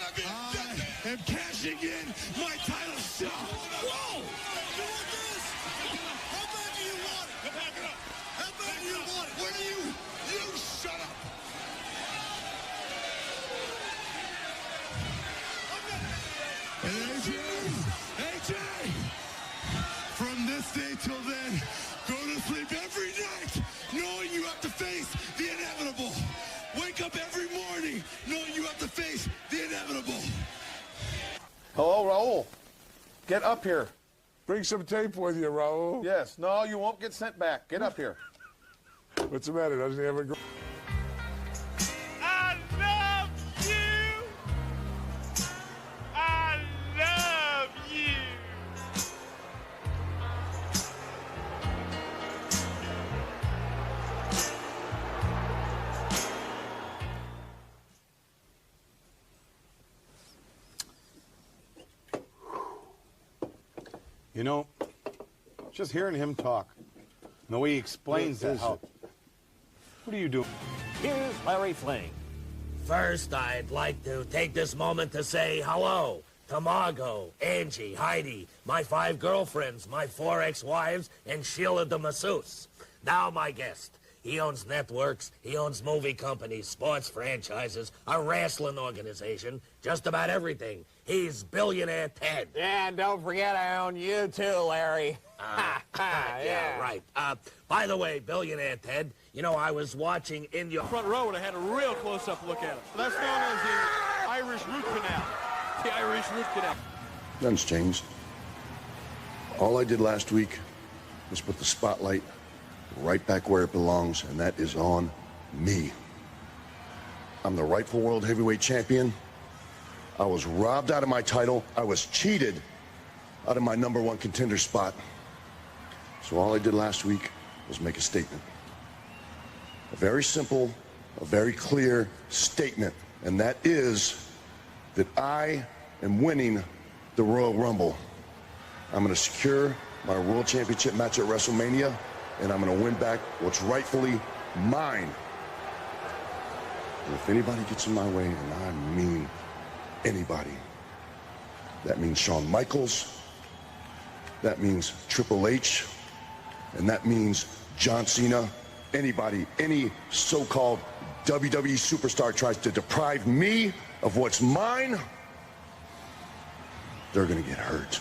I am cashing in my title shot. Whoa! How bad do you want it? How bad do you want it? What are you? You shut up. AJ! From this day till then, go to sleep every night knowing you have to face the inevitable. Wake up every morning knowing you have to face the inevitable. Hello, Raul. Get up here. Bring some tape with you, Raul. Yes. No, you won't get sent back. Get up here. What's the matter? Doesn't he have a girl? I love you. I love you. You know, just hearing him talk, the way he explains that, how... What are you doing? Here's Larry Fling. First, I'd like to take this moment to say hello to Margot, Angie, Heidi, my 5 girlfriends, my 4 ex-wives, and Sheila the masseuse. Now my guest. He owns networks, he owns movie companies, sports franchises, a wrestling organization, just about everything. He's Billionaire Ted. Yeah, and don't forget I own you too, Larry. Yeah, right. By the way, Billionaire Ted, you know, I was watching in your... Front row would have had a real close-up look at him. That's known as the Irish root canal. The Irish root canal. Nothing's changed. All I did last week was put the spotlight right back where it belongs, and that is on me. I'm the rightful world heavyweight champion. I was robbed out of my title. I was cheated out of my #1 contender spot. So all I did last week was make a statement. A very simple, a very clear statement, and that is that I am winning the Royal Rumble. I'm going to secure my World Championship match at WrestleMania, and I'm going to win back what's rightfully mine. And if anybody gets in my way, and I mean anybody, that means Shawn Michaels, that means Triple H, and that means John Cena. Anybody, any so-called WWE superstar tries to deprive me of what's mine, they're going to get hurt.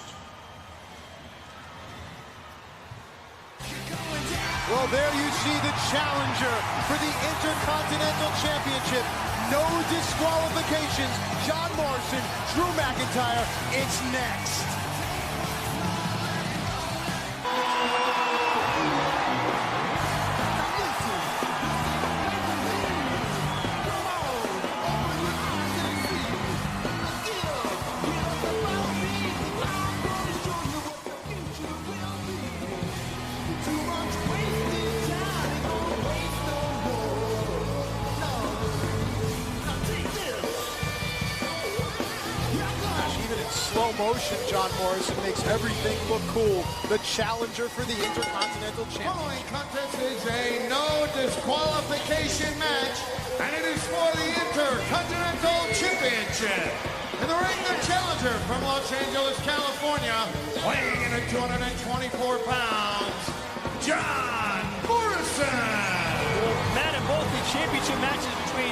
Well, there you see the challenger for the Intercontinental Championship. No disqualifications. John Morrison, Drew McIntyre. It's next. Slow motion, John Morrison makes everything look cool. The challenger for the Intercontinental Championship. Following contest is a no disqualification match, and it is for the Intercontinental Championship. In the ring, the challenger from Los Angeles, California, weighing in at 224 pounds, John Morrison. Well, Matt, in both the championship matches between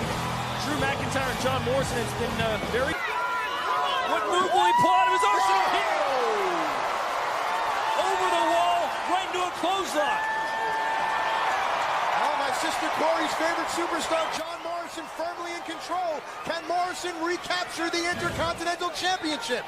Drew McIntyre and John Morrison has been very... What move will he pull out of his arsenal here? Over the wall, right into a clothesline. Oh, my sister Corey's favorite superstar, John Morrison, firmly in control. Can Morrison recapture the Intercontinental Championship?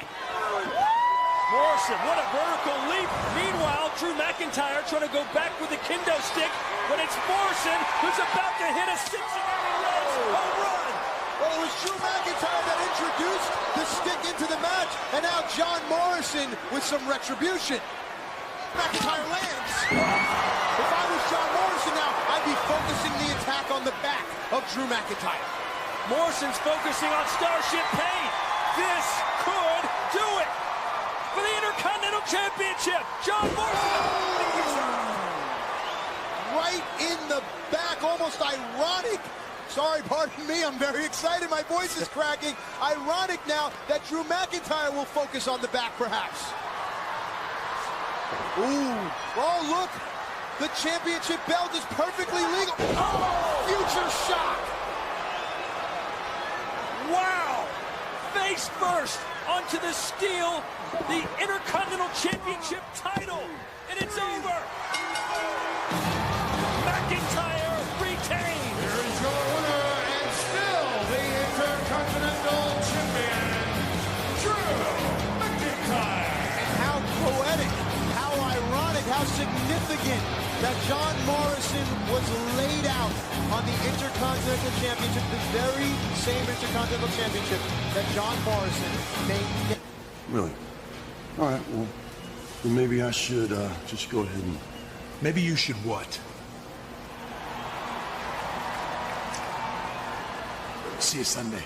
Morrison, what a vertical leap. Meanwhile, Drew McIntyre trying to go back with the kendo stick, but it's Morrison who's about to hit a Cincinnati Reds home run. Well, it was Drew McIntyre that introduced the stick into the match, and now John Morrison with some retribution. McIntyre lands. If I was John Morrison now, I'd be focusing the attack on the back of Drew McIntyre. Morrison's focusing on Starship Pain. This could do it for the Intercontinental Championship. John Morrison. Right in the back, almost ironic Sorry, pardon me. I'm very excited. My voice is cracking. Ironic now that Drew McIntyre will focus on the back, perhaps. Ooh. Oh, look. The championship belt is perfectly legal. Oh! Future shock. Wow! Face first onto the steel, the Intercontinental Championship title, and it's over. McIntyre retains. Here is your winner and still the Intercontinental Champion, Drew McIntyre. And how poetic, how ironic, how significant that John Morrison was laid out on the Intercontinental Championship, the very same Intercontinental Championship that John Morrison made. Really? All right, well, then maybe I should just go ahead and... Maybe you should what? See you Sunday.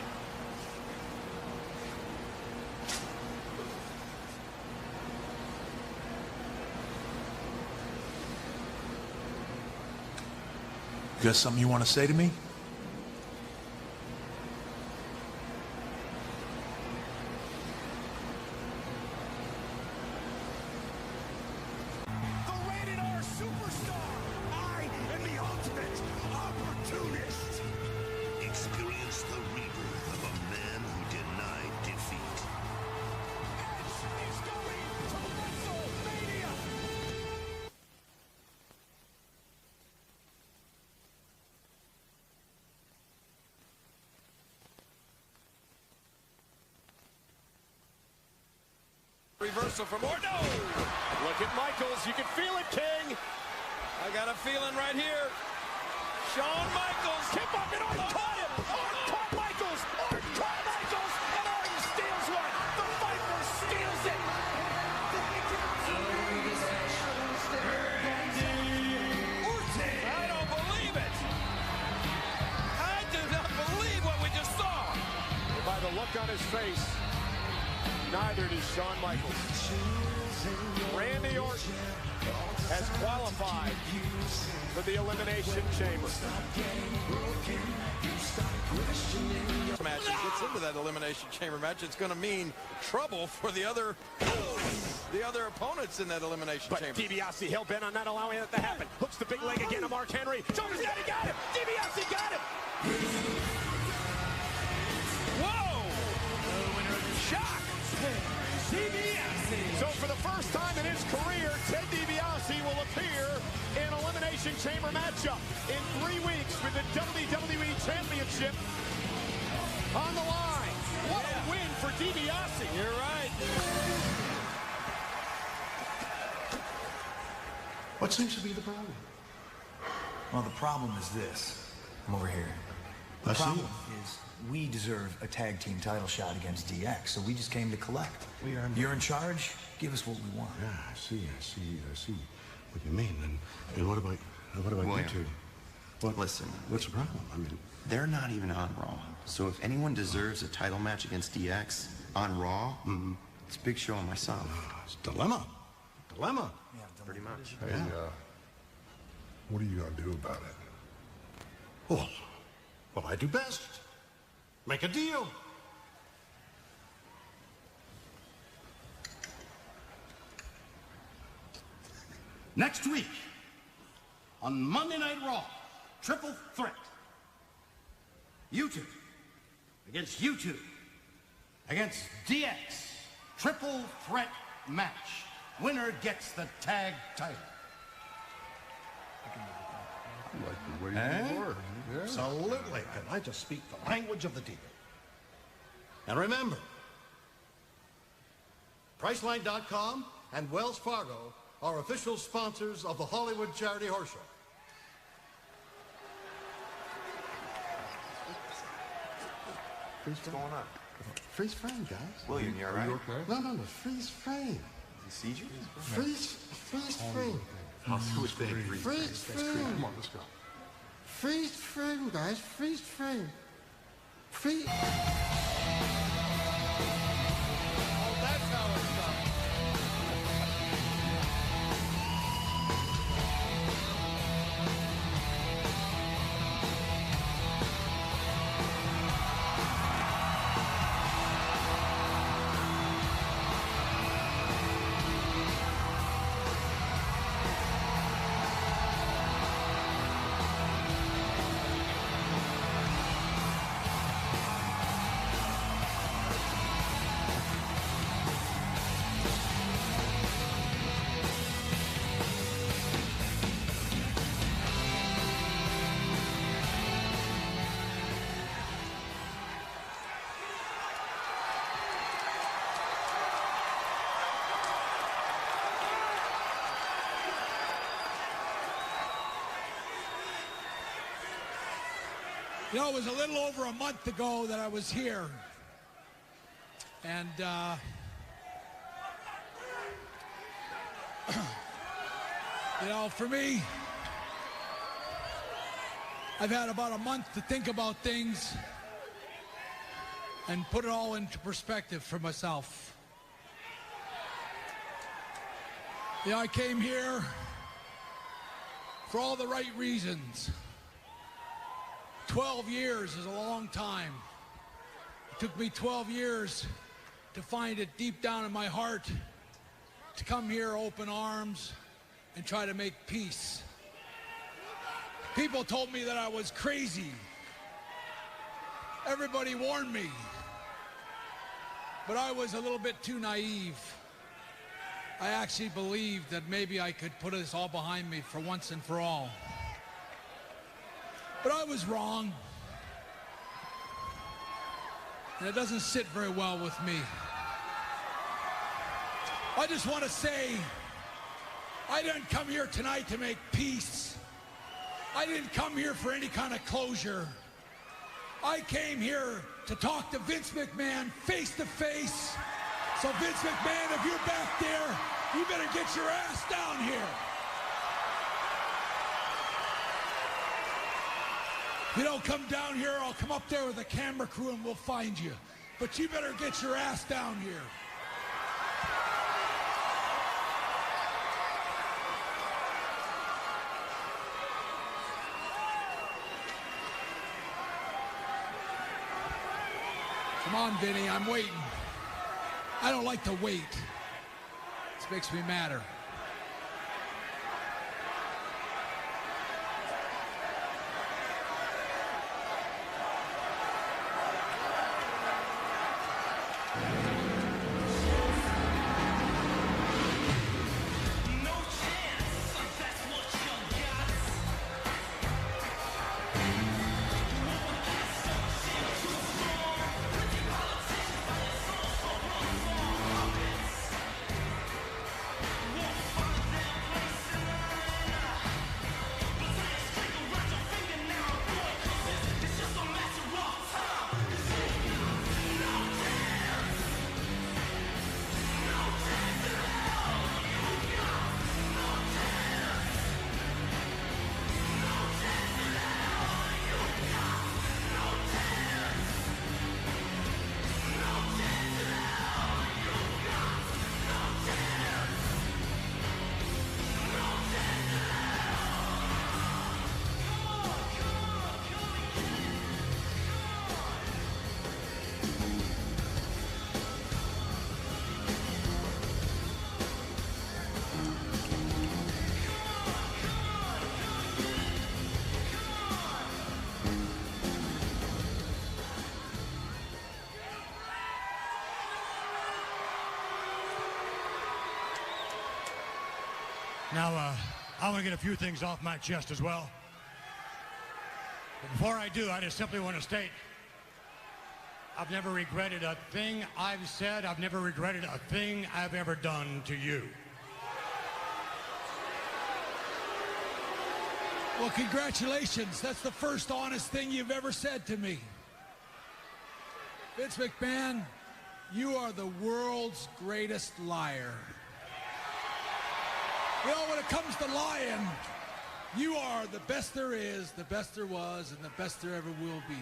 You got something you want to say to me? The rated R superstar. I am the ultimate opportunist. Experience the rebirth of a man who denied defeat. Edge is going to WrestleMania. Reversal from Orton. Look at Michaels. You can feel it, King. I got a feeling right here. Shawn Michaels. Keep up and Orton caught him. Orton caught Michaels. Orton caught Michaels. And Orton steals one. The Viper steals it. Orton. I don't believe it. I do not believe what we just saw. And by the look on his face, neither does Shawn Michaels. Randy Orton has qualified for the Elimination Chamber. Match gets into that Elimination Chamber match. It's going to mean trouble for the other opponents in that Elimination Chamber. But DiBiase hell-bent on not allowing that to happen. Hooks the big leg again to Mark Henry. Shoulders down, he got him. DiBiase got him. Whoa! Shock! So for the first time in his career, Ted DiBiase will appear in an Elimination Chamber matchup in 3 weeks with the WWE Championship on the line. What a win for DiBiase. You're right. What seems to be the problem? Well, the problem is this. I'm over here. The problem is we deserve a tag team title shot against DX, so we just came to collect. You're in charge. Give us what we want. Yeah, I see what you mean. And what about you two? What? Listen. What's the problem? I mean, they're not even on Raw. So if anyone deserves a title match against DX on Raw, it's Big Show and myself. It's dilemma. Yeah, Pretty much. Hey, what are you going to do about it? Well, what I do best. Make a deal. Next week, on Monday Night Raw, triple threat. You two against you two against DX. Triple threat match. Winner gets the tag title. I like the way you work. Yeah. Absolutely. And I just speak the language of the deal. And remember, Priceline.com and Wells Fargo are official sponsors of the Hollywood Charity Horse Show. What's going on? Freeze frame, guys. William, you all right? No, freeze frame. Is he seizure? Freeze frame. Freeze Frame. Come on, let's go. Freeze frame, guys. Freeze frame. Freeze. Oh, that's how it's done. You know, it was a little over a month ago that I was here. And, you know, for me, I've had about a month to think about things and put it all into perspective for myself. You know, I came here for all the right reasons. 12 years is a long time. It took me 12 years to find it deep down in my heart to come here open arms and try to make peace. People told me that I was crazy. Everybody warned me. But I was a little bit too naive. I actually believed that maybe I could put this all behind me for once and for all. But I was wrong. And it doesn't sit very well with me. I just want to say, I didn't come here tonight to make peace. I didn't come here for any kind of closure. I came here to talk to Vince McMahon face to face. So Vince McMahon, if you're back there, you better get your ass down here. If you don't come down here, I'll come up there with a camera crew and we'll find you. But you better get your ass down here. Come on, Vinny, I'm waiting. I don't like to wait. This makes me madder. Now, I want to get a few things off my chest as well. But before I do, I just simply want to state, I've never regretted a thing I've said. I've never regretted a thing I've ever done to you. Well, congratulations. That's the first honest thing you've ever said to me. Vince McMahon, you are the world's greatest liar. You know, when it comes to lying, you are the best there is, the best there was, and the best there ever will be.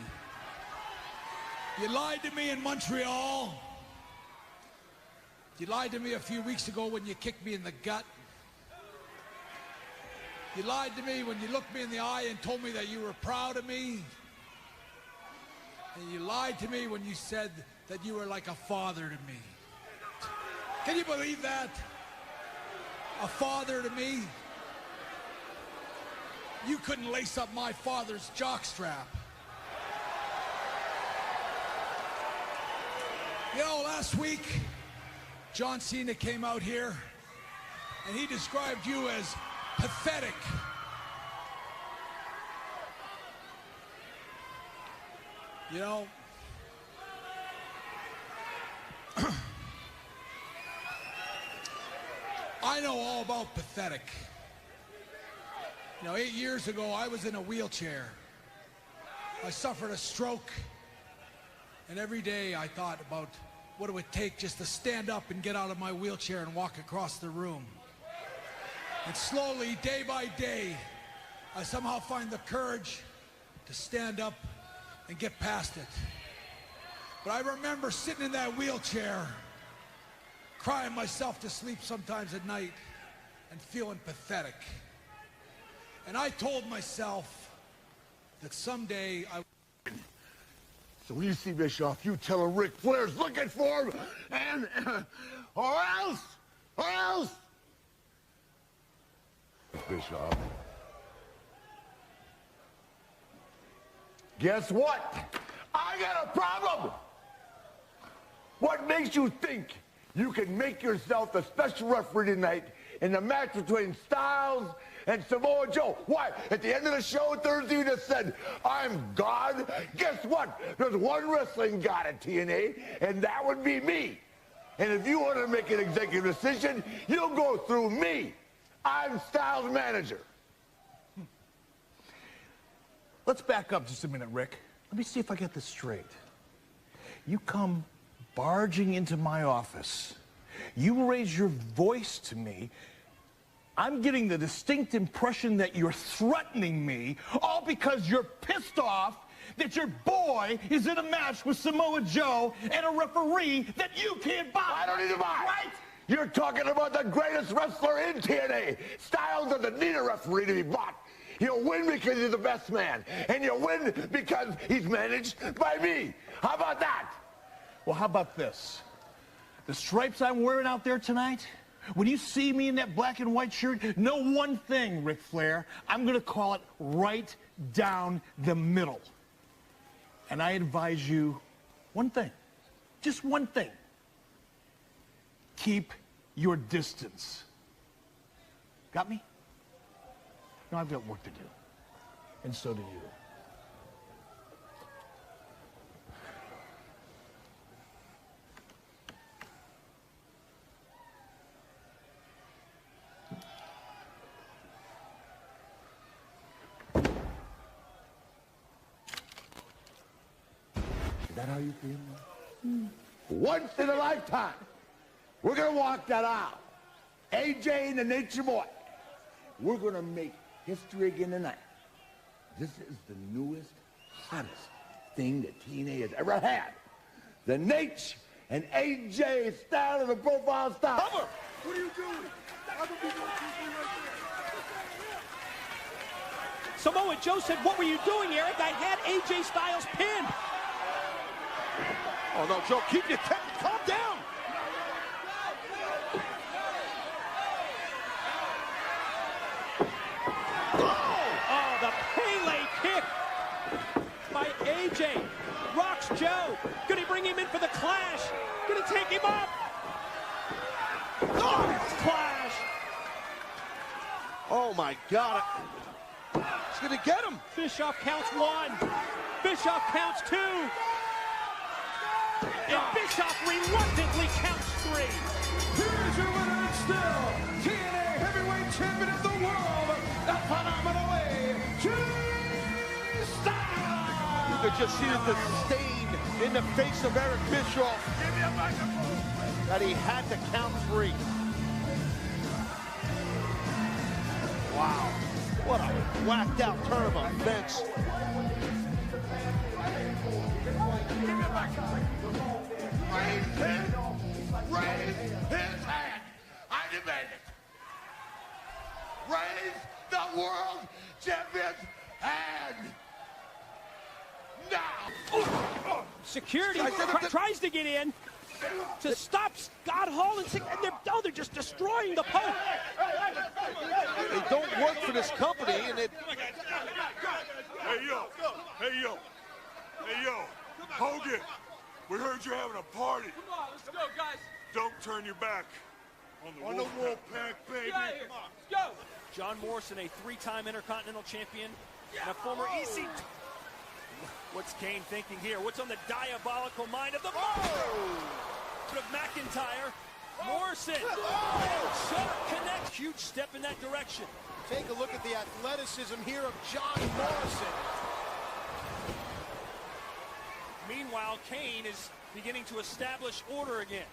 You lied to me in Montreal. You lied to me a few weeks ago when you kicked me in the gut. You lied to me when you looked me in the eye and told me that you were proud of me. And you lied to me when you said that you were like a father to me. Can you believe that? A father to me? You couldn't lace up my father's jockstrap. You know, last week, John Cena came out here and he described you as pathetic. You know, I know all about pathetic. You know, 8 years ago, I was in a wheelchair. I suffered a stroke. And every day I thought about what it would take just to stand up and get out of my wheelchair and walk across the room. And slowly, day by day, I somehow find the courage to stand up and get past it. But I remember sitting in that wheelchair, crying myself to sleep sometimes at night and feeling pathetic. And I told myself that someday I... So when you see Bischoff, you tell him Ric Flair's looking for him, and or else. Bischoff. Guess what? I got a problem. What makes you think you can make yourself a special referee tonight in the match between Styles and Samoa Joe? Why? At the end of the show Thursday, you just said, I'm God. Guess what? There's one wrestling God at TNA, and that would be me. And if you want to make an executive decision, you'll go through me. I'm Styles' manager. Let's back up just a minute, Rick. Let me see if I get this straight. You come barging into my office. You raise your voice to me. I'm getting the distinct impression that you're threatening me, all because you're pissed off that your boy is in a match with Samoa Joe and a referee that you can't buy. I don't need to buy. Right? You're talking about the greatest wrestler in TNA. Styles doesn't need a referee to be bought. He'll win because he's the best man. And you'll win because he's managed by me. How about that? Well, how about this? The stripes I'm wearing out there tonight, when you see me in that black and white shirt, know one thing, Ric Flair. I'm going to call it right down the middle. And I advise you one thing. Just one thing. Keep your distance. Got me? No, I've got work to do. And so do you. Is that how you feel? Once in a lifetime, we're going to walk that out. AJ and the Nature Boy. We're going to make history again tonight. This is the newest, hottest thing that TNA has ever had. The Nature and AJ style of the profile style. Bubba, what are you doing? I'm going to be doing something right there. Samoa Joe said, what were you doing, Eric? I had AJ Styles pinned. Oh, no, Joe, keep your temper. Calm down. Oh, the Pele kick by AJ. Rocks Joe. Gonna bring him in for the clash. Gonna take him up. Oh, clash. Oh, my God. He's gonna get him. Bischoff counts one. Bischoff counts two. And Bischoff reluctantly counts three. Here's your winner and still TNA Heavyweight Champion of the World, the phenomenal AJ Styles. You could just see the disdain in the face of Eric Bischoff. Give me a microphone. That he had to count three. Wow. What a whacked out turn of events. Raise his hand. I demand it. Raise the world champion's hand. Now. Security tries to get in to stop Scott Hall, and they're just destroying the post. They don't work for this company, and it... Hey, yo. Hey, yo. Hey, yo. Hogan, we heard you're having a party. Come on, let's go, guys. Don't turn your back on the Wolfpack, baby. Get out of here. Come on, let's go. John Morrison, a three-time Intercontinental Champion, and a former EC... What's Kane thinking here? What's on the diabolical mind of the of McIntyre? Morrison. Connect. Huge step in that direction. Take a look at the athleticism here of John Morrison. Meanwhile, Kane is beginning to establish order again.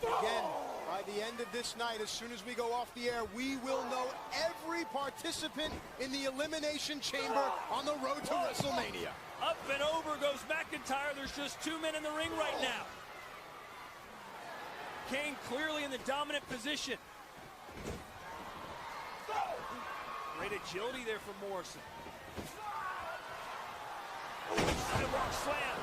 Again, by the end of this night, as soon as we go off the air, we will know every participant in the Elimination Chamber on the road to WrestleMania. Up and over goes McIntyre. There's just 2 men in the ring right now. Kane clearly in the dominant position. Great agility there from Morrison. Sidewalk slam.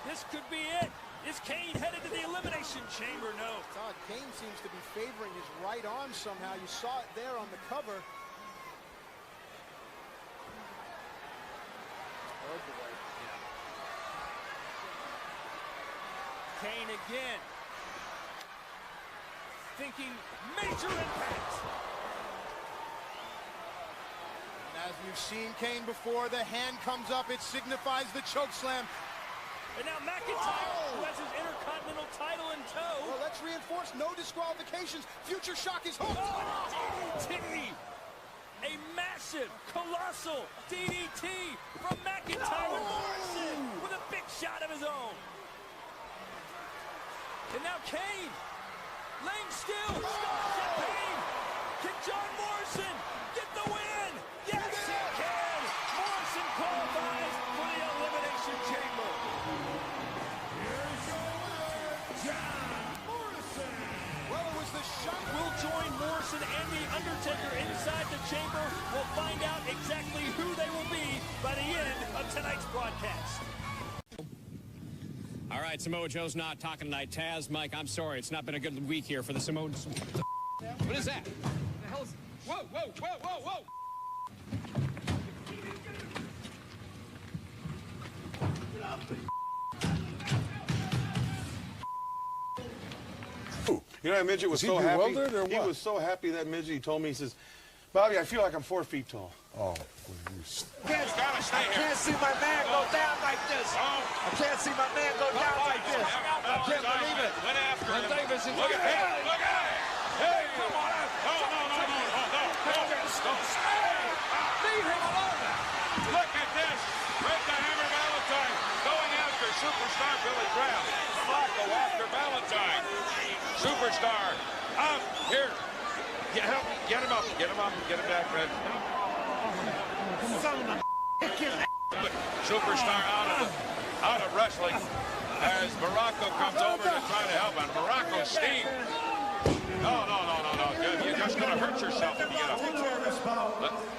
This could be it. Is Kane headed to the Elimination Chamber? No. Todd, Kane seems to be favoring his right arm somehow. You saw it there on the cover. Oh boy. Yeah. Kane again. Thinking major impact. And as you've seen Kane before, the hand comes up. It signifies the choke slam. And now McIntyre, who has his Intercontinental title in tow. Well, let's reinforce no disqualifications. Future Shock is hooked. DDT! A massive, colossal DDT from McIntyre and Morrison with a big shot of his own. And now Kane, laying still, champagne. Can John Morrison get the win? Yes, he can. Morrison qualifies for the Elimination Chamber. Well, it was the shot. We'll join Morrison and The Undertaker inside the chamber. We'll find out exactly who they will be by the end of tonight's broadcast. All right, Samoa Joe's not talking tonight. Taz, Mike, I'm sorry. It's not been a good week here for the Samoans. What is that? The hell's... Whoa, whoa, whoa, whoa, whoa! You know, that midget was Is he so happy. bewildered or He what? was so happy, that midget. He told me, he says, Bobby, I feel like I'm 4 feet tall. Oh, Gotta stay here. I can't see my man go down like this. I can't see my man go down like this. I can't believe it. Went after him. Davis is Look at him. Look at him. Hey, come on. No. Leave him alone. Look at this. Red the Hammer Valentine going after superstar Billy Graham. Flacco after Valentine. Superstar up here. Get him up. Get him back, Red. Superstar out of wrestling as Morocco comes over to try to help him. Morocco Steve. No. You're just going to hurt yourself if you get up.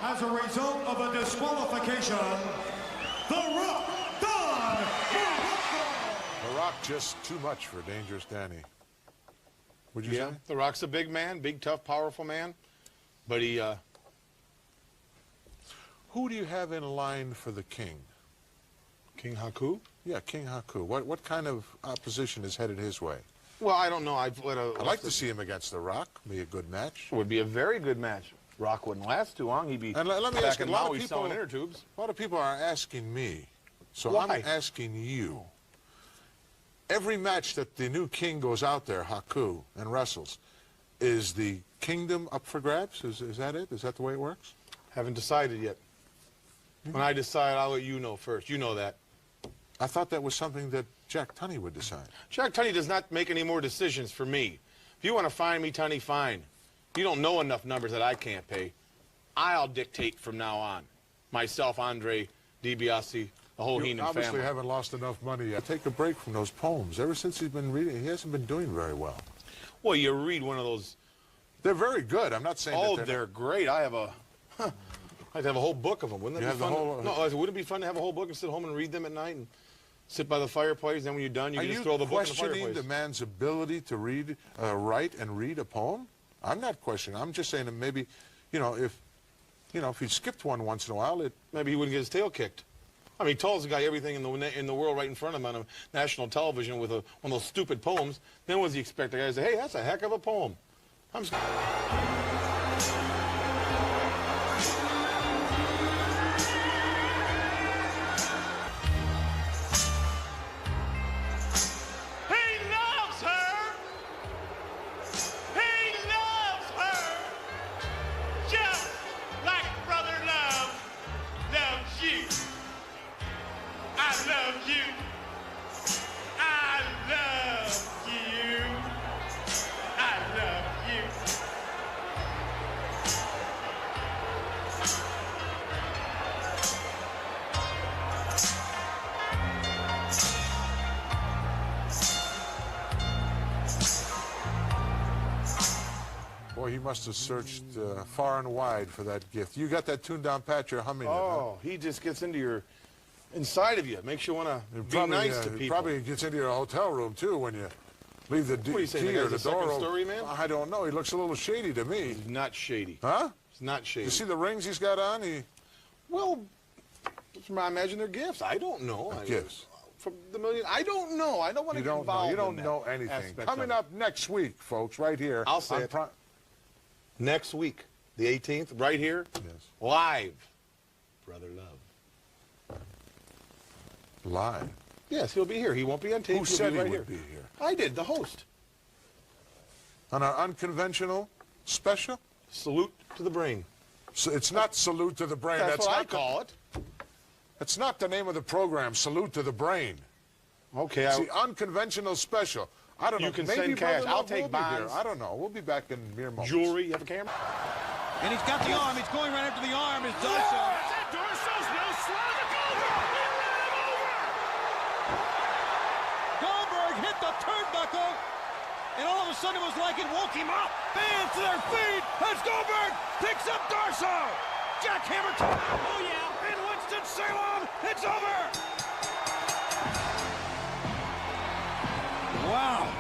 As a result of a disqualification, The Rock, Don The Rock just too much for Dangerous Danny. Would you say? The Rock's a big man, big, tough, powerful man. But he, Who do you have in line for the King? King Haku? Yeah, King Haku. What kind of opposition is headed his way? Well, I don't know. I'd like to see him against The Rock. Be a good match. It would be a very good match. Rock wouldn't last too long. He'd be and let me back ask you, in a lot Maui of selling inner tubes. A lot of people are asking me, so Why? I'm asking you. Every match that the new King goes out there, Haku, and wrestles, is the kingdom up for grabs? Is that it? Is that the way it works? Haven't decided yet. When I decide, I'll let you know first. You know that. I thought that was something that Jack Tunney would decide. Jack Tunney does not make any more decisions for me. If you want to find me, Tunney, fine. You don't know enough numbers that I can't pay. I'll dictate from now on. Myself, Andre, DiBiase, the whole Heenan family. You obviously haven't lost enough money yet. Take a break from those poems. Ever since he's been reading, he hasn't been doing very well. Well, you read one of those. They're very good. I'm not saying that they're great. I have a... I'd have a whole book of them. Wouldn't that be fun? No, wouldn't it be fun to have a whole book and sit home and read them at night and sit by the fireplace? Then when you're done, you can just throw the book in the fireplace. Are you questioning the man's ability to read, write and read a poem? I'm not questioning. I'm just saying that maybe, if he skipped one once in a while, maybe he wouldn't get his tail kicked. I mean, he tells the guy everything in the world right in front of him on national television with one of those stupid poems. Then what does he expect? The guy to say, hey, that's a heck of a poem. I'm Boy, he must have searched far and wide for that gift. You got that tuned down pat, you're humming it, huh? Oh, he just gets into your inside of you. Makes you want to be nice to people. He probably gets into your hotel room, too, when you leave the key or the door open. Story, man? I don't know. He looks a little shady to me. He's not shady. Huh? He's not shady. You see the rings he's got on? Well, I imagine they're gifts. I don't know. Gifts. From the million, I don't know. I don't want to get involved. You don't know anything. Coming up next week, folks, right here. I'll say it. Next week, the 18th, right here. Yes. Live. Brother Love. Live? Yes, he'll be here. He won't be on tape. Who said he right would be here? I did, the host. On our unconventional special? Salute to the brain. So it's not Salute to the Brain. That's what not I call it. That's not the name of the program, Salute to the Brain. Okay. It's the unconventional special. I don't know. You can Maybe send cash. Brother I'll Love take will be here. bonds. I don't know. We'll be back in mere moments. Jewelry. You have a camera? And he's got the arm. He's going right after the arm. Is Darso. Darso's no slug to Goldberg. He ran him over. Goldberg hit the turnbuckle, and all of a sudden it was like it woke him up. Fans to their feet as Goldberg picks up Darso. Jackhammer time. Oh, yeah. In Winston-Salem, it's over. Wow.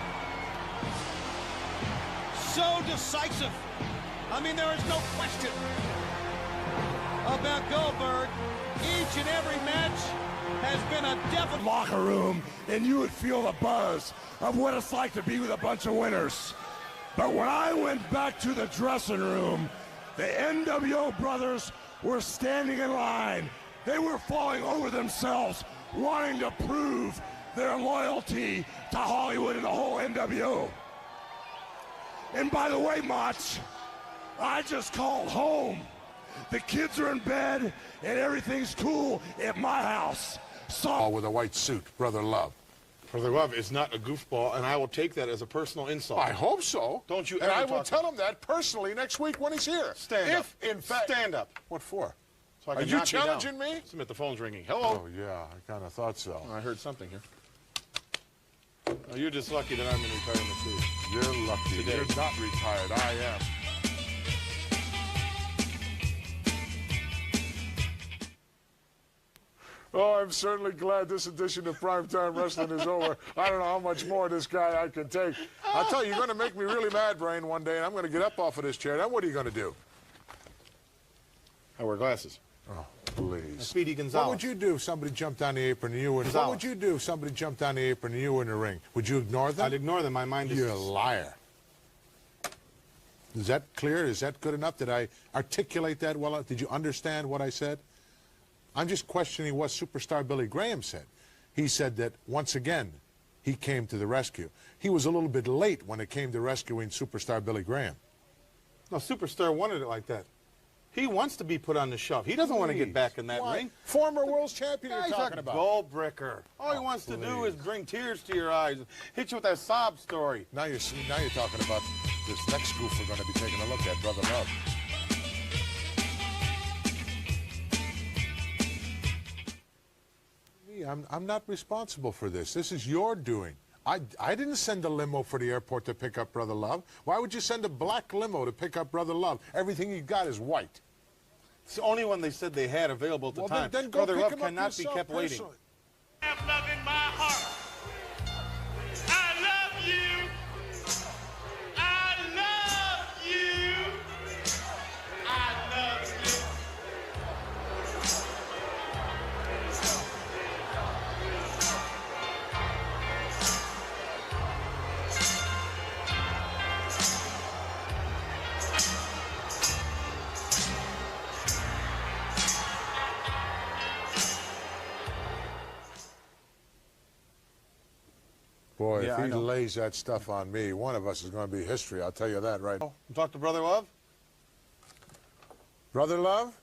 So decisive. I mean, there is no question about Goldberg. Each and every match has been a definite Locker room, and you would feel the buzz of what it's like to be with a bunch of winners. But when I went back to the dressing room, the NWO brothers were standing in line. They were falling over themselves, wanting to prove their loyalty to Hollywood and the whole NWO. And by the way, Mach, I just called home. The kids are in bed, and everything's cool at my house. So with a white suit, Brother Love. Brother Love is not a goofball, and I will take that as a personal insult. I hope so. Don't you And ever I will tell him that personally next week when he's here. Stand up. If, in fact... Stand up. What for? So I Are can you knock challenging down. me? Submit, the phone's ringing. Hello? Oh, yeah, I kind of thought so. Oh, I heard something here. Oh, you're just lucky that I'm in retirement, too. You're lucky. Today. You're not retired. I am. Oh, I'm certainly glad this edition of Primetime Wrestling is over. I don't know how much more of this guy I can take. I'll tell you, you're going to make me really mad, Brain, one day, and I'm going to get up off of this chair. Then what are you going to do? I wear glasses. Oh, please. Speedy Gonzalez. What would you do if somebody jumped down the apron and you were... What would you do if somebody jumped down the apron and you were in the ring? Would you ignore them? I'd ignore them. My mind is... You're a liar. Is that clear? Is that good enough? Did I articulate that well? Did you understand what I said? I'm just questioning what Superstar Billy Graham said. He said that, once again, he came to the rescue. He was a little bit late when it came to rescuing Superstar Billy Graham. No, Superstar wanted it like that. He wants to be put on the shelf. He doesn't want to get back in that ring. Former world champion you're He's talking a about. Goldbricker. All he wants to do is bring tears to your eyes, hit you with that sob story. Now you're talking about this next goof we're going to be taking a look at, Brother Love. I'm not responsible for this. This is your doing. I didn't send a limo for the airport to pick up Brother Love. Why would you send a black limo to pick up Brother Love? Everything you got is white. It's the only one they said they had available at the time. Then go Brother pick Love him up cannot be yourself kept waiting. personally. I have love in my heart. I love you. I love you. I love you. Boy, Yeah, if I he know. lays that stuff on me, one of us is going to be history. I'll tell you that right now. Talk to Brother Love? Brother Love?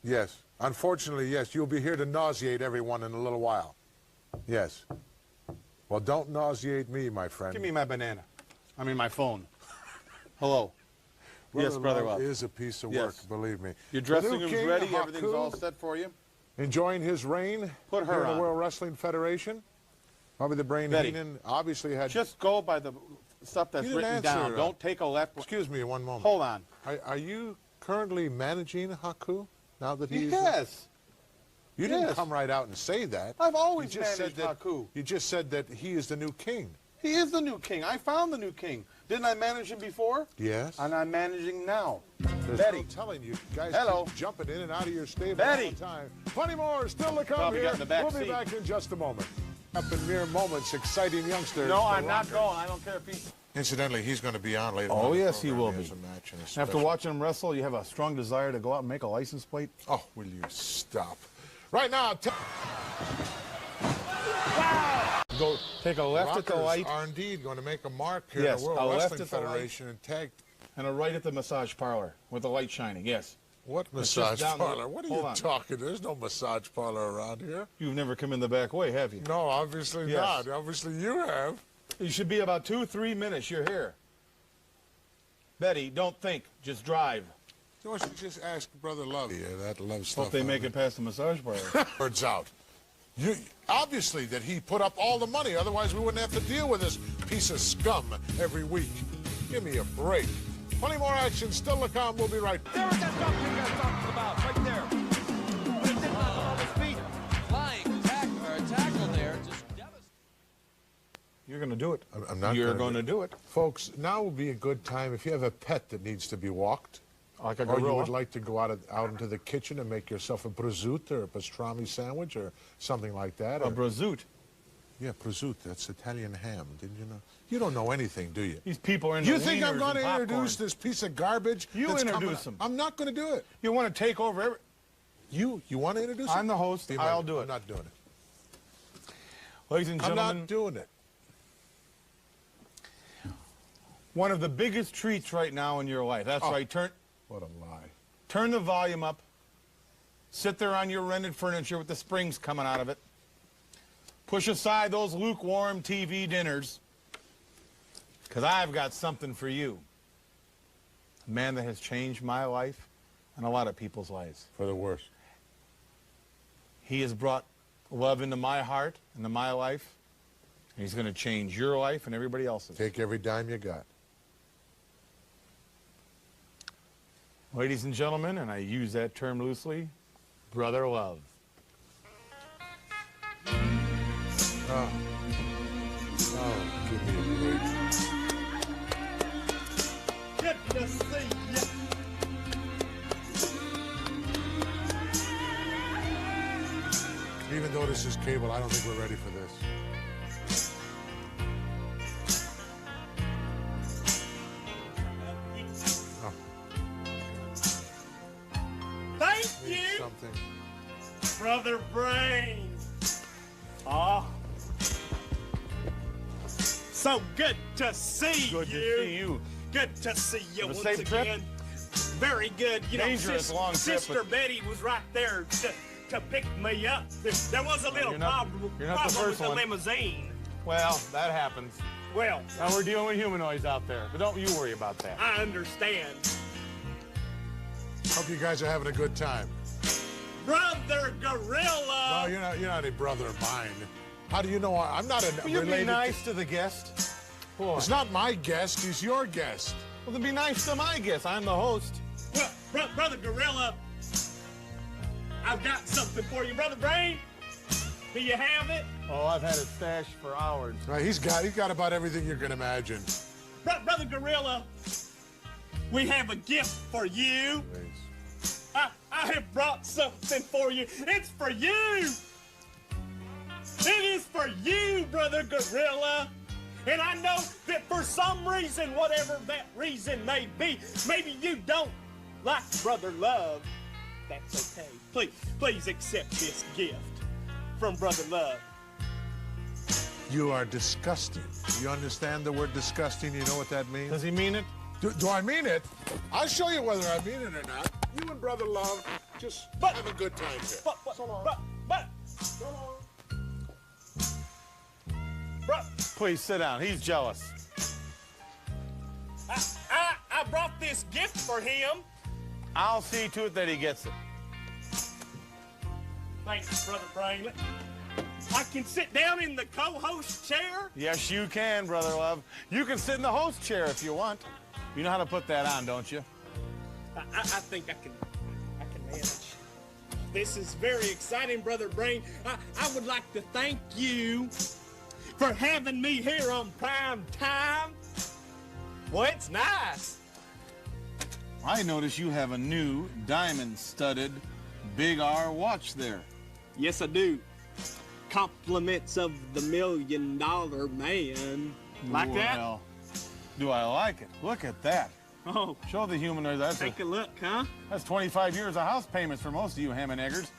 Yes. Unfortunately, yes. You'll be here to nauseate everyone in a little while. Yes. Well, don't nauseate me, my friend. Give me my banana. I mean, my phone. Hello. Yes, Brother Love. Is a piece of Yes. work, believe me. Your dressing The new room's king, ready. Haku, Everything's all set for you. Enjoying his reign Put her here in on. the World Wrestling Federation. Probably the Brain Betty. Heenan obviously had... Just go by the stuff that's You didn't written answer, down. Don't take a left. Excuse me one moment. Hold on. Are you currently managing Haku now that he's... Yes. You didn't come right out and say that. I've always You just managed said that, Haku. You just said that he is the new king. He is the new king. I found the new king. Didn't I manage him before? Yes. And I'm managing now. There's Betty. no telling you. Guys Hello. keep jumping in and out of your stable Betty. all the time. Plenty more still to come Probably here. got in the back We'll be seat. back in just a moment. Up in mere moments, exciting youngsters. No, the I'm not Rockers. going. I don't care if he... Incidentally, he's going to be on later. Oh, on in the yes, he program. will be. has a match and a After special- watching him wrestle, you have a strong desire to go out and make a license plate? Oh, will you stop? Right now, Go take a left at the Rockers light. are indeed going to make a mark here Yes, in the a World left Wrestling at the light. Federation and tag. And a right at the massage parlor with the light shining, yes. What It's just massage down the- parlor? What are Hold you on. talking? There's no massage parlor around here. You've never come in the back way, have you? No, obviously Yes. not. Obviously you have. You should be about 2-3 minutes. You're here. Betty, don't think. Just drive. You should just ask Brother Love. Yeah, that love stuff. Hope they make it past the massage parlor. Words out. You obviously that he put up all the money, otherwise we wouldn't have to deal with this piece of scum every week. Give me a break. Plenty more action still to come. We'll be right back. There's that stuff you guys talking about, right there. But it did knock him off his feet. Flying tackle there. Just devastating. You're going to do it. I'm not. You're going to do it. Folks, now would be a good time if you have a pet that needs to be walked. Like a or you gorilla. would like to go out into the kitchen and make yourself a prosciutto or a pastrami sandwich or something like that. A prosciutto. Yeah, prosciutto. That's Italian ham. Didn't you know? You don't know anything, do you? These people are into You think I'm wieners going and to introduce popcorn. this piece of garbage? You that's introduce coming him. I'm not going to do it. You want to take over every... You want to introduce I'm him? the host. I'll do it. I'm not doing it. Ladies and I'm gentlemen, not doing it. one of the biggest treats right now in your life. That's Oh. right. What a lie. Turn the volume up. Sit there on your rented furniture with the springs coming out of it. Push aside those lukewarm TV dinners, because I've got something for you. A man that has changed my life and a lot of people's lives. For the worse. He has brought love into my heart, into my life. And he's going to change your life and everybody else's. Take every dime you got. Ladies and gentlemen, and I use that term loosely, brother love. Oh, give me a break. Good to see ya. Even though this is cable, I don't think we're ready for this. Oh, Thank need you, something. Brother Brain. Ah. So good to see you. Good to see you. Good to see you Have a once safe trip? again. Very good. You Dangerous know, long trip, Sister but- Betty was right there to pick me up. There was a little You're not- problem, you're not the with first the one. limousine. Well, that happens. Well, Now we're dealing with humanoids out there, but don't you worry about that. I understand. Hope you guys are having a good time. Brother Gorilla. No, you're not a brother of mine. How do you know I'm not a Will you related? be nice to the guest? Boy. It's not my guest. He's your guest. Well, then be nice to my guest. I'm the host. Well, Brother Gorilla, I've got something for you. Brother Brain, do you have it? Oh, I've had it stashed for hours. Right, he's got about everything you can imagine. Brother Gorilla, we have a gift for you. I have brought something for you. It's for you. It is for you, Brother Gorilla. And I know that for some reason, whatever that reason may be, maybe you don't like Brother Love. That's okay. Please accept this gift from Brother Love. You are disgusting. You understand the word disgusting? You know what that means? Does he mean it? Do I mean it? I'll show you whether I mean it or not. You and Brother Love just have a good time here. Please sit down. He's jealous. I brought this gift for him. I'll see to it that he gets it. Thanks, Brother Brain. I can sit down in the co-host chair? Yes, you can, brother love. You can sit in the host chair if you want. You know how to put that on, don't you? I think I can manage. This is very exciting, Brother Brain. I would like to thank you for having me here on prime time. Well, it's nice. I notice you have a new diamond-studded Big R watch there. Yes, I do. Compliments of the $1 Million Man. Like that? Well, do I like it? Look at that. Oh. Show the humanoid. Take a look, huh? That's 25 years of house payments for most of you ham and eggers.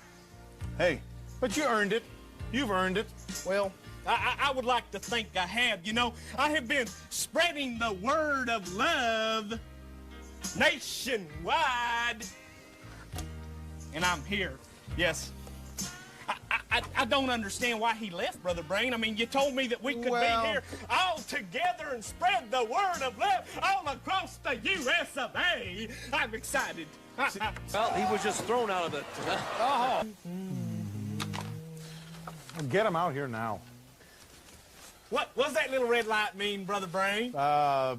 Hey, but you earned it. You've earned it. Well, I would like to think I have. You know, I have been spreading the word of love nationwide. And I'm here. Yes. I don't understand why he left, Brother Brain. I mean, you told me that we could be here all together and spread the word of love all across the U.S. of A. I'm excited. Well, he was just thrown out of it. Oh. Get him out here now. What does that little red light mean, Brother Brain? That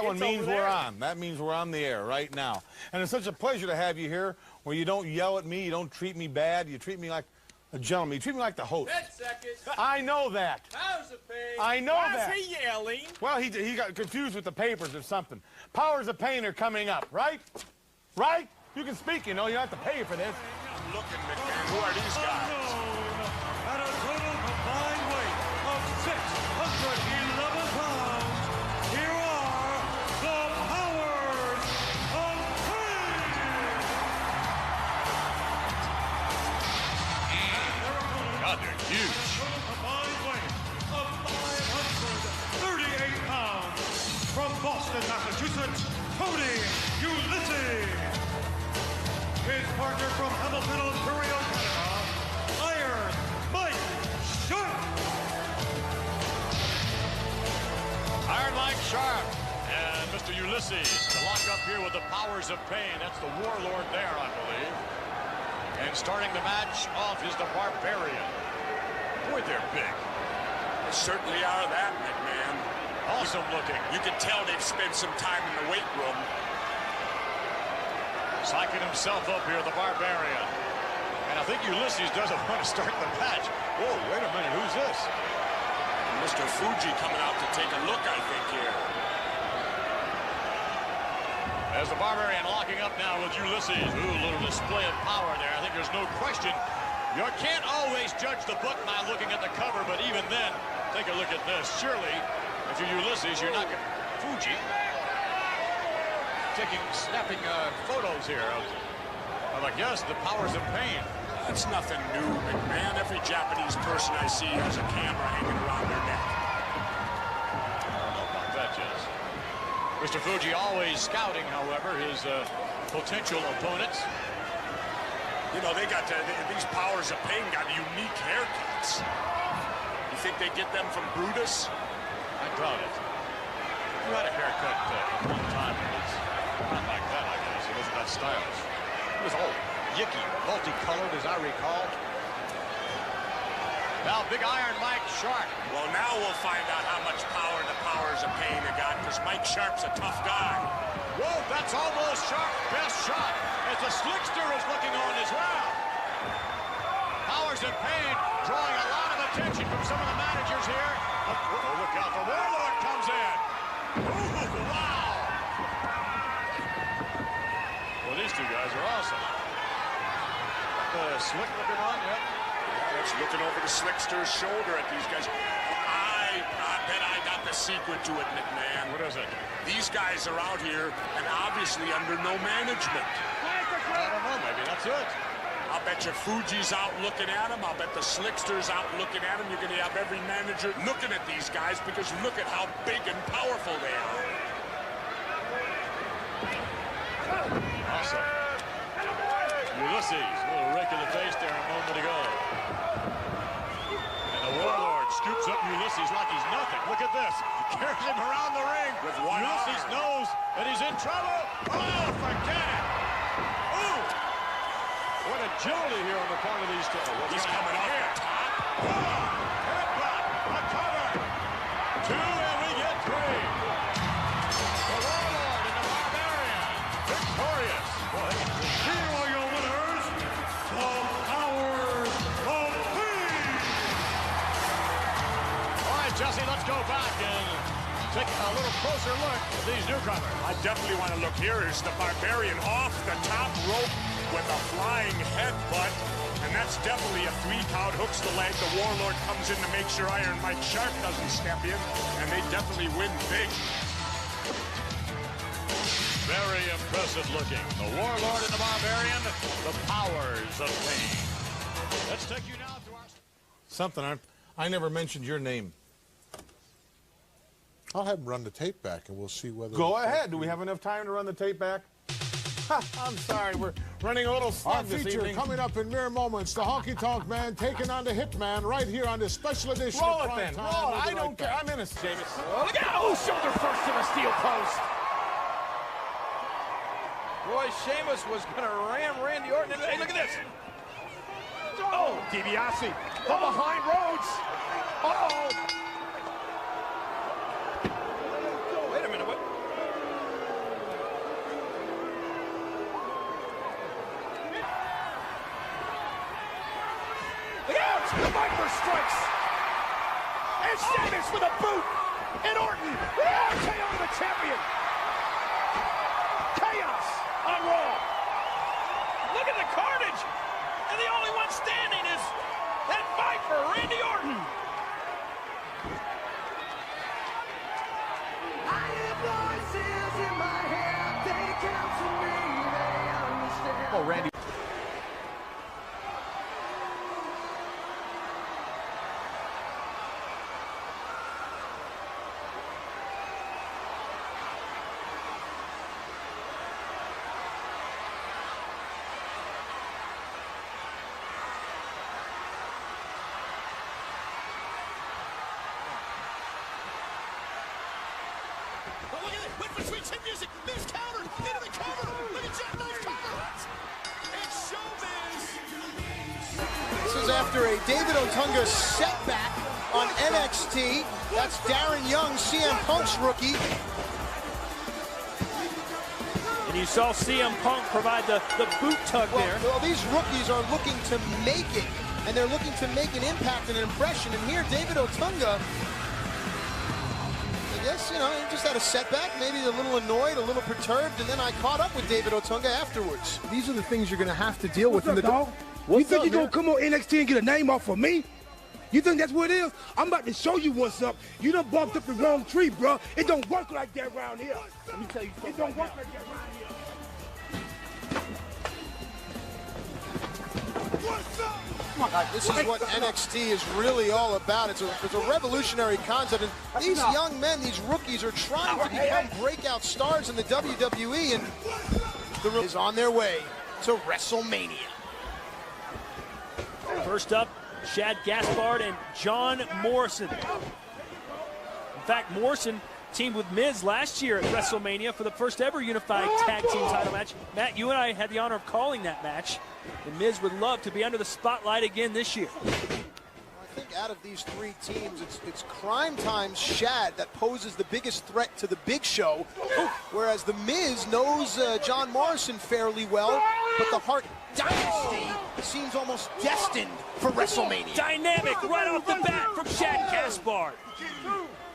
one It's means over there. we're on. That means we're on the air right now. And it's such a pleasure to have you here where you don't yell at me, you don't treat me bad, you treat me like a gentleman. You treat me like the host. 10 seconds. I know that. Powers of Pain. I know that. Why is he yelling? Well, he got confused with the papers or something. Powers of Pain are coming up, right? Right? You can speak, you know. You don't have to pay for this. I'm looking, McMahon. Who are these guys? At a total combined weight of 611 pounds, here are the Powers of Pain! God, they're huge. Total combined weight of 538 pounds, from Boston, Massachusetts, Tony Ulysses. His partner from Hamilton, Ontario, Canada, Iron Mike Sharp. Iron Mike Sharp and Mr. Ulysses to lock up here with the Powers of Pain. That's the warlord there, I believe. And starting the match off is the Barbarian. Boy, they're big. They certainly are that, McMahon. Awesome looking. You can tell they've spent some time in the weight room. Psyching himself up here, the Barbarian. And I think Ulysses doesn't want to start the match. Whoa, wait a minute, who's this? Mr. Fuji coming out to take a look, I think, here. As the Barbarian locking up now with Ulysses. Ooh, a little display of power there. I think there's no question. You can't always judge the book by looking at the cover, but even then, take a look at this. Surely, if you're Ulysses, you're not going to... Fuji. Snapping photos here of I guess, the Powers of Pain. That's nothing new, McMahon. Every Japanese person I see has a camera hanging around their neck. I don't know about that, Jess. Mr. Fuji always scouting, however, his potential opponents. You know, these Powers of Pain got unique haircuts. You think they get them from Brutus? I doubt it. You had a haircut one time. Not like that, I guess. It wasn't that stylish. It was all yicky, multicolored, as I recall. Now, Big Iron Mike Sharp. Well, now we'll find out how much power the Powers of Pain have got, because Mike Sharp's a tough guy. Whoa, that's almost Sharp's best shot, as the Slickster is looking on as well. Powers of Pain drawing a lot of attention from some of the managers here. Oh, look out, the Warlord comes in. Ooh, wow. Well, these two guys are awesome. Slick looking on, yep. Yeah, that's looking over the Slickster's shoulder at these guys. I bet I got the secret to it, McMahon. What is it? These guys are out here and obviously under no management. I don't know, maybe that's it. I'll bet you Fuji's out looking at him. I'll bet the Slickster's out looking at him. You're going to have every manager looking at these guys because look at how big and powerful they are. Awesome. Ulysses, a little rake in the face there a moment ago. And the Warlord scoops up Ulysses like he's nothing. Look at this. Carries him around the ring. With one Ulysses knows that he's in trouble. Oh, forget it. Ooh. What agility here on the part of these two. He's coming off the top. Headbutt. A cover. 2, and we get 3. The Warlord and the Barbarian. Victorious. Here are your winners. The Powers of Pain. All right, Jesse, let's go back and take a little closer look at these newcomers. I definitely want to look here. Here's the Barbarian off the top rope with a flying headbutt. And that's definitely a 3 count. Hooks the leg. The Warlord comes in to make sure Iron Mike Sharp doesn't step in. And they definitely win big. Very impressive looking. The Warlord and the Barbarian, the Powers of Pain. Let's take you now to our... Something, I never mentioned your name. I'll have him run the tape back, and we'll see whether... Go ahead. Do we have enough time to run the tape back? I'm sorry, we're running a little slow this feature evening. Coming up in mere moments, the Honky Tonk Man taking on the Hitman right here on this special edition Roll of it Prime then. Time. Roll it. We'll be I don't right care. back. I'm innocent, Sheamus. Look out! Oh, shoulder first to the steel post. Boy, Sheamus was going to ram Randy Orton. Hey, look at this. Oh, DiBiase from behind Rhodes. Uh-oh. Wait a minute. What? Look out! The Viper strikes. And Sheamus with a boot. And Orton. RKO the champion. Chaos on Raw. Look at the carnage. And the only one standing is that Viper, Randy Orton. I hear voices in my head. They counsel me. They understand. Oh, Randy. Sweet music, Miz countered into the cover. Look at Jack Knight's cover. It's showbiz. This is after a David Otunga setback on NXT. That's Darren Young, CM Punk's rookie. And you saw CM Punk provide the boot tug there. Well, these rookies are looking to make it, and they're looking to make an impact and an impression. And here, David Otunga, yes, you know, he just had a setback, maybe a little annoyed, a little perturbed, and then I caught up with David Otunga afterwards. These are the things you're going to have to deal with. What's up, dog? You think you're going to come on NXT and get a name off of me? You think that's what it is? I'm about to show you what's up. You done bumped up the wrong tree, bro. It don't work like that around here. Let me tell you something. It don't work like that around here. What's up? This is what NXT is really all about. It's a revolutionary concept. And these young men, these rookies, are trying to become breakout stars in the WWE, and the is on their way to WrestleMania. First up, Shad Gaspard and John Morrison. In fact, Morrison teamed with Miz last year at WrestleMania for the first ever unified tag team title match. Matt, you and I had the honor of calling that match. And Miz would love to be under the spotlight again this year. I think out of these 3 teams, it's Crime Time's Shad that poses the biggest threat to the Big Show, whereas the Miz knows John Morrison fairly well, but the Hart Dynasty seems almost destined for WrestleMania. Dynamic right off the bat from Shad Gaspard.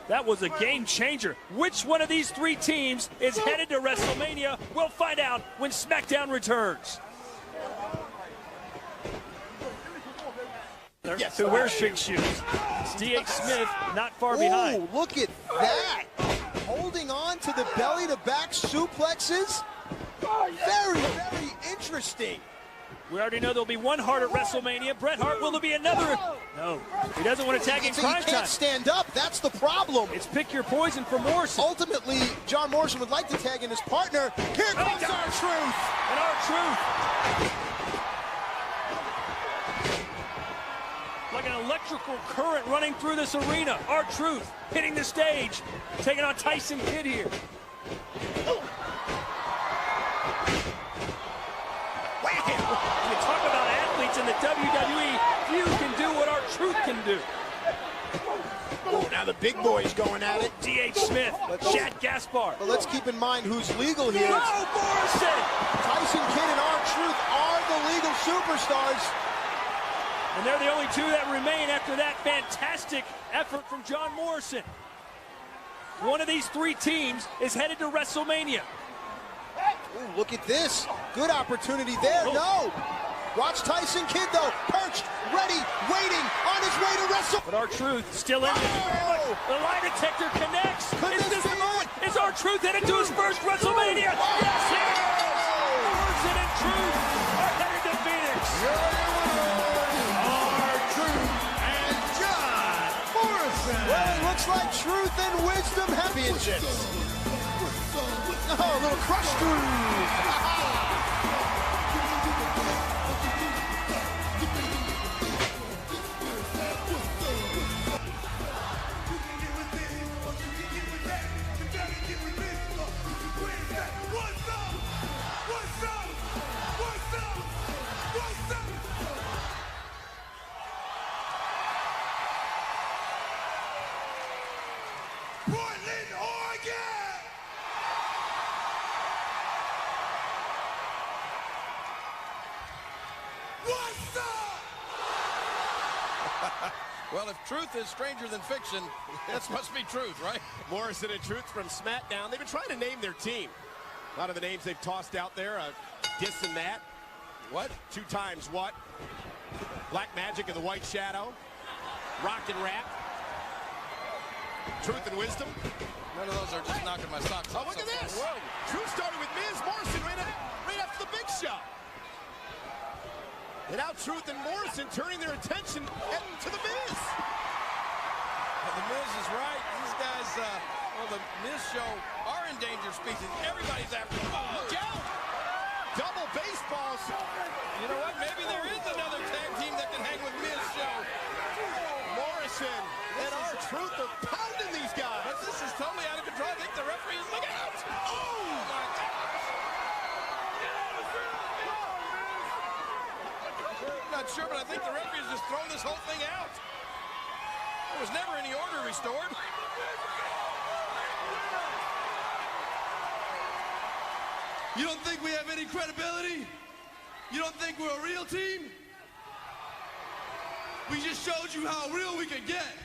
That was a game changer. Which one of these 3 teams is headed to WrestleMania? We'll find out when SmackDown returns. Yes, who wears big shoes? D.H. Smith not far behind. Oh, look at that. Holding on to the belly-to-back suplexes. Very, very interesting. We already know there'll be one Hart at WrestleMania. Bret Hart, will there be another? No. He doesn't want to tag in Crime Time. He can't stand up. That's the problem. It's pick your poison for Morrison. Ultimately, John Morrison would like to tag in his partner. Here comes R-Truth. And R-Truth. Like an electrical current running through this arena. R-Truth hitting the stage, taking on Tyson Kidd here. You talk in the WWE, few can do what R-Truth can do. Oh, now the big boy's going at it. D.H. Smith, Shad Gaspar. But let's keep in mind who's legal here. Oh, Morrison! Tyson Kidd and R-Truth are the legal superstars. And they're the only two that remain after that fantastic effort from John Morrison. One of these three teams is headed to WrestleMania. Ooh, look at this. Good opportunity there. No. Watch Tyson Kidd, though. Perched, ready, waiting, on his way to WrestleMania. But R-Truth still in there. The lie detector connects. Is this the moment? Is R-Truth headed to his first WrestleMania? Yes, he is! Morrison and Truth are headed to Phoenix. R-Truth and John Morrison. Well, it looks like Truth and Wisdom championships. Oh, a little crush groove. Well, if truth is stranger than fiction, that must be truth, right? Morrison and Truth from SmackDown. They've been trying to name their team. A lot of the names they've tossed out there, this and that. What? 2 times what? Black Magic and the White Shadow. Rock and Rap. Truth and Wisdom. None of those are just knocking my socks off. Oh, look at this. Whoa. Truth started with Miz. Morrison right after the Big Show. And now Truth and Morrison turning their attention to the Miz. Well, the Miz is right. These guys, well, the Miz show are endangered species. Everybody's after them. Oh, look out! Double baseballs. You know what? Maybe there is another tag team that can hang with Miz show. Morrison and R-Truth are pounding these guys. But this is totally out of control. I think the referee is looking out. Oh, my God. I'm not sure, but I think the referee has just thrown this whole thing out. There was never any order restored. You don't think we have any credibility? You don't think we're a real team? We just showed you how real we could get.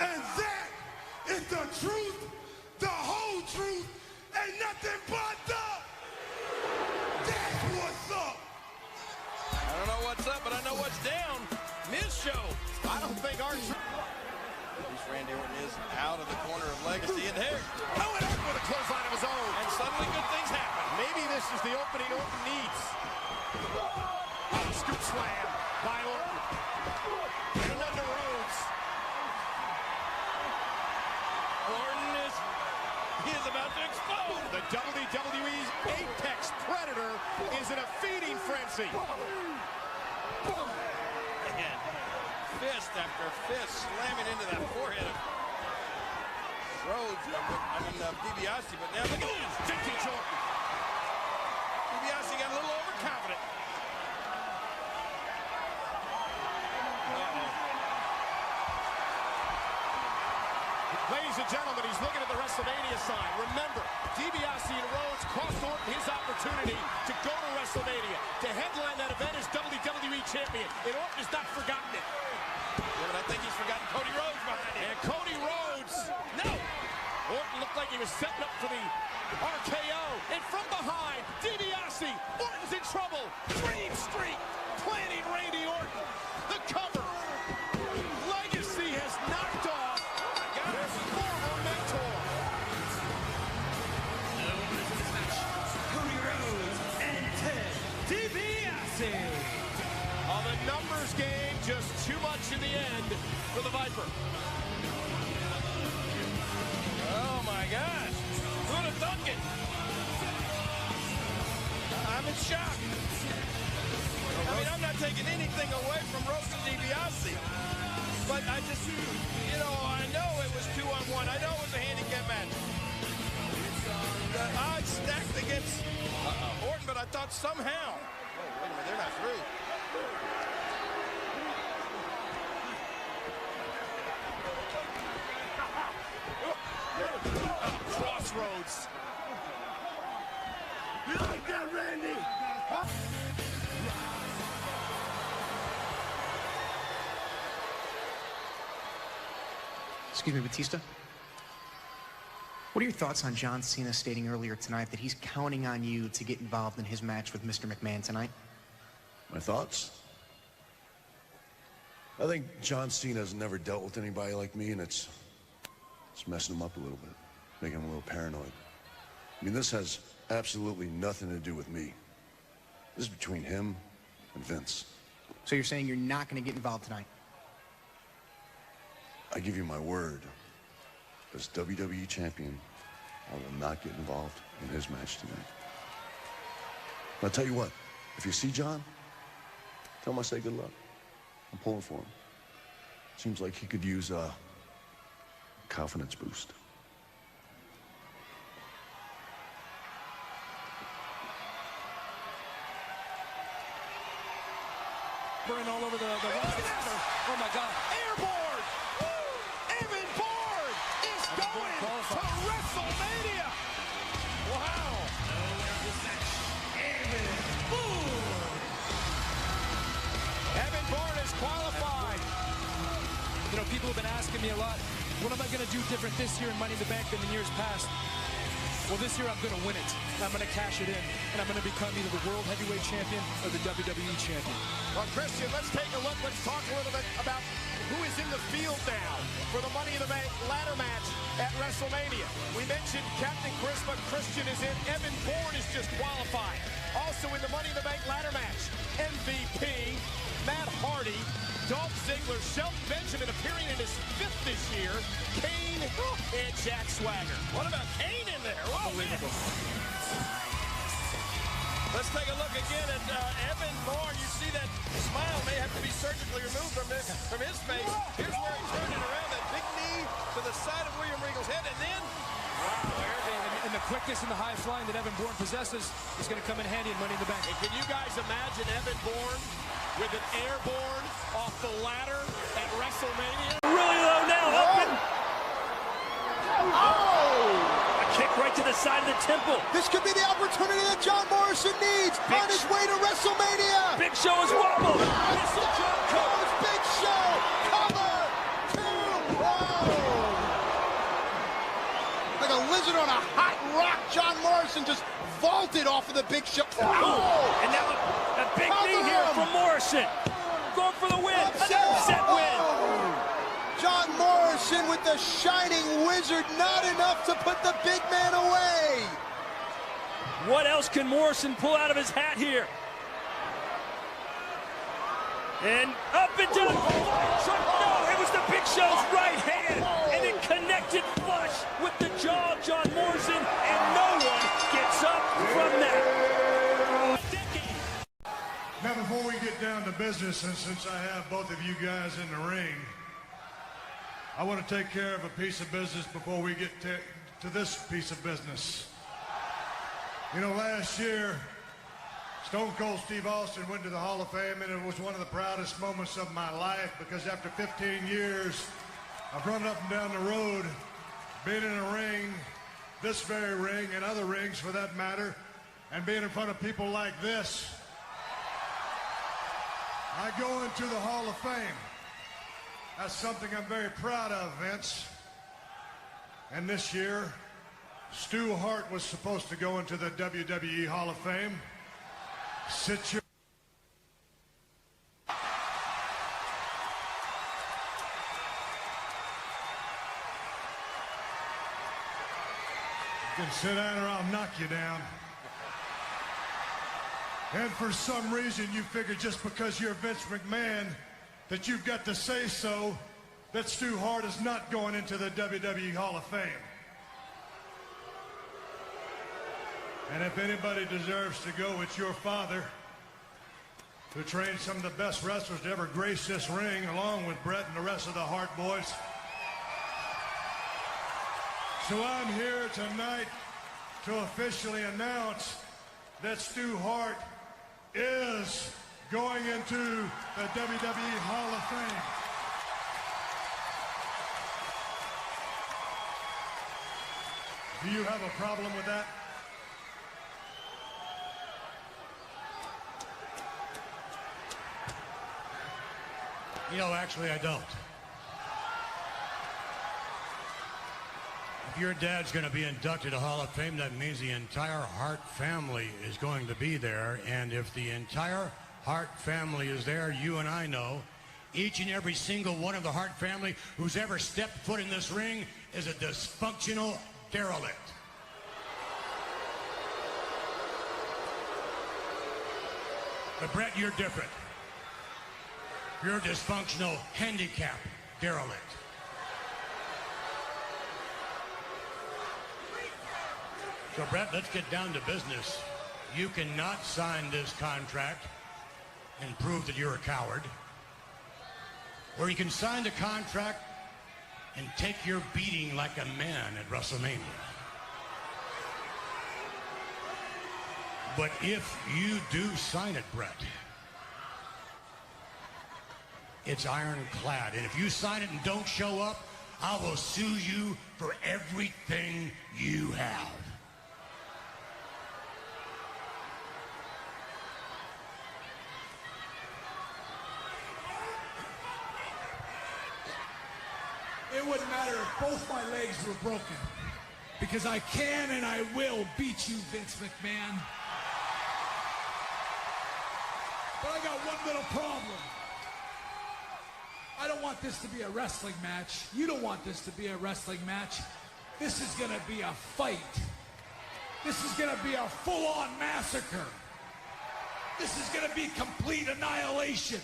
And that is the truth, the whole truth, and nothing but the... That's what's up. I don't know what's up, but I know what's down. Miz show. I don't think R-Truth... At least Randy Orton is out of the corner of Legacy and here. Oh, and Orton with a clothesline of his own. And suddenly good things happen. Maybe this is the opening Orton needs. Scoop slam by Orton. And one to Rhodes. Orton is about to explode. The WWE's Apex Predator is in a feeding frenzy. And fist after fist slamming into that forehead of Rhodes. DiBiase, but now look at this. Vintage Orton. DiBiase got a little overconfident. Ladies and gentlemen, he's looking at the WrestleMania sign. Remember, DiBiase and Rhodes cost Orton his opportunity to go to WrestleMania, to headline that event as WWE Champion. And Orton has not forgotten it. Yeah, but I think he's forgotten Cody Rhodes behind him. And Cody Rhodes, no! Orton looked like he was setting up for the RKO. And from behind, DiBiase, Orton's in trouble. Dream Street, planning Randy Orton. The cover. Legacy has knocked off his former mentor. Cody Rhodes and Ted DiBiase. On the numbers game, just too much in the end for the Viper. Oh my gosh. Who would have thunk it? I'm in shock. I mean, I'm not taking anything away from Rhodes and DiBiase. But I just, you know, I know it was 2-on-1. I know it was a handicap match. The odds stacked against Orton, but I thought somehow. Oh, wait a minute, they're not through. Crossroads. You like that, Randy? Excuse me, Batista. What are your thoughts on John Cena stating earlier tonight that he's counting on you to get involved in his match with Mr. McMahon tonight? My thoughts? I think John Cena's never dealt with anybody like me, and it's messing him up a little bit, making him a little paranoid. I mean, this has absolutely nothing to do with me. This is between him and Vince. So you're saying you're not going to get involved tonight? I give you my word. As WWE champion, I will not get involved in his match tonight. I'll tell you what, if you see John, tell him I say good luck. I'm pulling for him. Seems like he could use a confidence boost. Burn all over the roster. Oh my God. Airborne! Evan Bourne is going to WrestleMania! Wow! Evan Bourne is qualified. You know, people have been asking me a lot, what am I going to do different this year in Money in the Bank than in years past? Well, this year I'm going to win it. I'm going to cash it in, and I'm going to become either the World Heavyweight Champion or the WWE Champion. Well, Christian, let's take a look. Let's talk a little bit about who is in the field now for the Money in the Bank ladder match at WrestleMania. We mentioned Captain Chris, but Christian is in. Evan Bourne is just qualified. Also in the Money in the Bank ladder match, MVP, Matt Hardy, Dolph Ziggler, Shelton Benjamin appearing in his 5th this year, Kane, and Jack Swagger. What about Kane in there? Unbelievable. Let's take a look again at Evan Bourne. You see that smile may have to be surgically removed from his face. Here's where he turned it around, that big knee to the side of William Regal's head, and then... And the quickness and the high flying that Evan Bourne possesses is going to come in handy in Money in the Bank. And can you guys imagine Evan Bourne with an airborne off the ladder at WrestleMania? Really low now, up and... Oh! A kick right to the side of the temple. This could be the opportunity that John Morrison needs on his way to WrestleMania. Big Show is wobbled. Goes Big Show. Cover. 2. Whoa. Like a lizard on a hot rock, John Morrison just vaulted off of the Big Show. Oh. And now a big knee here from Morrison. Going for the win. Upset win. John Morrison with the Shining Wizard, not enough to put the big man away. What else can Morrison pull out of his hat here? And up and down. No, it was the Big Show's right hand. And it connected flush with the jaw of John Morrison. And no one gets up from that. Now, before we get down to business, and since I have both of you guys in the ring, I want to take care of a piece of business before we get to this piece of business. You know, last year, Stone Cold Steve Austin went to the Hall of Fame, and it was one of the proudest moments of my life because after 15 years, I've run up and down the road, been in a ring, this very ring, and other rings for that matter, and being in front of people like this. I go into the Hall of Fame. That's something I'm very proud of, Vince. And this year, Stu Hart was supposed to go into the WWE Hall of Fame. Sit your... You can sit down or I'll knock you down. And for some reason, you figure just because you're Vince McMahon that you've got to say so that Stu Hart is not going into the WWE Hall of Fame. And if anybody deserves to go, it's your father, who trained some of the best wrestlers to ever grace this ring, along with Brett and the rest of the Hart boys. So I'm here tonight to officially announce that Stu Hart is going into the WWE Hall of Fame. Do you have a problem with that? You know, actually, I don't. If your dad's going to be inducted to Hall of Fame, that means the entire Hart family is going to be there. And if the entire Hart family is there, you and I know, each and every single one of the Hart family who's ever stepped foot in this ring is a dysfunctional derelict. But Brett, you're different. You're a dysfunctional handicap derelict. So, Brett, let's get down to business. You cannot sign this contract and prove that you're a coward. Or you can sign the contract and take your beating like a man at WrestleMania. But if you do sign it, Brett, it's ironclad. And if you sign it and don't show up, I will sue you for everything you have. It wouldn't matter if both my legs were broken, because I can and I will beat you, Vince McMahon. But I got one little problem. I don't want this to be a wrestling match. You don't want this to be a wrestling match. This is going to be a fight. This is going to be a full-on massacre. This is going to be complete annihilation.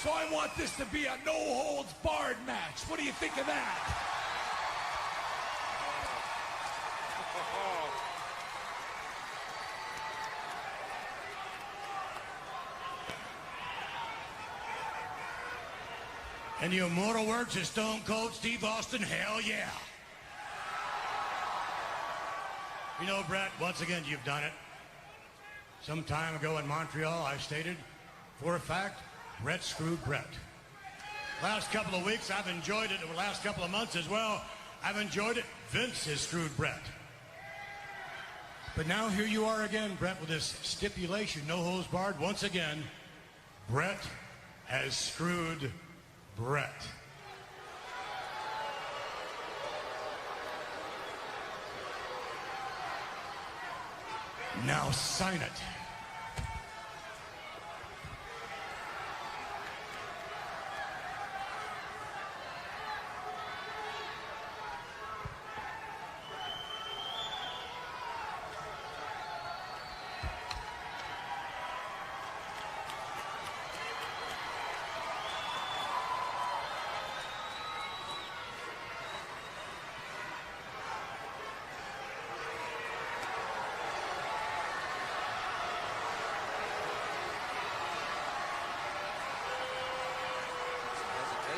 So I want this to be a no-holds-barred match. What do you think of that? And the immortal words of Stone Cold Steve Austin, hell yeah. You know, Brett, once again, you've done it. Some time ago in Montreal, I stated, for a fact, Brett screwed Brett. Last couple of weeks, I've enjoyed it. The last couple of months as well, I've enjoyed it. Vince has screwed Brett. But now here you are again, Brett, with this stipulation, no holds barred. Once again, Brett has screwed Brett. Now sign it.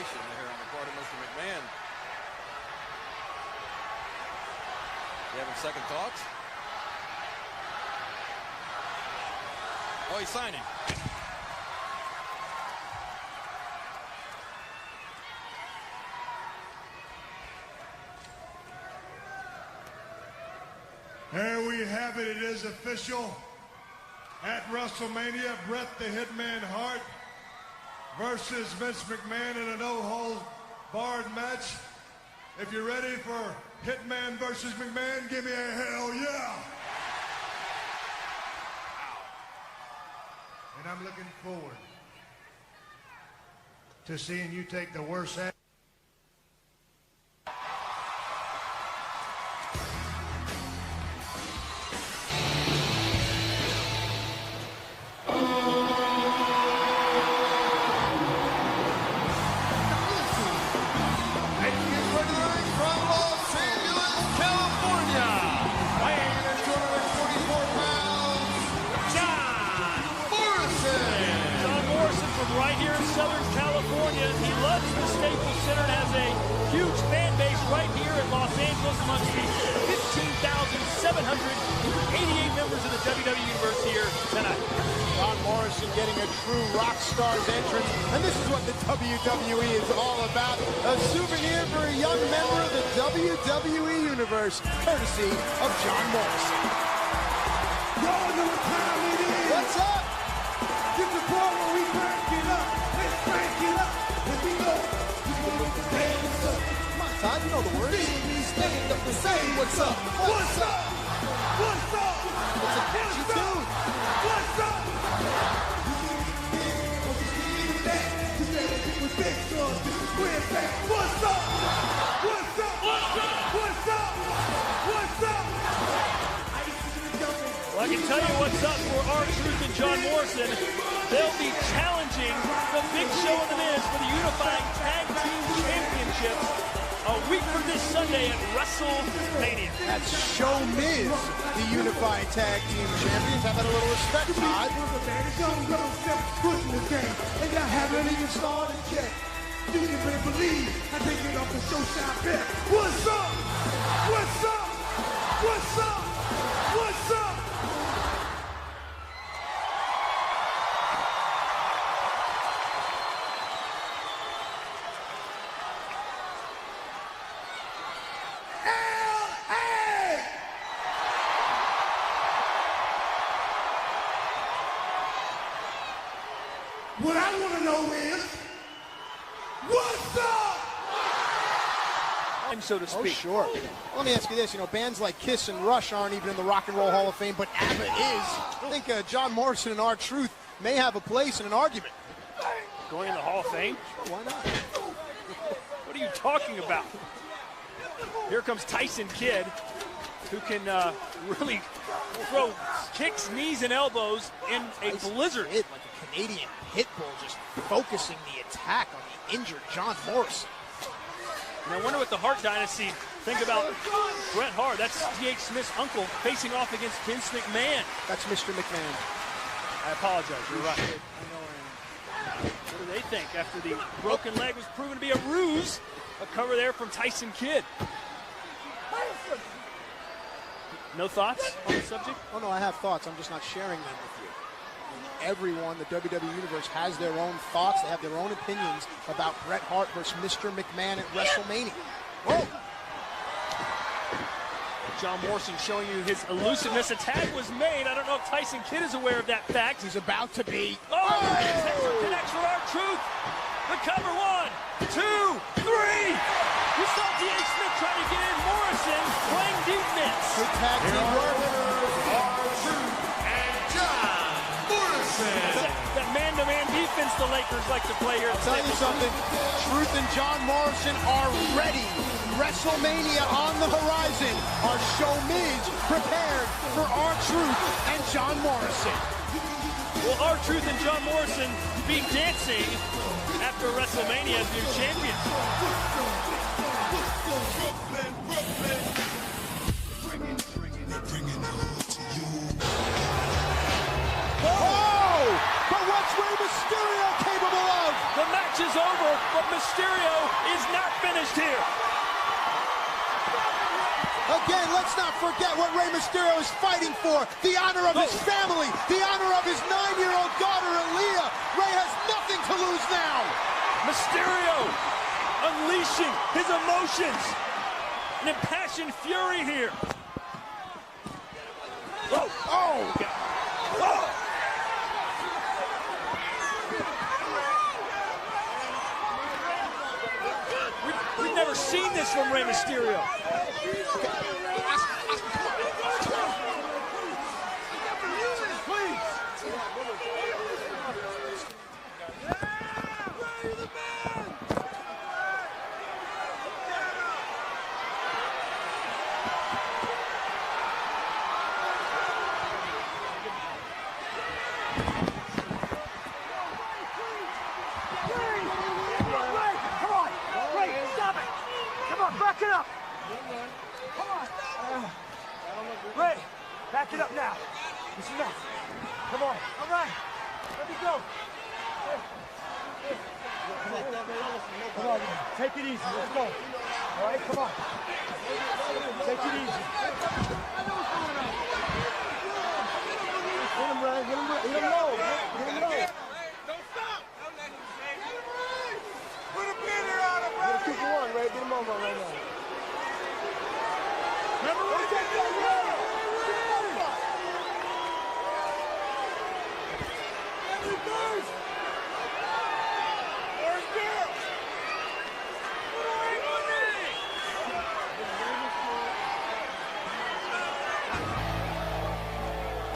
There on the part of Mr. McMahon. You having second thoughts? Oh, he's signing. There we have it. It is official. At WrestleMania, Bret the Hitman Hart versus Vince McMahon in a no-holds-barred match. If you're ready for Hitman versus McMahon, give me a hell yeah. And I'm looking forward to seeing you take the worst act. Right here in Southern California. He loves the Staples Center and has a huge fan base right here in Los Angeles amongst the 15,000 1,788 members of the WWE Universe here tonight. John Morrison getting a true rock star's entrance, and this is what the WWE is all about. A souvenir for a young member of the WWE Universe, courtesy of John Morrison. Y'all know what time it is. What's up? This is the part where we crank it up. Let's crank it up. Here we go. We gonna get the dance up. Come on, Todd, you know the words. Stand up and say what's up. What's up? What's up? It's a catchy tune. What's up? What's up? What's up? What's up? What's up? Well, I can tell you what's up for R-Truth and John Morrison. They'll be challenging the Big Show and The Miz for the Unifying Tag Team Championships a week from this Sunday at WrestleMania. That's Show Miz, the Unifying Tag Team Champions. Have a little respect, Todd. And I haven't even started yet. You can better believe I take it off the Showtime bet. What's up? What's up? What's up? What's up? What I want to know is, what's up? So to speak. Oh, sure. Let me ask you this. You know, bands like Kiss and Rush aren't even in the Rock and Roll Hall of Fame, but ABBA is. I think John Morrison and R-Truth may have a place in an argument. Going in the Hall of Fame? Sure, why not? What are you talking about? Here comes Tyson Kidd, who can really throw kicks, knees, and elbows in a blizzard. Like a Canadian pit bull, just focusing the attack on the injured John Morrison. And I wonder what the Hart Dynasty think about Bret Hart. That's D.H. Smith's uncle facing off against Vince McMahon. That's Mr. McMahon. I apologize, you're right. What do they think after the broken leg was proven to be a ruse? A cover there from Tyson Kidd. No thoughts on the subject? Oh, no, I have thoughts. I'm just not sharing them with you. Everyone, the WWE Universe, has their own thoughts. They have their own opinions about Bret Hart versus Mr. McMahon at WrestleMania. Whoa! John Morrison showing you his elusiveness. A tag was made. I don't know if Tyson Kidd is aware of that fact. He's about to be. Oh! Connects for R-Truth. The cover, 1, 2, 3. You saw D.H. Smith trying to get in. Morrison playing defense. Good tag team work. R-Truth and John Morrison. That man-to-man defense the Lakers like to play here. I'll tell you something. Truth and John Morrison are ready. WrestleMania on the horizon. Our show Miz prepared for R-Truth and John Morrison. Will R-Truth and John Morrison be dancing after WrestleMania as new champions? Oh! But what's Rey Mysterio capable of? The match is over, but Mysterio is not finished here. Again, let's not forget what Rey Mysterio is fighting for. The honor of his family, the honor of his 9-year-old daughter, Aaliyah. Rey has nothing to lose now. Mysterio unleashing his emotions. An impassioned fury here. Oh! Oh! Oh! We've never seen this from Rey Mysterio. Back it up. Come on. Ray, back it up now. This is enough. Come on. All right. Let me go. Come on. Take it easy. Let's go. All right, come on. Take it easy. Hit him, Ryan. Hit him low, man. Hit him low. Don't stop. Put a pinner on him, Ray. Get him one, Ray. Get him over right now. Remember what he did?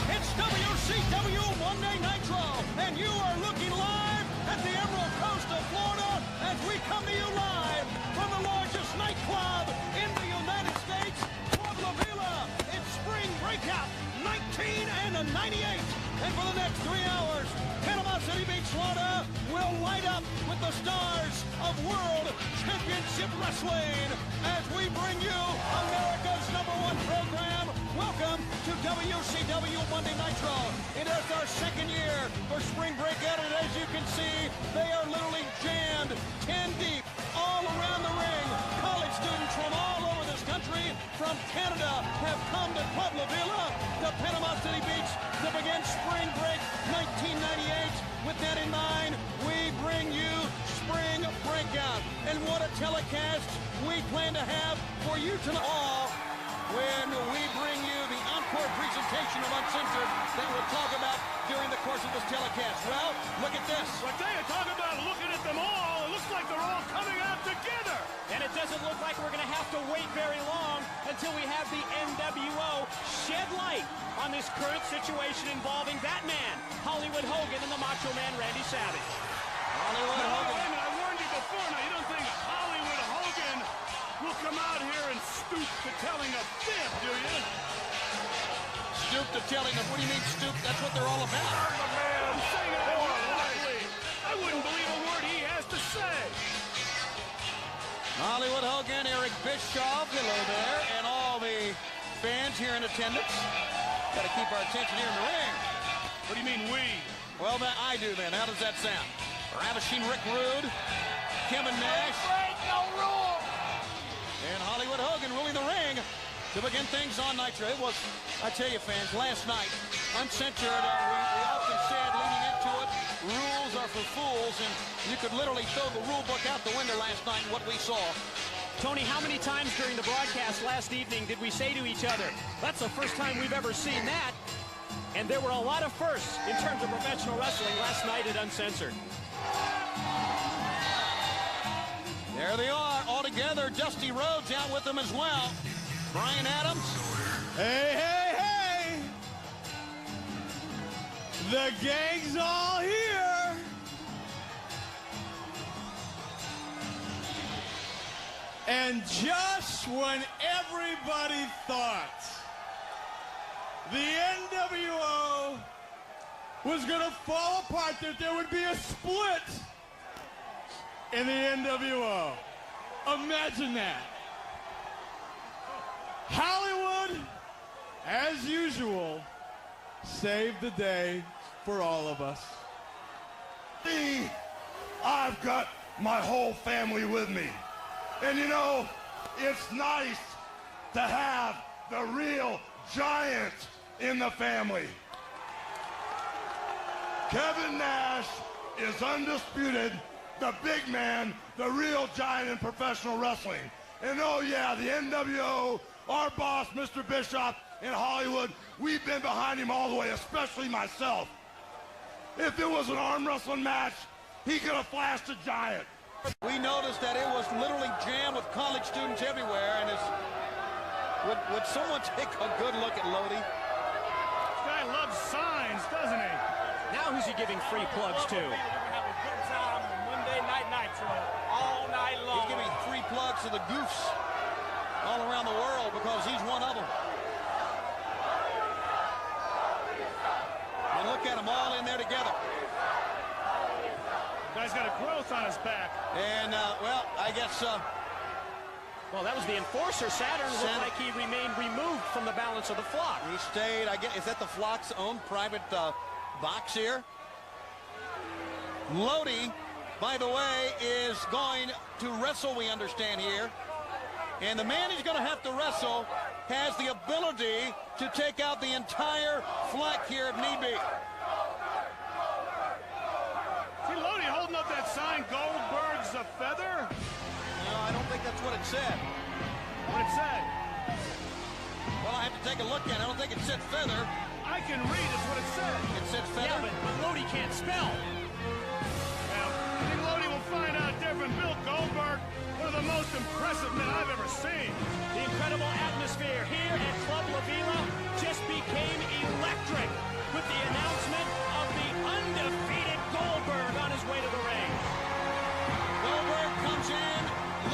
It's WCW Monday Nitro, and you are looking live at the Emerald Coast of Florida as we come to you live from the largest nightclub in the United States, Pueblo Villa. It's Spring Breakout 1998, and for the next 3 hours, Panama City Beach, Florida will light up with the stars of World Championship Wrestling as we bring you America's #1 program. Welcome to WCW Monday Nitro. It is our second year for Spring Breakout, and as you can see, they are literally jammed 10 deep all around the ring. College students from all over this country, from Canada, have come to Pueblo Villa, to Panama City Beach, to begin Spring Break 1998. With that in mind, we bring you Spring Breakout. And what a telecast we plan to have for you tonight. When we bring you the encore presentation of Uncensored that we'll talk about during the course of this telecast. Well, look at this. But they talk about looking at them all. It looks like they're all coming out together. And it doesn't look like we're going to have to wait very long until we have the NWO shed light on this current situation involving that man, Hollywood Hogan, and the Macho Man Randy Savage. Hollywood Hogan. Wait a minute, I warned you before. Now, you don't think Hollywood Hogan will come out here and stoop to telling a fib, do you? Stoop to telling them. What do you mean stoop? That's what they're all about. I'm saying it politely. I wouldn't believe a word he has to say. Hollywood Hogan, Eric Bischoff, hello there, and all the fans here in attendance. Got to keep our attention here in the ring. What do you mean, we? Well, I do then. How does that sound? Ravishing Rick Rude, Kevin Nash, No rule. and Hollywood Hogan ruling the ring to begin things on Nitro. It was, I tell you, fans, last night, Uncensored, we often said leading into it, rules are for fools, and you could literally throw the rule book out the window last night in what we saw. Tony, how many times during the broadcast last evening did we say to each other, that's the first time we've ever seen that? And there were a lot of firsts in terms of professional wrestling last night at Uncensored. There they are, all together. Dusty Rhodes out with them as well. Brian Adams. Hey, hey, hey! The gang's all here! And just when everybody thought the NWO was gonna fall apart, that there would be a split in the NWO. Imagine that. Hollywood, as usual, saved the day for all of us. See, I've got my whole family with me. And you know, it's nice to have the real giant in the family. Kevin Nash is undisputed, the big man, the real giant in professional wrestling. And oh yeah, the NWO, our boss, Mr. Bischoff, in Hollywood, we've been behind him all the way, especially myself. If it was an arm wrestling match, he could have flashed a giant. We noticed that it was literally jammed with college students everywhere, and would someone take a good look at Lodi? This guy loves signs, doesn't he? Now who's he giving free plugs to? We're gonna have a good time on Monday Night Nitro all night long. He's giving free plugs to the goofs all around the world because he's one of them. And look at them all in there together. Guy's got a growth on his back. And, well, I guess... well, that was the enforcer. Saturn looked like he remained removed from the balance of the flock. He stayed, I guess, is that the flock's own private box here? Lodi, by the way, is going to wrestle, we understand here, And the man he's going to have to wrestle has the ability to take out the entire flank here if need be. See Lodi holding up that sign, Goldberg's a feather? No, I don't think that's what it said. What did it say? Well, I have to take a look at it. I don't think it said feather. I can read. It's what it said. It said feather? Yeah, but Lodi can't spell. Well, I think Lodi will find out different. Bill Goldberg, one of the most impressive men I've ever seen. The incredible atmosphere here at Club La Vila just became electric with the announcement of the undefeated Goldberg on his way to the ring. Goldberg comes in,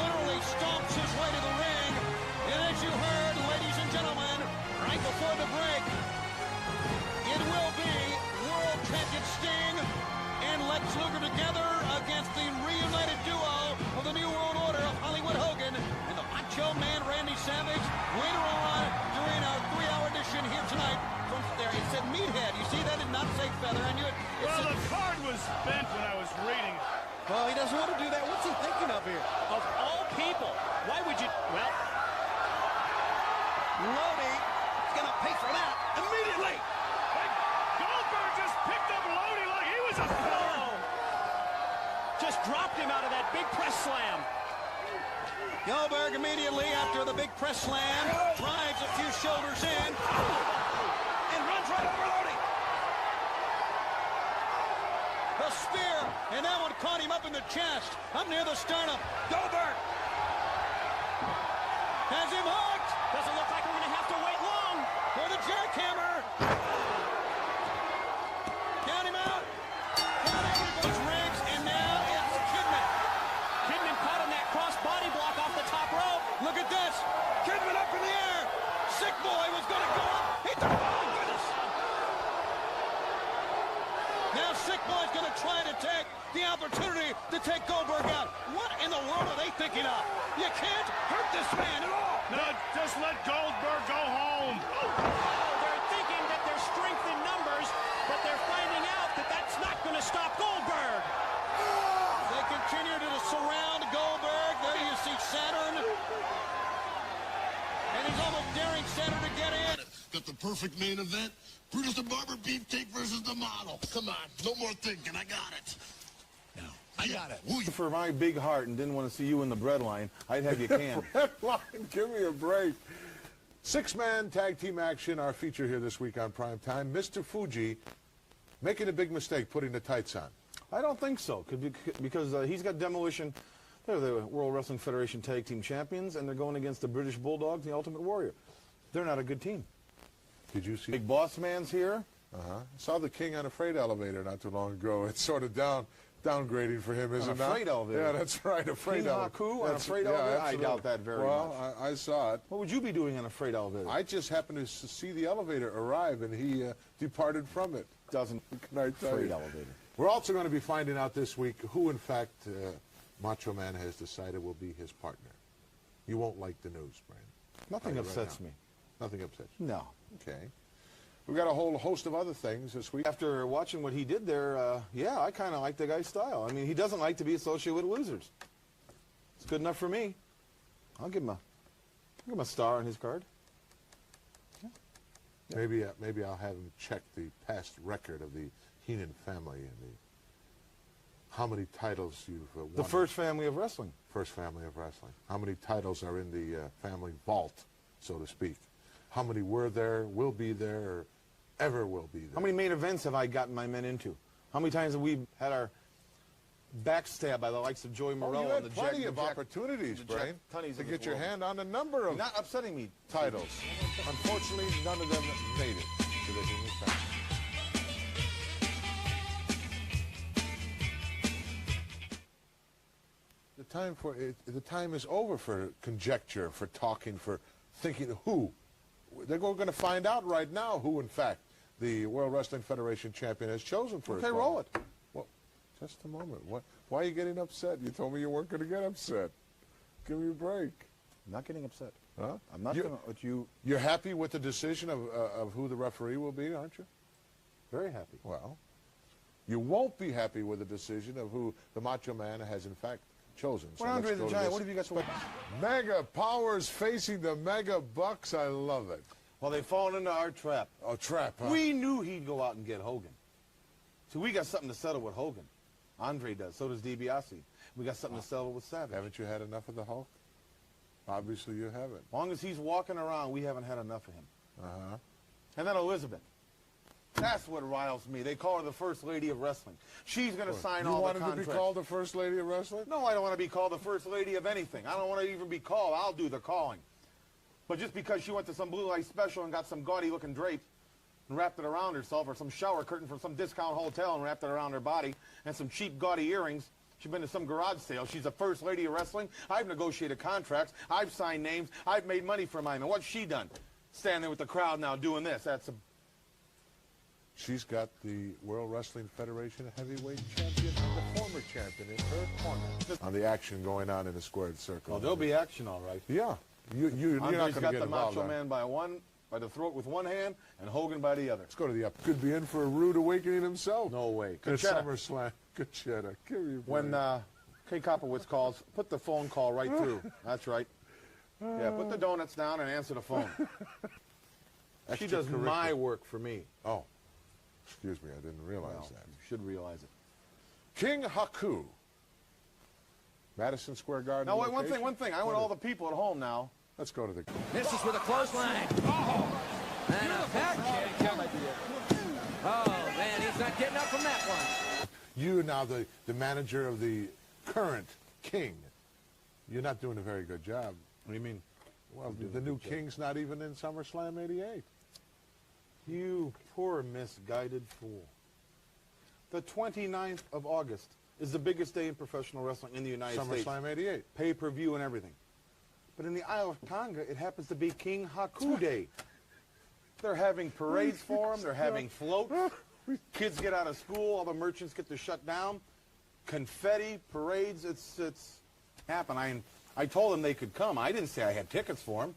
literally stomps his way to the ring. And as you heard, ladies and gentlemen, right before the break, it will be World Champion Sting and Lex Luger together against the reunited duo of the New World Order of Hollywood Hogan and the Macho Man Randy Savage. Later on, during our 3-hour edition here tonight, from there it said Meathead. You see that did not say feather. I knew it. Well, the card was bent when I was reading it. Well, he doesn't want to do that. What's he thinking of here? Of all people, why would you? Well, Lodi is going to pay for that immediately. Goldberg just picked up Lodi like he was a pillar. Just dropped him out of that big press slam. Goldberg immediately after the big press slam drives a few shoulders in and runs right over Lodi. The spear, and that one caught him up in the chest, up near the sternum. Goldberg has him hooked. Doesn't look like we're going to have to wait long for the jackhammer. Count him out. Count everybody's rings, and now it's Kidman. Kidman caught on that cross body block off the top rope. Look at this. Kidman up in the air. Sick Boy was going to go up. He threw. Oh, goodness. Now Sick Boy's going to try to take the opportunity to take Goldberg out. What in the world are they thinking of? You can't hurt this man at all. No, just let Goldberg go home. Oh, they're thinking that there's strength in numbers, but they're finding out that that's not going to stop Goldberg. They continue to surround Goldberg. There you see Saturn. And he's almost daring Saturn to get in. Got the perfect main event. Brutus the Barber Beefcake versus the Model. Come on, no more thinking. I got it. No, I got it. For my big heart and didn't want to see you in the bread line, I'd have you canned. Bread line, give me a break. 6-man tag team action, our feature here this week on Prime Time. Mr. Fuji making a big mistake putting the tights on. I don't think so, because he's got Demolition. They're the World Wrestling Federation Tag Team Champions, and they're going against the British Bulldogs, the Ultimate Warrior. They're not a good team. Did you see? Big Boss Man's here. Saw the King on a freight elevator not too long ago. It's sort of downgrading for him, isn't it? A freight elevator. Yeah, that's right, a freight elevator. King Haku on a freight elevator? Absolutely. I doubt that very much. Well, I saw it. What would you be doing on a freight elevator? I just happened to see the elevator arrive, and he departed from it. Can I tell you? Elevator. We're also going to be finding out this week who, in fact, Macho Man has decided will be his partner. You won't like the news, Brian. Nothing upsets me. Nothing upsets you? No. Okay. We've got a whole host of other things this week. After watching what he did there, yeah, I kind of like the guy's style. I mean, he doesn't like to be associated with losers. It's good enough for me. I'll give him a star on his card. Yeah. Maybe I'll have him check the past record of the Heenan family and how many titles you've won. The first family of wrestling. First family of wrestling. How many titles are in the family vault, so to speak? How many were there, will be there, or ever will be there? How many main events have I gotten my men into? How many times have we had our backstabbed by the likes of Joey Morello? You had and the plenty of opportunities, Brian, to get your hand on a number of not upsetting me titles. Unfortunately, none of them made it to the Heenan family. The time is over for conjecture, for talking, for thinking who. They're going to find out right now who, in fact, the World Wrestling Federation champion has chosen for his Okay, roll it. Well, just a moment. Why are you getting upset? You told me you weren't going to get upset. Give me a break. I'm not getting upset. Huh? I'm not going to let you... You're happy with the decision of who the referee will be, aren't you? Very happy. Well, you won't be happy with the decision of who the Macho Man has, in fact, chosen. When Andre the Giant, what have you got to... Mega Powers facing the Mega Bucks. I love it. Well, they've fallen into our trap. Oh, trap, huh? We knew he'd go out and get Hogan. So we got something to settle with Hogan. Andre does. So does DiBiase. We got something to settle with Savage. Haven't you had enough of the Hulk? Obviously you haven't. As long as he's walking around, we haven't had enough of him. Uh-huh. And then Elizabeth. That's what riles me. They call her the First Lady of Wrestling. She's going to sign all the contracts. You wanted to be called the First Lady of Wrestling? No, I don't want to be called the First Lady of anything. I don't want to even be called. I'll do the calling. But just because she went to some blue light special and got some gaudy-looking drape and wrapped it around herself, or some shower curtain from some discount hotel and wrapped it around her body, and some cheap gaudy earrings, she's been to some garage sale. She's the First Lady of Wrestling. I've negotiated contracts. I've signed names. I've made money for mine. And what's she done? Standing there with the crowd now doing this. That's a... She's got the World Wrestling Federation heavyweight champion and the former champion in her corner. On the action going on in the squared circle. Oh, there'll be action, all right. Yeah. You're not going to get got the involved. Macho Man by the throat with one hand and Hogan by the other. Let's go to the up. Could be in for a rude awakening himself. No way. It's SummerSlam. Conchetta. When Kay Kopowitz calls, put the phone call right through. That's right. Yeah, put the donuts down and answer the phone. She does my work for me. Oh. Excuse me, I didn't realize that. You should realize it. King Haku. Madison Square Garden. Now, wait, one thing. I want all the people at home now. Let's go to the... Misses with a clothesline. Oh! And a back kick. Oh, man, he's not getting up from that one. You now, the manager of the current King. You're not doing a very good job. What do you mean? Well, the new King's not even in SummerSlam 88. You poor misguided fool. The 29th of August is the biggest day in professional wrestling in the United States. SummerSlam 88. Pay-per-view and everything. But in the Isle of Tonga, it happens to be King Haku Day. They're having parades for him. They're having floats. Kids get out of school. All the merchants get to shut down. Confetti, parades. It's happened. I told them they could come. I didn't say I had tickets for them.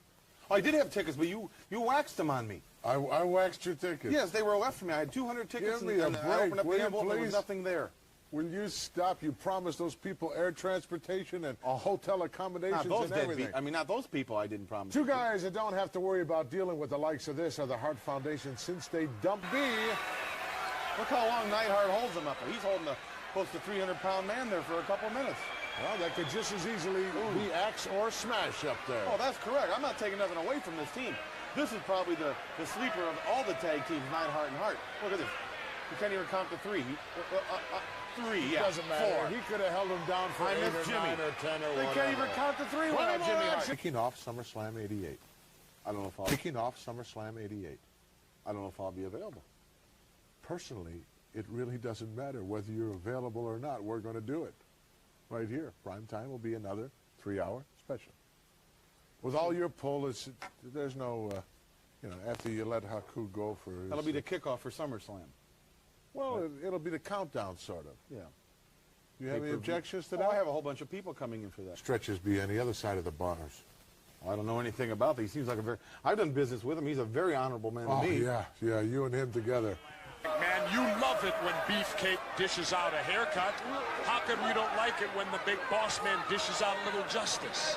Oh, I did have tickets, but you waxed them on me. I waxed your tickets. Yes, they were left for me. I had 200 tickets, Give me a and break, I opened up the envelope, please? there was nothing there. Will you stop? You promised those people air transportation and hotel accommodations Not those and everything. I mean, not those people I didn't promise. Two guys that don't have to worry about dealing with the likes of this are the Hart Foundation since they dumped B. Look how long Neidhart holds him up there. He's holding a close to 300-pound man there for a couple of minutes. Well, that could just as easily be axe or smash up there. Oh, that's correct. I'm not taking nothing away from this team. This is probably the sleeper of all the tag teams, Neidhart and Hart. Look at this. You can't even count to three. Three, yeah. Doesn't matter. 4. He could have held him down for 8 or 9 or 10 or whatever. They can't even count to 3 without Jimmy Hart. Kicking off SummerSlam 88. I don't know if I'll... Kicking off SummerSlam 88. I don't know if I'll be available. Personally, it really doesn't matter whether you're available or not. We're going to do it. Right here. Prime time will be another 3-hour special. With all your pull, there's no, after you let Haku go for... That'll be the kickoff for SummerSlam. Well, it'll be the countdown, sort of. Yeah. You have any objections to that? Oh, I have a whole bunch of people coming in for that. Stretches be on the other side of the bars. Well, I don't know anything about that. He seems like I've done business with him. He's a very honorable man to me. Yeah, you and him together. Man, you love it when Beefcake dishes out a haircut. How come you don't like it when the big boss man dishes out a little justice?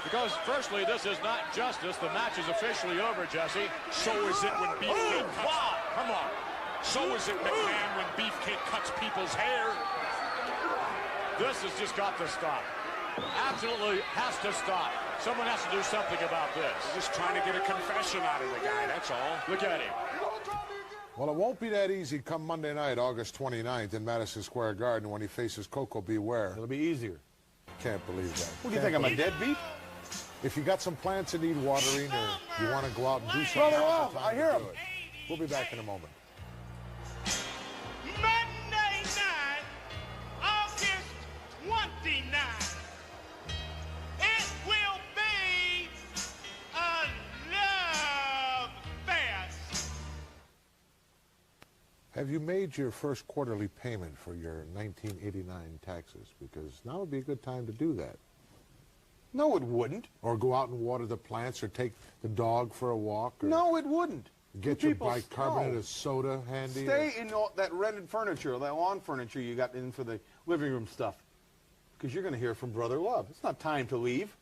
Because, firstly, this is not justice. The match is officially over, Jesse. So is it when Beefcake cuts... Wow. Come on. So is it, McMahon, when Beefcake cuts people's hair. This has just got to stop. Absolutely has to stop. Someone has to do something about this. Just trying to get a confession out of the guy, that's all. Look at him. Well, it won't be that easy come Monday night, August 29th in Madison Square Garden when he faces Coco Beware. It'll be easier. Can't believe that. What do you think, I'm a deadbeat? If you got some plants that need watering or you want to go out and do something, I hear him. We'll be back in a moment. Monday night, August 29. It will be a love fest. Have you made your first quarterly payment for your 1989 taxes? Because now would be a good time to do that. No, it wouldn't. Or go out and water the plants or take the dog for a walk. Or no, it wouldn't. Get your bicarbonate of soda handy. Stay in that rented furniture, that lawn furniture you got in for the living room stuff. Because you're going to hear from Brother Love. It's not time to leave.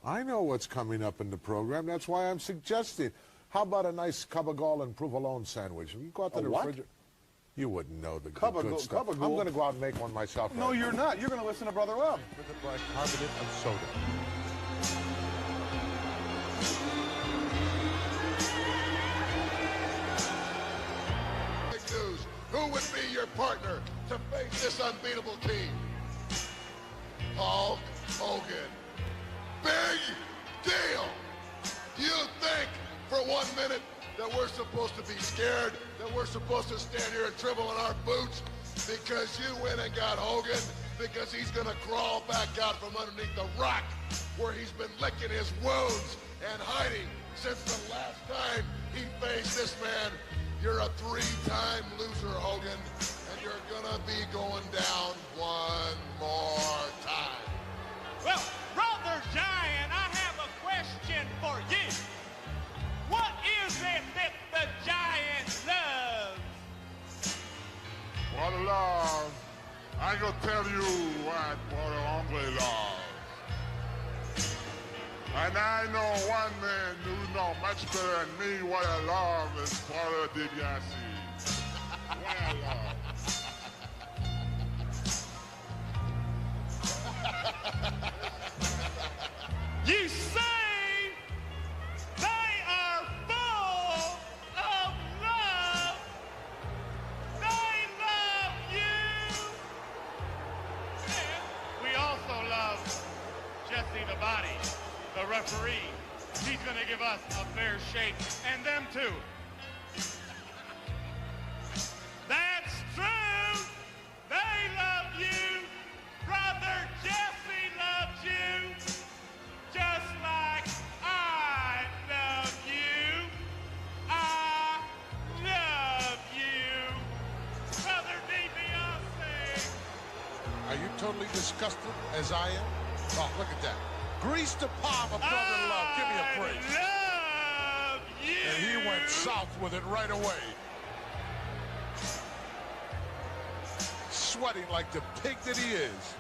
I know what's coming up in the program. That's why I'm suggesting. How about a nice Cabagol and provolone sandwich? You go out to the refrigerator. You wouldn't know the good stuff. I'm going to go out and make one myself. No, you're not. You're going to listen to Brother Love. With the bicarbonate of soda. Who would be your partner to face this unbeatable team? Hulk Hogan. Big deal. Do you think for 1 minute that we're supposed to be scared, that we're supposed to stand here and dribble in our boots because you went and got Hogan, because he's going to crawl back out from underneath the rock where he's been licking his wounds and hiding since the last time he faced this man? You're a 3-time loser, Hogan, and you're gonna be going down one more time. Well, Brother Giant, I have a question for you. What is it that the Giant loves? What love? I gonna tell you what hombre loves. And I know one man who know much better than me what I love is Brother DiBiase. What I love. You say they are full of love. They love you. And we also love Jesse the Body, the referee. He's going to give us a fair shake, and them too. That's true. They love you. Brother Jesse loves you. Just like I love you. I love you. Brother DiBiase. Are you totally disgusted as I am? Oh, look at that. Grease the palm of Brother Love. Give me a break. Love you. And he went south with it right away. Sweating like the pig that he is.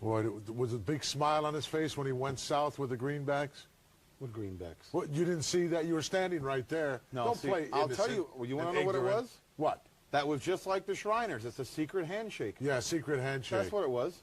Boy, was a big smile on his face when he went south with the greenbacks? What greenbacks? What, you didn't see that? You were standing right there. No, Don't see, play I'll tell you. You want to know what it was? What? That was just like the Shriners. It's a secret handshake. Yeah, secret handshake. That's what it was.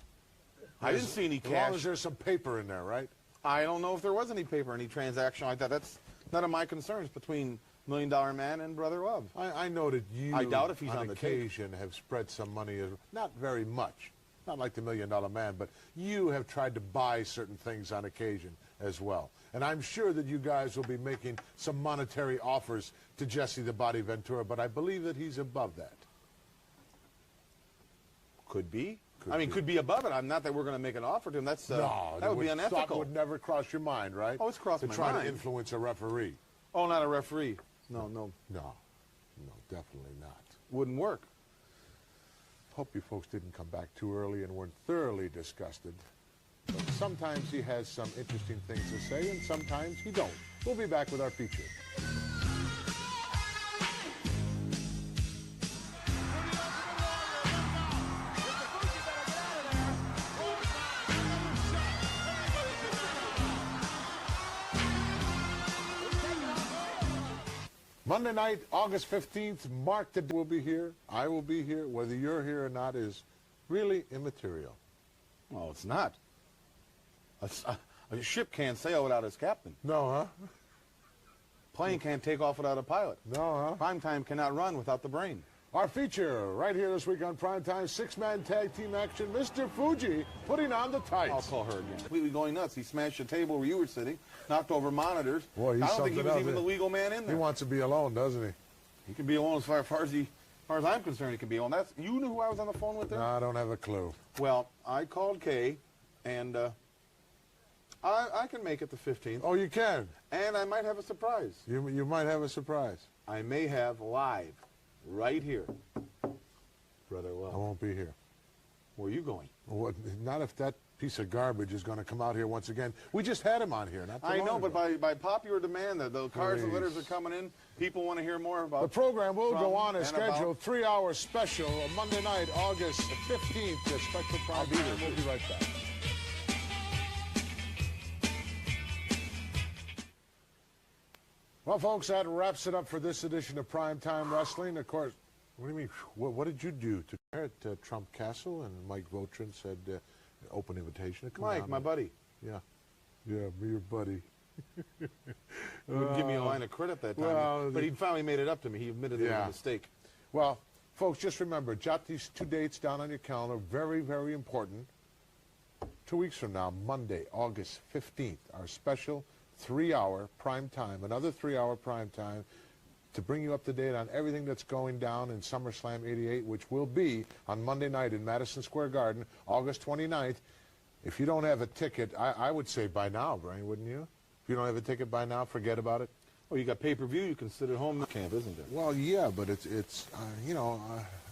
I didn't see any cash. As long as there's some paper in there, right? I don't know if there was any paper, any transaction like that. That's none of my concerns between $1 Million Man and Brother Love. I know that you, I doubt if he's on the occasion, have spread some money. Not very much. Not like the $1 Million Man, but you have tried to buy certain things on occasion as well. And I'm sure that you guys will be making some monetary offers to Jesse the Body Ventura, but I believe that he's above that. Could be. Could be above it. I'm not that we're going to make an offer to him. That's no, that would be unethical. That would never cross your mind, right? Oh, it's crossed my mind. To try to influence a referee. Oh, not a referee. No. No, definitely not. Wouldn't work. Hope you folks didn't come back too early and weren't thoroughly disgusted. But sometimes he has some interesting things to say, and sometimes he don't. We'll be back with our feature. Monday night, August 15th, Mark the day will be here. I will be here. Whether you're here or not is really immaterial. Oh, it's not. A ship can't sail without its captain. No, huh? Plane can't take off without a pilot. No, huh? Primetime cannot run without the brain. Our feature right here this week on Primetime, six-man tag team action, Mr. Fuji putting on the tights. I'll call her again. Completely going nuts. He smashed the table where you were sitting, knocked over monitors. Boy, he's I don't think he was even else. the legal man in there. He wants to be alone, doesn't he? He can be alone as far as I'm concerned. He can be alone. You knew who I was on the phone with there? No, I don't have a clue. Well, I called Kay, and I can make it the 15th. Oh, you can? And I might have a surprise. You might have a surprise. I may have live, right here, Brother Love. I won't be here. Where are you going? What, not if that piece of garbage is going to come out here once again. We just had him on here. Not too I know, long but ago. by popular demand, the cars and litters are coming in. People want to hear more about the program will go on and as scheduled. 3-hour special Monday night, August 15th. Special prime time. We'll be right back. Well, folks, that wraps it up for this edition of Primetime Wrestling. Of course, what do you mean? What did you do at Trump Castle? And Mike Votrin said, open invitation to come Mike, down. my buddy. Yeah. Yeah, me, your buddy. He wouldn't give me a line of credit that time. Well, but he finally made it up to me. He admitted it was a mistake. Well, folks, just remember, jot these 2 dates down on your calendar. Very, very important. 2 weeks from now, Monday, August 15th, our special 3-hour prime time, another 3-hour prime time to bring you up to date on everything that's going down in SummerSlam 88, which will be on Monday night in Madison Square Garden, August 29th. If you don't have a ticket, I would say by now, Brian, wouldn't you? If you don't have a ticket by now, forget about it. Well, you got pay-per-view. You can sit at home. Camp, isn't it? Well, yeah, but it's you know,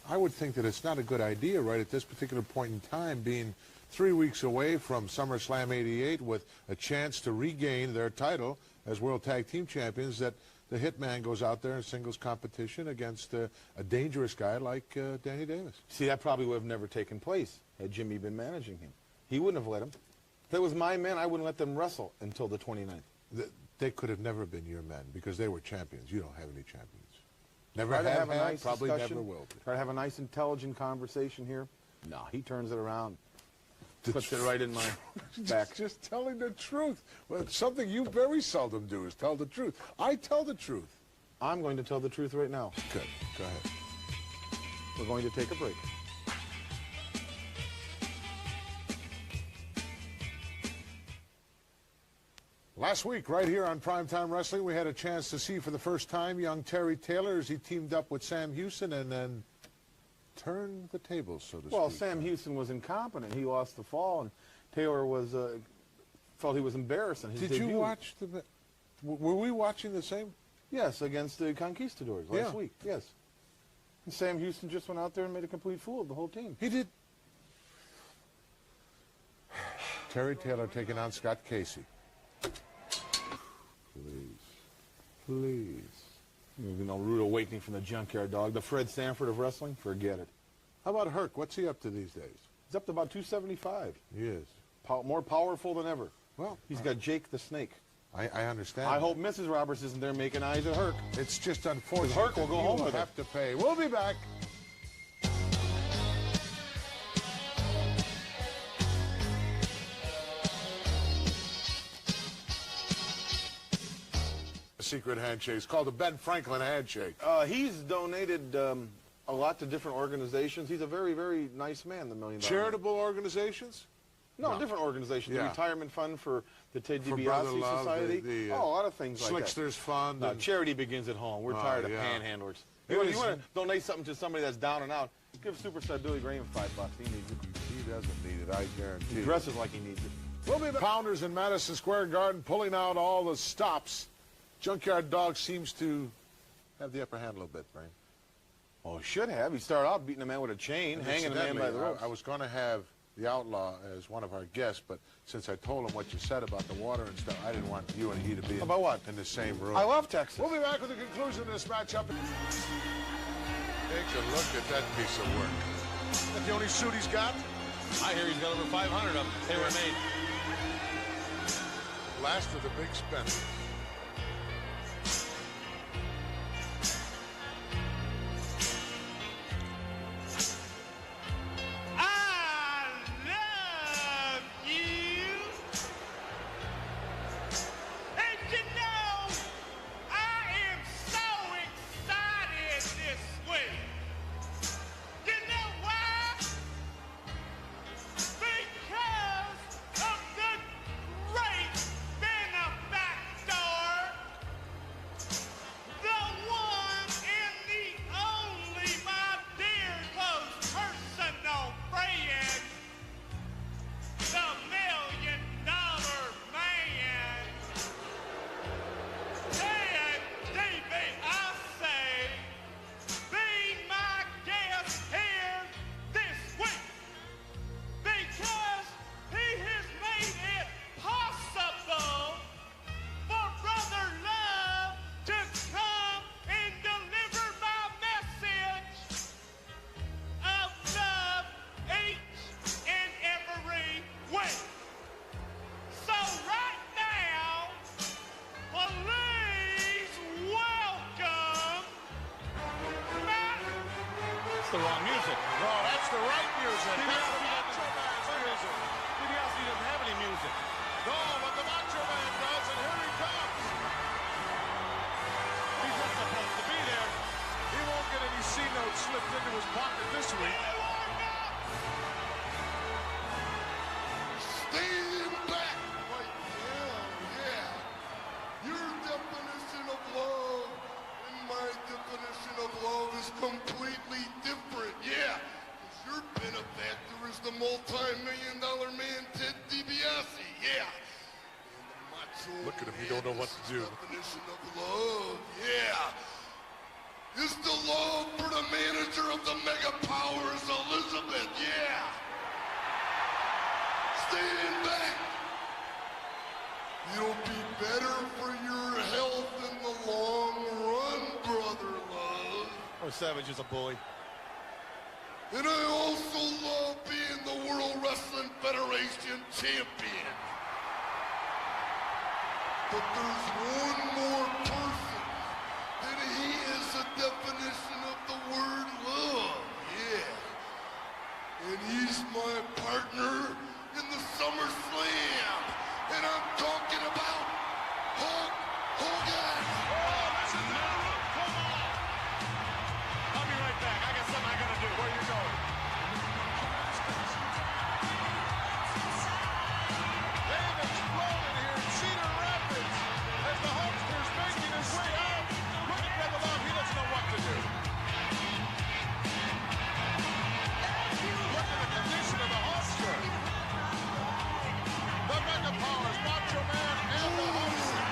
I would think that it's not a good idea right at this particular point in time, being 3 weeks away from SummerSlam 88 with a chance to regain their title as World Tag Team Champions, that the Hitman goes out there in singles competition against a dangerous guy like Danny Davis. See, that probably would have never taken place had Jimmy been managing him. He wouldn't have let him. If it was my men, I wouldn't let them wrestle until the 29th. They could have never been your men because they were champions. You don't have any champions. Never Try to have a had, nice probably discussion. never will be. Try to have a nice, intelligent conversation here. No, he turns it around. Puts it right in my back. Just telling the truth. Well, it's something you very seldom do is tell the truth. I tell the truth. I'm going to tell the truth right now. Good. Go ahead. We're going to take a break. Last week, right here on Primetime Wrestling, we had a chance to see for the first time young Terry Taylor as he teamed up with Sam Houston and then turned the tables, so to speak. Well, Sam Houston was incompetent. He lost the fall, and Taylor was felt he was embarrassed in his Did debut. you watch the... Were we watching the same? Yes, against the Conquistadors last week, yes. And Sam Houston just went out there and made a complete fool of the whole team. He did. Terry Taylor taking on Scott Casey. Please. You know, rude awakening from the junkyard dog. The Fred Sanford of wrestling? Forget it. How about Herc? What's he up to these days? He's up to about 275. He is. More powerful than ever. Well, he's got Jake the Snake. I understand. I hope Mrs. Roberts isn't there making eyes at Herc. It's just unfortunate. Herc will go home with have to pay. We'll be back. Secret handshake. It's called the Ben Franklin handshake. He's donated a lot to different organizations. He's a very, very nice man, the $1 Million. Charitable organizations? No, different organizations. Yeah. The Retirement Fund for the Ted For DiBiase Brother Love, Society. A lot of things like that. Slickster's Fund. No, charity begins at home. We're tired of panhandlers. You want to donate something to somebody that's down and out, give Superstar Billy Graham $5. He needs it. He doesn't need it, I guarantee. He dresses like he needs it. We'll be back. Pounders in Madison Square Garden pulling out all the stops. Junkyard Dog seems to have the upper hand a little bit, Brian. Oh, he should have. He started out beating a man with a chain, And hanging a man by the ropes. I was going to have the Outlaw as one of our guests, but since I told him what you said about the water and stuff, I didn't want you and he to be in the same room. I love Texas. We'll be back with the conclusion of this matchup. Take a look at that piece of work. Is that the only suit he's got? I hear he's got over 500 of them. They remain. Last of the big spenders. Because of the great benefactor That's the wrong music. No, that's the right music. That's the Macho Man's music. DiBiase doesn't have any music. No, but the Macho Man does, and here he comes. He's not supposed to be there. He won't get any C notes slipped into his pocket this week. Stand back. Like, yeah. Your definition of love and my definition of love is completely different. Yeah. Because your benefactor is the multi-million-dollar man, Ted DiBiase. Yeah. And the Macho Look at him, he don't know what to do. definition of love, yeah. Is the love for the manager of the Mega Powers, Elizabeth, yeah. Stand back. You'll be better for your health in the long run, brother love. Oh, Savage is a bully. And I also love being the World Wrestling Federation champion. But there's one more person that he is the definition of the word love, yeah. And he's my partner in the SummerSlam. And I'm talking about Hulk Hogan. Oh, this is not a room. Come on. I'll be right back. I got something I gotta do. Where you going? They've exploded here in Cedar Rapids as the Hulkster's making his way out. Look at Brother Love. He doesn't know what to do. Look at the condition of the Hulkster. The Mega Powers, Macho Man, and the Hulkster.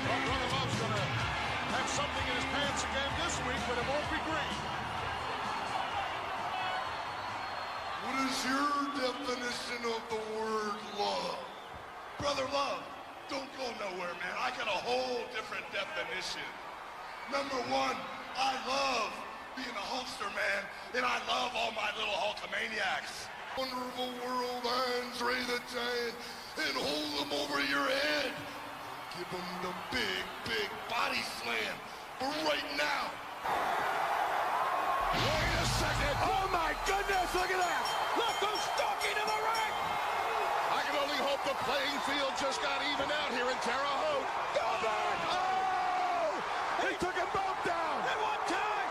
Well, Brother Love's going to have something in his pants again this week, but it won't be green. What is your definition of the word love? Brother Love, don't go nowhere, man. I got a whole different definition. Number one, I love being a Hulkster, man, and I love all my little Hulkamaniacs. Wonderful world, Andre the Giant, and hold them over your head. Give them the big, big body slam for right now. Wait a second. Oh my goodness, look at that! Look who's stalking to the ring! I can only hope the playing field just got evened out here in Terre Haute. Goldberg! Oh! He took them both down! At one time!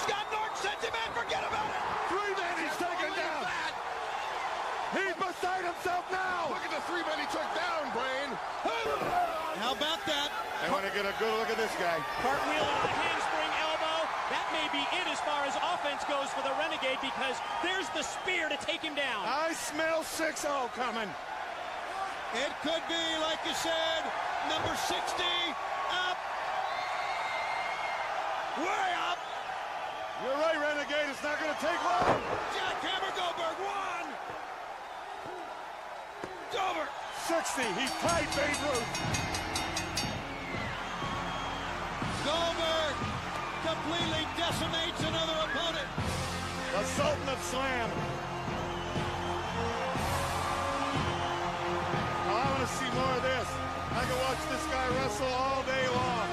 Scott Norton sends him in, forget about it! Three-man he's taken down! He's beside himself now! Look at the three men he took down, Brain. How about that? I want to get a good look at this guy. Cartwheel into the handspring elbow. That may be it as far as offense goes for the Renegade because there's the spear to take him down. I smell 6-0 coming. It could be, like you said, number 60, up. Way up. You're right, Renegade. It's not going to take long. Jackhammer Goldberg, one. Goldberg. 60. He's tied Babe Ruth. Goldberg completely decimates another opponent. The Sultan of Slam. Oh, I want to see more of this. I can watch this guy wrestle all day long.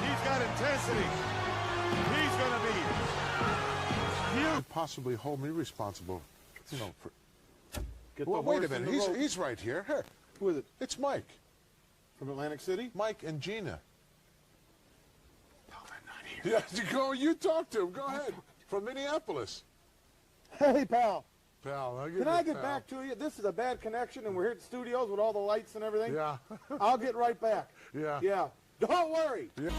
He's got intensity. He's going to be You possibly hold me responsible, you know, for... Get Well, the wait a horse in minute. the rope. He's right here. Here. Who is it? It's Mike. From Atlantic City? Mike and Gina. Yeah, you talk to him. Go ahead. From Minneapolis. Hey, pal. Pal, Can I get back to you? This is a bad connection, and we're here at the studios with all the lights and everything. Yeah. I'll get right back. Yeah. Yeah. Don't worry. Yeah.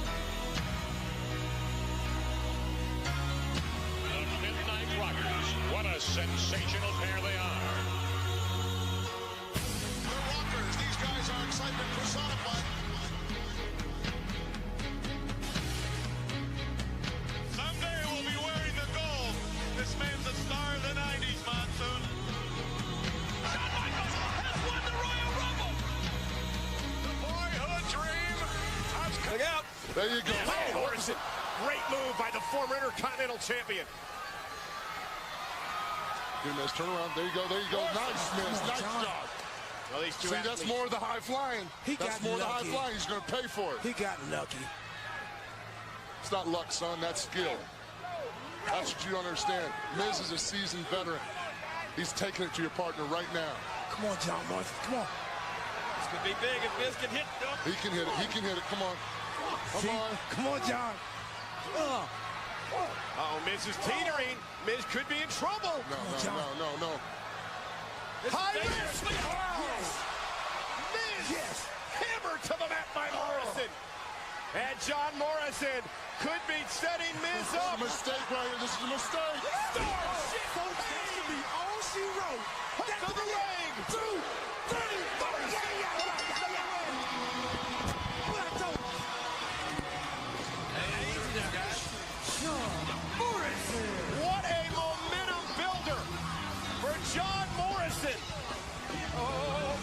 The Midnight Rockers. What a sensational pair they are. The Rockers. These guys are excitement personified. Someday we'll be wearing the gold. This man's a star of the 90s, Monsoon. Shawn Michaels has won the Royal Rumble. The boyhood dream has come. Look out. There you go. Hey, Morrison. Great move by the former Intercontinental Champion. Good, Miz. Turn around. There you go. There you go. Nice, Miz. Nice job. Well, these two See, athletes. that's more of the high flying. That's more of the high flying. He's going to pay for it. He got lucky. It's not luck, son. That's skill. That's what you understand. Miz is a seasoned veteran. He's taking it to your partner right now. Come on, John Morrison. Come on. This could be big if Miz can hit. Nope. He can hit it. He can hit it. Come on. Come on. Come on, John. Uh-oh, Miz is teetering. Miz could be in trouble. No. High risk. Miz hammered to the mat by Morrison. And John Morrison could be setting Miz up. This is a mistake right here. This is a mistake. Folks, that should be all she wrote. To the ring. 2, 3, 4. What a momentum builder for John Morrison. Oh.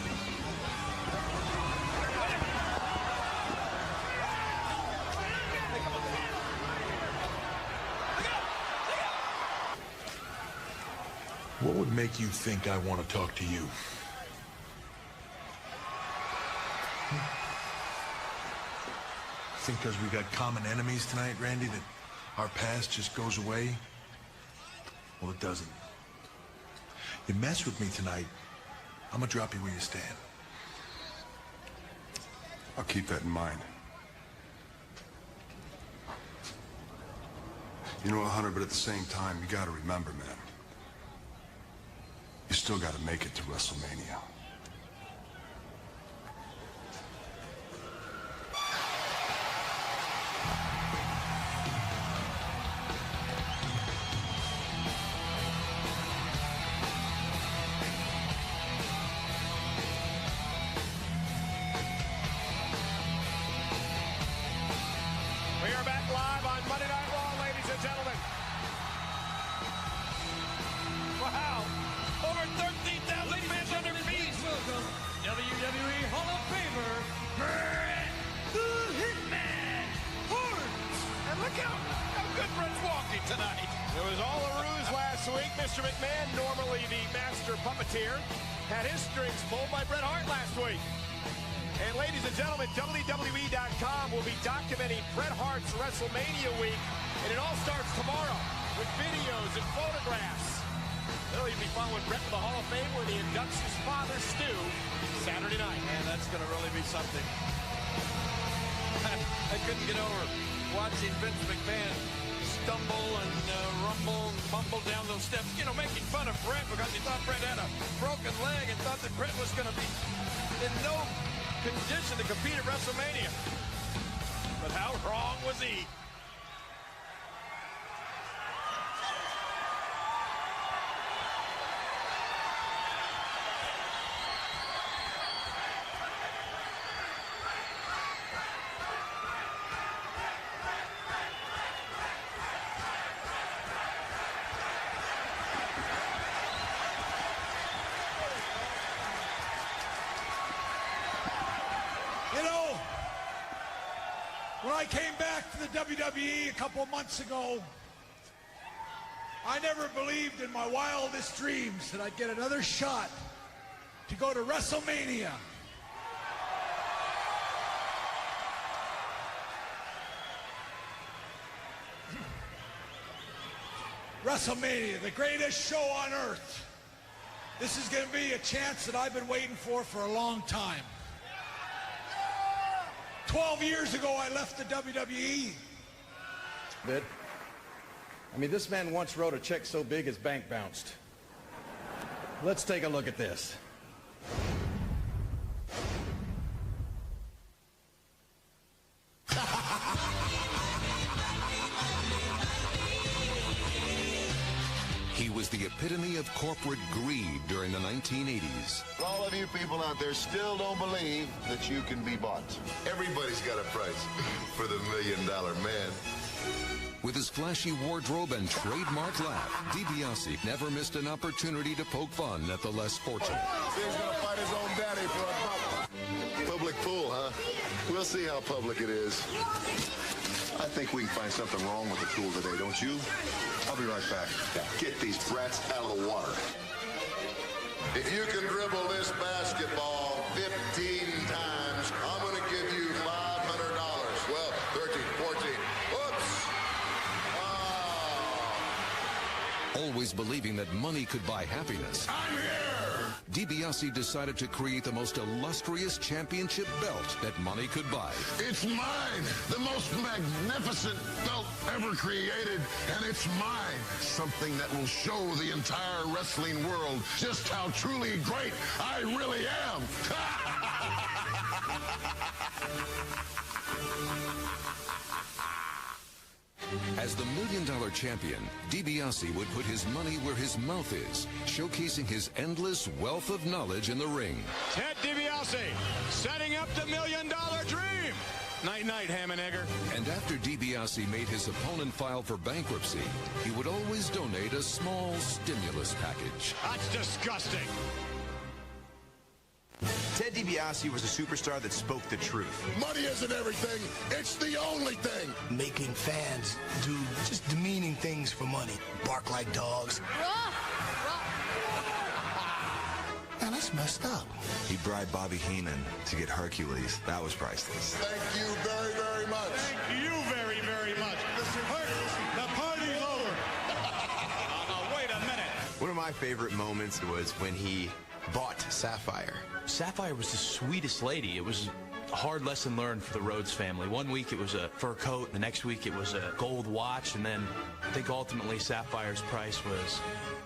What would make you think I want to talk to you? Think because we got common enemies tonight, Randy, that our past just goes away? Well, it doesn't. You mess with me tonight, I'm gonna drop you where you stand. I'll keep that in mind. You know, Hunter, but at the same time, you gotta remember, man. You still gotta make it to WrestleMania. We are back live on Monday Night Raw, ladies and gentlemen. Wow. Over 13,000 fans on their feet. Welcome, WWE Hall of Famer, Bret the Hitman Hart. And look how good Bret's walking tonight. It was all a ruse last week. Mr. McMahon, normally the master puppeteer, had his strings pulled by Bret Hart last week. And ladies and gentlemen, WWE.com will be documenting Bret Hart's WrestleMania week, and it all starts tomorrow with videos and photographs. They'll even be following Bret to the Hall of Fame where he inducts his father, Stu, Saturday night. Man, that's going to really be something. I couldn't get over watching Vince McMahon stumble and rumble and mumble down those steps, you know, making fun of Bret because he thought Bret had a broken leg and thought that Bret was going to be in no condition to compete at WrestleMania. But how wrong was he? When I came back to the WWE a couple of months ago, I never believed in my wildest dreams that I'd get another shot to go to WrestleMania. WrestleMania, the greatest show on earth. This is going to be a chance that I've been waiting for a long time. 12 years ago, I left the WWE. I mean, this man once wrote a check so big his bank bounced. Let's take a look at this. He was the epitome of corporate greed during the 1980s. All of you people out there still don't believe that you can be bought. Everybody's got a price for the $1 Million Man. With his flashy wardrobe and trademark laugh, DiBiase never missed an opportunity to poke fun at the less fortunate. He's gonna fight his own daddy for a public pool, huh? We'll see how public it is. I think we can find something wrong with the pool today, don't you? I'll be right back. Get these brats out of the water. If you can dribble this basketball, believing that money could buy happiness, I'm here! DiBiase decided to create the most illustrious championship belt that money could buy. It's mine! The most magnificent belt ever created, and it's mine! Something that will show the entire wrestling world just how truly great I really am! As the $1 Million champion, DiBiase would put his money where his mouth is, showcasing his endless wealth of knowledge in the ring. Ted DiBiase setting up the $1 Million dream. Night-night, Hammenegger. And after DiBiase made his opponent file for bankruptcy, he would always donate a small stimulus package. That's disgusting. Ted DiBiase was a superstar that spoke the truth. Money isn't everything. It's the only thing. Making fans do just demeaning things for money. Bark like dogs. Man, that's messed up. He bribed Bobby Heenan to get Hercules. That was priceless. Thank you very, very much. Thank you very, very much. Mr. Hurt, the party's over. Wait a minute. One of my favorite moments was when he bought Sapphire. Sapphire was the sweetest lady. It was a hard lesson learned for the Rhodes family. One week it was a fur coat, the next week it was a gold watch, and then I think ultimately Sapphire's price was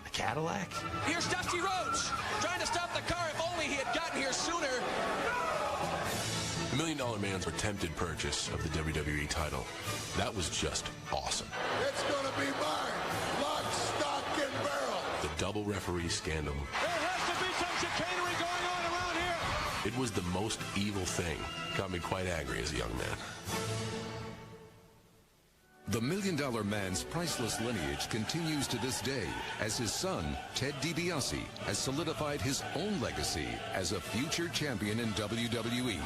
a Cadillac. Here's Dusty Rhodes trying to stop the car. If only he had gotten here sooner. The $1 Million Man's attempted purchase of the WWE title, that was just awesome. It's gonna be mine. Lock, stock, and barrel. The double referee scandal. There has to be some chicanery going on around here. It was the most evil thing. Got me quite angry as a young man. The $1 Million Man's priceless lineage continues to this day as his son, Ted DiBiase, has solidified his own legacy as a future champion in WWE.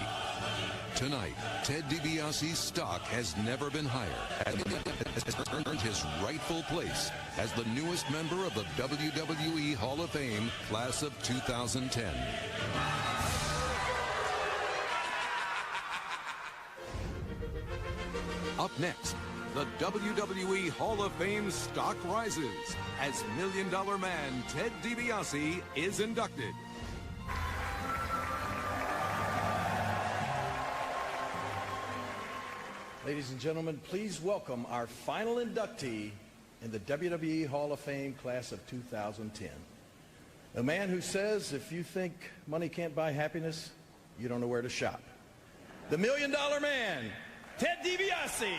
Tonight, Ted DiBiase's stock has never been higher and has earned his rightful place as the newest member of the WWE Hall of Fame class of 2010. Up next, the WWE Hall of Fame stock rises as $1 Million Man Ted DiBiase is inducted. Ladies and gentlemen, please welcome our final inductee in the WWE Hall of Fame class of 2010. A man who says if you think money can't buy happiness, you don't know where to shop. The $1 Million Man, Ted DiBiase.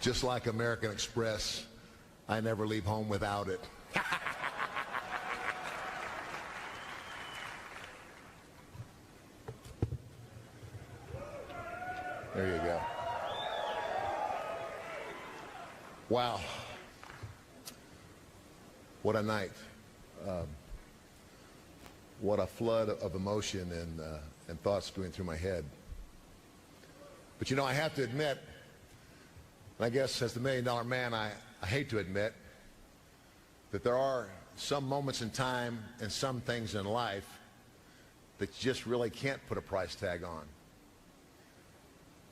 Just like American Express, I never leave home without it. There you go. Wow. What a night. What a flood of emotion and thoughts going through my head. But you know, I have to admit, and I guess as the $1 Million Man, I hate to admit that there are some moments in time and some things in life that you just really can't put a price tag on.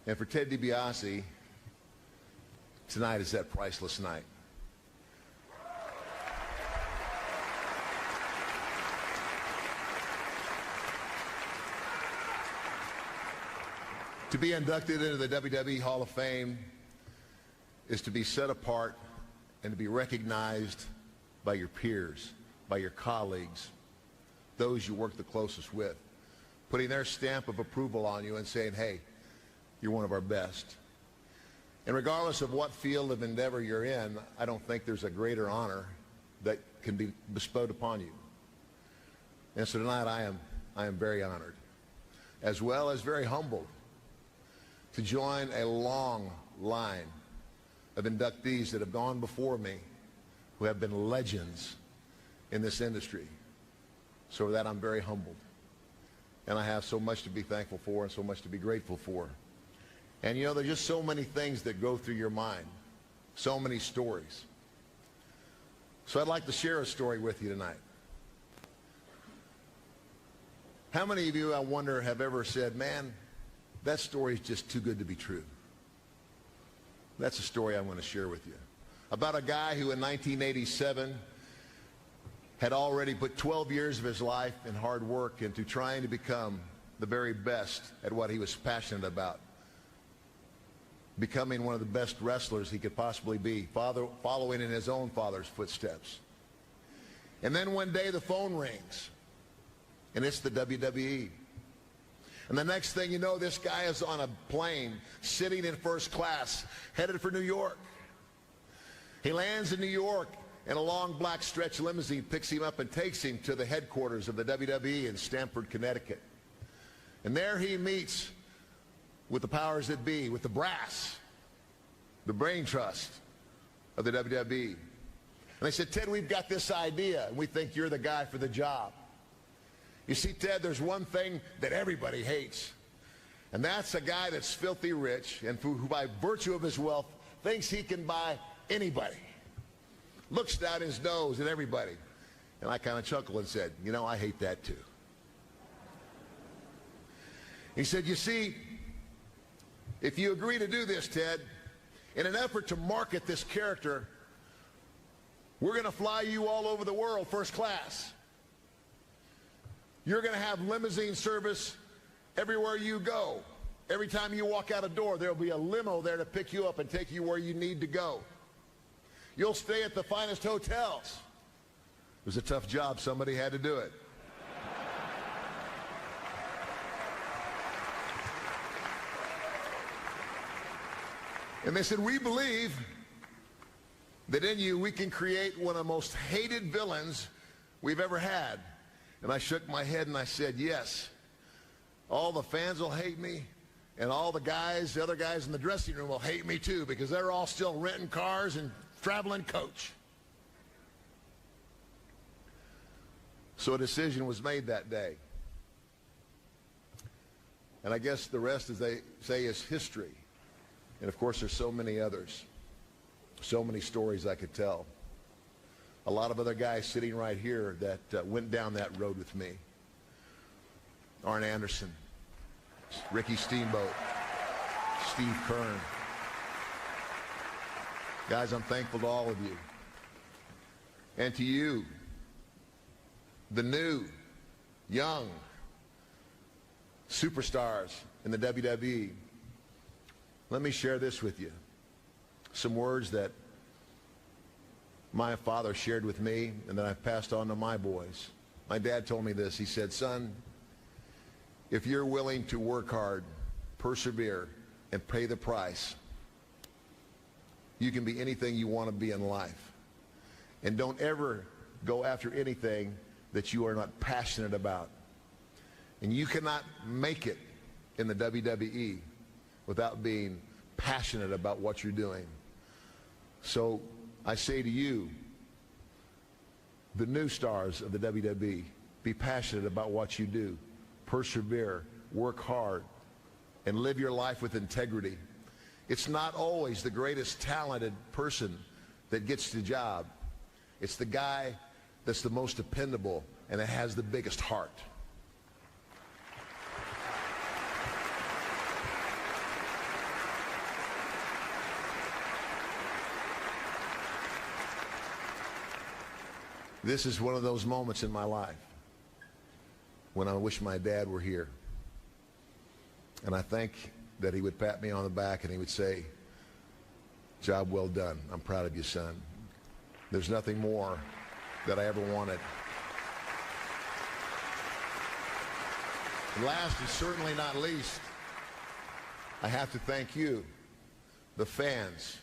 And for Ted DiBiase, tonight is that priceless night. To be inducted into the WWE Hall of Fame is to be set apart and to be recognized by your peers, by your colleagues, those you work the closest with, putting their stamp of approval on you and saying, hey, you're one of our best. And regardless of what field of endeavor you're in, I don't think there's a greater honor that can be bestowed upon you. And so tonight I am very honored, as well as very humbled, to join a long line of inductees that have gone before me, who have been legends in this industry. So for that, I'm very humbled. And I have so much to be thankful for and so much to be grateful for. And you know, there's just so many things that go through your mind, so many stories. So I'd like to share a story with you tonight. How many of you, I wonder, have ever said, man, that story is just too good to be true? That's a story I want to share with you. About a guy who in 1987 had already put 12 years of his life in hard work into trying to become the very best at what he was passionate about. Becoming one of the best wrestlers he could possibly be, following in his own father's footsteps. And then one day the phone rings, and it's the WWE. And the next thing you know, this guy is on a plane, sitting in first class, headed for New York. He lands in New York, and a long black stretch limousine picks him up and takes him to the headquarters of the WWE in Stamford, Connecticut. And there he meets with the powers that be, with the brass, the brain trust of the WWE. And they said, Ted, we've got this idea, and we think you're the guy for the job. You see, Ted, there's one thing that everybody hates, and that's a guy that's filthy rich and who by virtue of his wealth thinks he can buy anybody. Looks down his nose at everybody. And I kind of chuckled and said, you know, I hate that too. He said, you see, if you agree to do this, Ted, in an effort to market this character, we're going to fly you all over the world first class. You're going to have limousine service everywhere you go. Every time you walk out a door, there'll be a limo there to pick you up and take you where you need to go. You'll stay at the finest hotels. It was a tough job. Somebody had to do it. And they said, we believe that in you we can create one of the most hated villains we've ever had. And I shook my head and I said, yes. All the fans will hate me, and all the other guys in the dressing room will hate me too, because they're all still renting cars and traveling coach. So a decision was made that day. And I guess the rest, as they say, is history. And of course, there's so many others. So many stories I could tell. A lot of other guys sitting right here that went down that road with me. Arn Anderson, Ricky Steamboat, Steve Kern. Guys, I'm thankful to all of you. And to you, the new, young superstars in the WWE. Let me share this with you. Some words that my father shared with me and that I've passed on to my boys. My dad told me this. He said, son, if you're willing to work hard, persevere, and pay the price, you can be anything you want to be in life. And don't ever go after anything that you are not passionate about. And you cannot make it in the WWE without being passionate about what you're doing. So I say to you, the new stars of the WWE, be passionate about what you do. Persevere, work hard, and live your life with integrity. It's not always the greatest talented person that gets the job. It's the guy that's the most dependable and that has the biggest heart. This is one of those moments in my life when I wish my dad were here. And I think that he would pat me on the back and he would say, job well done. I'm proud of you, son. There's nothing more that I ever wanted. And last and certainly not least, I have to thank you, the fans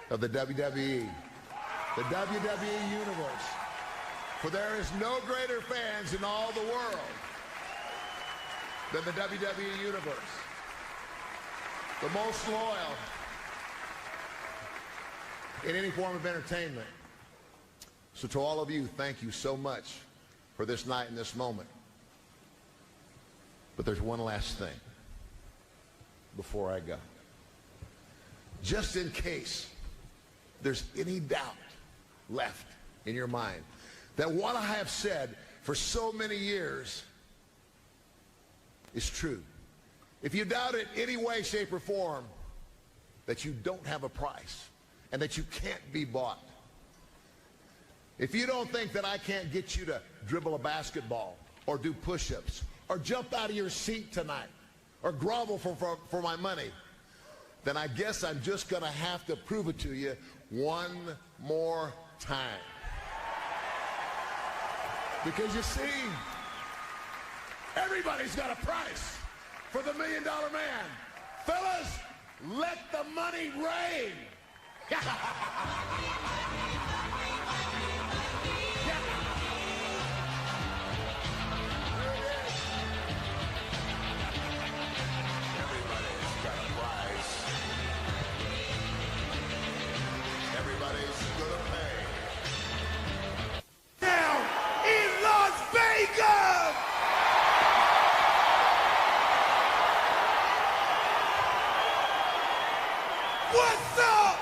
of the WWE, the WWE Universe, for there is no greater fans in all the world than the WWE Universe. The most loyal in any form of entertainment. So to all of you, thank you so much for this night and this moment. But there's one last thing before I go. Just in case there's any doubt left in your mind that what I have said for so many years is true. If you doubt it any way, shape, or form, that you don't have a price and that you can't be bought. If you don't think that I can't get you to dribble a basketball or do push-ups or jump out of your seat tonight or grovel for my money, then I guess I'm just going to have to prove it to you one more time. Because you see, everybody's got a price for the $1 Million Man. Fellas, let the money rain. Everybody's got a price. Everybody's gonna pay. Down in Las Vegas! What's up?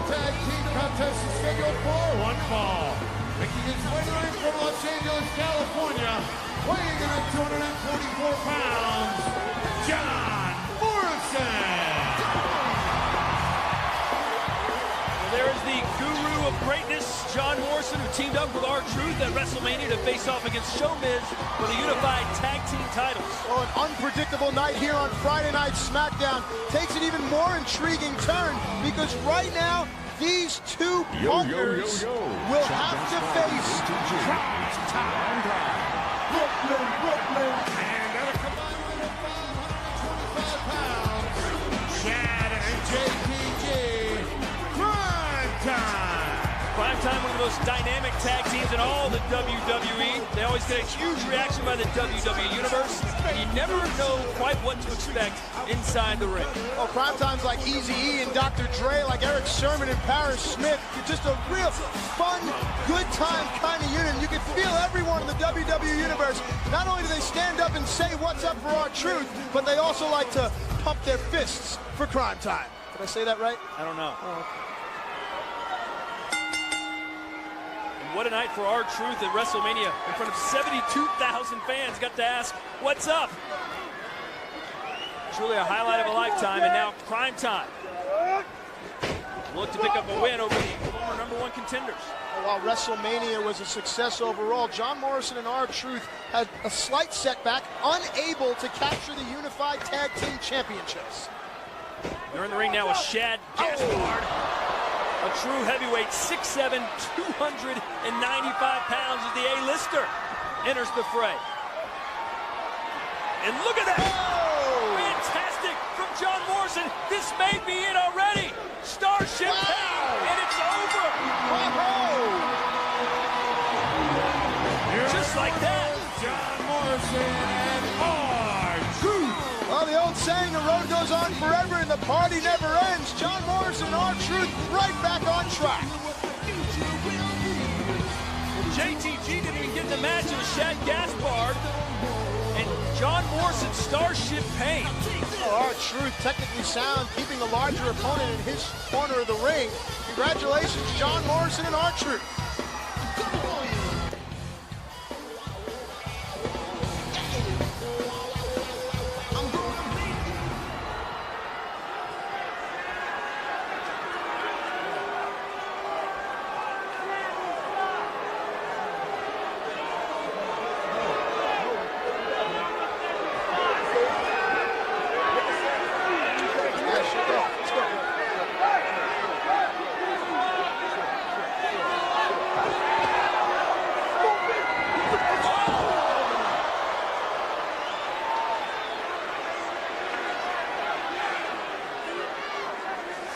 Tag team contest is scheduled for one fall. Making his way to ring from Los Angeles, California, weighing in at 244 pounds, John Morrison. Well, there is the guru of greatness, John Morrison, who teamed up with R-Truth at WrestleMania to face off against Showbiz for the unified tag team titles. Well, an unpredictable night here on Friday Night SmackDown takes an even more intriguing turn because right now, these two partners will have to face Brooklyn, and at a combined weight of 525 pounds, Chad and JPG, Prime Time. Prime Time, one of the most dynamic tag teams in all the WWE. They always get a huge reaction by the WWE Universe, and you never know quite what to expect inside the ring. Oh, Prime Time's like Eazy-E and Dr. Dre, like Eric Sherman and Paris Smith. It's just a real fun, good time kind of unit. You can feel everyone in the WWE Universe. Not only do they stand up and say what's up for R-Truth, but they also like to pump their fists for Prime Time. Did I say that right? I don't know. Oh, okay. What a night for R-Truth at WrestleMania in front of 72,000 fans. Got to ask, what's up? Truly a highlight of a lifetime, and now Prime Time. Look to pick up a win over the former #1 contenders. While WrestleMania was a success overall, John Morrison and R-Truth had a slight setback, unable to capture the Unified Tag Team Championships. They're in the ring now with Shad Gaspard. A true heavyweight, 6'7", 295 pounds, is the A-lister. Enters the fray. And look at that! Oh! Fantastic from John Morrison. This may be it already. Starship Pain, and it's over. Just like that. John Morrison and R-Truth. Well, the old saying, the road goes on forever and the party never ends. John Morrison and R-Truth right back on track. JTG didn't even get in the match. It was Shad Gaspard and John Morrison, Starship Pain. R-Truth technically sound, keeping the larger opponent in his corner of the ring. Congratulations, John Morrison and R-Truth.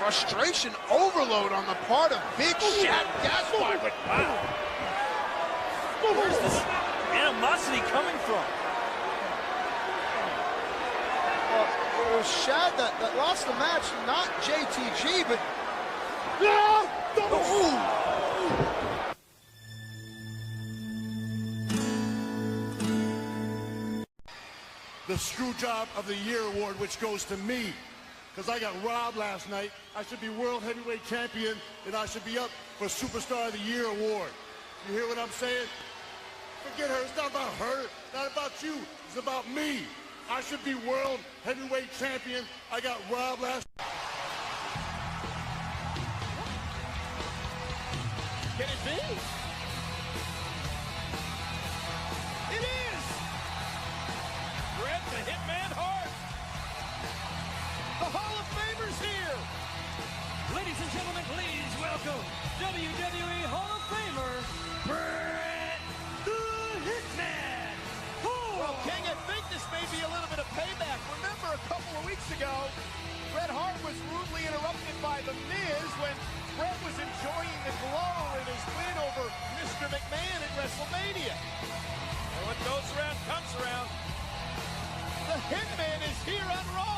Frustration overload on the part of Big Shaq Gaspard, but wow. Where's this animosity coming from? It was Shad that lost the match, not JTG, but... The Screwjob of the Year award, which goes to me, because I got robbed last night. I should be World Heavyweight Champion, and I should be up for Superstar of the Year award. You hear what I'm saying? Forget her. It's not about her. Not about you. It's about me. I should be World Heavyweight Champion. I got robbed last night. Can it be? It is! Bret the Hitman Hart. The Hall of Famer's here. Ladies and gentlemen, please welcome WWE Hall of Famer, Bret the Hitman Hart. Well, King, I think this may be a little bit of payback. Remember a couple of weeks ago, Bret Hart was rudely interrupted by The Miz when Bret was enjoying the glow in his win over Mr. McMahon at WrestleMania. And what goes around comes around. The Hitman is here on Raw.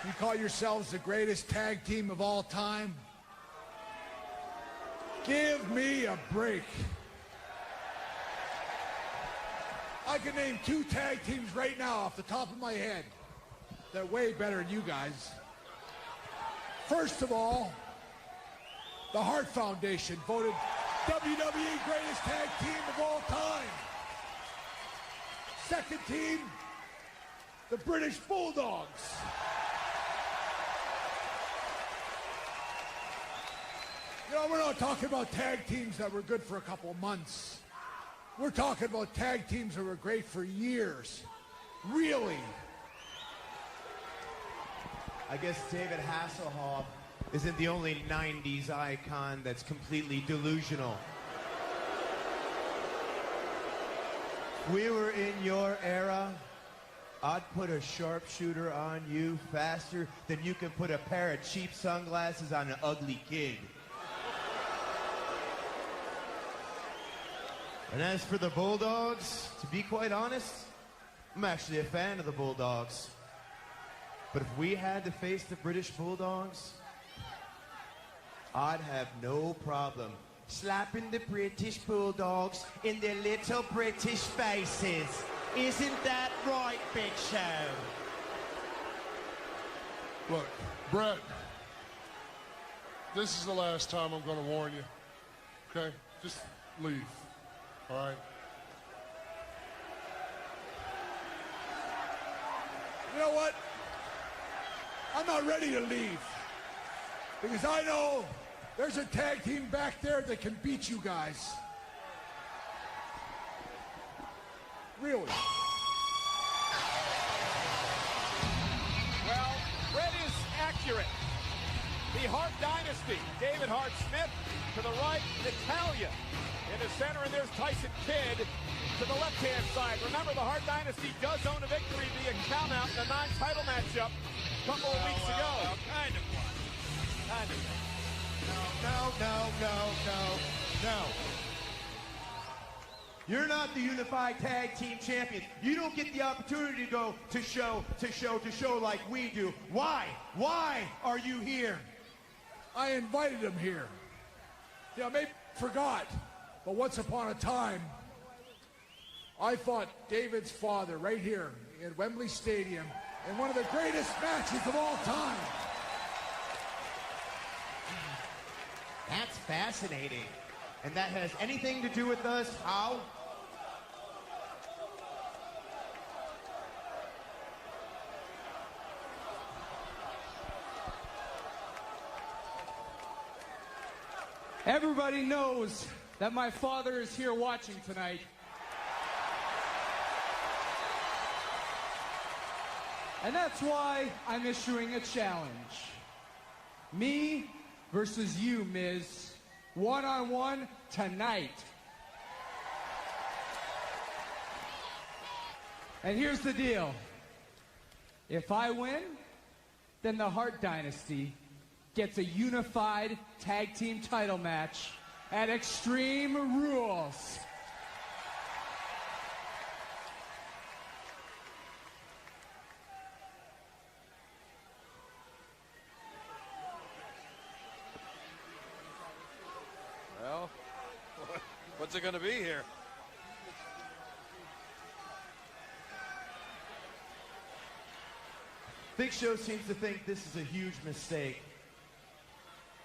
You call yourselves the greatest tag team of all time? Give me a break. I can name 2 tag teams right now off the top of my head that are way better than you guys. First of all, the Hart Foundation voted WWE greatest tag team of all time. Second team, the British Bulldogs. You know, we're not talking about tag teams that were good for a couple of months. We're talking about tag teams that were great for years. Really. I guess David Hasselhoff isn't the only 90s icon that's completely delusional. If we were in your era, I'd put a sharpshooter on you faster than you can put a pair of cheap sunglasses on an ugly kid. And as for the Bulldogs, to be quite honest, I'm actually a fan of the Bulldogs. But if we had to face the British Bulldogs, I'd have no problem slapping the British Bulldogs in their little British faces. Isn't that right, Big Show? Look, Bret, this is the last time I'm going to warn you, okay? Just leave, all right? You know what? I'm not ready to leave. Because I know there's a tag team back there that can beat you guys. Really. Well, Bret is accurate. The Hart Dynasty, David Hart Smith to the right, Natalia in the center, and there's Tyson Kidd to the left-hand side. Remember, the Hart Dynasty does own a victory via countout in the non-title matchup a couple of weeks ago. Kind of one. Kind of. No. You're not the unified tag team champions. You don't get the opportunity to go to show like we do. Why? Why are you here? I invited him here. Yeah, maybe forgot, but once upon a time, I fought David's father right here at Wembley Stadium in one of the greatest matches of all time. That's fascinating. And that has anything to do with us? How? Everybody knows that my father is here watching tonight. And that's why I'm issuing a challenge. Me versus you, Miz. One-on-one tonight. And here's the deal. If I win, then the Hart Dynasty gets a unified tag team title match at Extreme Rules. Well, what's it going to be here? Big Show seems to think this is a huge mistake.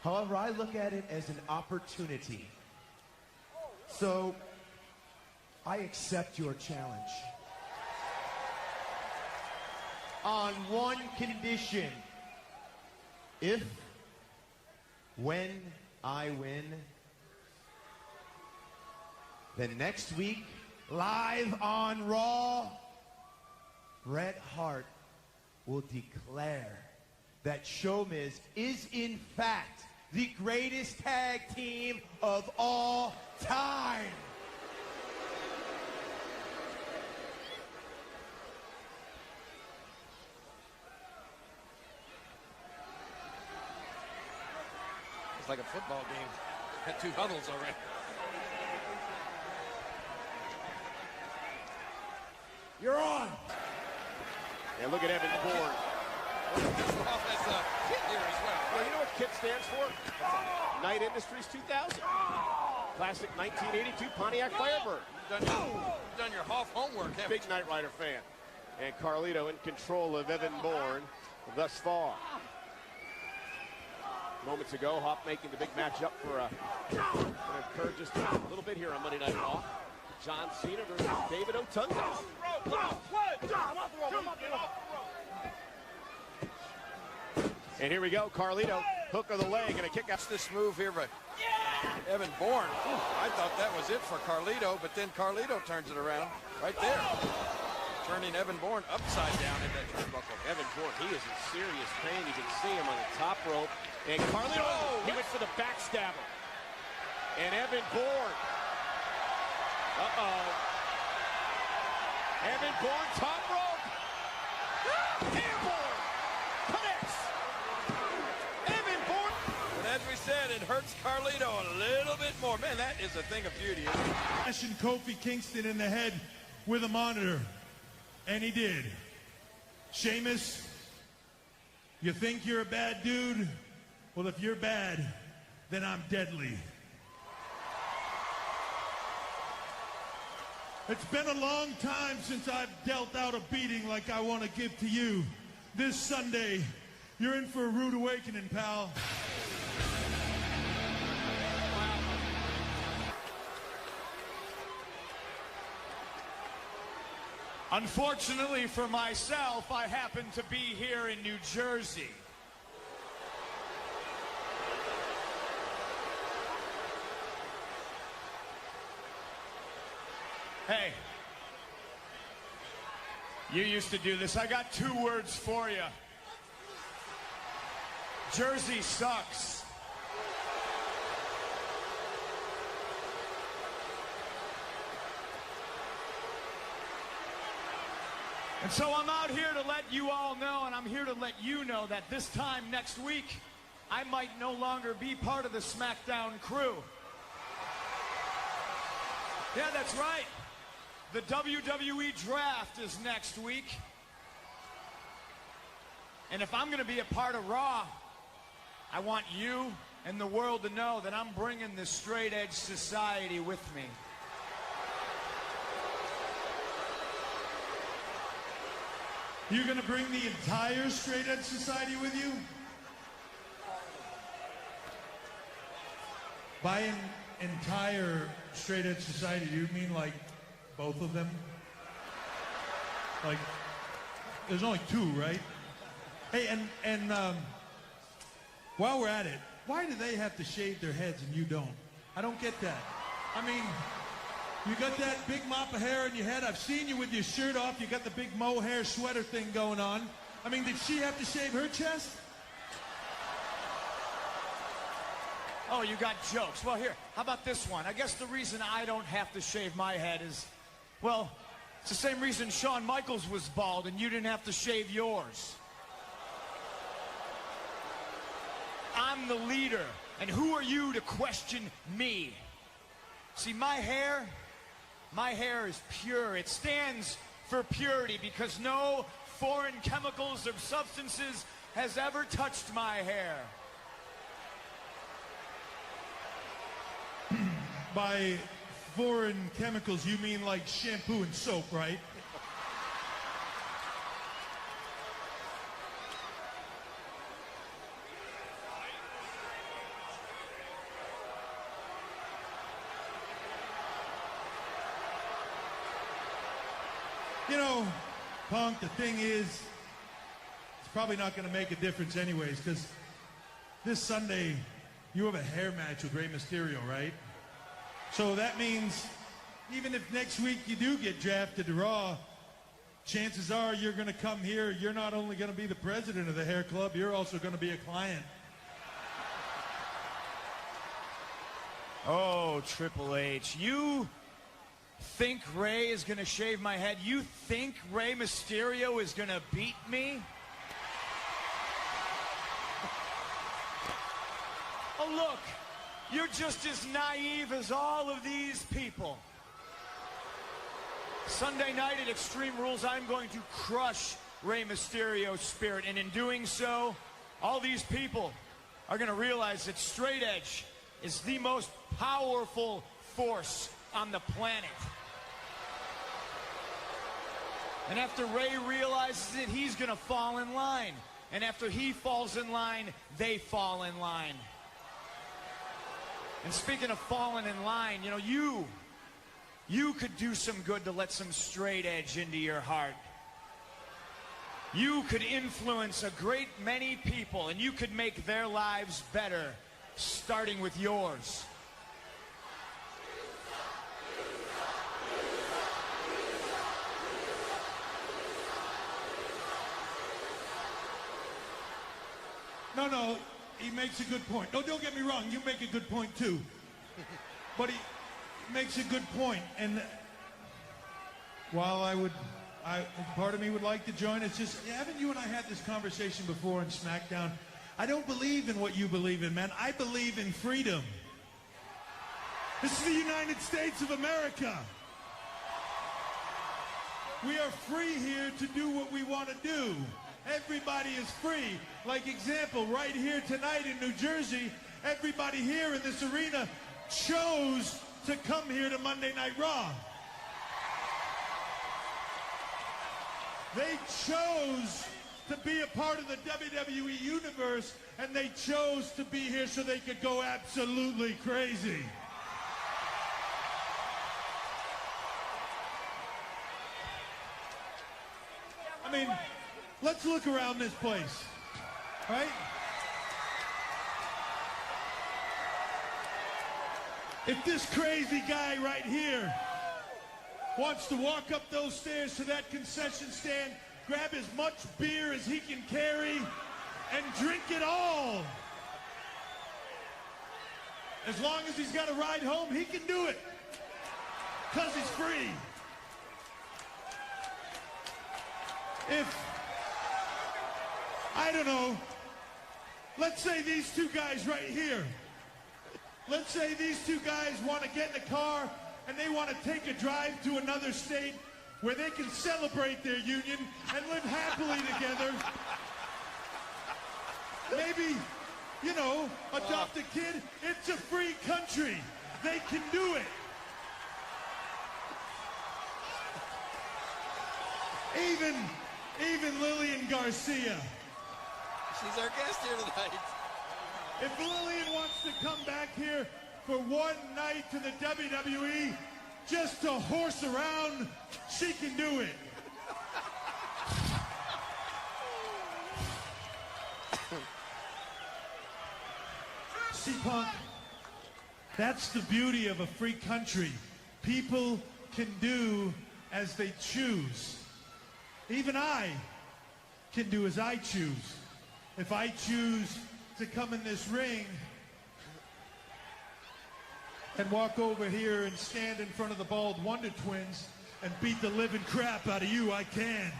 However, I look at it as an opportunity. So, I accept your challenge. On one condition. When I win, then next week, live on Raw, Bret Hart will declare that Showmiz is in fact the greatest tag team of all time. It's like a football game. Had 2 huddles already. You're on. And look at Evan Bourne. That's a kit here as well. Well, you know what KIT stands for? Night Industries 2000. Classic 1982 Pontiac Firebird. You've done your Hoff homework, haven't you? Big Knight Rider fan. And Carlito in control of Evan Bourne thus far. Moments ago, Hoff making the big match up for going to occur just a little bit here on Monday Night Raw. John Cena versus David Otunga. And here we go, Carlito, hook of the leg, and a kick out. This move here by Evan Bourne. I thought that was it for Carlito, but then Carlito turns it around right there. Turning Evan Bourne upside down in that turnbuckle. Evan Bourne, he is in serious pain. You can see him on the top rope. And Carlito, he went for the backstabber. And Evan Bourne. Evan Bourne, top rope. Airborne. Connects. Evan Bourne. And as we said, it hurts Carlito a little bit more. Man, that is a thing of beauty. Smashing Kofi Kingston in the head with a monitor. And he did. Sheamus, you think you're a bad dude? Well, if you're bad, then I'm deadly. It's been a long time since I've dealt out a beating like I want to give to you. This Sunday, you're in for a rude awakening, pal. Unfortunately for myself, I happen to be here in New Jersey. Hey, you used to do this. I got 2 words for you. Jersey sucks. And so I'm out here to let you all know, and I'm here to let you know that this time next week, I might no longer be part of the SmackDown crew. Yeah, that's right. The WWE Draft is next week. And if I'm going to be a part of Raw, I want you and the world to know that I'm bringing the straight edge society with me. You're going to bring the entire straight edge society with you? By an entire straight edge society, do you mean like both of them? Like, there's only 2, right? Hey, and while we're at it, why do they have to shave their heads and you don't? I don't get that. I mean, you got that big mop of hair on your head. I've seen you with your shirt off. You got the big mohair sweater thing going on. I mean, did she have to shave her chest? Oh, you got jokes. Well, here, how about this one? I guess the reason I don't have to shave my head is, well, it's the same reason Shawn Michaels was bald and you didn't have to shave yours. I'm the leader, and who are you to question me? See, my hair is pure. It stands for purity because no foreign chemicals or substances has ever touched my hair. By foreign chemicals, you mean like shampoo and soap, right? You know, Punk, the thing is, it's probably not going to make a difference anyways, because this Sunday, you have a hair match with Rey Mysterio, right? So that means even if next week you do get drafted to Raw, chances are you're going to come here. You're not only going to be the president of the hair club, you're also going to be a client. Oh, Triple H, you think Rey is going to shave my head? You think Rey Mysterio is going to beat me? Oh, look, you're just as naive as all of these people. Sunday night at Extreme Rules, I'm going to crush Rey Mysterio's spirit, and in doing so, all these people are going to realize that Straight Edge is the most powerful force on the planet. And after Rey realizes it, he's going to fall in line. And after he falls in line, they fall in line. And speaking of falling in line, you know, you could do some good to let some straight edge into your heart. You could influence a great many people, and you could make their lives better, starting with yours. No, he makes a good point. No, don't get me wrong, you make a good point too. But he makes a good point, and while part of me would like to join, it's just, haven't you and I had this conversation before on SmackDown? I don't believe in what you believe in, man. I believe in freedom. This is the United States of America. We are free here to do what we want to do. Everybody is free. Like example, right here tonight in New Jersey, everybody here in this arena chose to come here to Monday Night Raw. They chose to be a part of the WWE universe, and they chose to be here so they could go absolutely crazy. I mean, let's look around this place, right? If this crazy guy right here wants to walk up those stairs to that concession stand, grab as much beer as he can carry, and drink it all, as long as he's got a ride home, he can do it, because he's free. If, I don't know, let's say these two guys right here, let's say these two guys want to get in a car and they want to take a drive to another state where they can celebrate their union and live happily together. Maybe, you know, adopt a kid. It's a free country. They can do it. Even Lillian Garcia. She's our guest here tonight. If Lillian wants to come back here for one night to the WWE just to horse around, she can do it. See, Punk, that's the beauty of a free country. People can do as they choose. Even I can do as I choose. If I choose to come in this ring and walk over here and stand in front of the Bald Wonder Twins and beat the living crap out of you, I can.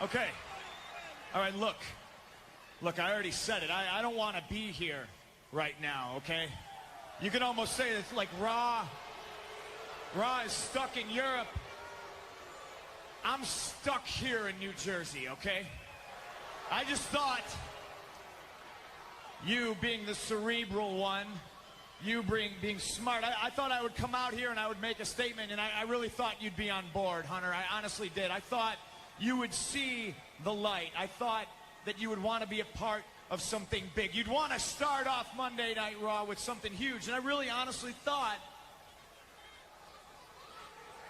Okay. All right, look. Look, I already said it. I don't want to be here right now, okay? You can almost say it's like Raw is stuck in Europe. I'm stuck here in New Jersey, okay? I just thought you being the cerebral one, you being smart, I thought I would come out here and I would make a statement, and I really thought you'd be on board, Hunter. I honestly did. I thought you would see the light. I thought that you would want to be a part of something big. You'd want to start off Monday Night Raw with something huge, and I really honestly thought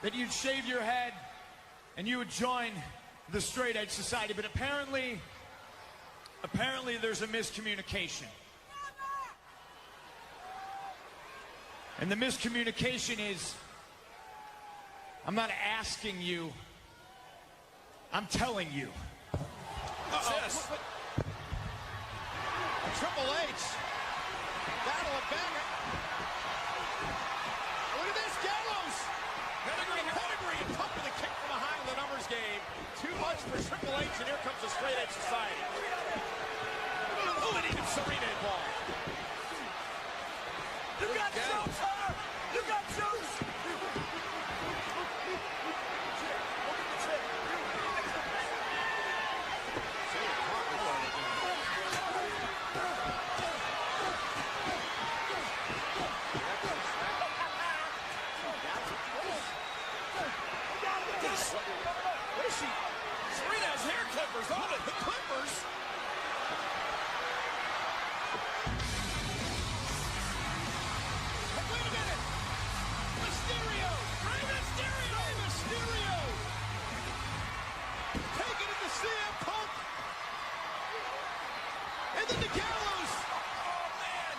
that you'd shave your head and you would join the Straight Edge Society, but apparently there's a miscommunication. And the miscommunication is, I'm not asking you, I'm telling you. Triple H. Battle of Banger. Look at this, Gallows. Pedigree and pump with a kick from behind the numbers game. Too much for Triple H, and here comes the Straight Edge Society. Oh, and even Serena involved. You got jokes, huh? You got jokes. What is she? Serena has hair clippers on it. The clippers. Wait a minute. Mysterio. Rey Mysterio. Taking it to CM Punk. And then the Gallows. Oh, man.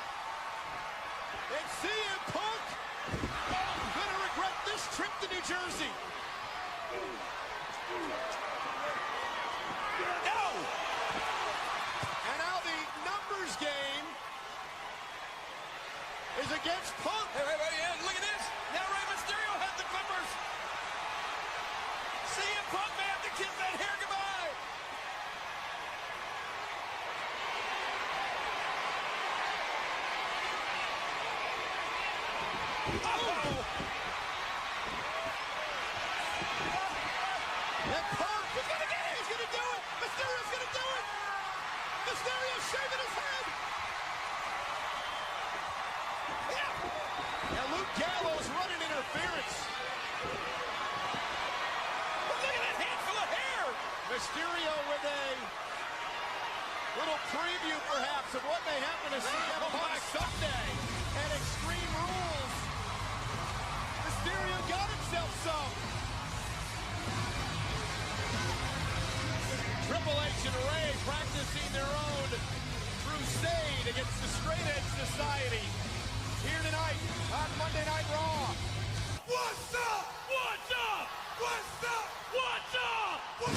And CM Punk. Gonna regret this trip to New Jersey. No! And now the numbers game is against Punk. Hey, look at this. Now Rey Mysterio has the Clippers. CM Punk may have to kiss that hair goodbye. Uh-oh. And Punk is going to get it. He's going to do it. Mysterio's going to do it. Mysterio shaving his head. Yeah. Now Luke Gallows running interference. Look at that handful of hair. Mysterio with a little preview, perhaps, of what may happen to CM Punk Sunday at Extreme Rules. Mysterio got himself some. Triple H and Rey practicing their own crusade against the Straight Edge Society here tonight on Monday Night Raw. What's up? What's up? What's up? What's up? What?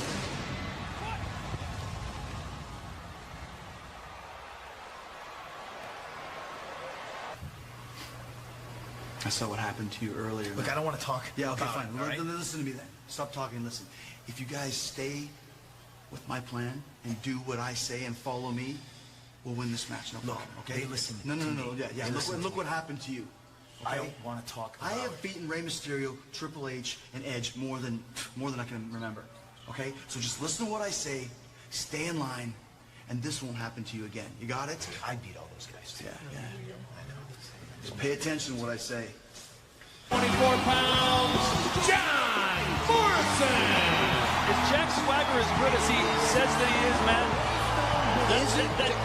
I saw what happened to you earlier. Look, I don't want to talk. Yeah, okay, about fine. it, all right? Listen to me then. Stop talking and listen. If you guys stay with my plan and do what I say and follow me, we'll win this match. No problem, okay? They listen No. to me. Yeah. Look what happened to you. Okay? I don't want to talk about I have beaten Rey Mysterio, Triple H, and Edge more than I can remember. Okay? So just listen to what I say, stay in line, and this won't happen to you again. You got it? I beat all those guys too. Yeah. Just pay attention to what I say. 24 pounds, John Morrison. Is Jack Swagger as good as he says that he is, man?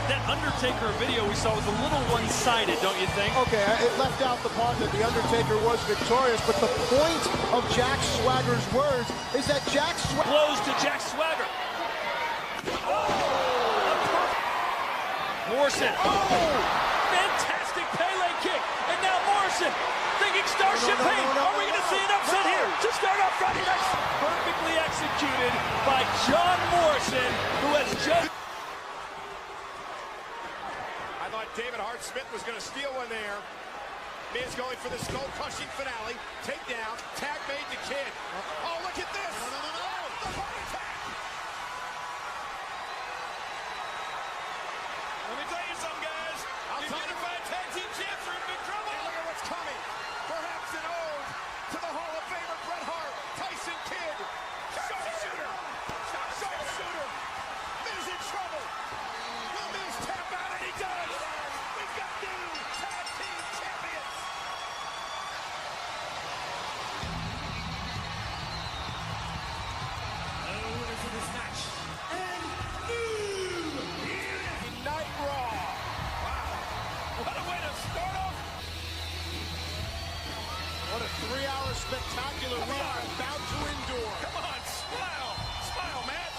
That Undertaker video we saw was a little one-sided, don't you think? Okay, it left out the part that the Undertaker was victorious, but the point of Jack Swagger's words is that Jack Swagger... Blows to Jack Swagger. Morrison. Fantastic Pele kick. And now Morrison thinking Starship Pain. Are we going to see enough was going to steal one there. Miz going for the skull-crushing finale. Takedown. Tag made to Kid. Oh, look at this. No. The heart attack. Let me tell you something, guys. The Unified Tag Team Champs are in big trouble. And look at what's coming. Perhaps an ode to the Hall of Famer Bret Hart. Tyson Kidd. Sharpshooter. Sharpshooter. Miz in trouble. Will Miz tap out? And he does. We've got new tag team champions. Winners of this match. And new Night Raw. Wow. What a way to start off. What a 3-hour spectacular we are about to endure. Come on, smile. Smile, man.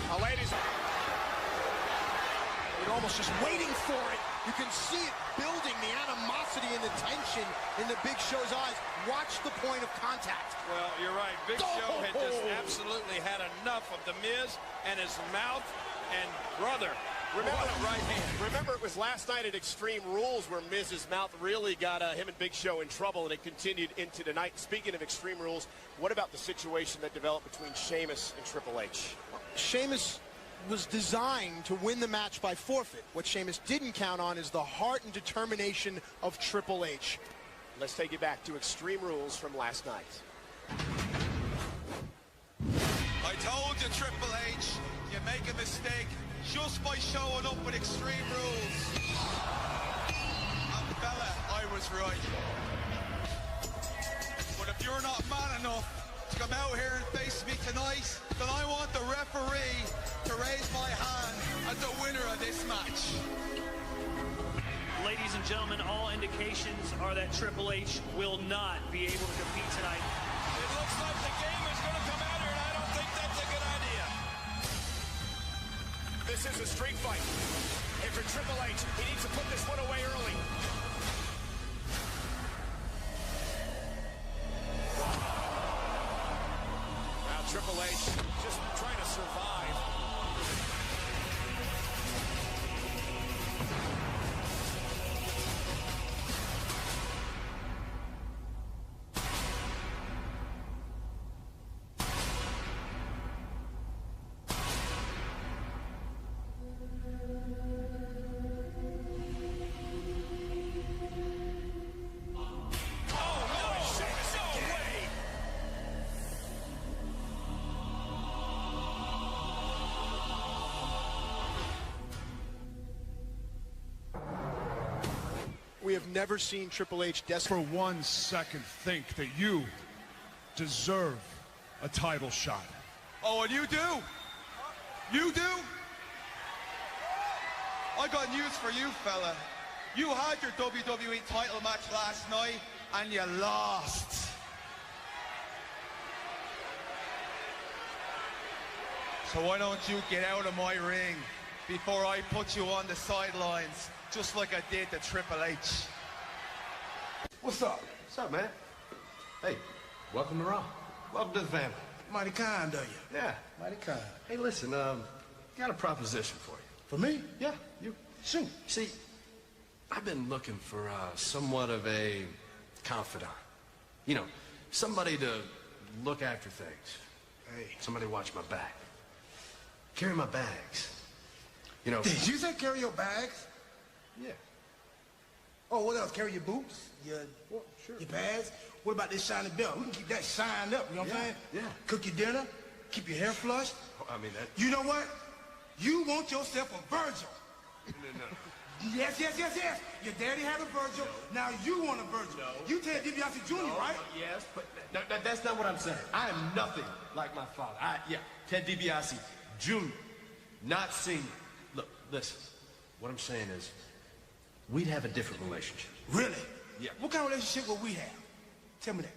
Now, ladies, you're almost just waiting for it. You can see it building, the animosity and the tension in the Big Show's eyes. Watch the point of contact. Well, you're right. Big Show had just absolutely had enough of The Miz and his mouth. And, brother, Remember, what a right hand. Remember, it was last night at Extreme Rules where Miz's mouth really got him and Big Show in trouble, and it continued into tonight. Speaking of Extreme Rules, what about the situation that developed between Sheamus and Triple H? Sheamus was designed to win the match by forfeit. What Sheamus didn't count on is the heart and determination of Triple H. Let's take you back to Extreme Rules from last night. I told you, Triple H, you make a mistake just by showing up with Extreme Rules. And fella, I was right. But if you're not man enough to come out here and face me tonight, then I want the referee to raise my hand as the winner of this match. Ladies and gentlemen, all indications are that Triple H will not be able to compete tonight. It looks like the game is going to come out here, and I don't think that's a good idea. This is a street fight. And for Triple H, he needs to put this one away early. Now Triple H just trying to survive. We have never seen Triple H desperate. For 1 second, think that you deserve a title shot. Oh, and you do? You do? I got news for you, fella. You had your WWE title match last night, and you lost. So why don't you get out of my ring before I put you on the sidelines, just like I did to Triple H. What's up? What's up, man? Hey, welcome to Raw. Welcome to the family. Mighty kind of you. Yeah. Mighty kind. Hey, listen, got a proposition for you. For me? Yeah, you. Shoot. See, I've been looking for somewhat of a confidant. You know, somebody to look after things. Hey. Somebody watch my back. Carry my bags. You know. Did you say carry your bags? Yeah. Oh, what else? Carry your boots? Your bags? What about this shiny belt? We can keep that shined up, you know what I'm saying? Yeah. Cook your dinner, keep your hair flushed. Oh, I mean, that... You know what? You want yourself a Virgil. No. Yes. Your daddy had a Virgil, now you want a Virgil. No. You Ted DiBiase Jr., right? Yes, but that's not what I'm saying. I am nothing like my father. Ted DiBiase Jr., not Senior. Look, listen, what I'm saying is, we'd have a different relationship. Really? Yeah. What kind of relationship would we have? Tell me that.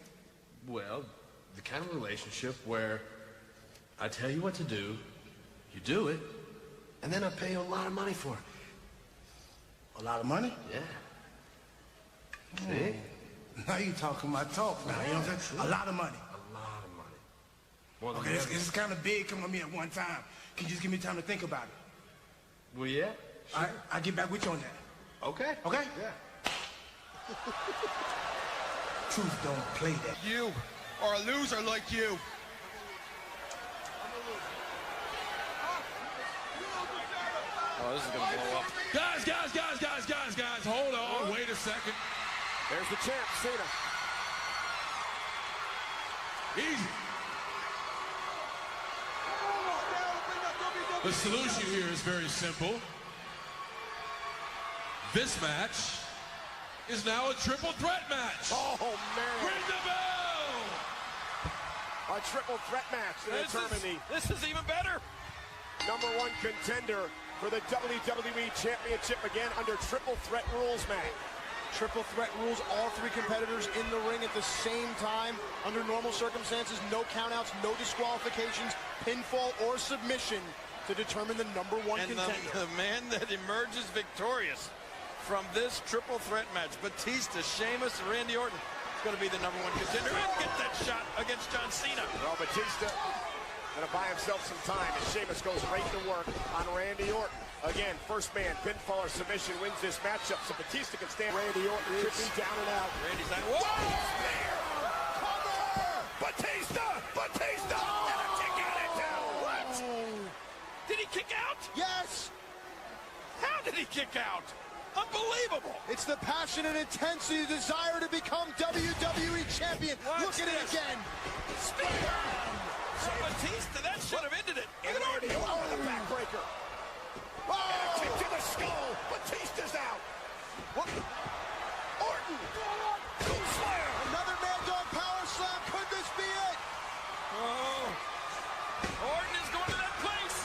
Well, the kind of relationship where I tell you what to do, you do it, and then I pay you a lot of money for it. A lot of money? Yeah. See? Now you talking my talk now, you know what I'm saying? A lot of money. A lot of money. More than Okay, it's kind of big coming on me at one time. Can you just give me time to think about it? Well, yeah. Sure. I'll get back with you on that. Okay. Okay? Yeah. Truth don't play that. You are a loser like you. Oh, this is going to blow up. Guys, hold on. Wait a second. There's the champ, CENA. Easy. The solution here is very simple. This match is now a triple threat match. Oh, man. Ring the bell! A triple threat match to determine This is even better. #1 contender for the WWE Championship, again under triple threat rules, man. Triple threat rules, all three competitors in the ring at the same time. Under normal circumstances, no countouts, no disqualifications, pinfall or submission to determine the #1 contender. The man that emerges victorious from this triple threat match, Batista, Sheamus, Randy Orton, is going to be the #1 contender and get that shot against John Cena. Well, Batista going to buy himself some time as Sheamus goes right to work on Randy Orton. Again, first man, pinfall or submission wins this matchup, so Batista can stand. Randy Orton tripping down and out. Randy's like, whoa! Batista! And a kick out at two! What? Did he kick out? Yes! How did he kick out? Unbelievable! It's the passion and intensity, the desire to become WWE champion. Look at it again. Spear! So Batista, that should have ended it. And Randy Orton, the backbreaker. And a kick to the skull. Batista's out. What? Orton. Slam. Another mad dog power slam. Could this be it? Oh. Orton is going to that place.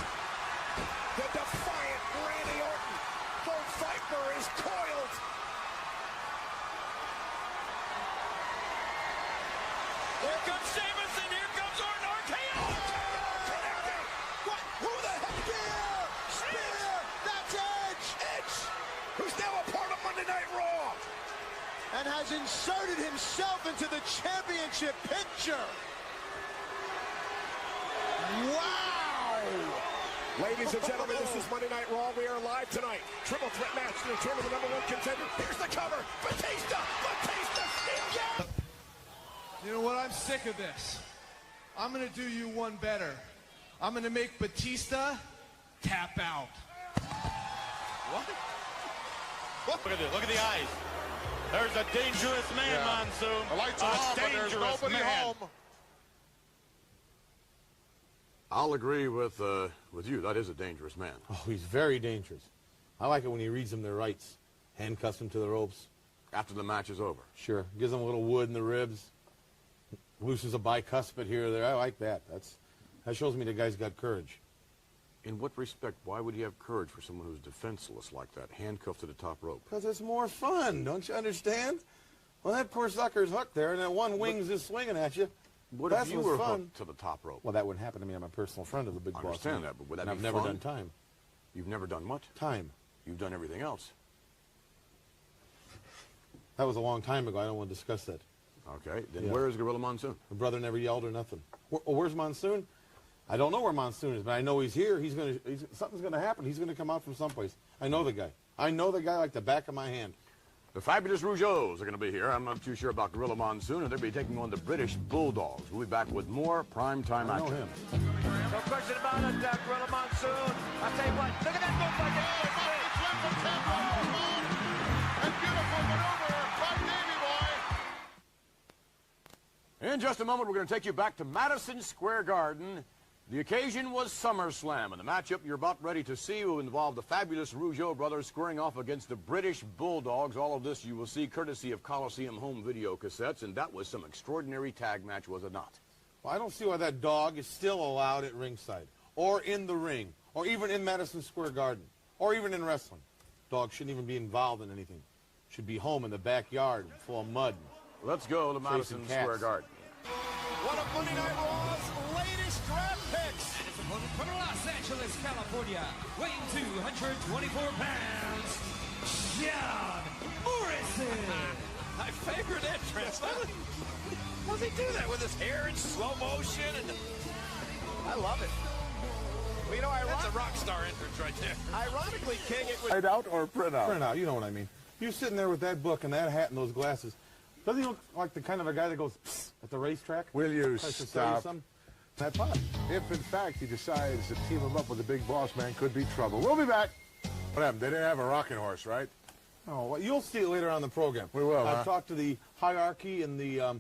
The defiant Randy Orton. The Viper is coiled. Here comes Sheamus and here comes Orton. RKO. What? Who the heck? Spear. That's Edge. Who's now a part of Monday Night Raw. And has inserted himself into the championship picture. Wow! Ladies and gentlemen, this is Monday Night Raw. We are live tonight. Triple threat match to determine the #1 contender. Here's the cover. Batista! Yeah! You know what? I'm sick of this. I'm going to do you one better. I'm going to make Batista tap out. What? Look at this. Look at the eyes. There's a dangerous man, Monsoon. The lights are on, but there's nobody home. I'll agree with you. That is a dangerous man. Oh, he's very dangerous. I like it when he reads them their rights. Handcuffs them to the ropes. After the match is over. Sure. Gives them a little wood in the ribs. Loosens a bicuspid here or there. I like that. That shows me the guy's got courage. In what respect? Why would he have courage for someone who's defenseless like that, handcuffed to the top rope? Because it's more fun, don't you understand? Well, that poor sucker's hooked there, and that one wing's just swinging at you. What if you were hooked to the top rope? Well, that wouldn't happen to me. I'm a personal friend of the big boss. I understand that, but would that be I've never fun? done time. You've never done what? Time. You've done everything else. That was a long time ago. I don't want to discuss that. Okay, then where is Gorilla Monsoon? My brother never yelled or nothing. Where's Monsoon? I don't know where Monsoon is, but I know he's here. Something's going to happen. He's going to come out from someplace. I know the guy. I know the guy like the back of my hand. The fabulous Rougeaus are going to be here. I'm not too sure about Gorilla Monsoon, and they'll be taking on the British Bulldogs. We'll be back with more primetime action. I know him. No question about it, Gorilla Monsoon. I tell you what, look at that move by And beautiful maneuver by Davey Boy. In just a moment, we're going to take you back to Madison Square Garden. The occasion was SummerSlam, and the matchup you're about ready to see will involve the fabulous Rougeau brothers squaring off against the British Bulldogs. All of this you will see courtesy of Coliseum home video cassettes, and that was some extraordinary tag match, was it not? Well, I don't see why that dog is still allowed at ringside, or in the ring, or even in Madison Square Garden, or even in wrestling. Dog shouldn't even be involved in anything. Should be home in the backyard full of mud. Let's go to Madison Square Garden. One of Monday Night Raw's latest draft picks. And his opponent from Los Angeles, California, weighing 224 pounds, John Morrison. My favorite entrance. How does he do that with his hair in slow motion? And I love it. Well, you know, that's a rock star entrance right there. Ironically, King, it was... Print out or print out? Print out, you know what I mean. You're sitting there with that book and that hat and those glasses. Doesn't he look like the kind of a guy that goes psst at the racetrack? Will you Tries to sell you stop? something? That's fun. If, in fact, he decides to team him up with the big boss man, could be trouble. We'll be back. What happened? They didn't have a rocking horse, right? Oh, well, you'll see it later on in the program. We will, I've huh? talked to the hierarchy in the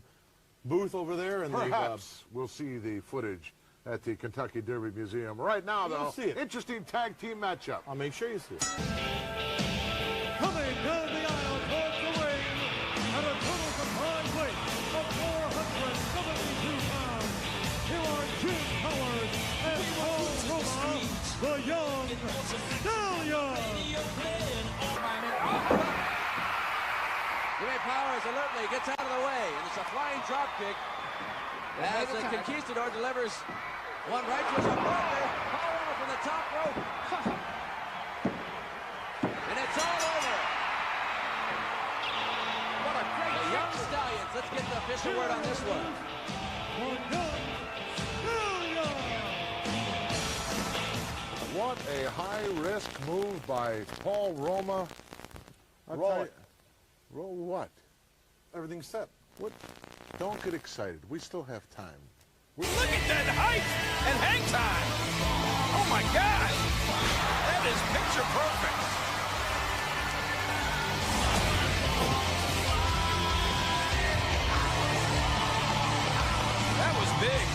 booth over there. And Perhaps we'll see the footage at the Kentucky Derby Museum. Right now, though, You'll see it. interesting tag team matchup. I'll make sure you see it. Coming down the aisle towards the ring at a total combined weight of 472 pounds. Here are Jim Howard and Paul Roma, the Young Stallion. Jimmy Powers alertly gets out of the way, and it's a flying drop kick as the Conquistador delivers one right to his opponent. Paul Roma from the top rope. And it's all over. What a great the Young Stallions. Let's get the official word on this one. What a high-risk move by Paul Roma. Roll it. Roll what? Everything's set. What? Don't get excited. We still have time. Look at that height and hang time. Oh, my God. That is picture perfect. That was big.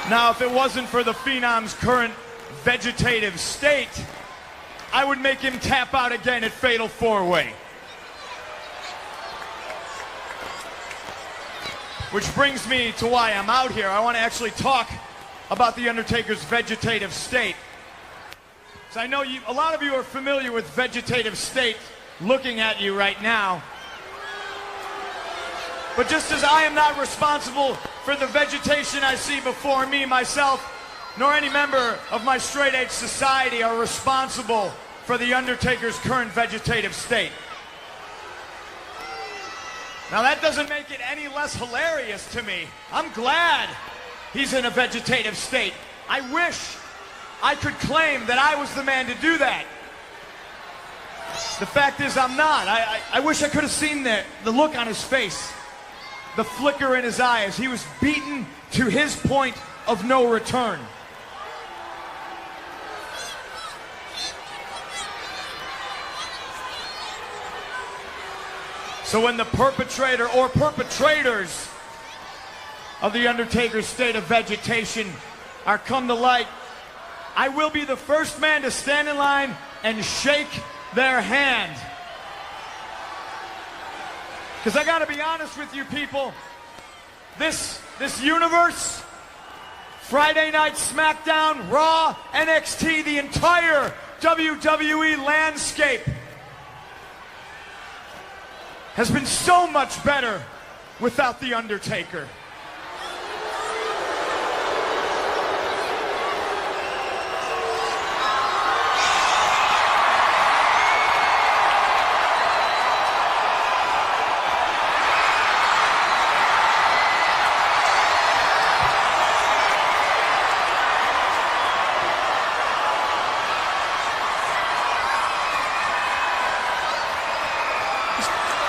Now, if it wasn't for the Phenom's current vegetative state, I would make him tap out again at Fatal 4-Way. Which brings me to why I'm out here. I want to actually talk about The Undertaker's vegetative state. So I know a lot of you are familiar with vegetative state looking at you right now. But just as I am not responsible for the vegetation I see before me, myself, nor any member of my straight edge society are responsible for The Undertaker's current vegetative state. Now that doesn't make it any less hilarious to me. I'm glad he's in a vegetative state. I wish I could claim that I was the man to do that. The fact is I'm not. I wish I could have seen the look on his face, the flicker in his eye as he was beaten to his point of no return. So when the perpetrator or perpetrators of The Undertaker's state of vegetation are come to light, I will be the first man to stand in line and shake their hand. Because I gotta be honest with you people, this universe, Friday Night SmackDown, Raw, NXT, the entire WWE landscape has been so much better without The Undertaker.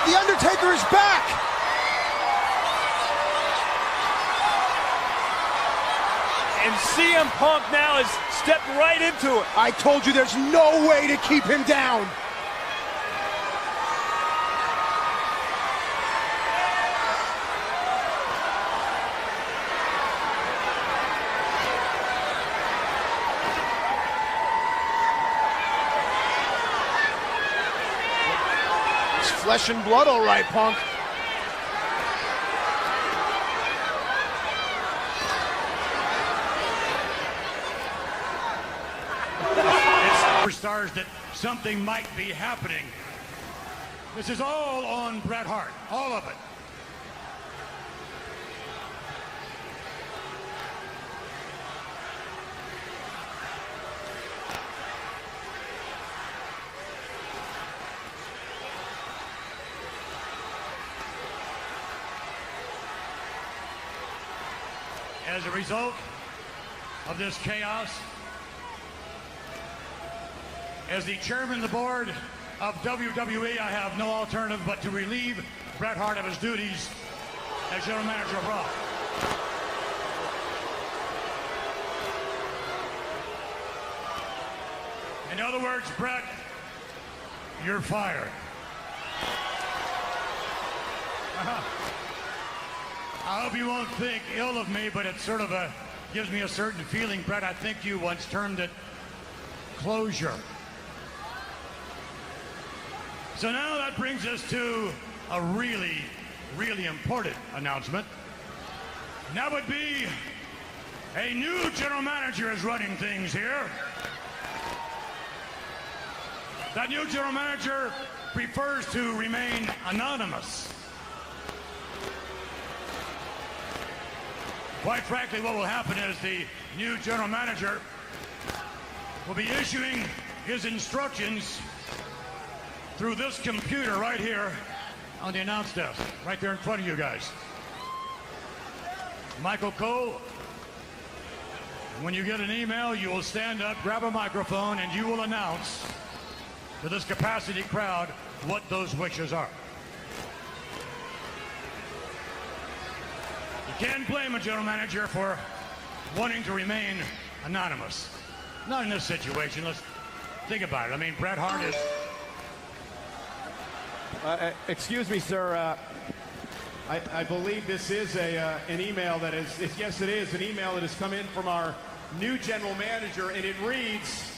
The Undertaker is back! And CM Punk now has stepped right into it. I told you there's no way to keep him down. It's flesh and blood, all right, Punk. Superstars that something might be happening. This is all on Bret Hart, all of it. as a result of this chaos, as the chairman of the board of WWE, I have no alternative but to relieve Bret Hart of his duties as general manager of Raw. In other words, Bret, you're fired. I hope you won't think ill of me, but it sort of gives me a certain feeling, Bret. I think you once termed it closure. So now that brings us to a really, really important announcement. And that would be a new general manager is running things here. That new general manager prefers to remain anonymous. Quite frankly, what will happen is the new general manager will be issuing his instructions through this computer right here on the announce desk, right there in front of you guys. Michael Cole, when you get an email, you will stand up, grab a microphone, and you will announce to this capacity crowd what those wishes are. You can't blame a general manager for wanting to remain anonymous. Not in this situation. Let's think about it. I mean, Bret Hart is... Excuse me, sir. I believe this is an email that is... Yes, it is an email that has come in from our new general manager, and it reads...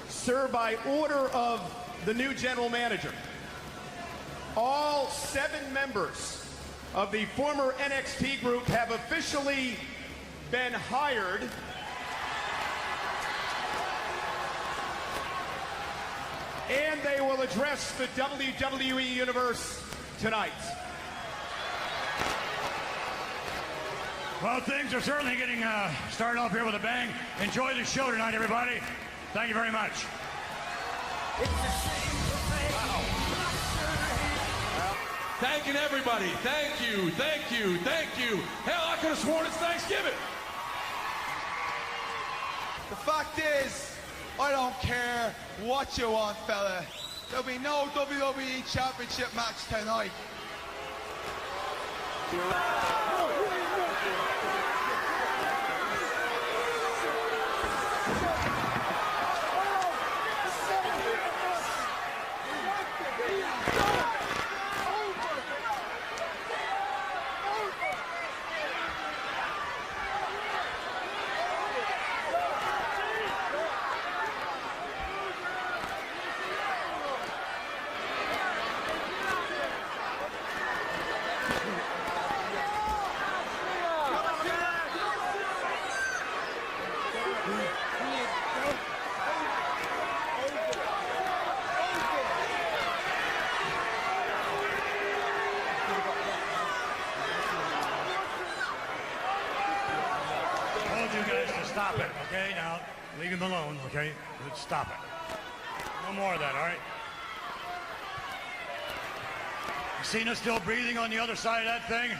Sir, by order of the new general manager, all 7 members of the former NXT group have officially been hired and they will address the WWE Universe tonight. Well, things are certainly getting started off here with a bang. Enjoy the show tonight, everybody. Thank you very much. Thanking everybody. Thank you, thank you, thank you. Hell, I could have sworn it's Thanksgiving. The fact is, I don't care what you want, fella. There'll be no WWE Championship match tonight. Stop it, okay? Now, leave him alone, okay? Let's stop it. No more of that, all right? CENA still breathing on the other side of that thing?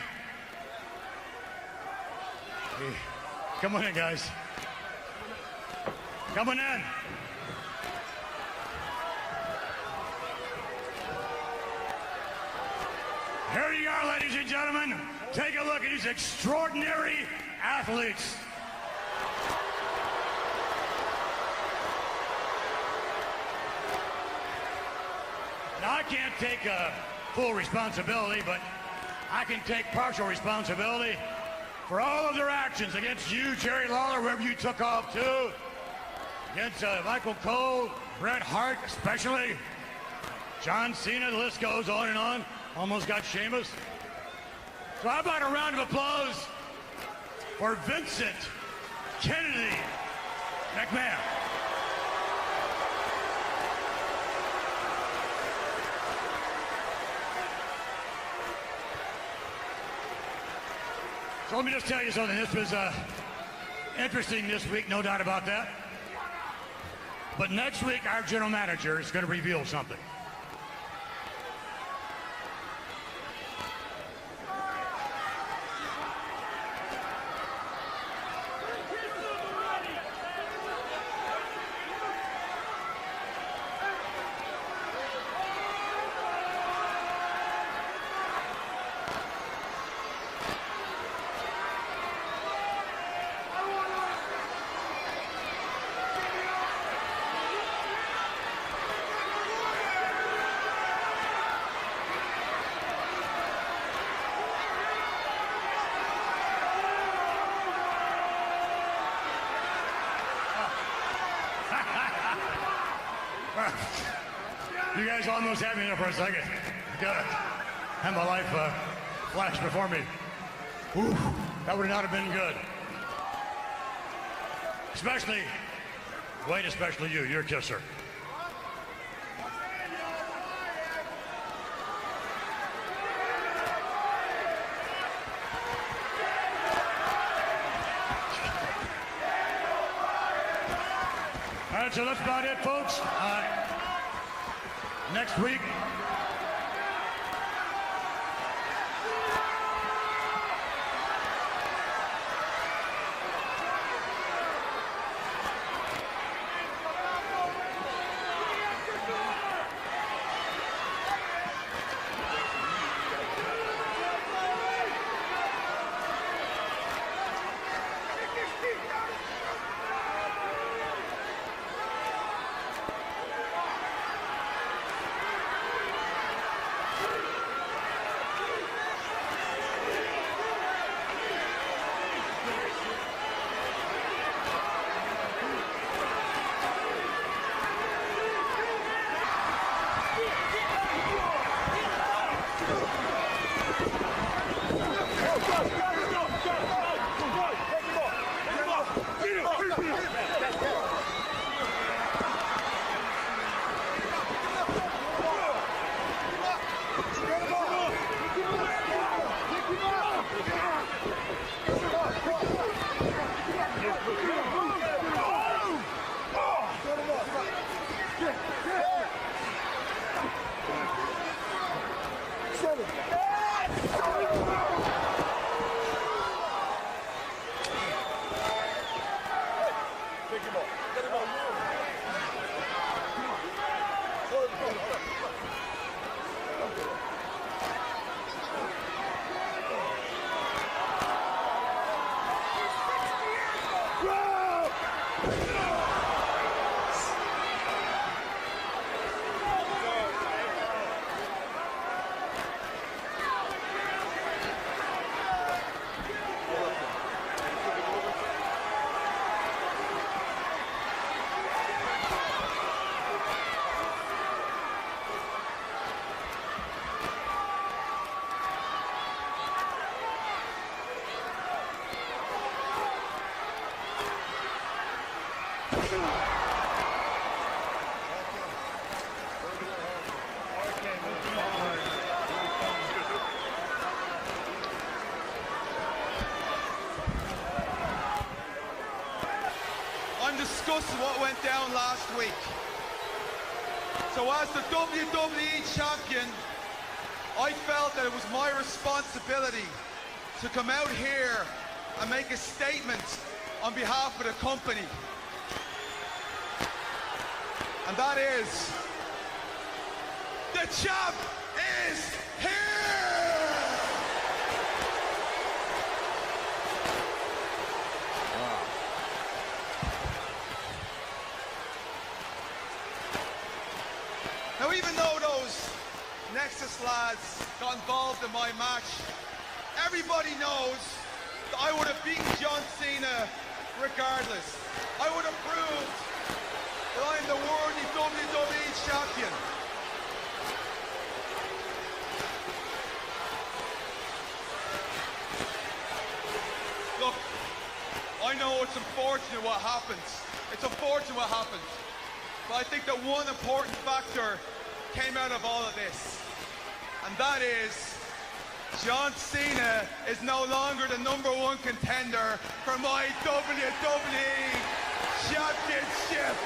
Hey, come on in, guys. Come on in. Here you are, ladies and gentlemen. Take a look at these extraordinary athletes. Now, I can't take full responsibility, but I can take partial responsibility for all of their actions against you, Jerry Lawler, wherever you took off to, against Michael Cole, Bret Hart especially, John Cena, the list goes on and on. Almost got Sheamus. So how about a round of applause for Vincent Kennedy McMahon? So let me just tell you something. This was interesting this week, no doubt about that. But next week, our general manager is going to reveal something. You guys almost had me there for a second. I gotta have my life flash before me. Ooh, that would not have been good. Especially, Wade, especially you. You're a kisser. All right, so that's about it, folks. Next week, discussing what went down last week. So as the WWE champion, I felt that it was my responsibility to come out here and make a statement on behalf of the company. And that is, the champ is here! Now, even though those Nexus lads got involved in my match, everybody knows that I would have beaten John Cena regardless. I would have proved that I'm the worthy WWE champion. Look, I know it's unfortunate what happens. It's unfortunate what happens. But I think that one important factor came out of all of this. And that is, John Cena is no longer the #1 contender for my WWE Championship.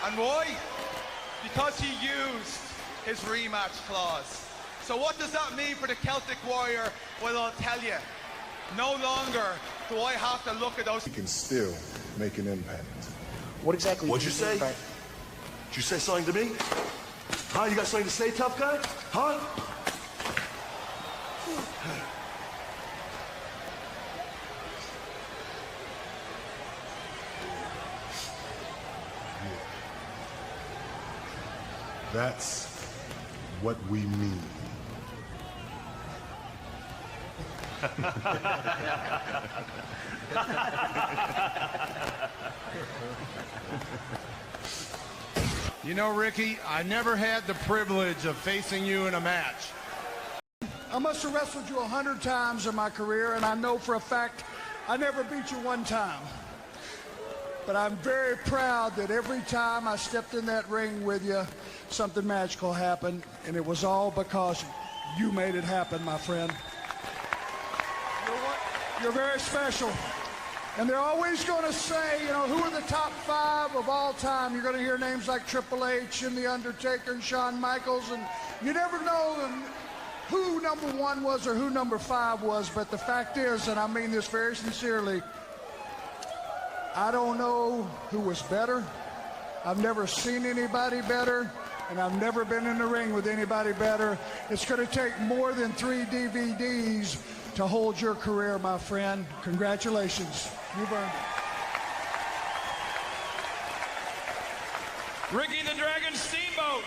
And why? Because he used his rematch clause. So what does that mean for the Celtic Warrior? Well, I'll tell you. No longer do I have to look at those. You can still make an impact. What exactly? What'd you say? Did you say something to me? Huh? You got something to say, tough guy? Huh? That's what we mean. You know, Ricky, I never had the privilege of facing you in a match. I must have wrestled you 100 times in my career, and I know for a fact I never beat you one time. But I'm very proud that every time I stepped in that ring with you, something magical happened, and it was all because you made it happen, my friend. You're very special. And they're always going to say, you know, who are the top 5 of all time? You're going to hear names like Triple H and The Undertaker and Shawn Michaels, and you never know who number 1 was or who number 5 was. But the fact is, and I mean this very sincerely, I don't know who was better. I've never seen anybody better, and I've never been in the ring with anybody better. It's going to take more than 3 DVDs to hold your career, my friend. Congratulations. You've earned it. Ricky the Dragon Steamboat.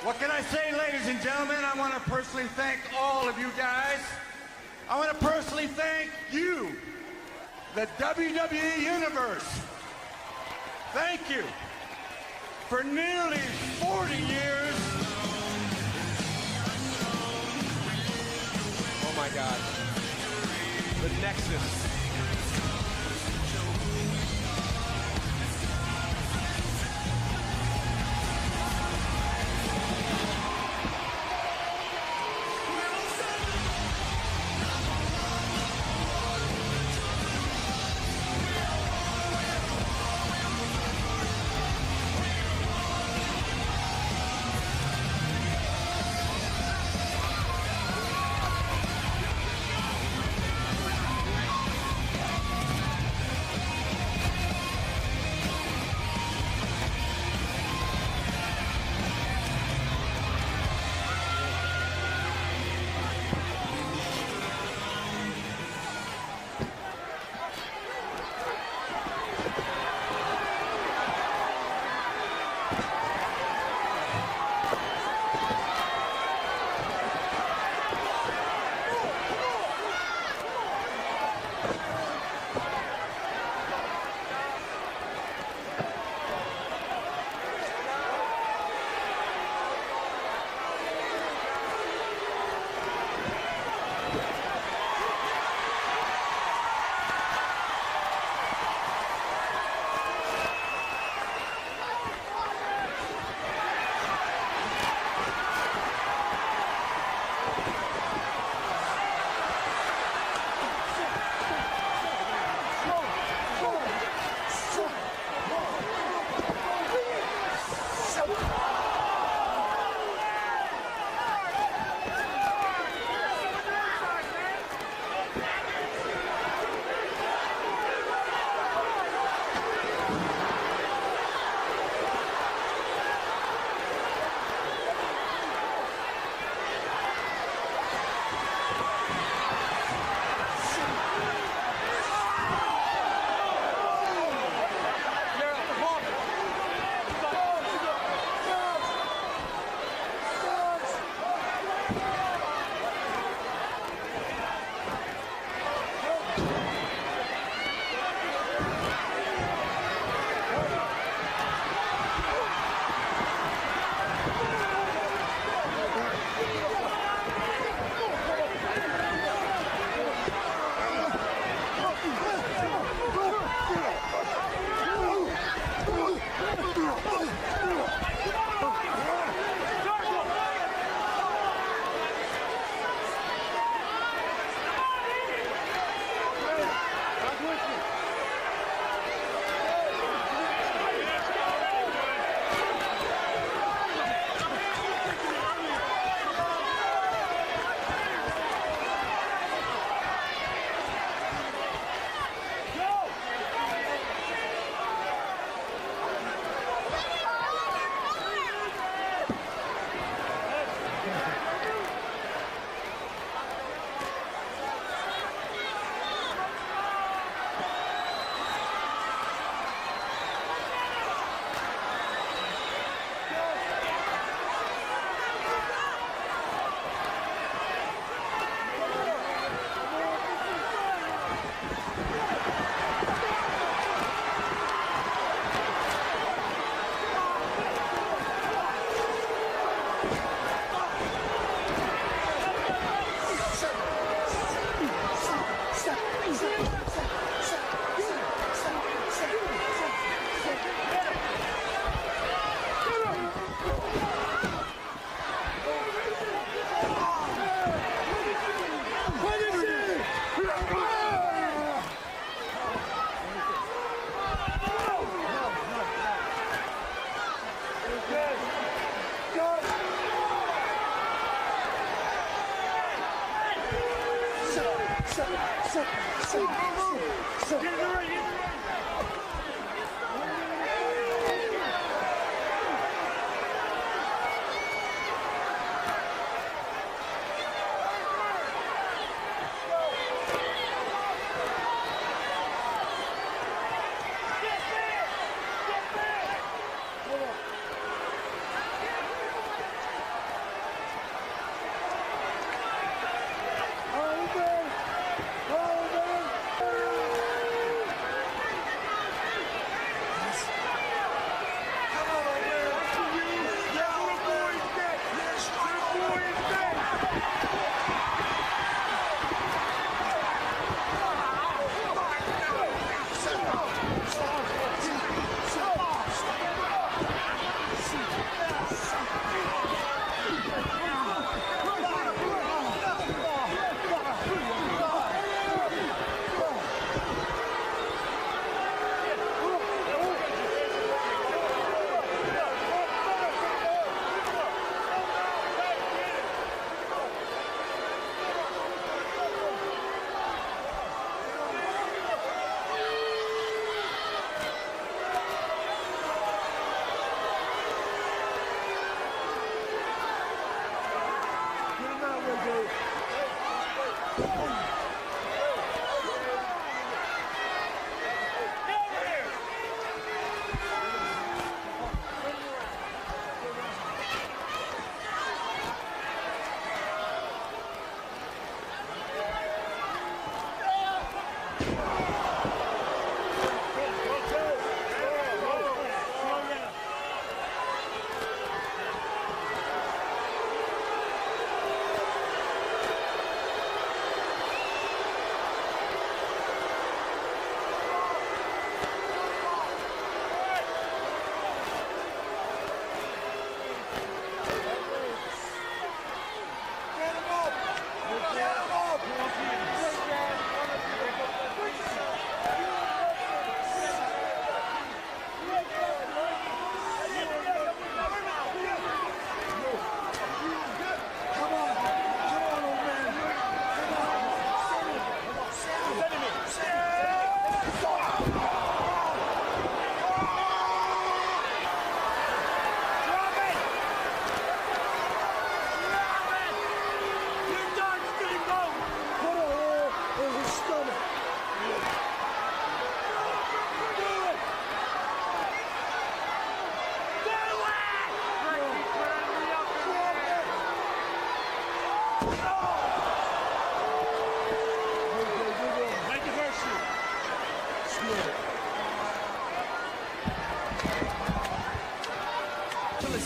What can I say, ladies and gentlemen? I want to personally thank all of you guys. I want to personally thank you, the WWE Universe. Thank you for nearly 40 years. Oh my God. The Nexus.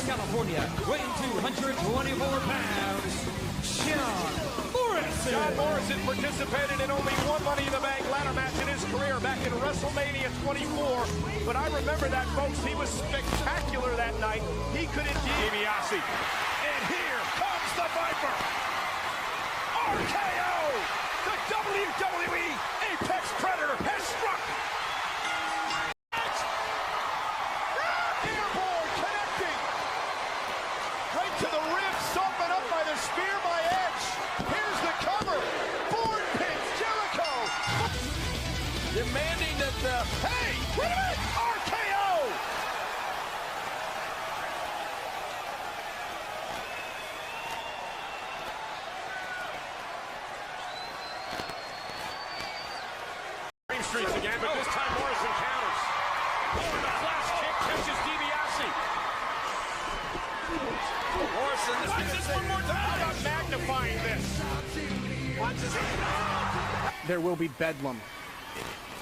California, weighing 224 pounds, Morrison. John Morrison participated in only one Money in the Bank ladder match in his career back in WrestleMania 24. But I remember that, folks. He was spectacular that night. He could indeed. DiBiase. And here comes the Viper. RKO. The WWE Apex Predator has struck. Airborne connecting. Right to the ribs, softened up by the spear by Edge. Here's the cover. Board pins Jericho. Demanding that the... Hey, wait a minute. RKO. Streets again, but this time Morrison counters. Oh, the flash kick catches DiBiase. Morrison, watch this one more time. How about magnifying this? Watch his hand. There will be bedlam.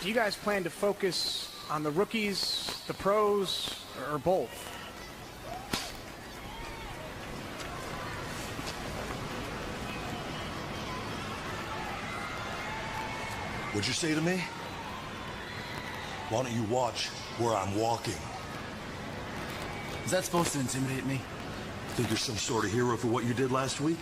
Do you guys plan to focus on the rookies, the pros, or both? What'd you say to me? Why don't you watch where I'm walking? Is that supposed to intimidate me? Think you're some sort of hero for what you did last week?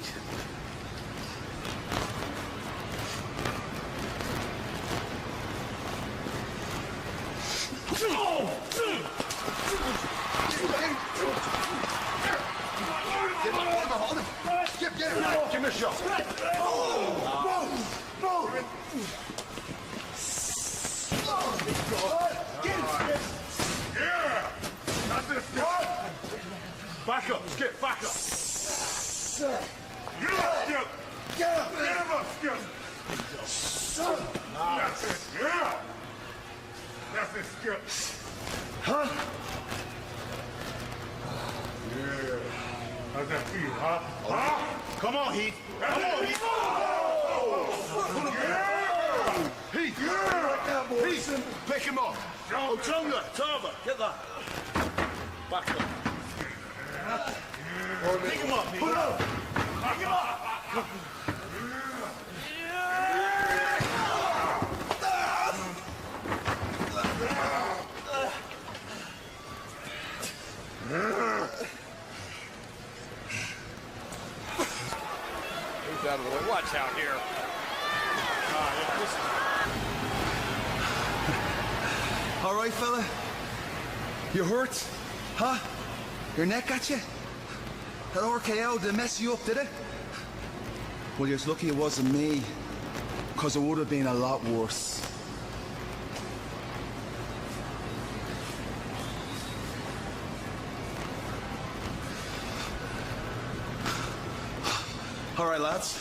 Give me a shot. Back up, Skip, back up. Get up, Skip. Get up. Get him up, Skip. That's it, yeah. That's it, Skip. Huh? Yeah. How's that feel, huh? Huh? Come on, Heath. Come on, Heath. Yeah. Heath. Yeah. Heath. Pick him up. Oh, Chunga, Tava, get that. Back up. Pick him up, Heath. Put up. Pick him up. Who's out of the way? Watch out here. All right, fella? You hurt? Huh? Your neck got you? That RKO did mess you up, did it? Well, you're lucky it wasn't me, because it would have been a lot worse. All right, lads.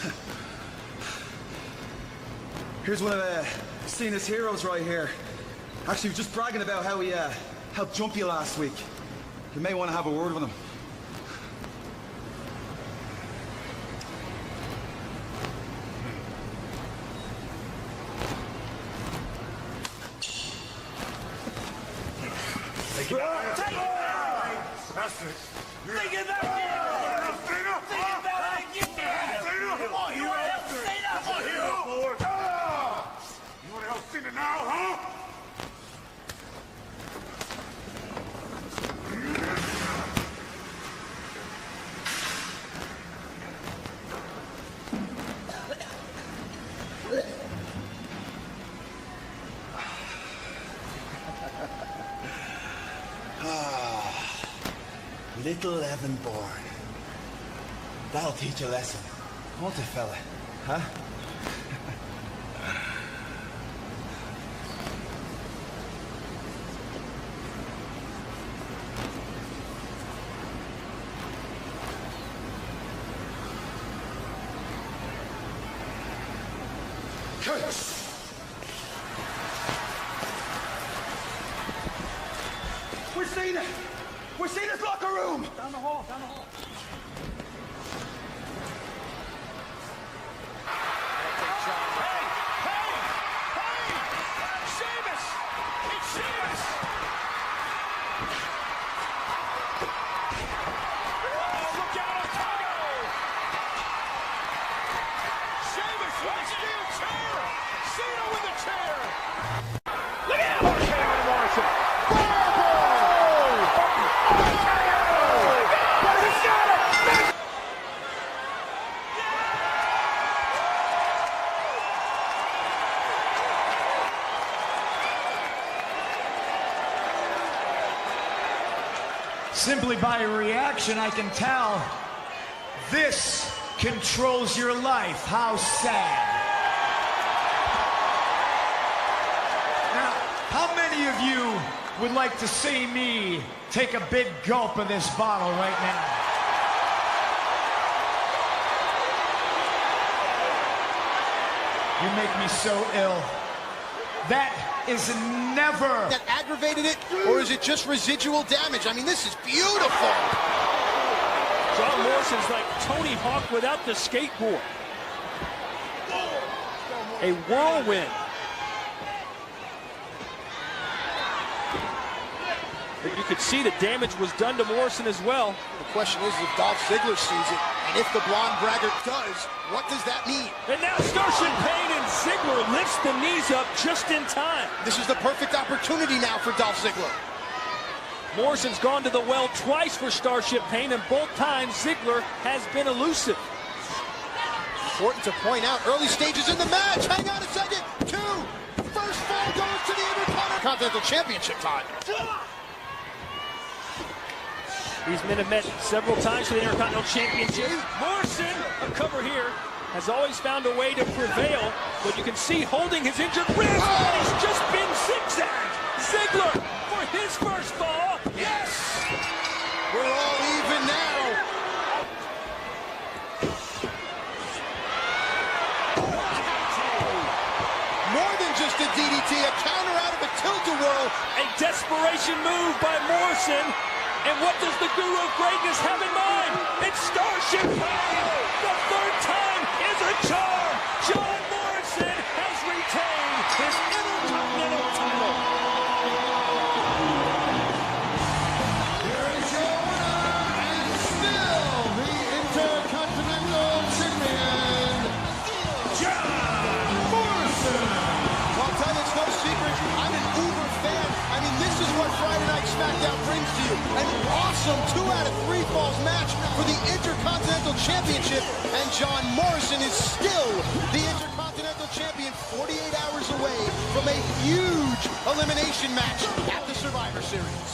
Here's one of CENA's heroes right here. Actually, just bragging about how he helped jump you last week. You may want to have a word with him. Take it out. Take it out. That's it. Take it out. Come on, hero. Come on, hero. You want to help CENA now, huh? Little Evan born. That'll teach you a lesson, won't it, fella? Huh? We're CENA. We're CENA's locker room. Down the hall. Down the hall. Simply by reaction, I can tell this controls your life. How sad. Now, how many of you would like to see me take a big gulp of this bottle right now? You make me so ill. That is never... That aggravated it, or is it just residual damage? I mean, this is beautiful. John Morrison's like Tony Hawk without the skateboard. A whirlwind. But you could see the damage was done to Morrison as well. The question is if Dolph Ziggler sees it, and if the blonde braggart does, what does that mean? And now Starship Pain and Ziggler lifts the knees up just in time. This is the perfect opportunity now for Dolph Ziggler. Morrison's gone to the well twice for Starship Pain, and both times Ziggler has been elusive. Important to point out, early stages in the match. Hang on a second. First fall goes to the Intercontinental Championship time. These men have met several times for the Intercontinental Championship. Morrison, a cover here, has always found a way to prevail, but you can see holding his injured wrist. He's just been zigzagged. Ziggler for his first fall. Yes! We're all even now. Batista DDT, a counter out of a tilt-a-whirl. A desperation move by Morrison. And what does the Guru of Greatness have in mind? It's Starship Pain! The third time is a charm! John Morrison has retained his Intercontinental title. Here is your winner, and still the Intercontinental Champion, John Morrison. Well, I'll tell you, it's no secret, I'm an uber fan. I mean, this is what Friday Night SmackDown brings to you. An awesome 2 out of 3 falls match for the Intercontinental Championship. And John Morrison is still the Intercontinental Champion, 48 hours away from a huge elimination match at the Survivor Series.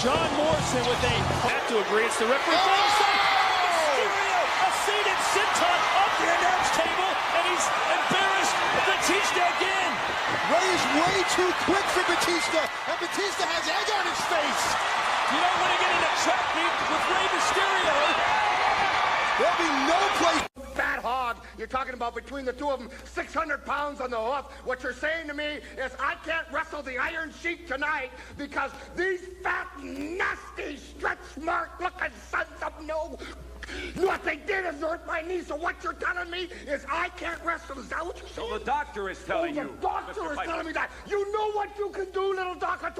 John Morrison with a... I have to agree, it's the referee. Mysterio, a seated senton up the announce table, and he's embarrassed Batista again. Ray is way too quick for Batista, and Batista has egg on his face. You don't want to get in a trap meet with Rey Mysterio. There'll be no place. Fat hog, you're talking about between the two of them, 600 pounds on the hoof. What you're saying to me is I can't wrestle the Iron Sheik tonight because these fat, nasty, stretch mark looking sons of no... What they did is hurt my knee, so what you're telling me is I can't wrestle. Is that what you're saying? So the doctor is telling you. The doctor is telling me that. You know what you can do, little doctor?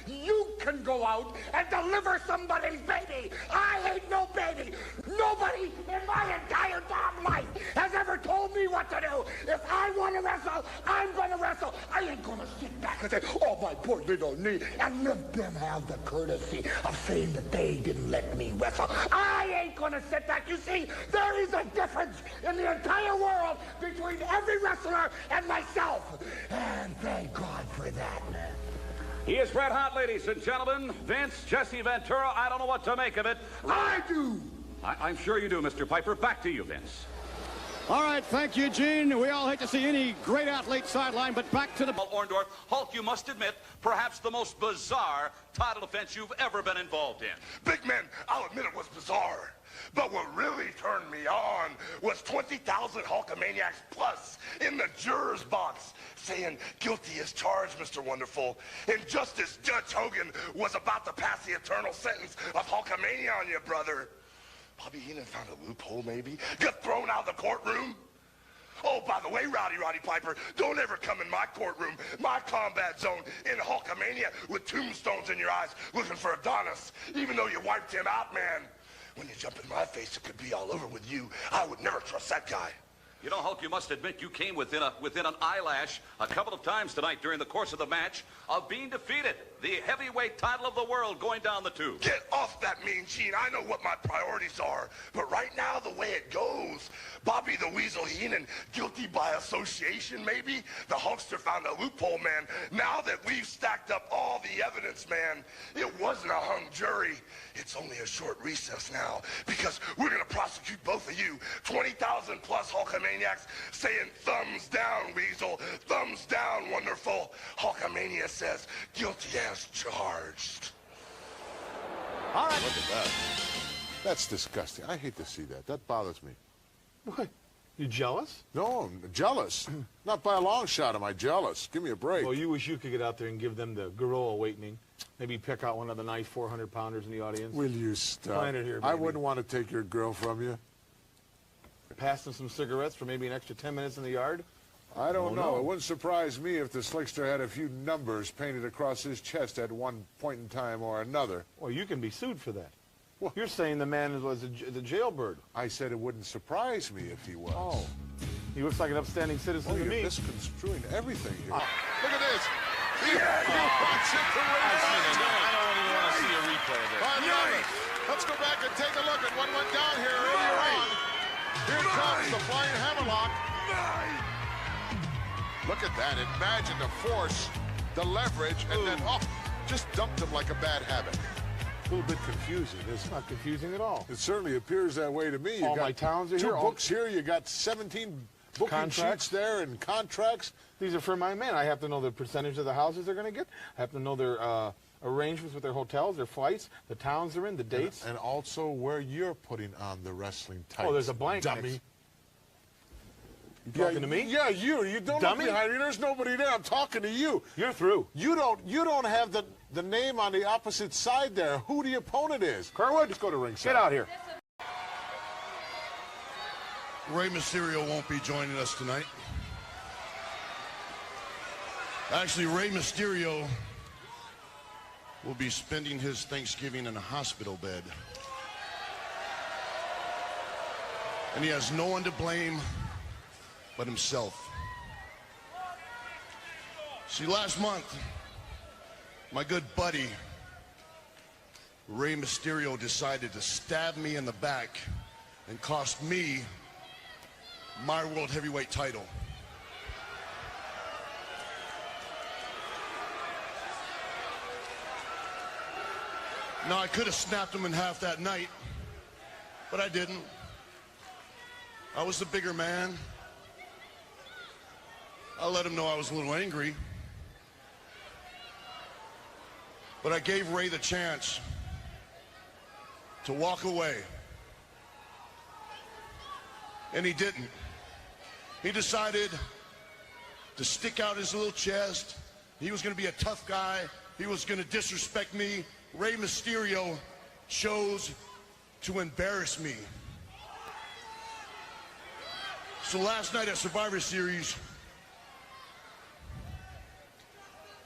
You can go out and deliver somebody's baby. I ain't no baby. Nobody in my entire damn life has ever told me what to do. If I want to wrestle, I'm going to wrestle. I ain't going to sit back and say, oh, my poor little knee, and let them have the courtesy of saying that they didn't let me wrestle. I ain't going to sit back. You see, there is a difference in the entire world between every wrestler and myself. And thank God for that, man. He is red hot, ladies and gentlemen. Vince, Jesse Ventura, I don't know what to make of it. I do. I'm sure you do, Mr. Piper. Back to you, Vince. All right, thank you, Gene. We all hate to see any great athlete sidelined, but back to the... Orndorff, Hulk, you must admit, perhaps the most bizarre title defense you've ever been involved in. Big man, I'll admit it was bizarre. But what really turned me on was 20,000 Hulkamaniacs plus in the juror's box saying, guilty as charged, Mr. Wonderful. And just as Judge Hogan was about to pass the eternal sentence of Hulkamania on you, brother, Bobby Heenan found a loophole, maybe? Got thrown out of the courtroom? Oh, by the way, Roddy Piper, don't ever come in my courtroom, my combat zone, in Hulkamania with tombstones in your eyes looking for Adonis, even though you wiped him out, man. When you jump in my face, it could be all over with you. I would never trust that guy. You know, Hulk, you must admit you came within an eyelash a couple of times tonight during the course of the match of being defeated. The heavyweight title of the world going down the tube. Get off that mean Gene. I know what my priorities are. But right now, the way it goes, Bobby the Weasel Heenan, guilty by association, maybe? The Hulkster found a loophole, man. Now that we've stacked up all the evidence, man, it wasn't a hung jury. It's only a short recess now because we're going to prosecute both of you. 20,000 plus Hulkamaniacs saying, thumbs down, Weasel. Thumbs down, Wonderful. Hulkamania says, guilty as charged. All right. Look at that. That's disgusting. I hate to see that. That bothers me. What? You jealous? No, I'm jealous. Not by a long shot am I jealous. Give me a break. Well, you wish you could get out there and give them the gorilla awakening. Maybe pick out one of the nice 400-pounders in the audience. Will you stop? Plan it here, baby. I wouldn't want to take your girl from you. Pass them some cigarettes for maybe an extra 10 minutes in the yard? I don't know. It wouldn't surprise me if the slickster had a few numbers painted across his chest at one point in time or another. Well, you can be sued for that. Well, you're saying the man was the jailbird. I said it wouldn't surprise me if he was. Oh. He looks like an upstanding citizen to me. You're misconstruing everything here. Look at this. Yeah, I don't even want to see a replay of this. Let's go back and take a look at what went down here earlier on. Here comes the flying hammerlock. Look at that. Imagine the force, the leverage, and then, just dumped him like a bad habit. A little bit confusing, isn't it? It's not confusing at all. It certainly appears that way to me. You All got my towns are two here. books here. You got 17 booking sheets there and contracts. These are for my men. I have to know the percentage of the houses they're going to get. I have to know their arrangements with their hotels, their flights, the towns they're in, the dates. And also where you're putting on the wrestling tights. Oh, there's a blank dummy. next. You talking to me? Yeah, you. You don't Dummy? look behind me. There's nobody there. I'm talking to you. You're through. You don't have the name on the opposite side there. Who the opponent is? Kerwood, just go to ringside. Get out here. Rey Mysterio won't be joining us tonight. Actually, Rey Mysterio will be spending his Thanksgiving in a hospital bed. And he has no one to blame but himself. See, last month, my good buddy, Rey Mysterio, decided to stab me in the back and cost me my World Heavyweight title. Now, I could have snapped him in half that night, but I didn't. I was the bigger man. I let him know I was a little angry. But I gave Rey the chance to walk away. And he didn't. He decided to stick out his little chest. He was going to be a tough guy. He was going to disrespect me. Rey Mysterio chose to embarrass me. So last night at Survivor Series,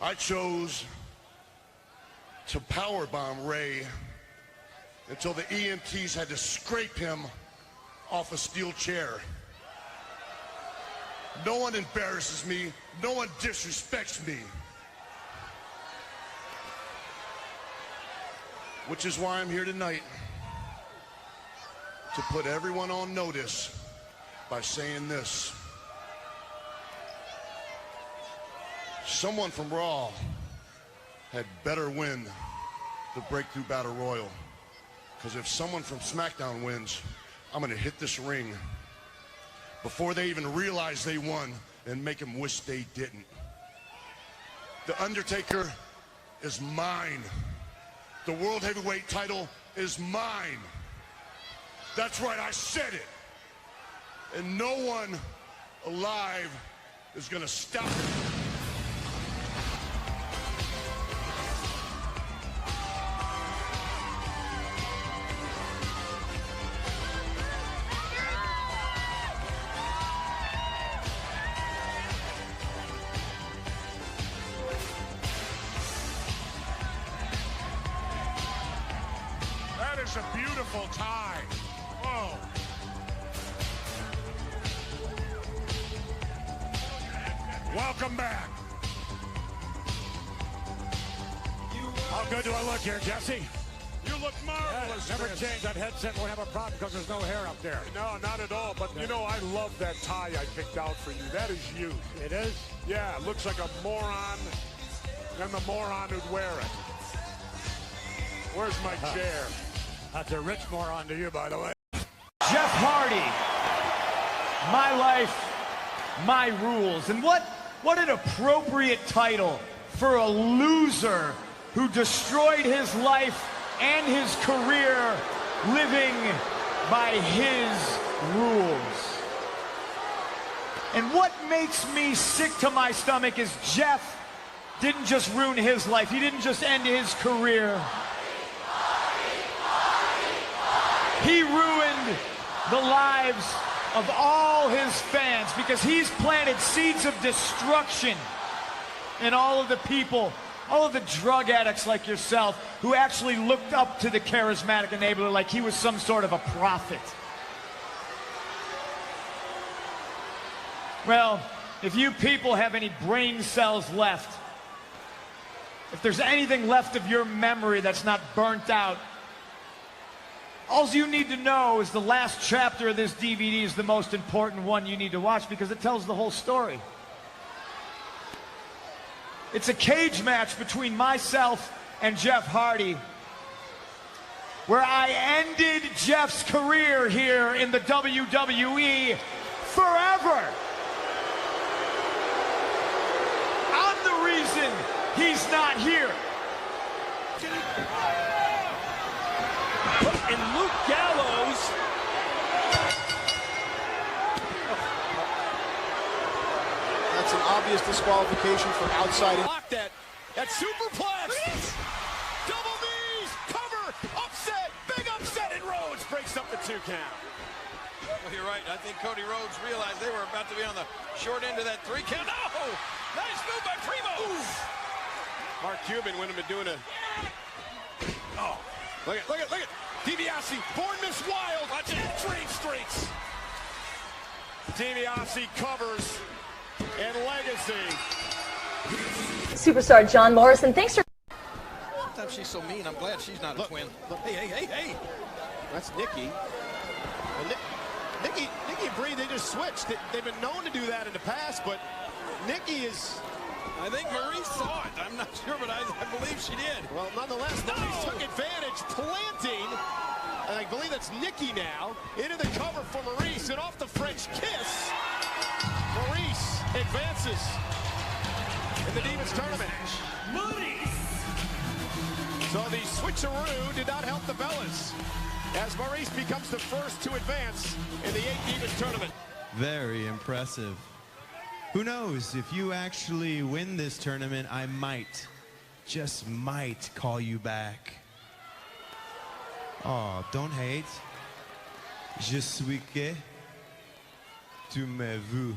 I chose to powerbomb Rey until the EMTs had to scrape him off a steel chair. No one embarrasses me. No one disrespects me. Which is why I'm here tonight, to put everyone on notice by saying this. Someone from Raw had better win the Breakthrough Battle Royal. Because if someone from SmackDown wins, I'm going to hit this ring before they even realize they won and make them wish they didn't. The Undertaker is mine. The World Heavyweight title is mine. That's right, I said it. And no one alive is going to stop it. That is a beautiful tie. Oh. Welcome back. How good do I look here, Jesse? You look marvelous. Never Vince. change. That headset won't have a problem because there's no hair up there. No, not at all. But, you know, I love that tie I picked out for you. That is you. It is? Yeah, it looks like a moron and the moron who'd wear it. Where's my chair? That's a rich moron to you, by the way. Jeff Hardy, my life, my rules. And what an appropriate title for a loser who destroyed his life and his career living by his rules. And what makes me sick to my stomach is Jeff didn't just ruin his life. He didn't just end his career. He ruined the lives of all his fans because he's planted seeds of destruction in all of the people, all of the drug addicts like yourself who actually looked up to the charismatic enabler like he was some sort of a prophet. Well, if you people have any brain cells left, if there's anything left of your memory that's not burnt out, all you need to know is the last chapter of this DVD is the most important one you need to watch because it tells the whole story. It's a cage match between myself and Jeff Hardy where I ended Jeff's career here in the WWE forever. I'm the reason he's not here. And Luke Gallows That's an obvious disqualification for outside. Block that superplex. Double knees, cover, upset, big upset, and Rhodes breaks up the 2 count. Well, you're right. I think Cody Rhodes realized they were about to be on the short end of that 3 count. No! Nice move by Primo. Mark Cuban wouldn't have been doing a... Oh, look at DiBiase, Bournemouth Wild. Watch it. Dream Streaks. DiBiase covers and legacy. Superstar John Morrison, thanks for... Sometimes she's so mean. I'm glad she's not a twin. Look. Hey. That's Nikki. And Nikki and Brie, they just switched. They've been known to do that in the past, but Nikki is... I think Marie saw it. I'm not sure, but I believe she did. Well, nonetheless, Maurice took advantage, planting, and I believe that's Nikki now, into the cover for Maurice, and off the French kiss. Maurice advances in the Divas Tournament. Maurice! So the switcheroo did not help the Bellas, as Maurice becomes the first to advance in the 8 Divas Tournament. Very impressive. Who knows, if you actually win this tournament, I might, just might, call you back. Oh, don't hate. Je suis que tu me veux.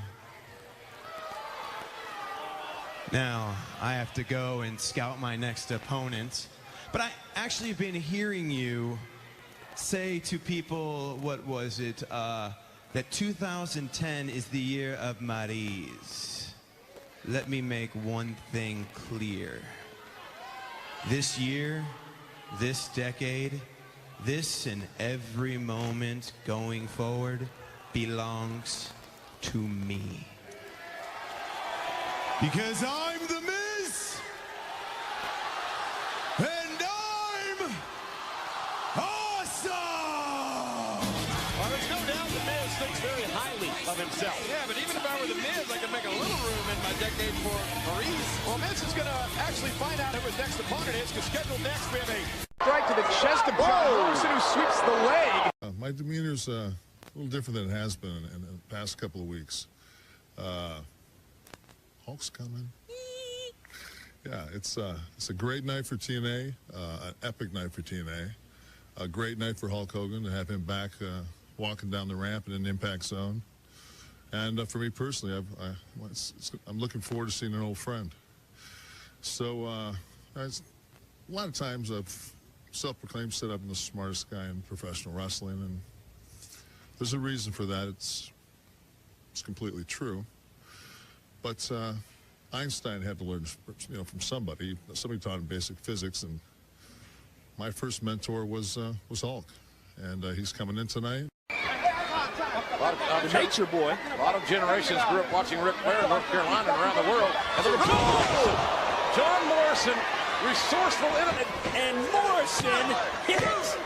Now, I have to go and scout my next opponent. But I actually have been hearing you say to people, what was it, that 2010 is the year of Maryse. Let me make one thing clear. This year, this decade, this and every moment going forward belongs to me. Because I'm the Miz, and I'm awesome! Well, there's no doubt the Miz thinks very highly of himself. Yeah, but even if I were the Miz, I could make a little room in my decade for Maryse. Well, Miz is going to actually find out who his next opponent is, because scheduled next we have a strike to the chest of Morrison, who sweeps the leg. My demeanor's a little different than it has been in the past couple of weeks. Hulk's coming. Yeah, it's a great night for TNA, an epic night for TNA, a great night for Hulk Hogan to have him back walking down the ramp in an Impact Zone. And for me personally, I'm looking forward to seeing an old friend. So a lot of times I've self-proclaimed said I'm the smartest guy in professional wrestling, and there's a reason for that. It's completely true. But Einstein had to learn, from somebody. Somebody taught him basic physics, and my first mentor was Hulk, and he's coming in tonight. The Nature Boy. A lot of generations grew up watching Ric Flair in North Carolina and around the world. And look at John Morrison, resourceful, intimate, and Morrison hits.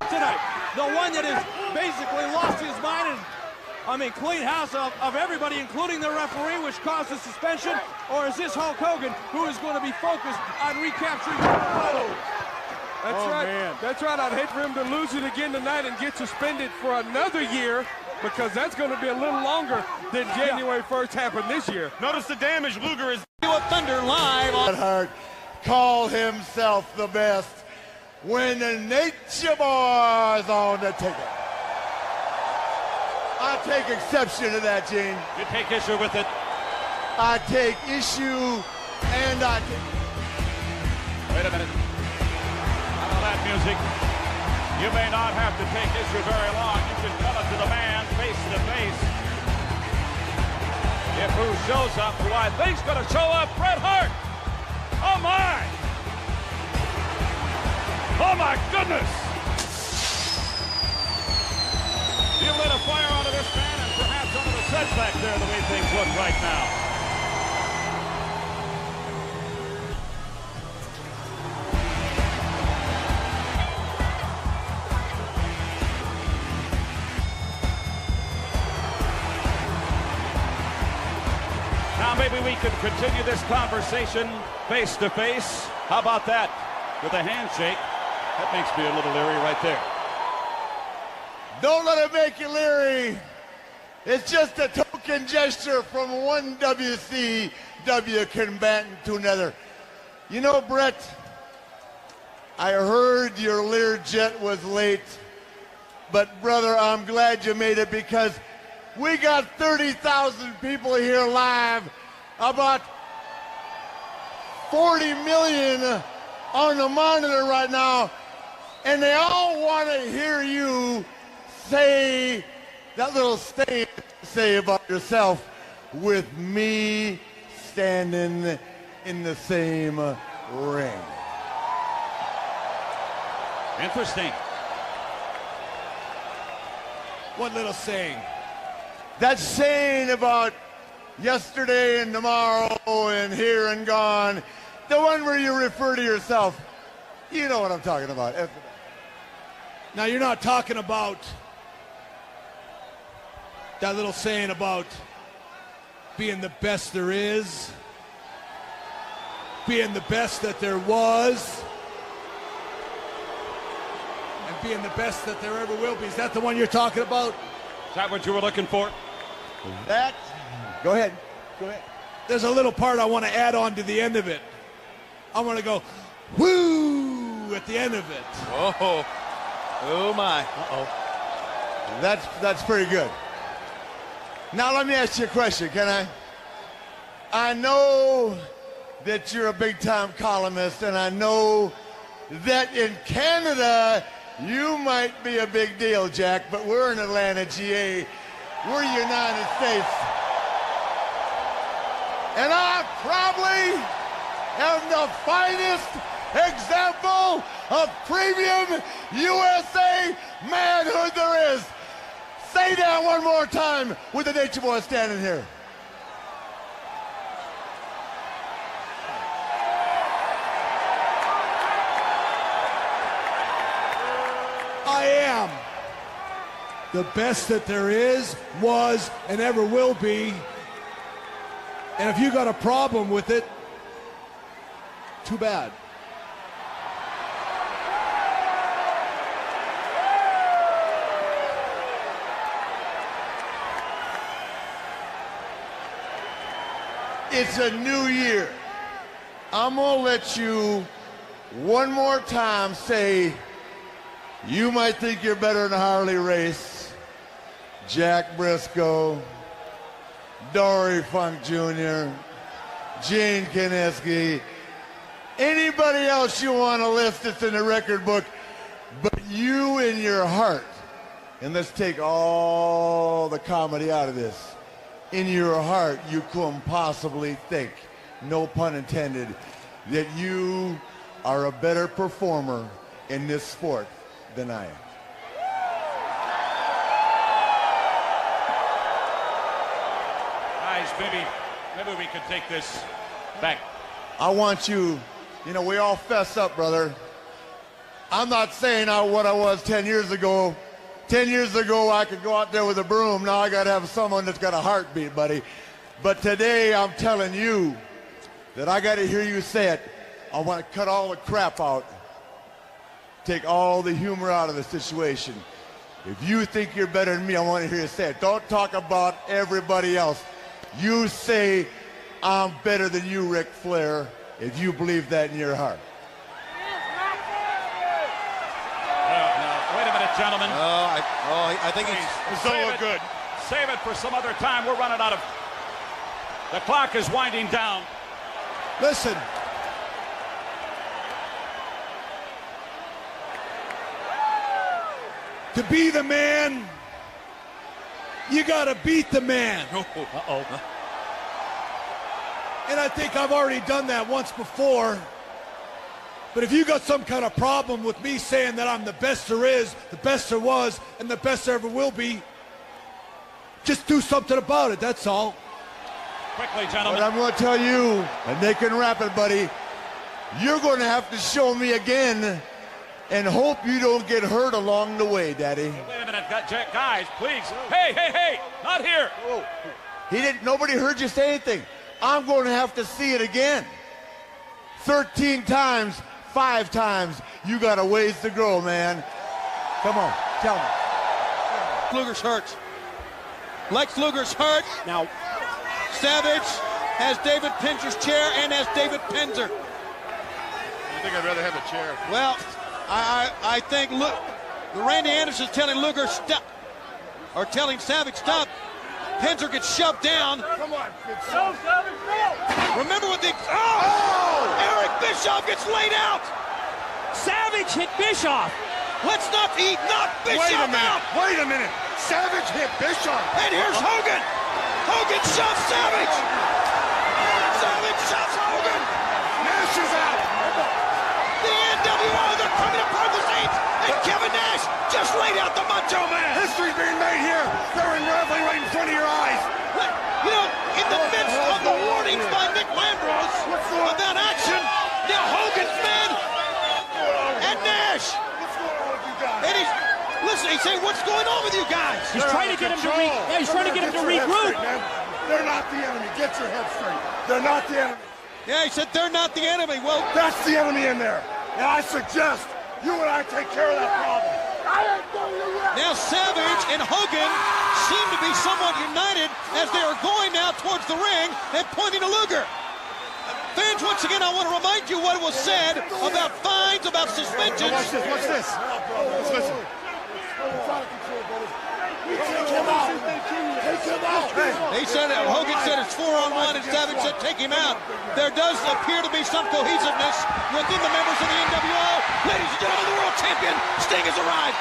Tonight, the one that has basically lost his mind and clean house of everybody, including the referee, which caused the suspension? Or is this Hulk Hogan who is going to be focused on recapturing the title? That's right. Man. That's right. I'd hate for him to lose it again tonight and get suspended for another year, because that's going to be a little longer than January 1st happened this year. Notice the damage Luger is doing. Thunder live on Hurt called himself the best when the Nature Boy's on the ticket. I take exception to that, Gene. You take issue with it. I take issue, and I take... Wait a minute. Out of that music, you may not have to take issue very long. You can come up to the man face to face. If who shows up, who I think's going to show up, Bret Hart. Oh my! Oh my goodness! You lit a fire onto this man and perhaps onto the set back there, the way things look right now. Now maybe we could continue this conversation face to face. How about that? With a handshake. That makes me a little leery right there. Don't let it make you leery. It's just a token gesture from one WCW combatant to another. You know, Brett, I heard your Learjet was late, but brother, I'm glad you made it because we got 30,000 people here live, about 40 million on the monitor right now, and they all want to hear you say that little statement say about yourself with me standing in the same ring. Interesting. What little saying? That saying about yesterday and tomorrow and here and gone, the one where you refer to yourself. You know what I'm talking about. Now, you're not talking about that little saying about being the best there is, being the best that there was, and being the best that there ever will be. Is that the one you're talking about? Is that what you were looking for? That. Go ahead. Go ahead. There's a little part I want to add on to the end of it. I want to go, woo, at the end of it. Oh. Oh, my. Uh-oh. That's pretty good. Now, let me ask you a question, can I? I know that you're a big-time columnist, and I know that in Canada, you might be a big deal, Jack, but we're in Atlanta, GA. We're United States. And I probably am the finest example of premium USA manhood there is. Say that one more time with the Nature Boy standing here. I am the best that there is, was, and ever will be. And if you got a problem with it, too bad. It's a new year. I'm gonna let you one more time say, you might think you're better than Harley Race, Jack Briscoe, Dory Funk Jr., Gene Kiniski, anybody else you want to list that's in the record book, but you in your heart, and let's take all the comedy out of this, in your heart you couldn't possibly think, no pun intended, that you are a better performer in this sport than I am. Guys, maybe we could take this back. I want you, you know, we all fess up, brother. I'm not saying what I was 10 years ago. 10 years ago, I could go out there with a broom. Now I got to have someone that's got a heartbeat, buddy. But today, I'm telling you that I got to hear you say it. I want to cut all the crap out. Take all the humor out of the situation. If you think you're better than me, I want to hear you say it. Don't talk about everybody else. You say, I'm better than you, Ric Flair, if you believe that in your heart. Wait a minute, gentlemen. I think it's so good. Save it for some other time. We're running out of... The clock is winding down. Listen. To be the man, you got to beat the man. Uh-oh. And I think I've already done that once before. But if you got some kind of problem with me saying that I'm the best there is, the best there was, and the best there ever will be, just do something about it, that's all. Quickly, gentlemen. But I'm going to tell you, and they can wrap it, buddy, you're going to have to show me again and hope you don't get hurt along the way, Daddy. Wait a minute, guys, please. Hey, not here. Nobody heard you say anything. I'm going to have to see it again. 13 times, 5 times. You got a ways to go, man. Come on, tell me. Luger's hurt. Lex Luger's hurt. Now, Savage has David Pinzer's chair and has David Pinzer. I think I'd rather have the chair. Well, I think Randy Anderson's telling Luger stop, or telling Savage stop. Pinzer gets shoved down. Come on, Savage, no! Remember what the... Oh! Eric Bischoff gets laid out! Savage hit Bischoff. Let's not knock Bischoff out! Wait a minute! Savage hit Bischoff! And here's Hogan! Hogan shoves Savage! Savage shoves Hogan! Nash is out! The NWO, they're coming apart the Saints! And Kevin Nash just laid out the Macho Man! History's being made here! They're unraveling right in front of your eyes! You know, in the midst of the warnings by Nick Lambros about action, now Hogan's men and Nash. And he's, listen, he's saying, what's going on with you guys? He's trying to get him to regroup. They're not the enemy. Get your head straight. They're not the enemy. Yeah, he said they're not the enemy. Well, that's the enemy in there. And I suggest you and I take care of that problem. Now Savage and Hogan seem to be somewhat united as they are going now towards the ring and pointing to Luger. Fans, once again, I want to remind you what was said about fines, about suspensions. Watch this, watch this. Let's listen. Take him out. Take him out. They said, Hogan said it's 4-on-1, and Savage said take him out. There does appear to be some cohesiveness within the members of the NWO. Ladies and gentlemen, the world champion, Sting has arrived.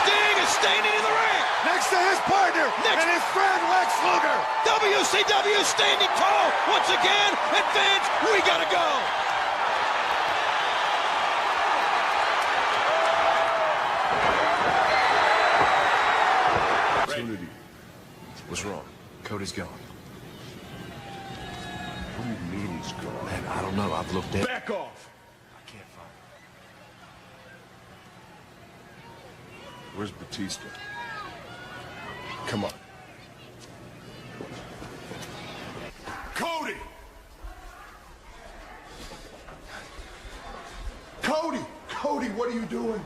Sting is standing in the ring. Next to his partner and his friend Lex Luger. WCW standing tall once again. And fans, we gotta go. Opportunity. What's wrong? Cody's gone. What do you mean he's gone? Man, I don't know. I've looked at... Back off. I can't find him. Where's Batista? Come on. Cody! Cody! Cody, what are you doing?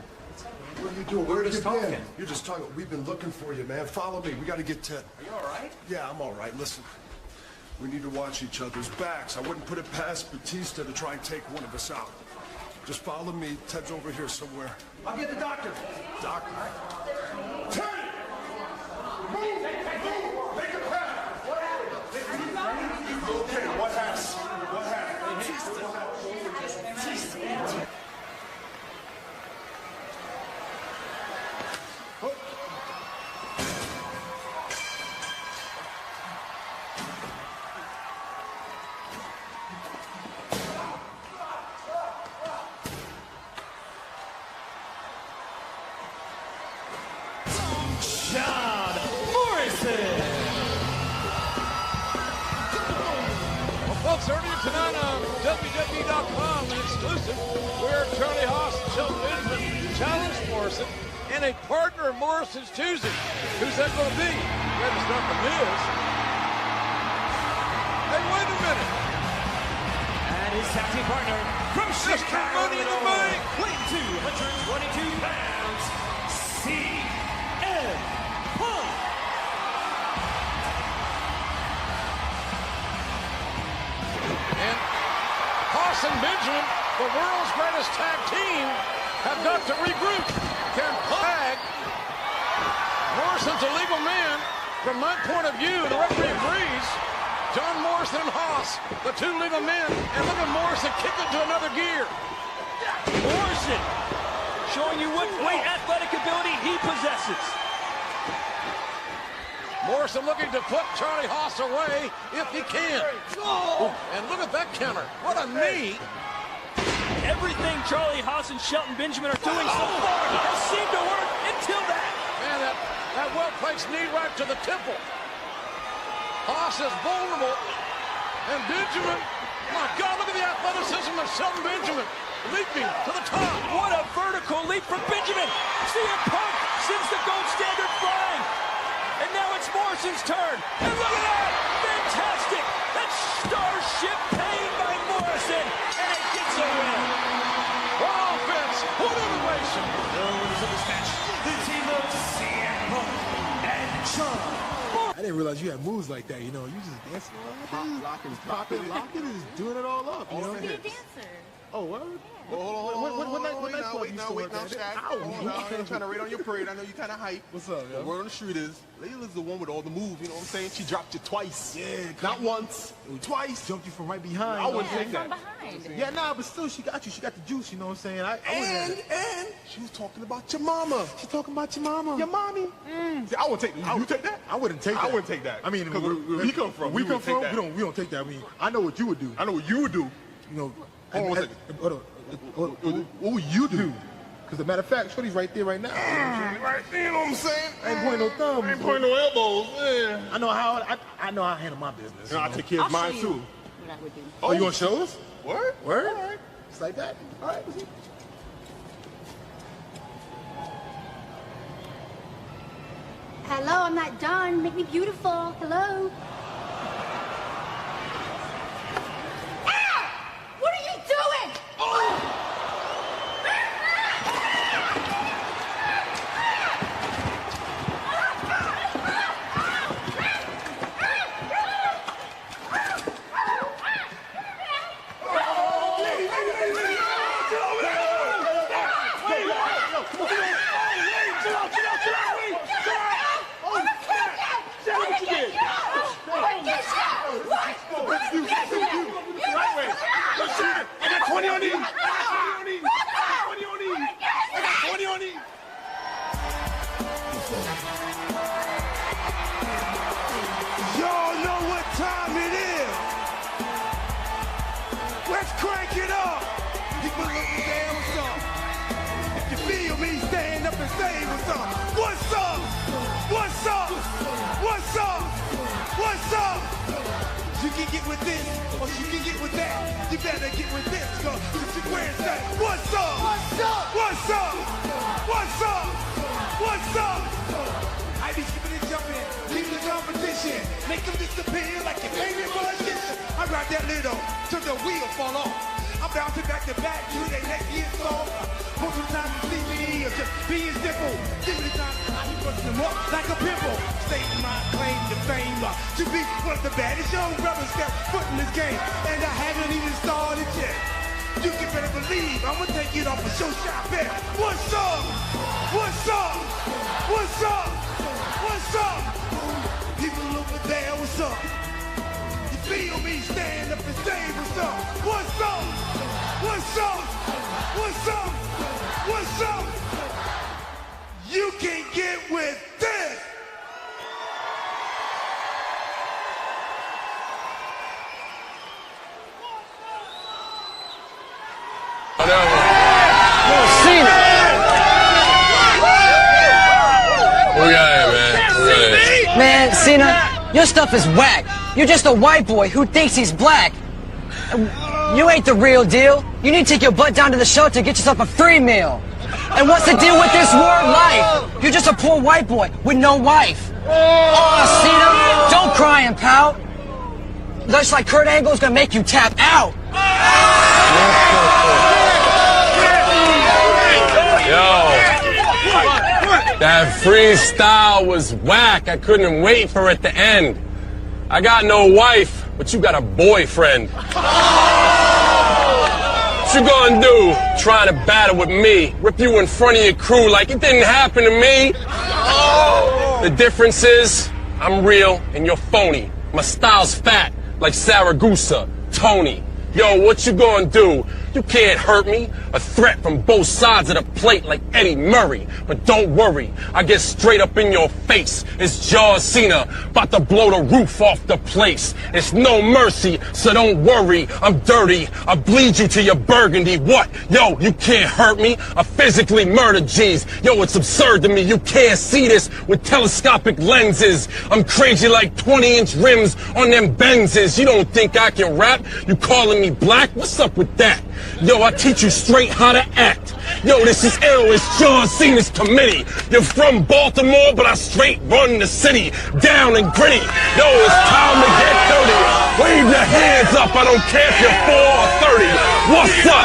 What are you doing? We're just talking. You're just talking. We've been looking for you, man. Follow me. We got to get Ted. Are you all right? Yeah, I'm all right. Listen, we need to watch each other's backs. I wouldn't put it past Batista to try and take one of us out. Just follow me. Ted's over here somewhere. I'll get the doctor. Doctor? Ted! Move! Move! Make a path! What happened? Okay, what happened? What happened? Batista! John Morrison. Well, folks, earlier tonight on WWE.com, an exclusive, where Charlie Haas and Shelton Benjamin challenged Morrison and a partner of Morrison's choosing. Who's that going to be? That is not The Miz. Hey, wait a minute. And his tag team partner from Chicago, Money in the Bank, weighing 222 pounds, CM Punk. And Haas and Benjamin, the world's greatest tag team, have got to regroup. Can Punk? Morrison's a legal man. From my point of view, the referee agrees. John Morrison and Haas, the two legal men, and look at Morrison kick it to another gear. Morrison showing you what great athletic ability he possesses. Morrison looking to put Charlie Haas away if he can. Oh, and look at that counter. What a knee. Everything Charlie Haas and Shelton Benjamin are doing so far has seemed to work until that. Man, that well-placed knee right to the temple. Haas is vulnerable. And Benjamin, my God, look at the athleticism of Shelton Benjamin. Leaping to the top. What a vertical leap from Benjamin. CM Punk sends the gold standard flying. And now it's Morrison's turn. And look at that. Fantastic. That's starship pain by Morrison. And it gets a win. What offense. What innovation. The winners of this match, the team of CM Punk and I didn't realize you had moves like that, you know. You just dancing around. Locking, is doing it all up, you know. Be a dancer. Oh, what? Well, What night wait, Shaq. I ain't trying to rate on your parade. I know you kind of hype. What's up, yo? The word on the street is Layla's the one with all the moves. You know what I'm saying? She dropped you twice. Yeah. Not once. Twice. Jumped you from right behind. I wouldn't take that. Yeah, nah, but still, she got you. She got the juice, you know what I'm saying? And she was talking about your mama. She's talking about your mama. Your mommy. See, I wouldn't take that. You take that? I wouldn't take that. I wouldn't take that. I mean, where we come from. We don't take that. I mean, I know what you would do. I know what you would do. You know. Hold on one second. What would you do? Because as a matter of fact, Shorty's right there right now. Right there, you know what I'm saying? I ain't pointing no thumbs. I ain't pointing no elbows. Yeah. I know how I handle my business. I take care of mine too. What I would do. Oh, you want to show us? Word? Word? All right. It's like that. All right. Hello, I'm not done. Make me beautiful. Hello. What are you doing? I got 20 on these. I got 20 on these. I got 20 on these. Y'all know what time it is. Let's crank it up. People looking down, what's up? If you feel me, stand up and say what's up. What's up? What's up? What's up? What's up? You can get with this, or you can get with that. You better get with this, cause you wear and say, what's up? What's up? What's up? What's up? What's up? I be skipping and jumping, leave the competition, make them disappear like your favorite politician. I ride that little till the wheel fall off. I'm bouncing back to back till they neck is soft. Most of the time you see me or just being simple. Different times I be busting them up like a pimple. Stating my claim to fame to be one of the baddest young brothers that foot in this game. And I haven't even started yet. You can better believe I'ma take it off a show shop bet. What's up? What's up? What's up? What's up? People over there, what's up? You feel me? Stand up and say what's up? What's up? What's up? What's up? What's up? You can get with this. Man, CENA, your stuff is whack. You're just a white boy who thinks he's black. You ain't the real deal. You need to take your butt down to the shelter and get yourself a free meal. And what's the deal with this word life? You're just a poor white boy with no wife. Oh, CENA, don't cry and pout. Looks like Kurt Angle's gonna make you tap out. That freestyle was whack. I couldn't wait for it to end. I got no wife, but you got a boyfriend. What you gonna do trying to battle with me? Rip you in front of your crew like it didn't happen to me? The difference is, I'm real and you're phony. My style's fat like Saragusa, Tony. Yo, what you gonna do? You can't hurt me. A threat from both sides of the plate like Eddie Murray. But don't worry, I get straight up in your face. It's John Cena, about to blow the roof off the place. It's no mercy, so don't worry. I'm dirty, I bleed you to your burgundy. What? Yo, you can't hurt me. I physically murder G's. Yo, it's absurd to me. You can't see this with telescopic lenses. I'm crazy like 20-inch rims on them Benzes. You don't think I can rap? You calling me black? What's up with that? Yo, I teach you straight how to act. Yo, this is ill, it's John Cena's committee. You're from Baltimore, but I straight run the city. Down and gritty. Yo, it's time to get dirty. Wave your hands up, I don't care if you're 4 or 30. What's up?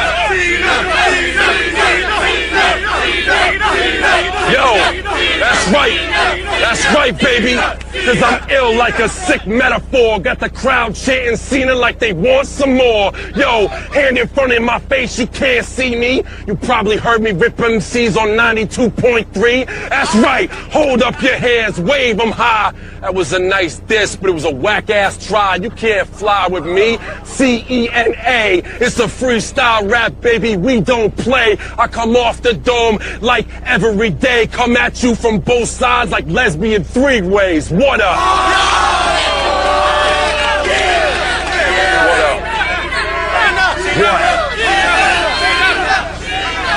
Yo, that's right. That's right, baby. Cause I'm ill like a sick metaphor. Got the crowd chanting CENA like they want some more. Yo, hand in front of my face, you can't see me. You probably heard me rip MCs on 92.3. That's right. Hold up your hands, wave them high. That was a nice diss, but it was a whack-ass try. You can't fly with me. CENA. It's a freestyle rap, baby. We don't play. I come off the dome like every day. Come at you from both sides like lesbian three-ways. What up?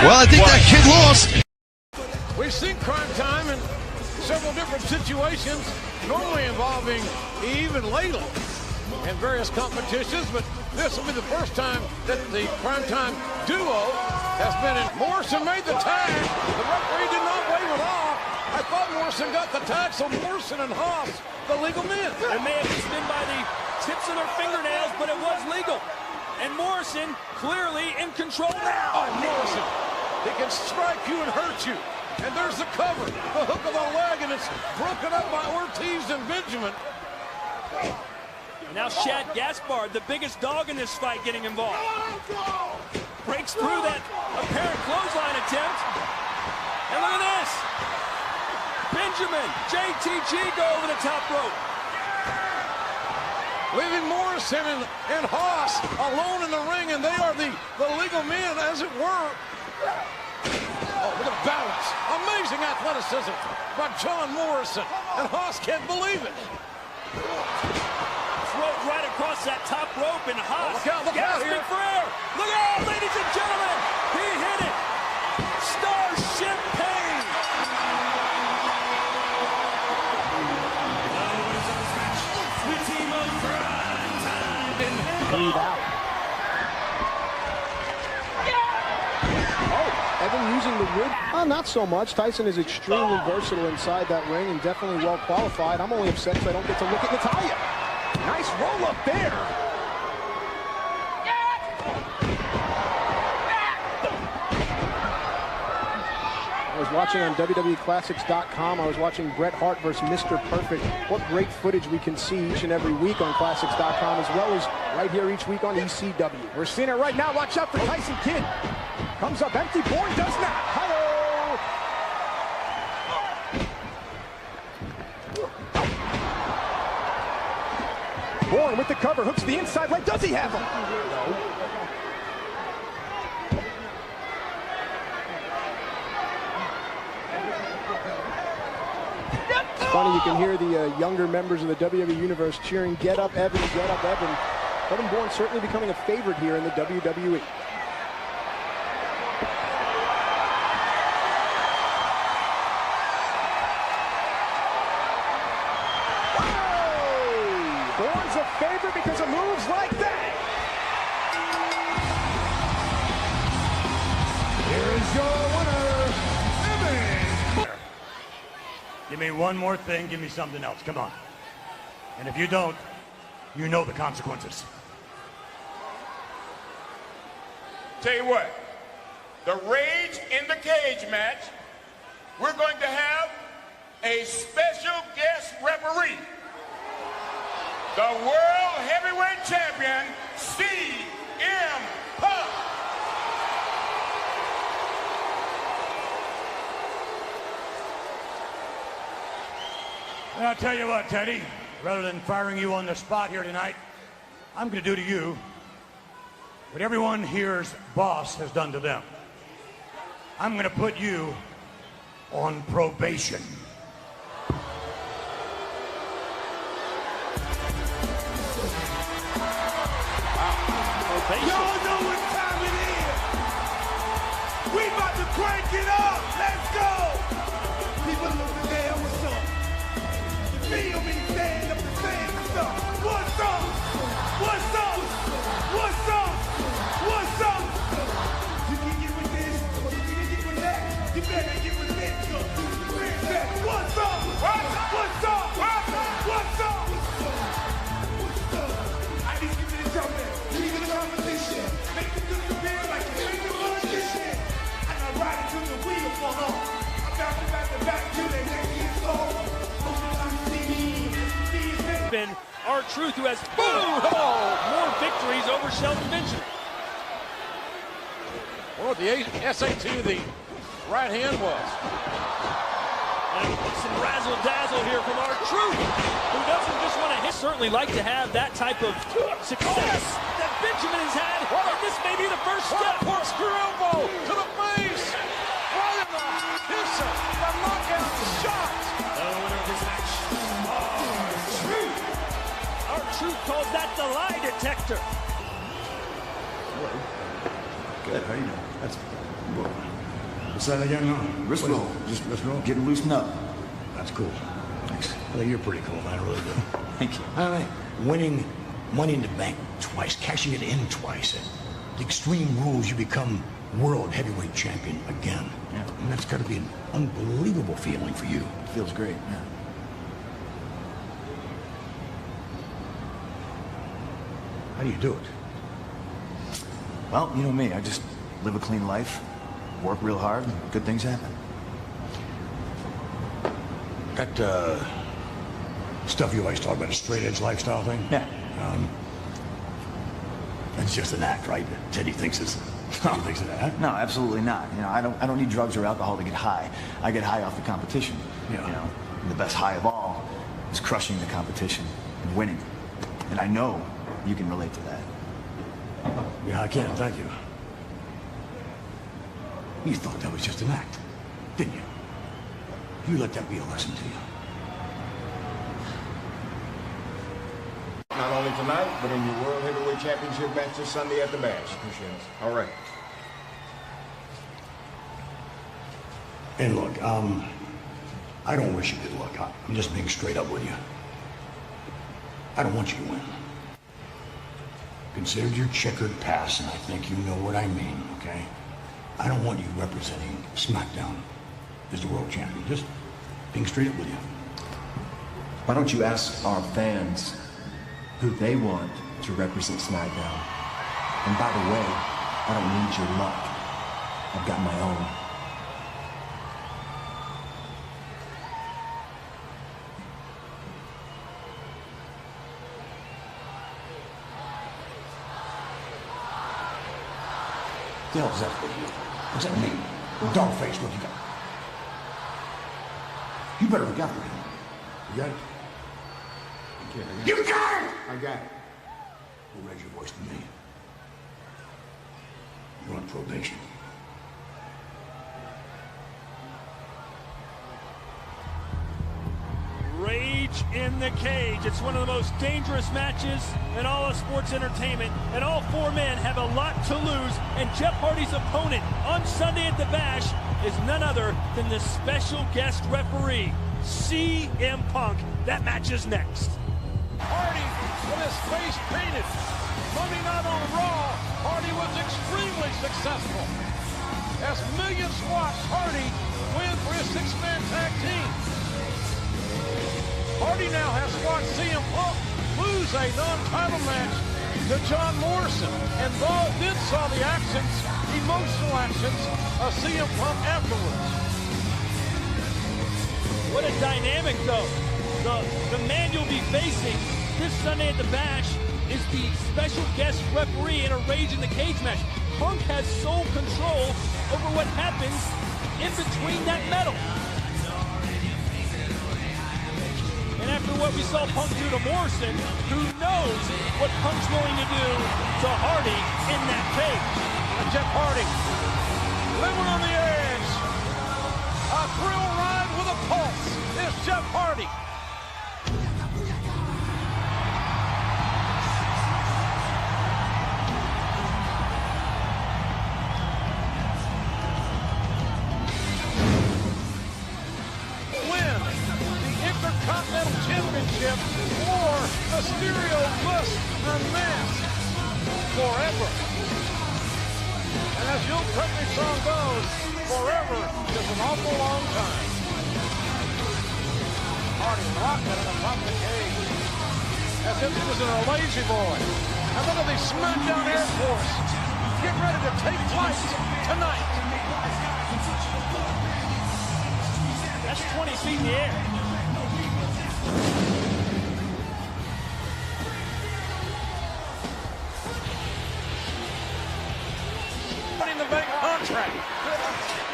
Well, I think that kid lost. We've seen Crime Time in several different situations, normally involving Eve and Layla in various competitions, but this will be the first time that the Crime Time duo has been in. Morrison made the tag. The referee did not wave it off. I thought Morrison got the tag, so Morrison and Haas, the legal men. It may have just been by the tips of their fingernails, but it was legal. And Morrison clearly in control now. Oh, Morrison. He can strike you and hurt you. And there's the cover, the hook of the leg, and it's broken up by Ortiz and Benjamin. Now Shad Gaspard, the biggest dog in this fight, getting involved. Breaks through that apparent clothesline attempt. And look at this. Benjamin, JTG go over the top rope. Leaving Morrison and Haas alone in the ring, and they are the legal men, as it were. Oh, look at the balance. Amazing athleticism by John Morrison. And Haas can't believe it. Throat right across that top rope, and Haas gasping for air. Look out, ladies and gentlemen. He hit it. Starship Pain. Breathe out. Evan using the wood. Not so much. Tyson is extremely versatile inside that ring and definitely well qualified. I'm only upset because I don't get to look at Natalya. Nice roll up there. I was watching on WWEClassics.com. I was watching Bret Hart versus Mr. Perfect. What great footage we can see each and every week on Classics.com, as well as right here each week on ECW. We're seeing it right now. Watch out for Tyson Kidd. Comes up empty. Bourne does not. Hello. Bourne with the cover. Hooks the inside leg. Does he have him? No. It's funny, you can hear the younger members of the WWE Universe cheering, "Get up, Evan, get up, Evan." Evan Bourne certainly becoming a favorite here in the WWE. Bourne's a favorite because of moves like that. Here is your winner, Evan. Give me one more thing, give me something else, come on. And if you don't, you know the consequences. Tell you what, the Rage in the Cage match, we're going to have a special guest referee. The World Heavyweight Champion, CM Punk. And I'll tell you what, Teddy, rather than firing you on the spot here tonight, I'm going to do to you what everyone here's boss has done to them. I'm going to put you on probation. Y'all know what time it is. We about to crank it up. Let's go. People looking there, what's up? You feel me? Stand up and say what's up. What's up? What's up? What's up? What's up? You can get with this, or you can get with that. You better get with this. What's up? What's up? What's up? What's up? I need you to jump in. Leave the competition. Make the good feel like you're in the audition. And I ride it to the wheel. been R-Truth who has more victories over Shelton Benjamin. Well, the SAT, the right hand was. And some razzle-dazzle here from R-Truth, who doesn't just want to hit. Certainly like to have that type of success that Benjamin has had. And this may be the first step. Corkscrew elbow to the face. Right in the kisser. The knockout shot. The winner of this match, R-Truth. R-Truth calls that the lie detector. Good, how you doing? That's what's that again? No, wrist roll. Just wrist roll. Getting loosened up. That's cool. Thanks. I think you're pretty cool, man. I really do. Thank you. All right. Winning Money in the Bank twice, cashing it in twice. At the Extreme Rules, you become world heavyweight champion again. Yeah. And that's got to be an unbelievable feeling for you. It feels great. Yeah. How do you do it? Well, you know me. I just live a clean life, work real hard, and good things happen. That stuff you always talk about, a straight edge lifestyle thing? Yeah. That's just an act, right? Teddy thinks it's that. No, absolutely not. You know, I don't need drugs or alcohol to get high. I get high off the competition. Yeah. You know, and the best high of all is crushing the competition and winning. And I know you can relate to that. Yeah, I can. Thank you. You thought that was just an act, didn't you? You let that be a lesson to you. Not only tonight, but in your World Heavyweight Championship match this Sunday at the Bash. Appreciate it. All right. And look, I don't wish you good luck. I'm just being straight up with you. I don't want you to win. Considered your checkered past, and I think you know what I mean, okay? I don't want you representing SmackDown as the world champion. Just being straight up with you. Why don't you ask our fans who they want to represent SmackDown? And by the way, I don't need your luck. I've got my own. The hell's that for you? What's that mean? Dog face, what you got? You better look out for him. You got it? You got it! I got it. Don't raise your voice to me. You're on probation. Rage in the cage. It's one of the most dangerous matches in all of sports entertainment, and all four men have a lot to lose, and Jeff Hardy's opponent on Sunday at the Bash is none other than the special guest referee, CM Punk. That match is next. Hardy with his face painted. Monday night on Raw, Hardy was extremely successful. As millions watched Hardy win for his six-man tag team. Hardy now has watched CM Punk lose a non-title match to John Morrison, and then saw the actions, emotional actions, of CM Punk afterwards. What a dynamic, though. The man you'll be facing this Sunday at the Bash is the special guest referee in a Rage in the Cage match. Punk has sole control over what happens in between that medal. And after what we saw Punk do to Morrison, who knows what Punk's willing to do to Hardy in that cage. And Jeff Hardy, living on the edge. A thrill ride with a pulse is Jeff Hardy. Intercontinental Championship or Mysterio must unmask forever. And as the old country song goes, forever is an awful long time. Hardy rocking at the top of the cage as if he was in a lazy boy. And look at the SmackDown Air Force get ready to take flight tonight. That's 20 feet in the air. contract.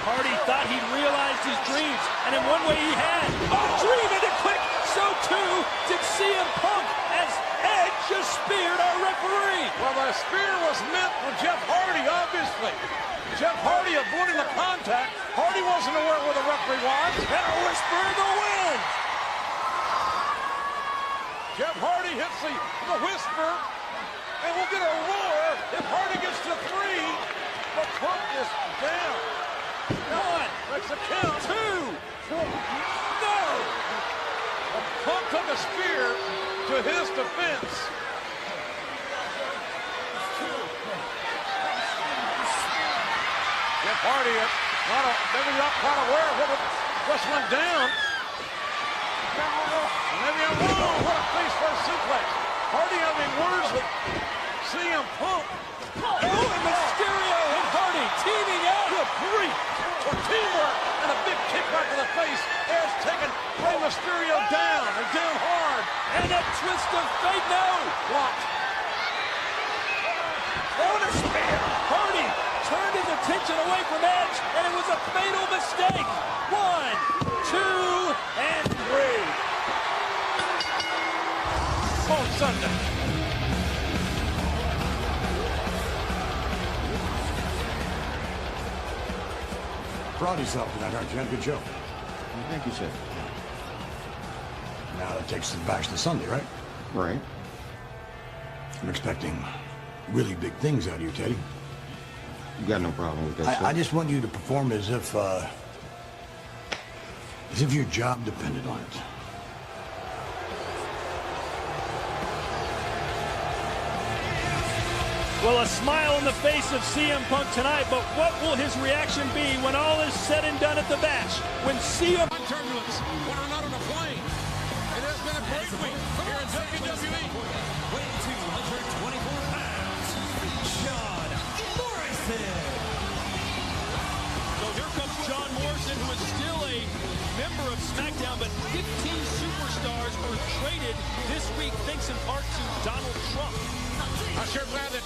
Hardy thought he'd realized his dreams, and in one way he had. A dream ended quick, so too did CM Punk, as Edge just speared our referee. Well, the spear was meant for Jeff Hardy, obviously. Jeff Hardy avoiding the contact. Hardy wasn't aware where the referee was. And a whisper in the wind. Jeff Hardy hits the whisper, and we'll get a roar if Hardy gets to 3. But Punk is down. 1. That's a count. 2. No! Punk took a spear to his defense. Jeff Hardy, maybe not quite aware of what just went down. Maybe I'm wrong. What a face-first suplex. Hardy having words with CM Punk. Oh, and Mysterio and Hardy teaming out. Good grief. For teamwork and a big kick right to the face. Edge taking Rey Mysterio down and down hard. And a twist of fate. No. Blocked. Oh, and a spear. Hardy turned his attention away from Edge, and it was a fatal mistake. 1, 2, and 3. On Sunday. Proud of yourself tonight, aren't you? Had a good show. Thank you, sir. Now that takes us back to Sunday, right? Right. I'm expecting really big things out of you, Teddy. You got no problem with that, sir? I just want you to perform as if your job depended on it. Well, a smile on the face of CM Punk tonight, but what will his reaction be when all is said and done at the bash? When CM... Turbulence, when we're not on a plane. It has been a great week here in WWE. Weighing 224 pounds, John Morrison. So here comes John Morrison, who is still a member of SmackDown, but 15 superstars were traded this week, thanks in part to Donald Trump. I'm sure glad that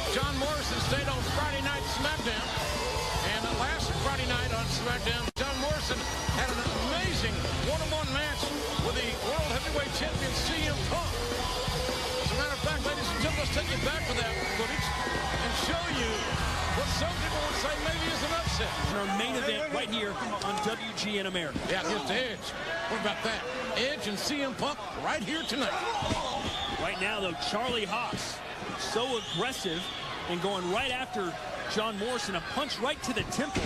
John Morrison stayed on Friday night SmackDown. And last Friday night on SmackDown, John Morrison had an amazing one-on-one match with the World Heavyweight Champion CM Punk. As a matter of fact, ladies and gentlemen, let's take you back to that footage and show you what some people would say maybe is an upset. Our main event right here on WGN America. Yeah, against Edge. What about that? Edge and CM Punk right here tonight. Right now, though, Charlie Haas, so aggressive and going right after John Morrison, a punch right to the temple,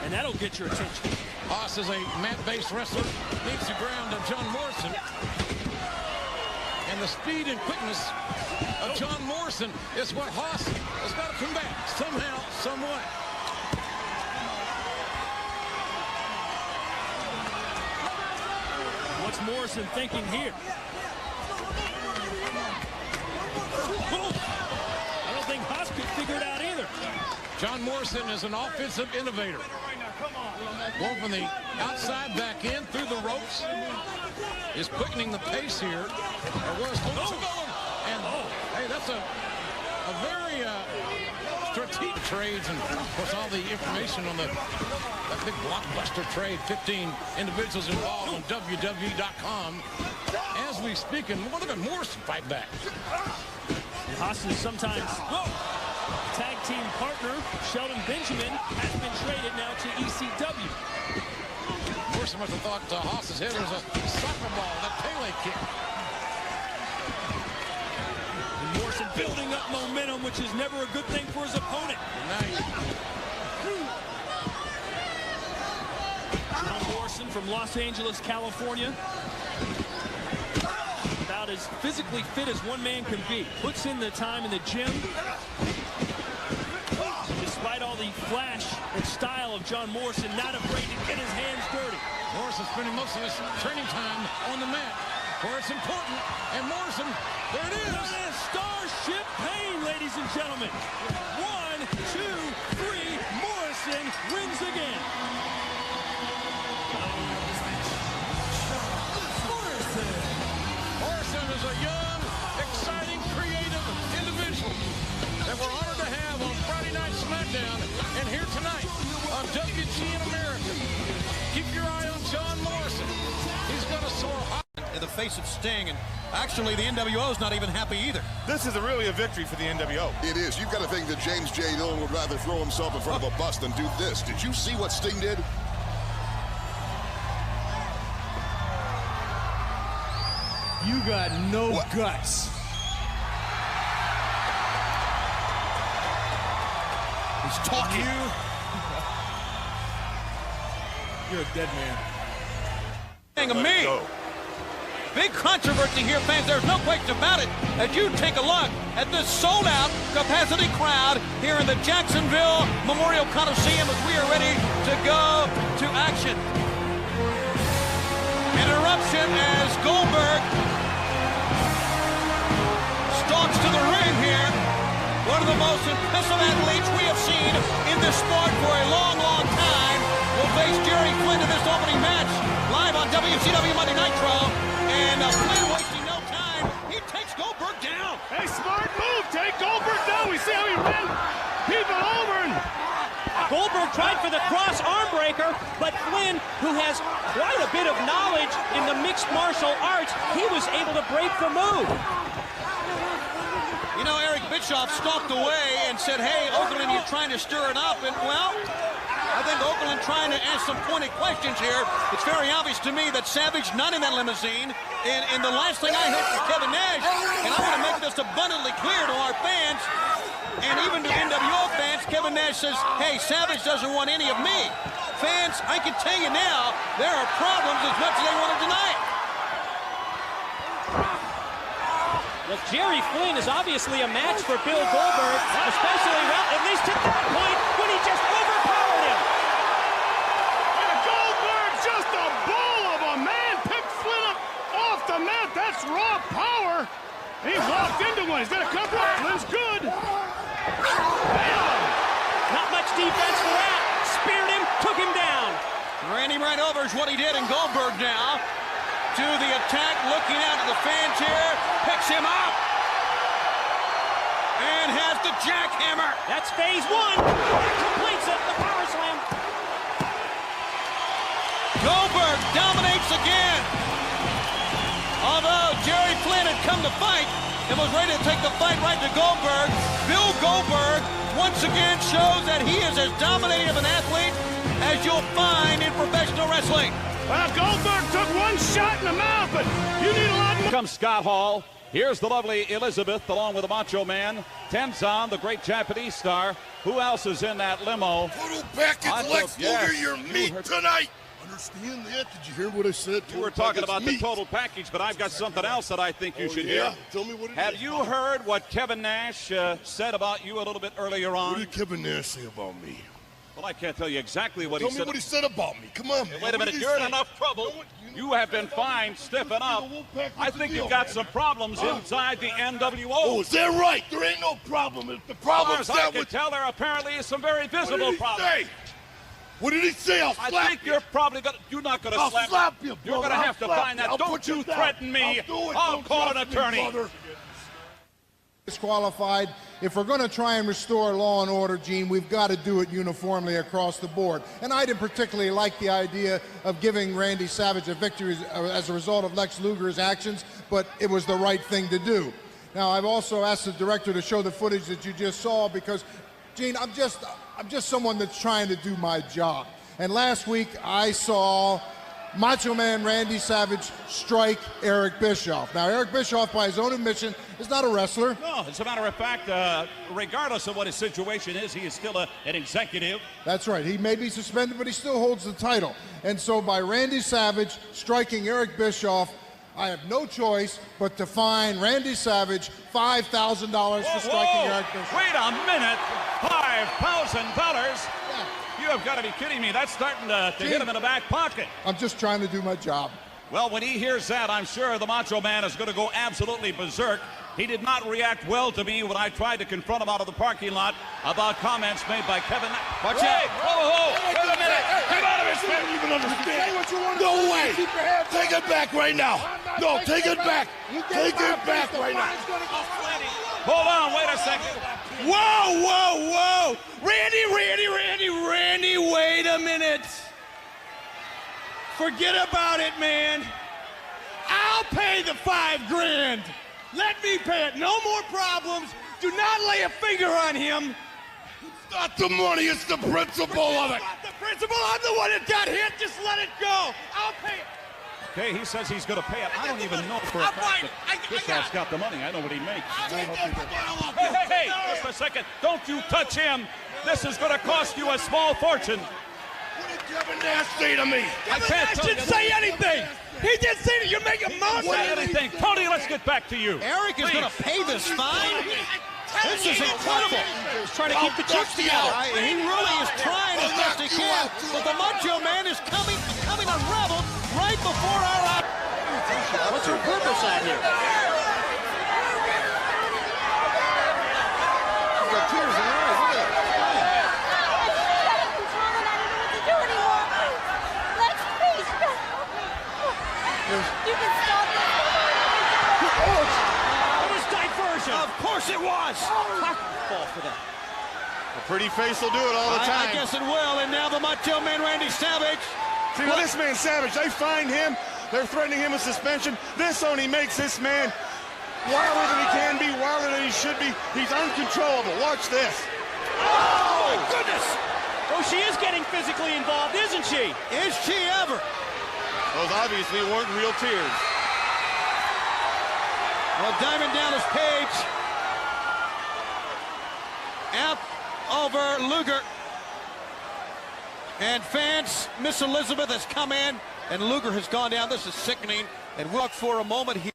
and that'll get your attention. Haas is a mat-based wrestler, leads the ground of John Morrison. And the speed and quickness of John Morrison is what Haas has got to combat somehow, some way. What's Morrison thinking here? I don't think Haas could figure it out either. John Morrison is an offensive innovator. Going from the outside back in through the ropes. Is quickening the pace here. And hey, that's a very strategic trades, and of course all the information on that big blockbuster trade. 15 individuals involved on WWE.com as we speak. And look at Morrison fight back. Haas is sometimes tag team partner Shelton Benjamin has been traded now to ECW. Morrison must have thought Haas's head was a soccer ball, that Pele kick. And Morrison building up momentum, which is never a good thing for his opponent. John Morrison from Los Angeles, California. About as physically fit as one man can be. Puts in the time in the gym. Despite all the flash and style of John Morrison, not afraid to get his hands dirty. Morrison spending most of his training time on the mat, where it's important. And Morrison, there it is. And Starship Pain, ladies and gentlemen. 1, 2, 3. Morrison wins again. Morrison is a young, exciting, creative individual that we're honored to have on Friday Night SmackDown. And here tonight. face of Sting, and actually the NWO is not even happy either. This is really a victory for the NWO. It is. You've got to think that James J. Dillon would rather throw himself in front of a bus than do this. Did you see what Sting did? You got no guts. He's talking. You're a dead man. Of me. Big controversy here, fans. There's no question about it. As you take a look at this sold-out capacity crowd here in the Jacksonville Memorial Coliseum as we are ready to go to action. An eruption as Goldberg stalks to the ring here. One of the most impressive athletes we have seen in this sport for a long, long time will face Jerry Flynn in this opening match live on WCW Monday Nitro. And Flynn wasting no time. He takes Goldberg down. Hey, smart move. Take Goldberg down. We see how he ran people over. And Goldberg tried for the cross arm breaker, but Flynn, who has quite a bit of knowledge in the mixed martial arts, he was able to break the move. You know, Eric Bischoff stalked away and said, hey, Okerlund, you're trying to stir it up. And, well, I think Okerlund trying to ask some pointed questions here. It's very obvious to me that Savage not in that limousine. And the last thing I heard from Kevin Nash, and I want to make this abundantly clear to our fans, and even to NWO fans, Kevin Nash says, hey, Savage doesn't want any of me. Fans, I can tell you now, there are problems as much as they want to deny it. Well, Jerry Flynn is obviously a match for Bill Goldberg, especially, well, at least to that point when he just overpowered him. And Goldberg, just a bull of a man, picked Flynn up off the mat. That's raw power. He walked into one. He's got a couple. Flynn's good. Not much defense for that. Speared him, took him down. Ran him right over is what he did in Goldberg now. To the attack, looking out at the fans here, picks him up, and has the jackhammer. That's phase one. Completes it, the power slam. Goldberg dominates again. Although Jerry Flynn had come to fight and was ready to take the fight right to Goldberg, Bill Goldberg once again shows that he is as dominating of an athlete as you'll find in professional wrestling. Well, Goldberg took one shot in the mouth, but you need a lot more. Here comes Scott Hall. Here's the lovely Elizabeth, along with the Macho Man. Tenzan, the great Japanese star. Who else is in that limo? Total package, Lex Luger, your meat tonight. Understand that? Did you hear what I said? You were talking about the total package, but I've got something else that I think you should hear. Tell me what it is. Have you heard what Kevin Nash said about you a little bit earlier on? What did Kevin Nash say about me? Well, I can't tell you exactly what he said. Tell me what he said about me. Come on, man. Wait a minute. You're in enough trouble. You have been fine. Stiffen up. I think you've got some problems inside the NWO. Oh, is that right? There ain't no problem. If the problem's as far as I that can with... tell, there apparently is some very visible problems. What did he say? I'll slap you. I think you're probably going to... You're not going to slap me. I'll slap you, brother. You're going to have to find that. Don't you threaten me. I'll call an attorney. Disqualified. If we're going to try and restore law and order, Gene, we've got to do it uniformly across the board. And I didn't particularly like the idea of giving Randy Savage a victory as a result of Lex Luger's actions, but it was the right thing to do. Now, I've also asked the director to show the footage that you just saw because, Gene, I'm just someone that's trying to do my job. And last week, I saw Macho Man Randy Savage strike Eric Bischoff. Now, Eric Bischoff, by his own admission, is not a wrestler. No, as a matter of fact, regardless of what his situation is, he is still an executive. That's right. He may be suspended, but he still holds the title. And so by Randy Savage striking Eric Bischoff, I have no choice but to fine Randy Savage $5,000 for striking Eric Bischoff. Wait a minute. $5,000? You have got to be kidding me. That's starting to hit him in the back pocket. I'm just trying to do my job. Well, when he hears that, I'm sure the Macho Man is going to go absolutely berserk. He did not react well to me when I tried to confront him out of the parking lot about comments made by Kevin. Watch out! Whoa! Wait a minute! Get out of his face! You don't even understand. No way! Take it back right now! No, take it back! Take it back right now! Hold on, wait a second. Whoa! Randy, wait a minute. Forget about it, man. Ow! I'll pay the $5 grand. Let me pay it. No more problems. Do not lay a finger on him. It's not the money, it's the principle of it. Not the principle. I'm the one that got hit. Just let it go. I'll pay it. Okay, he says he's going to pay it. I don't even know for a fact that Bischoff's got the money. I know what he makes. Hey, just a second. Don't you touch him. This is going to cost you a small fortune. What did Kevin Nash say to me? I can't tell you. Didn't say anything. He didn't say that. You're making mountains. Say anything. Tony, let's get back to you. Eric is going to pay this fine. This is incredible. He's trying to keep the chicks together. He really is trying as best he can, but the Macho Man is coming unraveled right before our eyes. What's her purpose out here? She's got tears in her eyes. Look at her. You can stop this. It was diversion. Of course it was. Fall for that. A pretty face will do it all the time. I guess it will. And now the Macho Man Randy Savage. See, well, this man Savage, they find him. They're threatening him with suspension. This only makes this man wilder than he can be, wilder than he should be. He's uncontrollable. Watch this. Oh, my goodness. Oh, she is getting physically involved, isn't she? Is she ever? Those obviously weren't real tears. Well, Diamond Dallas Page out over Luger. And fans, Miss Elizabeth has come in, and Luger has gone down. This is sickening. And we'll look for a moment here.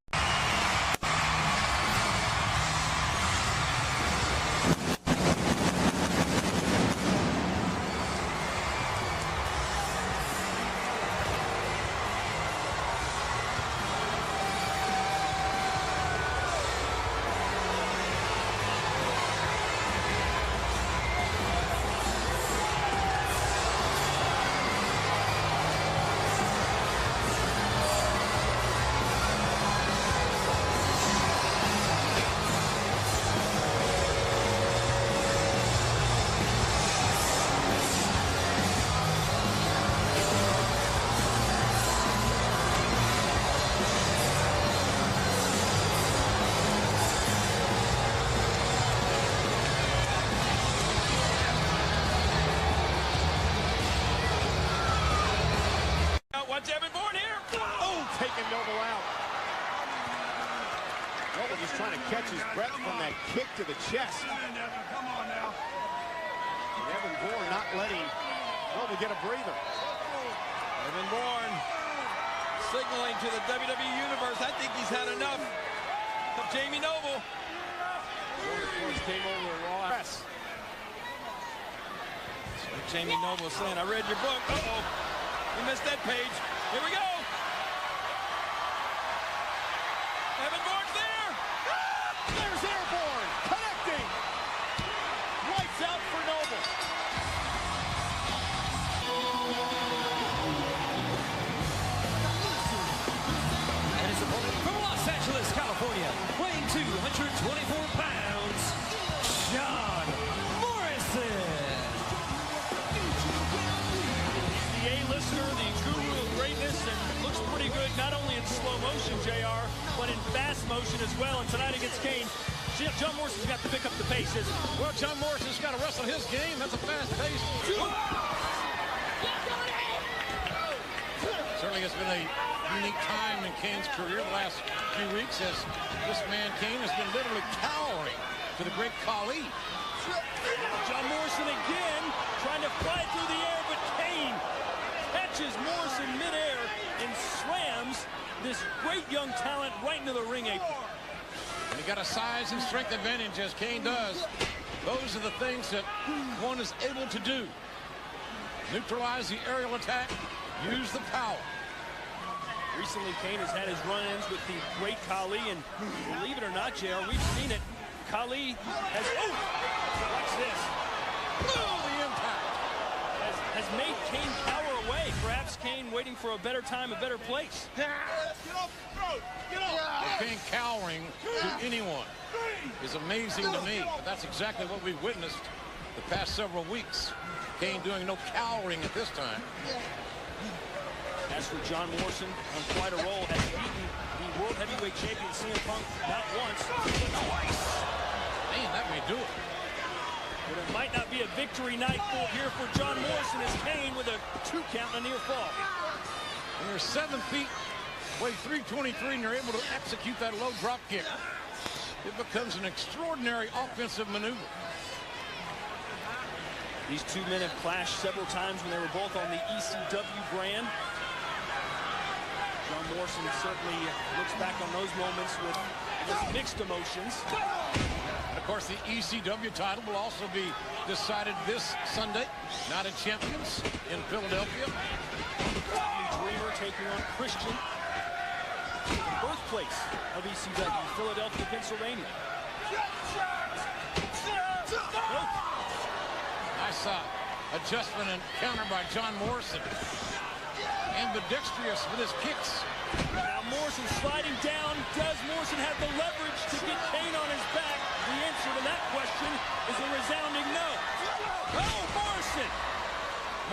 Watch Evan Bourne here. Oh, taking Noble out. Noble just trying to catch his breath from that kick to the chest. Come on now. And Evan Bourne not letting Noble get a breather. Evan Bourne signaling to the WWE Universe. I think he's had enough of Jamie Noble. Bourne, of course, came over to Raw. Yes. Jamie Noble saying, I read your book. Uh-oh. You missed that page. Here we go. Evan Bourne's there. There's Airborne connecting. Lights out for Noble. And his opponent from Los Angeles, California, weighing 224 pounds, John Morrison. The A-lister, the guru of greatness, and looks pretty good not only in slow motion, JR, but in fast motion as well. And tonight against Kane, John Morrison's got to pick up the pace, isn't he? Well, John Morrison's got to wrestle his game. That's a fast pace. Certainly has been a unique time in Kane's career the last few weeks as this man Kane has been literally cowering to the great Khali. John Morrison again trying to fly through the air, but Kane catches Morrison midair and slams this great young talent right into the ring apron. And he got a size and strength advantage as Kane does. Those are the things that one is able to do. Neutralize the aerial attack, use the power. Recently, Kane has had his run-ins with the great Khali, and believe it or not, JR, we've seen it. Khali has, watch this. The impact. Has made Kane cower away. Perhaps Kane waiting for a better time, a better place. Get off the throat. Get off. Kane cowering to anyone is amazing to me, but that's exactly what we've witnessed the past several weeks. Kane doing no cowering at this time. As for John Morrison, on quite a roll, has beaten the World Heavyweight Champion CM Punk not once, but twice. Man, that may do it. But it might not be a victory night here for John Morrison as Kane with a 2 count and a near fall. And they're 7 feet, weigh 323, and they're able to execute that low drop kick. It becomes an extraordinary offensive maneuver. These two men have clashed several times when they were both on the ECW brand. John Morrison certainly looks back on those moments with mixed emotions. And of course, the ECW title will also be decided this Sunday. Night of Champions in Philadelphia. Dreamer taking on Christian. The birthplace of ECW, Philadelphia, Pennsylvania. Nice adjustment and counter by John Morrison. Ambidextrous with his kicks. Now Morrison sliding down. Does Morrison have the leverage to get Kane on his back? The answer to that question is a resounding no. Oh, Morrison!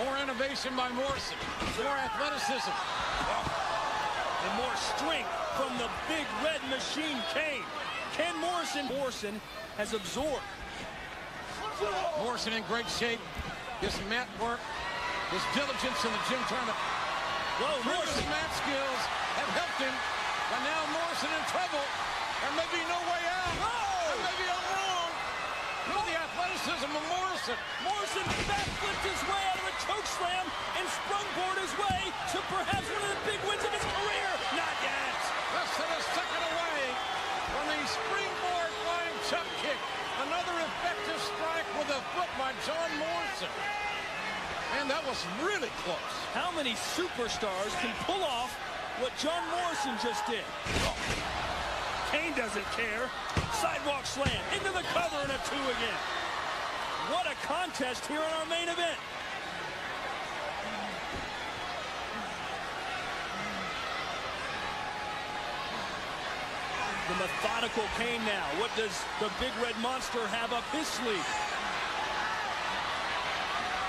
More innovation by Morrison. More athleticism. And more strength from the big red machine, Kane. Can Morrison has absorbed. Morrison in great shape. His mat work, his diligence in the gym trying to prove his mat skills have helped him. But now Morrison in trouble. There may be no way out. Maybe I'm wrong. Look at the athleticism of Morrison. Morrison backflipped his way out of a choke slam and sprungboard his way to perhaps one of the big wins of his career. Not yet. Less than a second away from the springboard flying chuck kick. Another effective strike with a foot by John Morrison. And that was really close. How many superstars can pull off what John Morrison just did? Kane doesn't care. Sidewalk slam into the cover and a 2 again. What a contest here in our main event. The methodical Kane now. What does the big red monster have up his sleeve?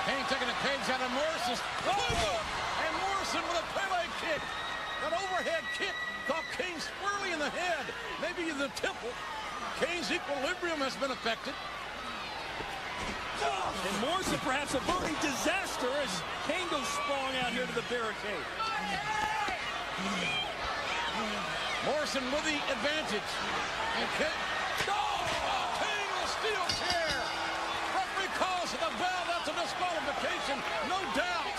Kane taking a page out of Morrison's. And Morrison with a Pele kick. An overhead kick caught Kane squarely in the head. Maybe the temple. Kane's equilibrium has been affected. And Morrison perhaps averting disaster as Kane goes sprawling out here to the barricade. Morrison with the advantage. And Kane. Kane with a steel chair. Referee calls the bell. That's a disqualification. No doubt.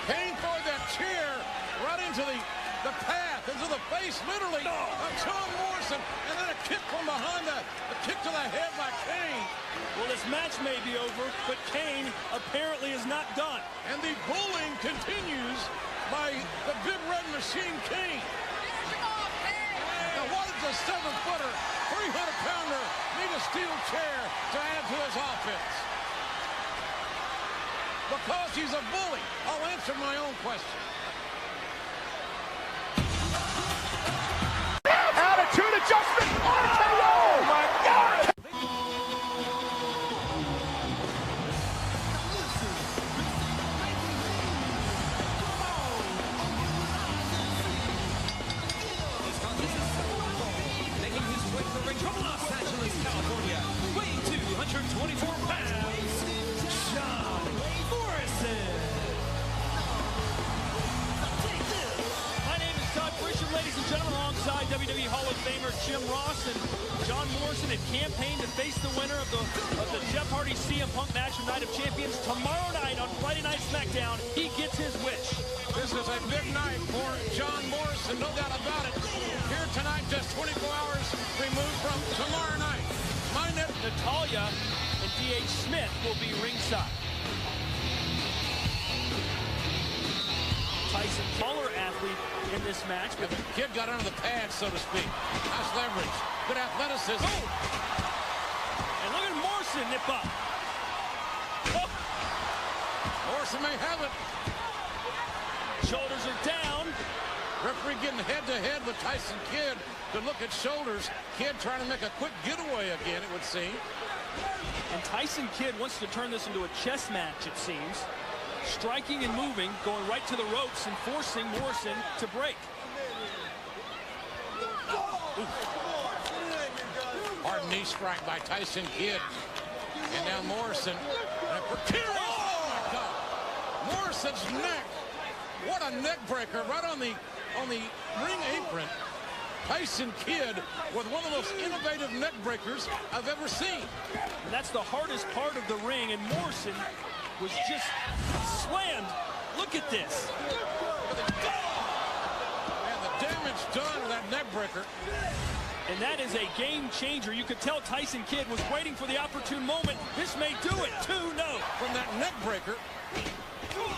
Kane throwing that chair right into the path, into the face, literally, of John Morrison. And then a kick from behind that. A kick to the head by Kane. Well, this match may be over, but Kane apparently is not done. And the bullying continues by the big red machine, Kane. Now, why does a 7-footer, 300-pounder need a steel chair to add to his offense? Because he's a bully. I'll answer my own question. Attitude adjustment. RKO. Oh, my God. Making his way to the ring from Los Angeles, California, weighing 224 pounds, John Morrison. My name is Todd Christian, ladies and gentlemen, alongside WWE Hall of Famer Jim Ross and John Morrison had campaigned to face the winner of the Jeff Hardy CM Punk match of Night of Champions tomorrow night on Friday Night SmackDown. He gets his wish. This is a big night for John Morrison, no doubt about it. Here tonight, just 24 hours removed from tomorrow night. Natalia and D.H. Smith will be ringside. Tyson, taller athlete in this match. But the kid got under the pads, so to speak. Nice leverage. Good athleticism. And look at Morrison nip up. Morrison may have it. Shoulders are down. Referee getting head-to-head with Tyson Kidd to look at shoulders. Kidd trying to make a quick getaway again, it would seem. And Tyson Kidd wants to turn this into a chess match, it seems. striking and moving, going right to the ropes and forcing Morrison to break. Hard knee strike by Tyson Kidd. And now Morrison. And a precarious, oh my God. Morrison's neck. What a neck breaker right on the ring apron. Tyson Kidd with one of the most innovative neck breakers I've ever seen. And that's the hardest part of the ring, and Morrison was just slammed. Look at this. And the damage done with that neck breaker. And that is a game changer. You could tell Tyson Kidd was waiting for the opportune moment. This may do it. 2-0. From that neck breaker.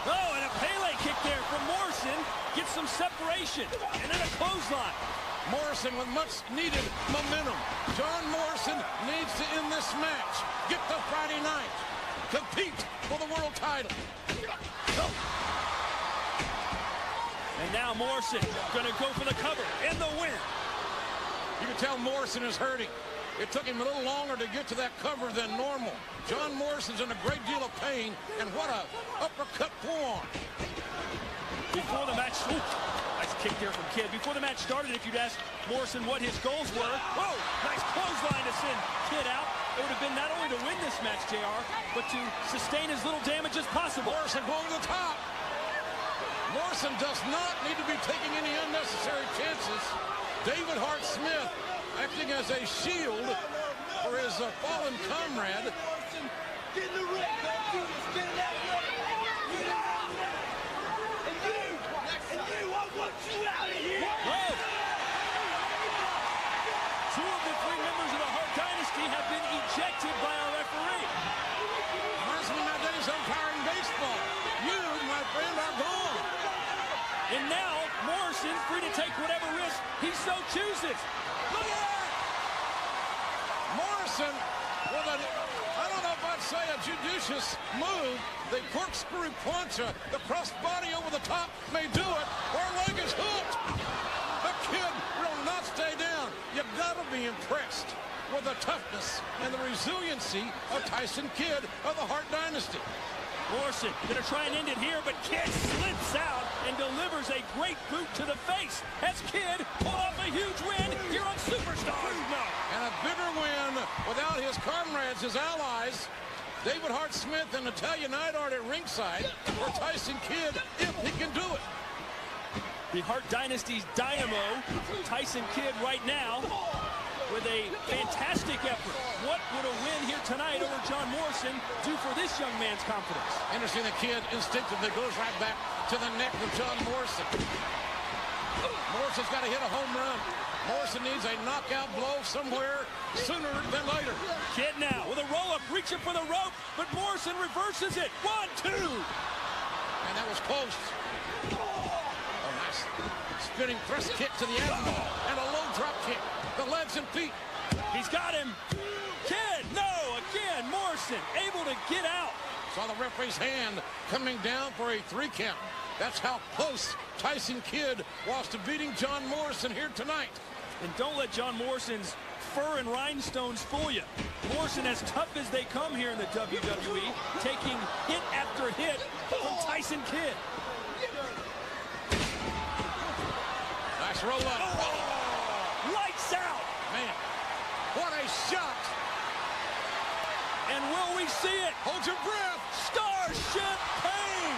Oh, and a Pele kick there from Morrison. Gets some separation. And then a clothesline. Morrison with much needed momentum. John Morrison needs to end this match. Get to Friday night. Compete for the world title. And now Morrison going to go for the cover and the win. You can tell Morrison is hurting. It took him a little longer to get to that cover than normal. John Morrison's in a great deal of pain, and what a uppercut forearm. Before the match, nice kick there from Kidd. Before the match started, if you'd asked Morrison what his goals were, whoa, nice clothesline to send Kidd out. It would have been not only to win this match, JR, but to sustain as little damage as possible. Morrison going to the top. Morrison does not need to be taking any unnecessary chances. David Hart Smith acting as a shield for his fallen comrade. Get in the ring, get in that ring. Get out. And you, I want you out of here. Whoa. Two of the three members of the Hart Dynasty have been ejected by our referee. Reminds me of my days umpiring baseball. You, my friend, are gone. And now Morrison free to take whatever risk he so chooses. Look at that! Morrison with a, I don't know if I'd say a judicious move. The corkscrew plancha, the crossbody over the top may do it. Our leg is hooked. The Kid will not stay down. You've got to be impressed with the toughness and the resiliency of Tyson Kidd of the Hart Dynasty. Morrison going to try and end it here, but Kidd slips out and delivers a great boot to the face as Kidd pulled off a huge win here on Superstars. And a bigger win without his comrades, his allies, David Hart Smith and Natalia Neidhart at ringside for Tyson Kidd, if he can do it. The Hart Dynasty's dynamo, Tyson Kidd right now, with a fantastic effort. What would a win here tonight over John Morrison do for this young man's confidence? Interesting, the Kid instinctively goes right back to the neck of John Morrison. Morrison's got to hit a home run. Morrison needs a knockout blow somewhere sooner than later. Kidd now with a roll-up, reaching for the rope, but Morrison reverses it. 1, 2. And that was close. Oh, nice spinning thrust kick to the abdomen and a low drop kick. The legs and feet. He's got him. Kidd, no, again, Morrison able to get out. Saw the referee's hand coming down for a 3 count. That's how close Tyson Kidd was to beating John Morrison here tonight. And don't let John Morrison's fur and rhinestones fool you. Morrison as tough as they come here in the WWE, taking hit after hit from Tyson Kidd. Nice roll up. Oh. Lights out. Man, what a shot. And will we see it? Hold your breath. Starship Pain.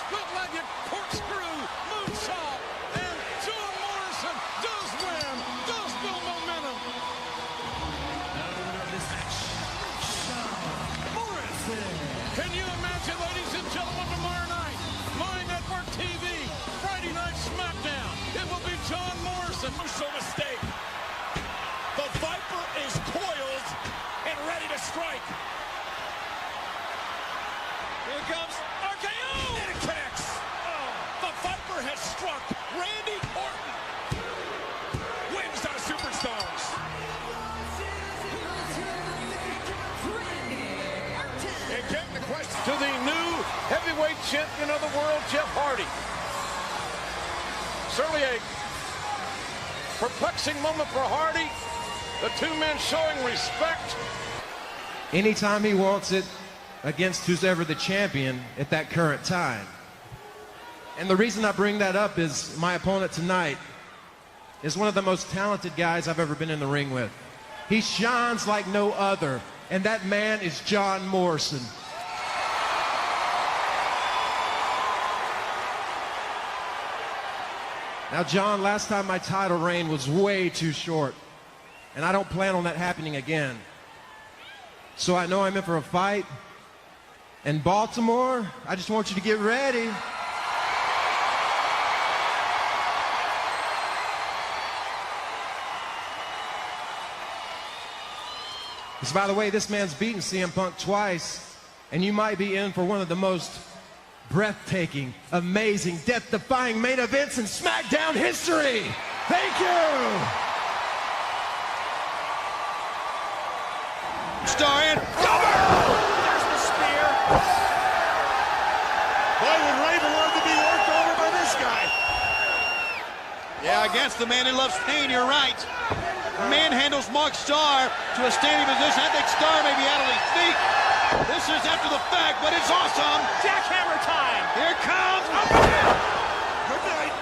Split-legged corkscrew moonsault. And John Morrison does win. Does build momentum. Morrison. Can you imagine, ladies and gentlemen, tomorrow night, My Network TV, Friday Night SmackDown. It will be John Morrison. Crucial mistake. The Viper is coiled and ready to strike. Here comes RKO. And it connects. Oh, the Viper has struck Randy Orton. Wins on Superstars. And getting the question To the new heavyweight champion of the world, Jeff Hardy. Certainly a perplexing moment for Hardy. The two men showing respect. Anytime he wants it, against who's ever the champion at that current time. And the reason I bring that up is my opponent tonight is one of the most talented guys I've ever been in the ring with. He shines like no other, and that man is John Morrison. Now, John, last time my title reign was way too short, and I don't plan on that happening again. So I know I'm in for a fight. And Baltimore, I just want you to get ready. Because, by the way, this man's beaten CM Punk twice, and you might be in for one of the most breathtaking, amazing, death-defying main events in SmackDown history. Thank you! Star in. There's the spear. Boy, would Raven love to be worked over by this guy. Yeah, against the man who loves pain, you're right. Manhandles Mark Starr to a standing position. I think Starr may be out of his feet. This is after the fact, but it's awesome. Jackhammer time. Here comes. Up ahead. Good night.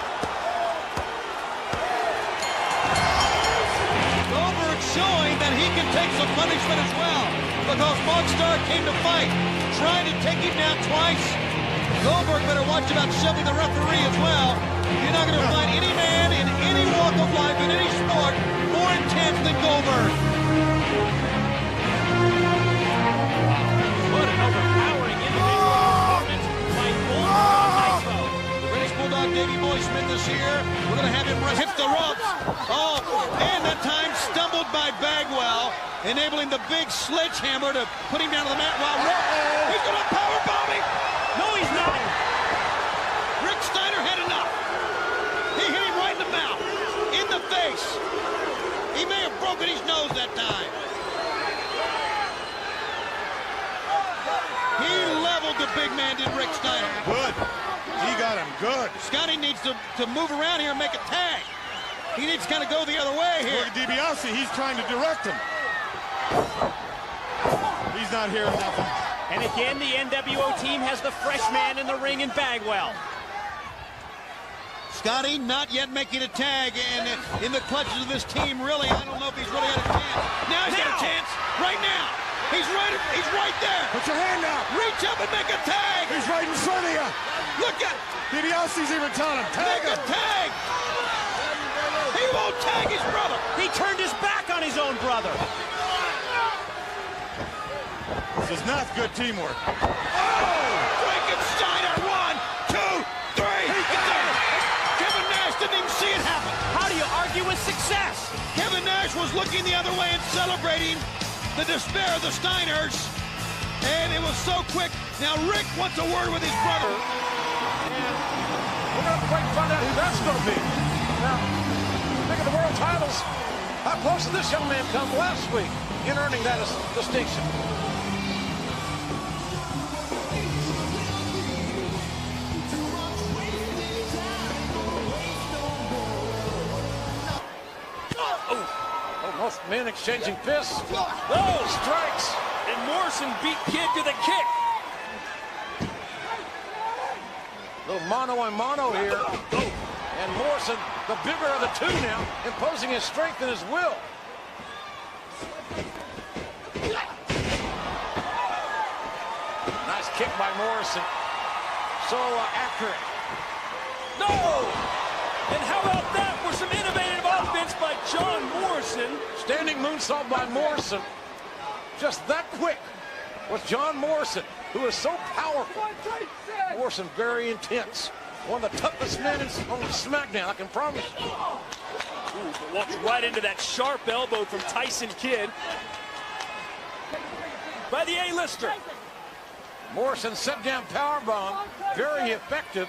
Goldberg showing that he can take some punishment as well, because Mark Starr came to fight, trying to take him down twice. Goldberg better watch about shoving the referee as well. You're not going to find any man in any walk of life, in any sport, more intense than Goldberg. What an overpowering individual performance by Goldberg. The British Bulldog Davey Boy Smith is here. We're going to have him hit the ropes. Oh, and that time stumbled by Bagwell, enabling the big sledgehammer to put him down to the mat while he's going to powerbomb him. No, he's not. Rick Steiner had enough. He hit him right in the mouth, in the face. He may have broken his nose that time. He leveled the big man, did Rick Steiner. Good. He got him good. Scotty needs to move around here and make a tag. He needs to kind of go the other way here. Look at DiBiase. He's trying to direct him. He's not hearing nothing. And again, the NWO team has the fresh man in the ring in Bagwell. Scotty not yet making a tag, and in the clutches of this team, really, I don't know if he's really had a chance. Now he's got a chance, right now. He's right there. Put your hand out. Reach up and make a tag. He's right in front of you. Look at DiBiase's even telling him, tag him. Make a tag. He won't tag his brother. He turned his back on his own brother. This is not good teamwork. Frankensteiner, 1, 2, 3. He got it. Kevin Nash didn't even see it happen. How do you argue with success? Kevin Nash was looking the other way and celebrating the despair of the Steiners. And it was so quick. Now Rick wants a word with his brother. And we're going to quite find out who that's going to be. Now, think of the world titles. How close did this young man come last week in earning that distinction? Both men exchanging fists. Oh, strikes. And Morrison beat Kid to the kick. Little mano-a-mano here. And Morrison, the bigger of the two now, imposing his strength and his will. Nice kick by Morrison. So accurate. No! And how about that for some innovative offense by John Morrison? Standing moonsault by Morrison. Just that quick was John Morrison, who is so powerful. Morrison very intense. One of the toughest men on SmackDown, I can promise you. Ooh, but walks right into that sharp elbow from Tyson Kidd. By the A-lister. Morrison set down powerbomb, very effective.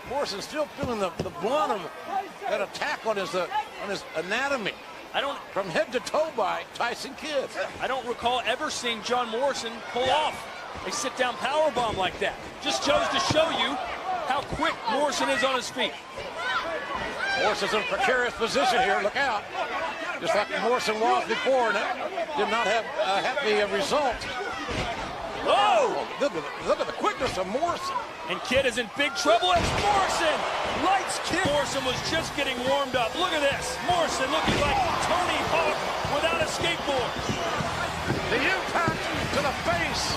Morrison still feeling the blunt of that attack on his anatomy. From head to toe by Tyson Kidd. I don't recall ever seeing John Morrison pull off a sit-down powerbomb like that. Just chose to show you how quick Morrison is on his feet. Morrison's in a precarious position here. Look out. Just like Morrison was before, and that did not have the result. Oh! Look at the quickness of Morrison. And Kid is in big trouble. It's Morrison. Lights Kid. Morrison was just getting warmed up. Look at this. Morrison looking like Tony Hawk without a skateboard. The impact to the face.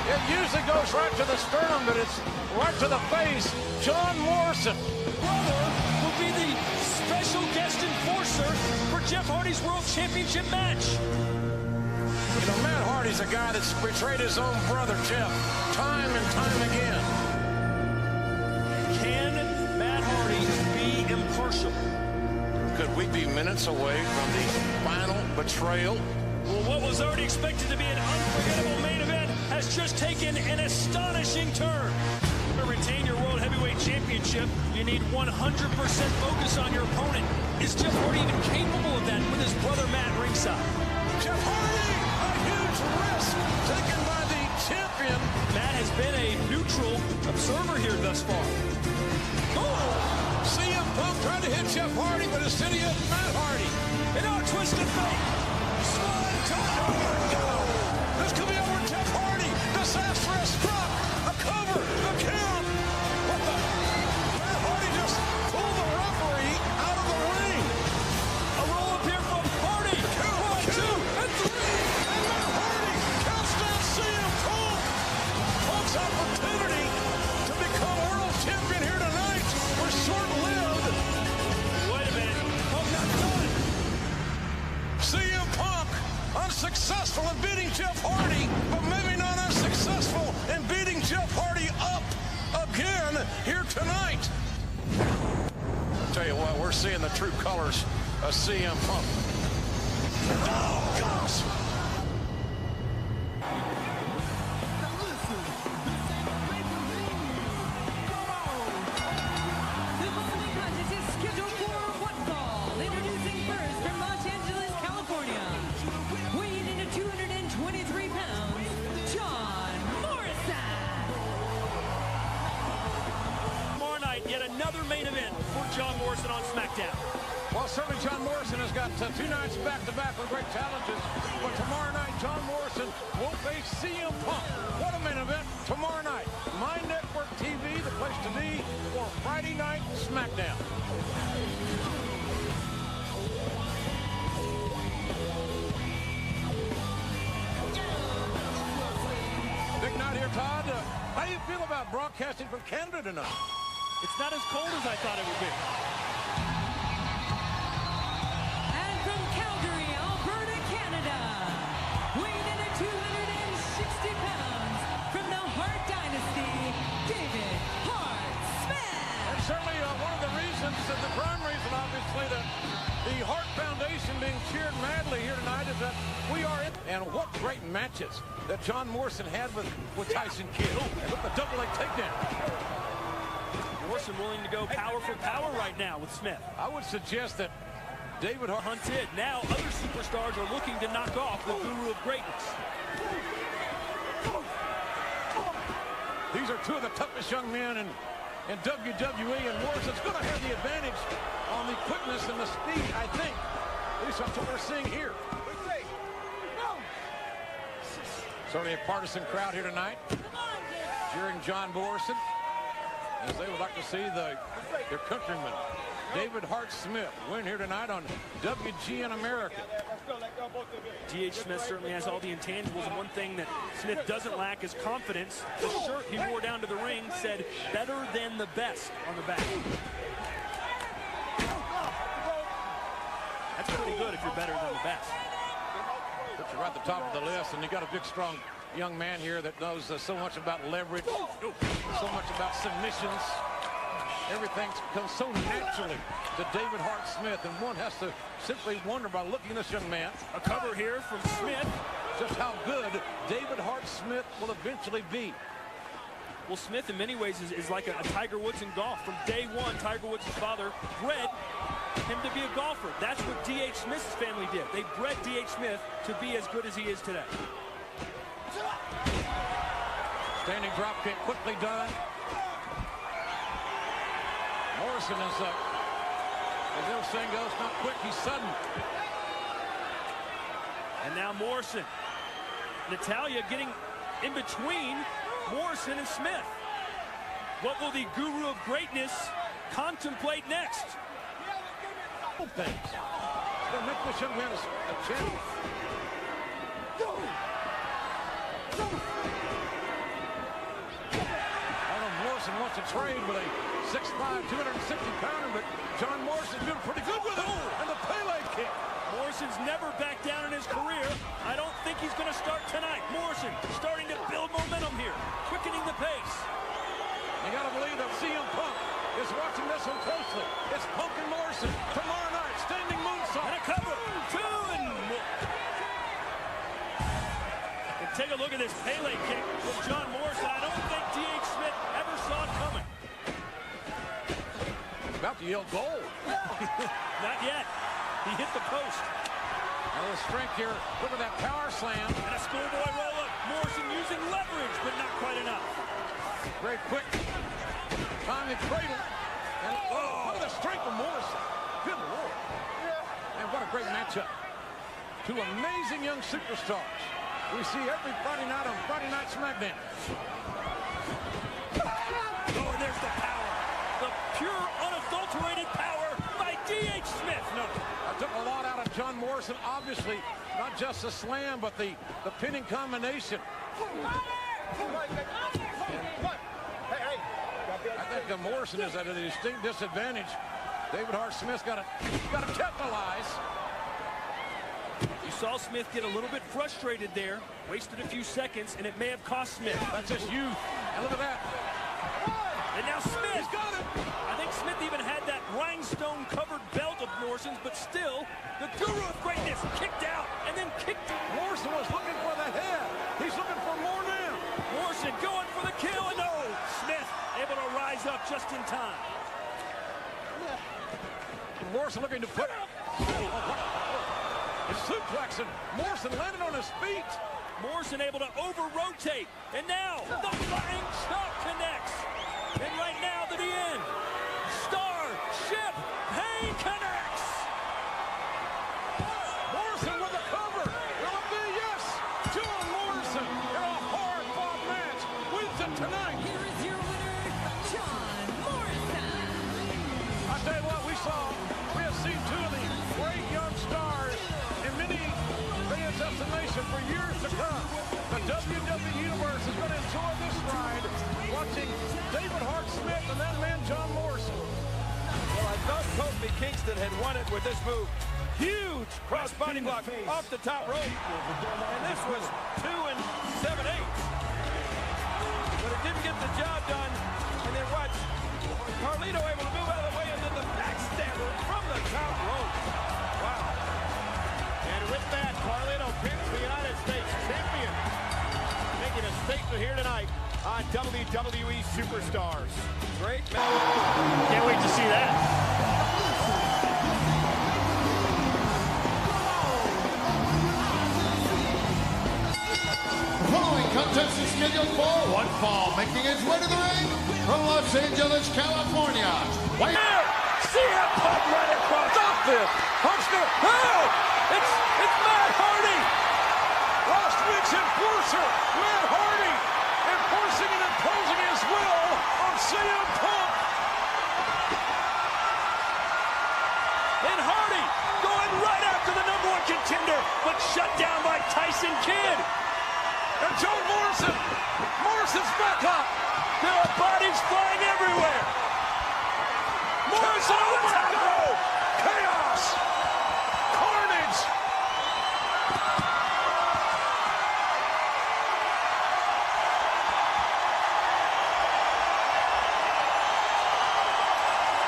It usually goes right to the sternum, but it's right to the face. John Morrison. Brother will be the special guest enforcer for Jeff Hardy's World Championship match. You know, Matt Hardy's a guy that's betrayed his own brother, Jeff, time and time again. Can Matt Hardy be impartial? Could we be minutes away from the final betrayal? Well, what was already expected to be an unforgettable main event has just taken an astonishing turn. To retain your World Heavyweight Championship, you need 100% focus on your opponent. Is Jeff Hardy even capable of that with his brother Matt ringside? Jeff Hardy, a huge risk taken by the champion. Matt has been a neutral observer here thus far. Oh, CM Punk tried to hit Jeff Hardy, but instead he hit Matt Hardy. And now a twisted fate. Slide to this could be over Jeff Hardy. Disastrous struck. A cover. The count. What the? Matt Hardy just pulled the referee out of the ring. A roll up here from Hardy. 1, 2, and 3. And Matt Hardy counts down CM Punk. Punk's opportunity to become world champion here tonight was short-lived. Wait a minute. Punk not done. CM Punk unsuccessful in beating Jeff Hardy, but maybe not unsuccessful in beating Jeff Hardy up again here tonight. I'll tell you what, we're seeing the true colors of CM Punk. Oh, gosh. The following contest is scheduled for one fall. Introducing first from Los Angeles, California, weighing in at 223 pounds, John Morrison. Tomorrow night, yet another main event for John Morrison on SmackDown. Well, certainly John Morrison has got 2 nights back-to-back with great challenges. But tomorrow night, John Morrison will face CM Punk. What a main event tomorrow night. My Network TV, the place to be for Friday Night SmackDown. Big night here, Todd. How do you feel about broadcasting from Canada tonight? It's not as cold as I thought it would be. And from Calgary, Alberta, Canada, weighing in at 260 pounds, from the Hart Dynasty, David Hart Smith. And certainly one of the reasons, the prime reason, obviously, that the Hart Foundation being cheered madly here tonight is that we are in. And what great matches that John Morrison had with Tyson Kidd. Oh, look at the double leg takedown. Morrison willing to go power for power right now with Smith. I would suggest that David Hart hunted. Now other superstars are looking to knock off the guru of greatness. These are 2 of the toughest young men in WWE, and Morrison's going to have the advantage on the quickness and the speed, I think. At least that's what we're seeing here. Certainly a partisan crowd here tonight, cheering John Morrison, as they would like to see their countryman, David Hart Smith, win here tonight on WGN America. D.H. Smith certainly has all the intangibles, and one thing that Smith doesn't lack is confidence. The shirt he wore down to the ring said, "Better than the best" on the back. That's pretty good if you're better than the best. But you're right at the top of the list, and you got a big, strong young man here that knows so much about leverage, so much about submissions. Everything comes so naturally to David Hart Smith, and one has to simply wonder by looking at this young man. A cover here from Smith. Just how good David Hart Smith will eventually be. Well, Smith in many ways is like a Tiger Woods in golf. From day one, Tiger Woods' father bred him to be a golfer. That's what D.H. Smith's family did. They bred D.H. Smith to be as good as he is today. Standing drop kick quickly done. Morrison is, as the old saying goes, not quick, he's sudden. And now Morrison. Natalya getting in between Morrison and Smith. What will the Guru of Greatness contemplate next? Things. Gonna make this young man a champion. Morrison wants to trade with a 6'5", 260-pounder, but John Morrison's doing pretty good with it. And the Pele kick. Morrison's never backed down in his career. I don't think he's going to start tonight. Morrison starting to build momentum here, quickening the pace. You got to believe that CM Punk is watching this one closely. It's Punk and Morrison tomorrow night, standing moonsault. And a cover, 2 and more. And take a look at this Pele kick from John Morrison. I don't think D.H. Smith ever saw it coming. About to yell goal. Not yet. He hit the post. Now the strength here. Look at that power slam. And a schoolboy roll-up. Morrison using leverage, but not quite enough. Great quick. Time to cradle. And look at the strength of Morrison. Good Lord. And what a great matchup. Two amazing young superstars. We see every Friday night on Friday Night SmackDown. Oh, and there's the power. The pure, unadulterated power by D.H. Smith. No. I took a lot out of John Morrison. Obviously, not just the slam, but the pinning combination. I think Morrison is at a distinct disadvantage. David Hart Smith's got to capitalize. You saw Smith get a little bit frustrated there, wasted a few seconds, and it may have cost Smith. That's his youth. And look at that. And now Smith. He's got it. I think Smith even had that rhinestone-covered belt of Morrison's, but still, the Guru of Greatness kicked out and then kicked. Morrison was looking for the head. He's looking for more now. Morrison going for the kill, and no, Smith able to rise up just in time. Morrison looking to put out. Suplex, and Morrison landed on his feet. Morrison able to over-rotate, and now the flying chop connects. And right now to the end, Starship Pain connects. Morrison with a cover. Will it be? Yes. John Morrison in a hard-fought match wins it tonight. Here is your winner, John Morrison. I tell you what, we have seen two of the great young stars in many fans' estimation for years to come. The WWE Universe is going to enjoy this ride, watching David Hart Smith and that man John Morrison. Well, I thought Kofi Kingston had won it with this move. Huge cross-body block off the top rope. And this was 2 7/8. But it didn't get the job done. And then watch Carlito able to move out of the way and then the backstabber from the top rope. Wow. And with that, Carlito pins the United States champion. Making a statement here tonight on WWE Superstars. Great match. Can't wait to see that. The following contest is scheduled for one fall, making his way to the ring from Los Angeles, California. Here! CM Punk right across. Stop this! Punk's gonna... Oh! It's Matt Hardy! Last week's enforcer, Matt Hardy, enforcing and imposing his will on CM Punk. And Hardy going right after the #1 contender, but shut down by Tyson Kidd. And John Morrison. Morrison's back up. There are bodies flying everywhere. Morrison on the top rope. Chaos. Carnage.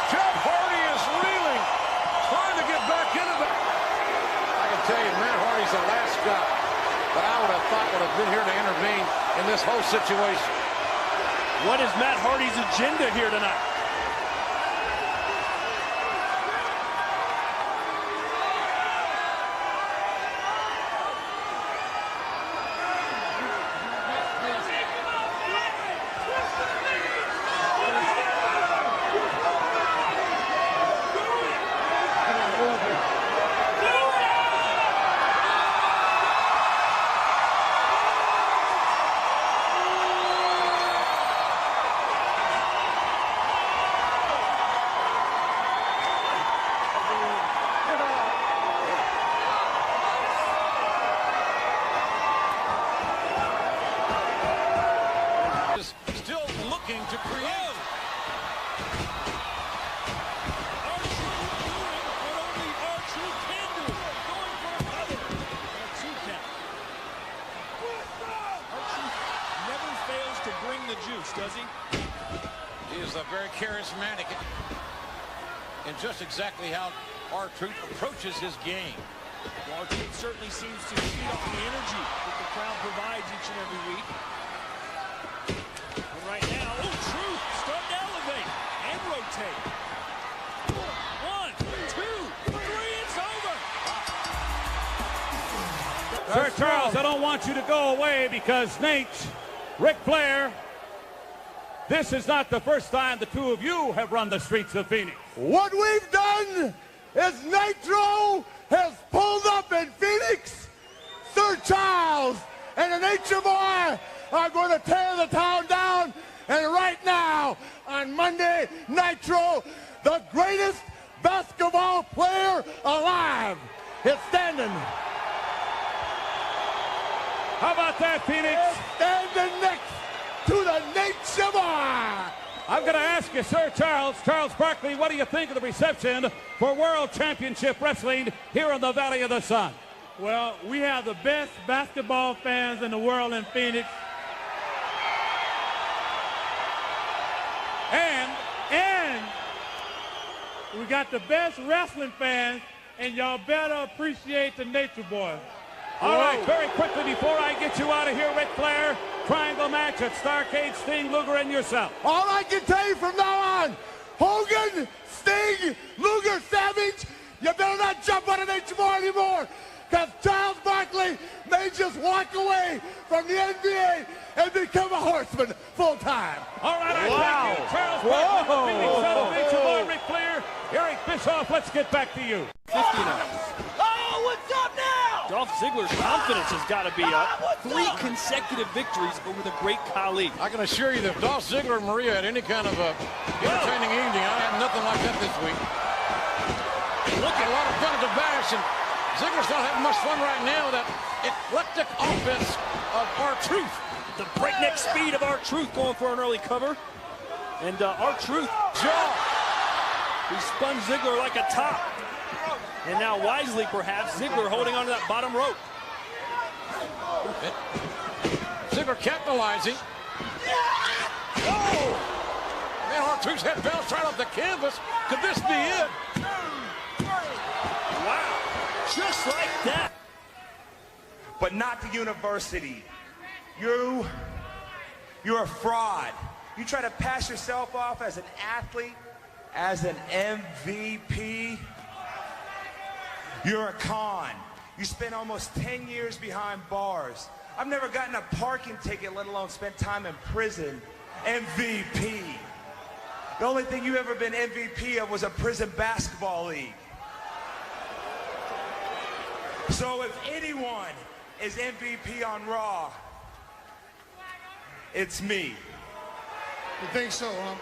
Jeff Hardy is reeling, trying to get back into the... I can tell you, Matt Hardy's the last guy that I would have thought would have been here to intervene in this whole situation. What is Matt Hardy's agenda here tonight? charismatic. And just exactly how R-Truth approaches his game. Well, R-Truth certainly seems to feed off the energy that the crowd provides each and every week. And right now, Truth starting to elevate and rotate. 1, 2, 3, it's over. Sir Charles, I don't want you to go away because Nate, Ric Flair, this is not the first time the two of you have run the streets of Phoenix. What we've done is Nitro has pulled up in Phoenix. Sir Charles and the Nature Boy are going to tear the town down. And right now, on Monday, Nitro, the greatest basketball player alive, is standing. How about that, Phoenix? Standing next to the Nature Boy. I'm going to ask you, Sir Charles Barkley, what do you think of the reception for World Championship Wrestling here in the Valley of the Sun? Well, we have the best basketball fans in the world in Phoenix. And we got the best wrestling fans, and y'all better appreciate the Nature Boy. All right, very quickly before I get you out of here, Ric Flair, triangle match at Starrcade, Sting, Luger, and yourself. All I can tell you from now on, Hogan, Sting, Luger, Savage, you better not jump on an Nature Boy anymore, because Charles Barkley may just walk away from the NBA and become a horseman full time. All right, I thank you, Charles Barkley, the Phoenix Sun of Nature Boy, Ric Flair, Eric Bischoff, let's get back to you. 50 now. Oh, what's up now? Dolph Ziggler's confidence has got to be up. 3 consecutive victories over the great Khali. I can assure you that if Dolph Ziggler and Maria had any kind of a entertaining evening, I have nothing like that this week. Look at a lot of fun at the Bash, and Ziggler's not having much fun right now. That eclectic offense of R-Truth. The breakneck speed of R-Truth going for an early cover. And R-Truth, he spun Ziggler like a top. And now wisely, perhaps, Ziggler holding onto that bottom rope. Ziggler capitalizing. Oh! Man, R-Truth's head bounced right off the canvas. Could this be it? Wow. Just like that. But not the university. You're a fraud. You try to pass yourself off as an athlete, as an MVP. You're a con. You spent almost 10 years behind bars. I've never gotten a parking ticket, let alone spent time in prison. MVP. The only thing you've ever been MVP of was a prison basketball league. So if anyone is MVP on Raw, it's me. You think so, huh?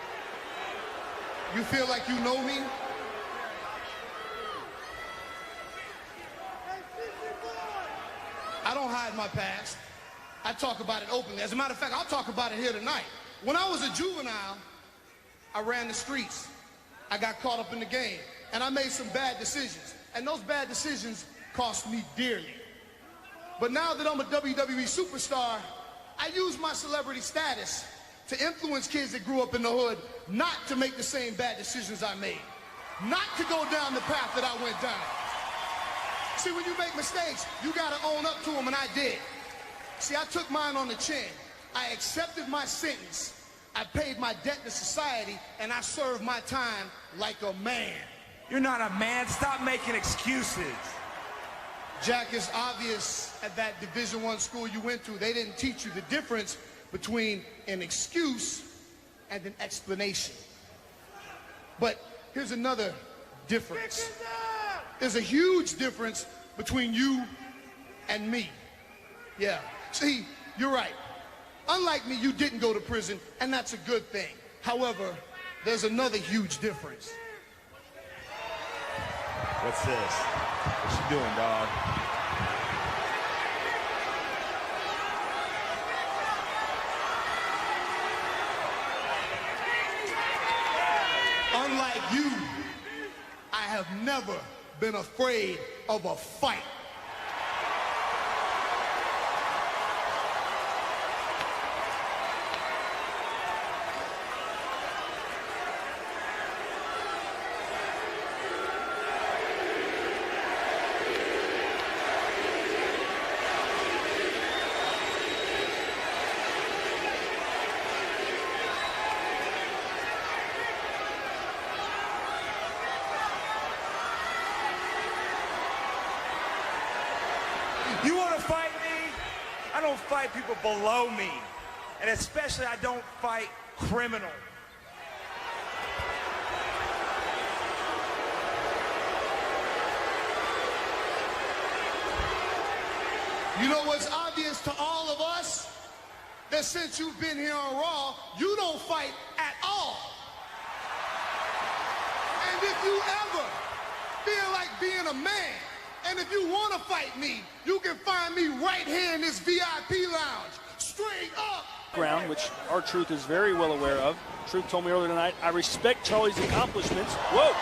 You feel like you know me? I don't hide my past. I talk about it openly. As a matter of fact, I'll talk about it here tonight. When I was a juvenile, I ran the streets. I got caught up in the game, and I made some bad decisions. And those bad decisions cost me dearly. But now that I'm a WWE superstar, I use my celebrity status to influence kids that grew up in the hood not to make the same bad decisions I made. Not to go down the path that I went down. See, when you make mistakes, you gotta own up to them, and I did. See, I took mine on the chin. I accepted my sentence. I paid my debt to society, and I served my time like a man. You're not a man. Stop making excuses. Jack, it's obvious at that Division I school you went to, they didn't teach you the difference between an excuse and an explanation. But here's another difference. There's a huge difference between you and me. Yeah. See, you're right. Unlike me, you didn't go to prison, and that's a good thing. However, there's another huge difference. What's this? What you doing, dog? Unlike you, I have never been afraid of a fight. I don't fight people below me. And especially I don't fight criminals. You know what's obvious to all of us? That since you've been here on Raw, you don't fight at all. And if you ever feel like being a man, and if you want to fight me, you can find me right here in this VIP lounge, straight up. Ground, which R-Truth is very well aware of. Truth told me earlier tonight, I respect Charlie's accomplishments. Whoa!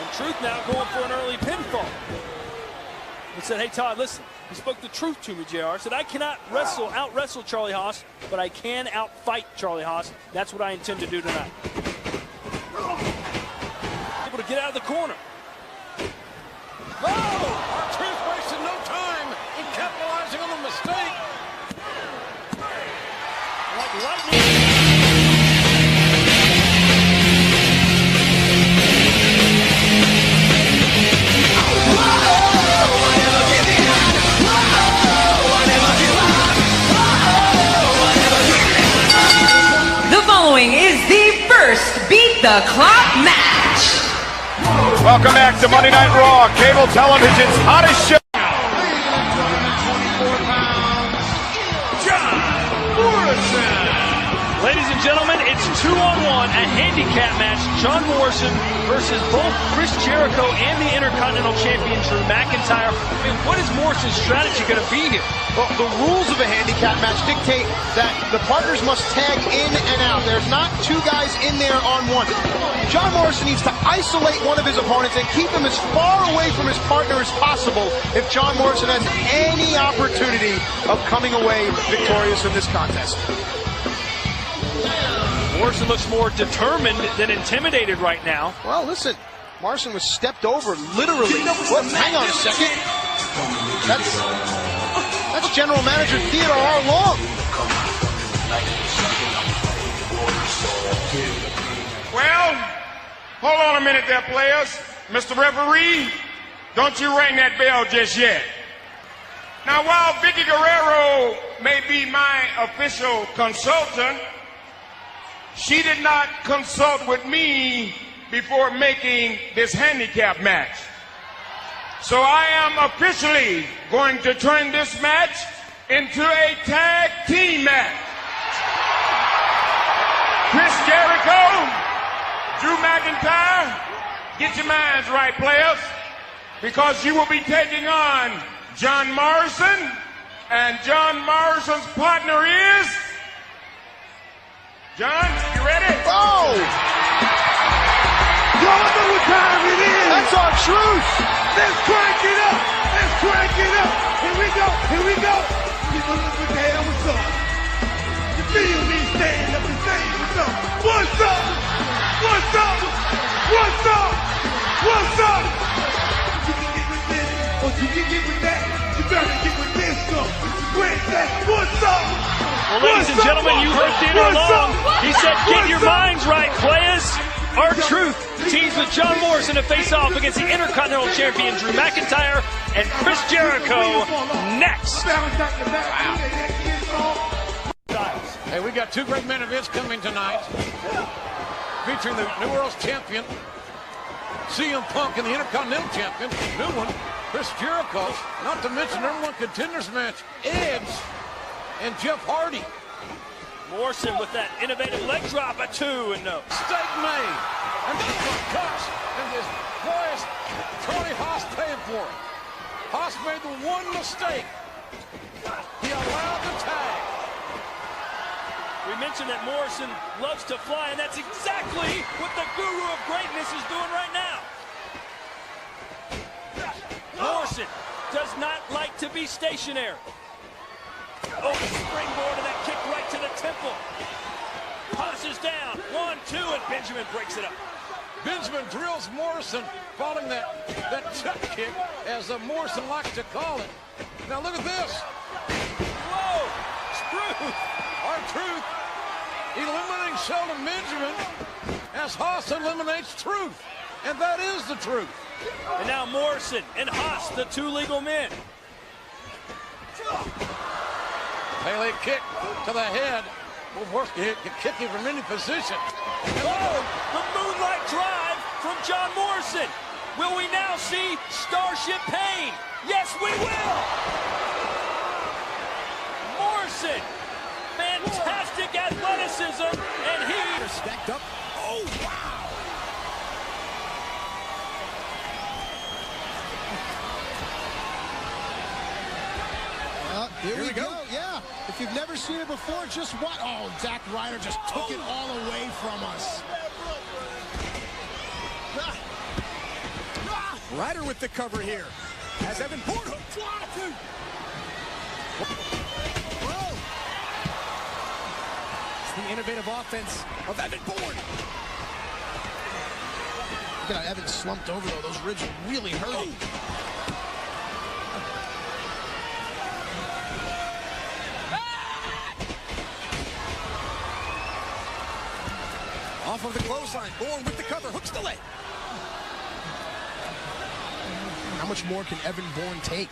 And Truth now going for an early pinfall. He said, hey Todd, listen, he spoke the truth to me, JR. Said, I cannot out-wrestle Charlie Haas, but I can out-fight Charlie Haas. That's what I intend to do tonight. Able to get out of the corner. Oh! R-Truth wasted no time in capitalizing on the mistake. Like lightning. The following is the first Beat the Clock match. Welcome back to Monday Night Raw, cable television's hottest show. John Morrison. Ladies and gentlemen, it's 2-on-1, a handicap match. John Morrison versus both Chris Jericho and the Intercontinental Champion Drew McIntyre. I mean, what is Morrison's strategy going to be here? Well, the rules of a handicap match dictate that the partners must tag in and out. There's not two guys in there on one. John Morrison needs to isolate one of his opponents and keep him as far away from his partner as possible if John Morrison has any opportunity of coming away victorious in this contest. Morrison looks more determined than intimidated right now. Well, listen, Morrison was stepped over, literally. Well, hang on a second. That's General Manager Theodore R. Long. Well, hold on a minute there, players. Mr. Referee, don't you ring that bell just yet. Now, while Vicky Guerrero may be my official consultant, she did not consult with me before making this handicap match. So I am officially going to turn this match into a tag team match. Chris Jericho, Drew McIntyre, get your minds right, players, because you will be taking on John Morrison, and John Morrison's partner is... John, you ready? Oh! Y'all know what time it is. That's R-Truth. Let's crank it up. Let's crank it up. Here we go. Here we go. People look what the hell what's up. You feel me? Stand up and say what's up. What's up? What's up? What's up? What's up? You can get with this or you can get with that. You better get with this stuff. Where's that? What's up? Well, ladies and gentlemen, you heard Theodore Long. He said, get your minds right, players. R-Truth teams with John Morrison to face off against the Intercontinental Champion Drew McIntyre and Chris Jericho next. Wow. Hey, we got two great main events coming tonight, featuring the New World's Champion, CM Punk, and the Intercontinental Champion, new one, Chris Jericho. Not to mention number one contenders match, Edge and Jeff Hardy. Morrison with that innovative leg drop, a 2-0. Mistake made. And that's what cuts. And his boys, Tony Haas paying for it. Haas made the one mistake. He allowed the tag. We mentioned that Morrison loves to fly, and that's exactly what the Guru of Greatness is doing right now. Morrison does not like to be stationary. Oh, springboard and that kick right to the temple. Passes down. 1-2, and Benjamin breaks it up. Benjamin drills Morrison, following that chuck kick, as Morrison likes to call it. Now look at this. Whoa! Truth! R-Truth eliminating Shelton Benjamin as Haas eliminates Truth. And that is the truth. And now Morrison and Haas, the two legal men. Pele kick to the head. Can kick you from any position. Oh, the moonlight drive from John Morrison. Will we now see Starship Pain? Yes, we will. Morrison, fantastic athleticism, and he stacked up. Oh, wow. Here we go. Yeah. If you've never seen it before, just what? Oh, Zack Ryder just took it all away from us. Ryder with the cover here. Has Evan Bourne hooked. Whoa. It's the innovative offense of Evan Bourne. Look at how Evan slumped over, though. Those ribs are really hurting. Off of the clothesline. Bourne with the cover. Hooks the leg. How much more can Evan Bourne take?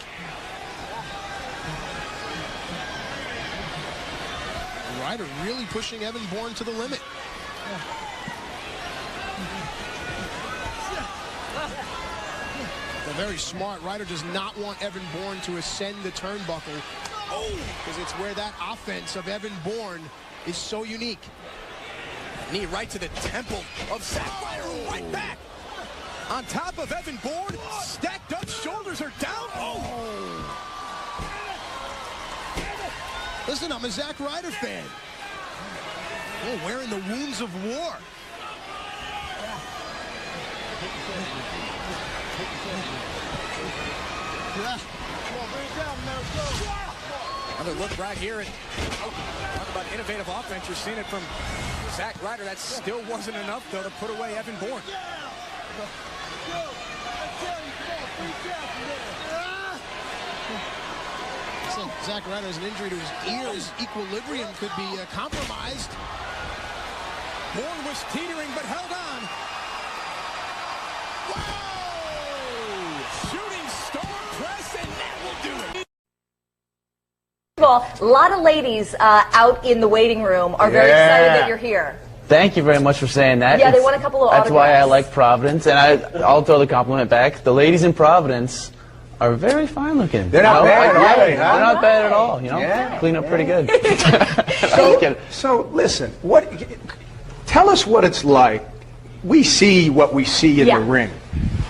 Ryder really pushing Evan Bourne to the limit. They're very smart. Ryder does not want Evan Bourne to ascend the turnbuckle. Oh, because it's where that offense of Evan Bourne is so unique. Knee right to the temple of Zack Ryder, right back. On top of Evan Bourne, stacked up, shoulders are down. Oh! Listen, I'm a Zack Ryder fan. Oh, wearing the wounds of war. Another look right here at talk about innovative offense. You're seeing it from Zack Ryder. That still wasn't enough, though, to put away Evan Bourne. Zack Ryder has an injury to his ear. His equilibrium could be compromised. Bourne was teetering, but held on. Whoa! Shooting star press, and that will do it. First of all, a lot of ladies out in the waiting room are very excited that you're here. Thank you very much for saying that. Yeah, they want a couple of autographs. That's why I like Providence, and I'll throw the compliment back. The ladies in Providence are very fine looking. They're not bad, are they? They're not bad at all. You know, clean up pretty good. So listen, tell us what it's like. We see what we see in the ring,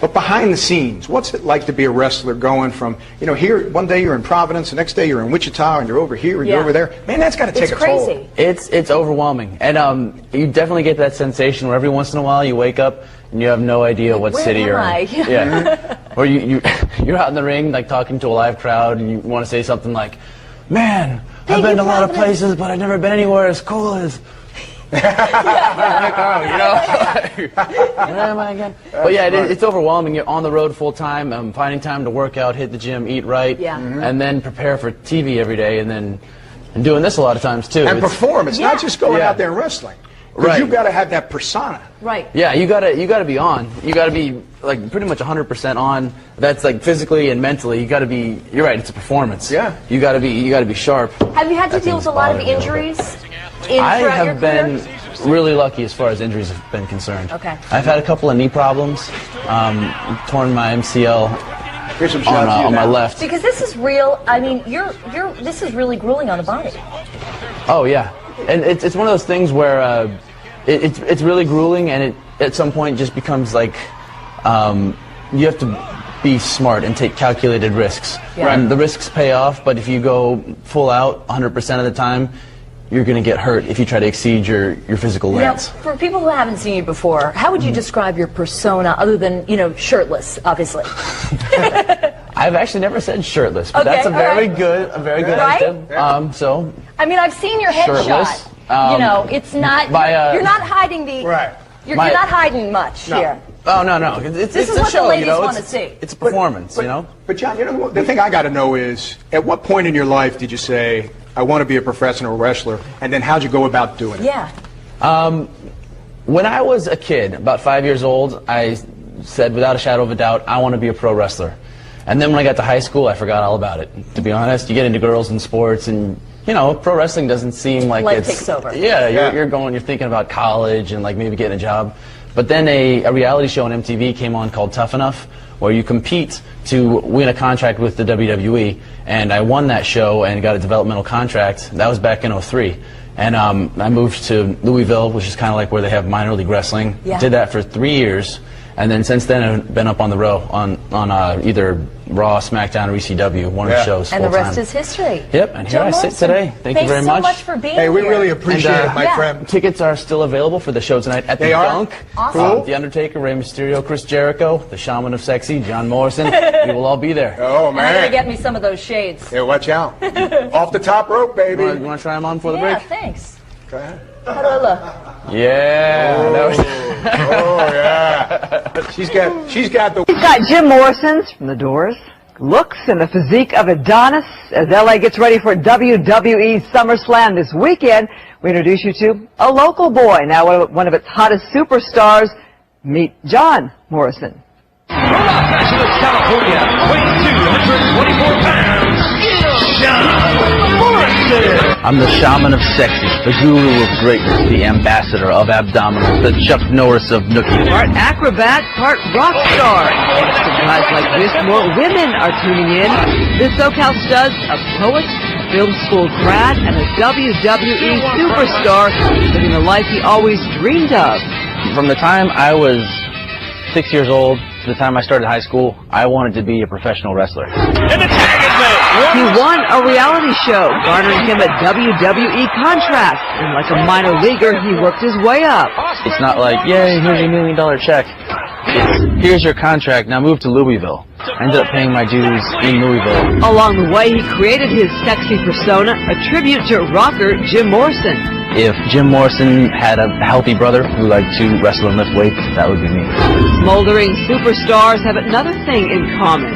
but behind the scenes, what's it like to be a wrestler going from, you know, here one day you're in Providence, the next day you're in Wichita, and you're over here and you're over there. Man, that's got to take a toll. It's overwhelming, and you definitely get that sensation where every once in a while you wake up and you have no idea what city you're in. Yeah. Or you're out in the ring, like talking to a live crowd, and you want to say something like, "Man, I've been to a lot of places, but I've never been anywhere as cool as." Where am I again? But yeah, it's overwhelming. You're on the road full time, finding time to work out, hit the gym, eat right, and then prepare for TV every day, and doing this a lot of times too. And perform. It's not just going out there and wrestling. Right. You've got to have that persona. Right. Yeah, you gotta be on. You gotta be like pretty much 100% on. That's like physically and mentally. You gotta be. You're right. It's a performance. Yeah. You gotta be sharp. Have you had to deal with a lot of injuries? I have been really lucky as far as injuries have been concerned. Okay. I've had a couple of knee problems. Torn my MCL on my left. Because this is real. I mean, this is really grueling on the body. Oh yeah, and it's one of those things where it's really grueling, and it at some point just becomes like you have to be smart and take calculated risks. Yeah. And the risks pay off, but if you go full out 100% of the time, you're going to get hurt if you try to exceed your physical limits. Now, for people who haven't seen you before, how would you describe your persona other than, you know, shirtless, obviously? I've actually never said shirtless, but that's a very good idea. So I mean, I've seen your headshot. You know, it's not you're not hiding the you're not hiding much here. Oh no. This is what the ladies want to see. It's a performance, you know. But John, you know, the thing I got to know is, at what point in your life did you say, I want to be a professional wrestler, and then how'd you go about doing it? Yeah. When I was a kid, about 5 years old, I said without a shadow of a doubt, I want to be a pro wrestler. And then when I got to high school, I forgot all about it. To be honest, you get into girls and sports, and you know, pro wrestling doesn't seem like Life it's... takes over. Yeah, you're thinking about college and like maybe getting a job. But then a reality show on MTV came on called Tough Enough, where you compete to win a contract with the WWE, and I won that show and got a developmental contract. That was back in '03. And I moved to Louisville, which is kind of like where they have minor league wrestling. Yeah. Did that for 3 years, and then since then I've been up on the row on either Raw, SmackDown, or ECW, one of the shows. And the rest is history. Yep, and here I sit today. Thank you very much. Thanks so much for being Hey, we here. really appreciate it, my friend. Tickets are still available for the show tonight at the Dunk. Awesome. The Undertaker, Rey Mysterio, Chris Jericho, the Shaman of Sexy, John Morrison. We will all be there. Oh, And I man. gotta get me some of those shades. Hey, watch out. Off the top rope, baby. You want to try them on before the Yeah, break? thanks. Go ahead. How do I look? Yeah. Oh, yeah. She's got the... We've got Jim Morrison's from the Doors. Looks and the physique of Adonis as LA gets ready for WWE SummerSlam this weekend. We introduce you to a local boy, now one of its hottest superstars. Meet John Morrison. From Los Angeles, California, weighing 224 pounds, John Morrison. I'm the Shaman of Sexy, the guru of greatness, the ambassador of abdominals, the Chuck Norris of nookie. Part acrobat, part rock star. Thanks to guys like this, more women are tuning in. This SoCal stud's a poet, film school grad, and a WWE superstar, living the life he always dreamed of. From the time I was 6 years old to the time I started high school, I wanted to be a professional wrestler. And the tag is made. He won a reality show, garnering him a WWE contract. And like a minor leaguer, he worked his way up. It's not like, yay, here's your $1 million check. It's, here's your contract, now move to Louisville. I ended up paying my dues in Louisville. Along the way, he created his sexy persona, a tribute to rocker Jim Morrison. If Jim Morrison had a healthy brother who liked to wrestle and lift weights, that would be me. Smoldering superstars have another thing in common.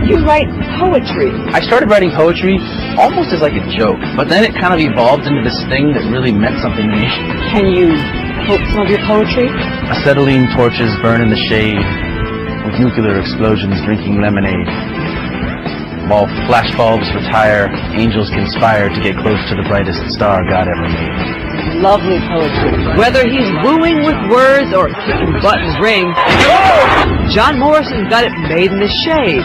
You write poetry. I started writing poetry almost as like a joke, but then it kind of evolved into this thing that really meant something to me. Can you quote some of your poetry? Acetylene torches burn in the shade, with nuclear explosions drinking lemonade. While flashbulbs retire, angels conspire to get close to the brightest star God ever made. Lovely poetry. Whether he's wooing with words or kicking butt in the ring, John Morrison got it made in the shade.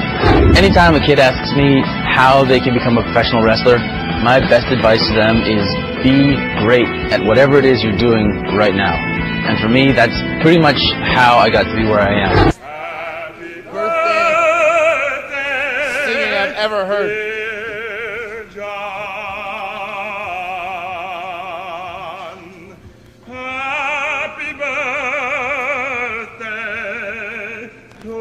Anytime a kid asks me how they can become a professional wrestler, my best advice to them is be great at whatever it is you're doing right now. And for me, that's pretty much how I got to be where I am. Ever heard. Happy birthday to you.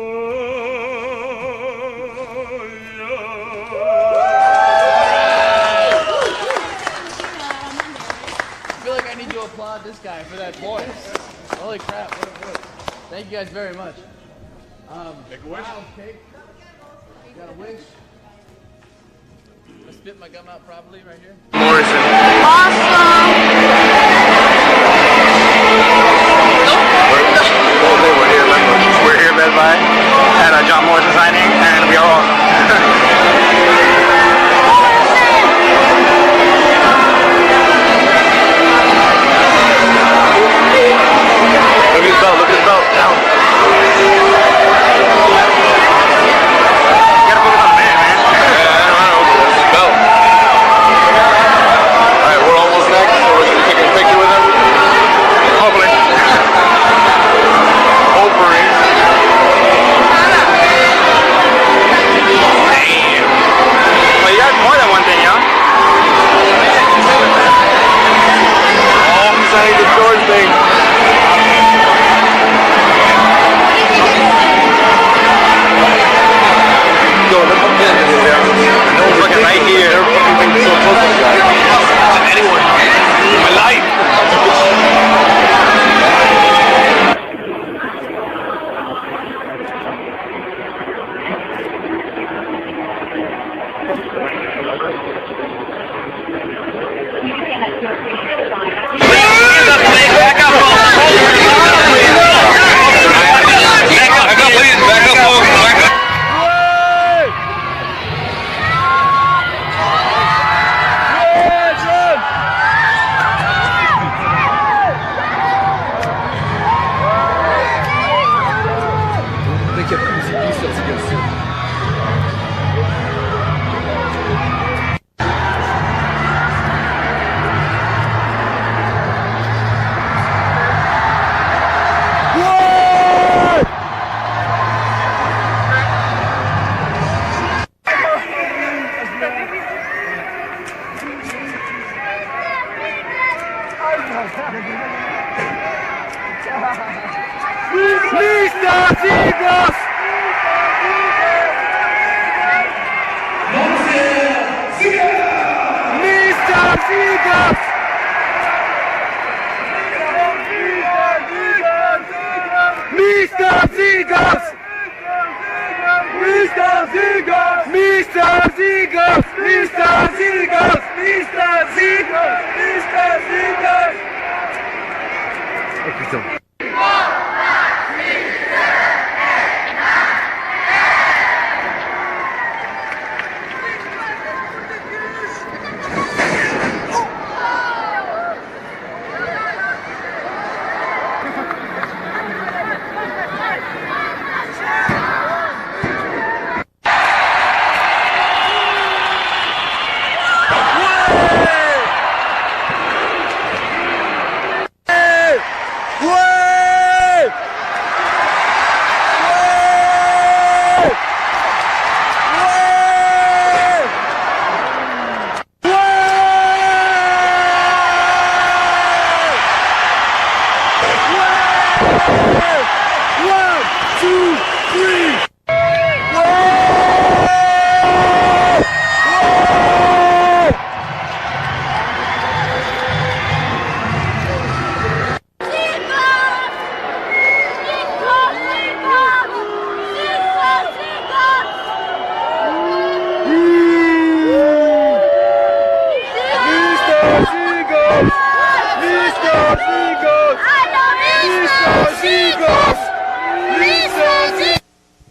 I feel like I need to applaud this guy for that voice. Holy crap, what a voice. Thank you guys very much. Make a wish. Wow, cake. You got a wish? I spit my gum out properly right here. Morrison. We're here led by at John Morrison signing, and we are all. Look at his belt, look at his belt, down. You gotta focus on the man, man. I don't know, it's his belt. Alright, we're almost next, so we're gonna take a picture with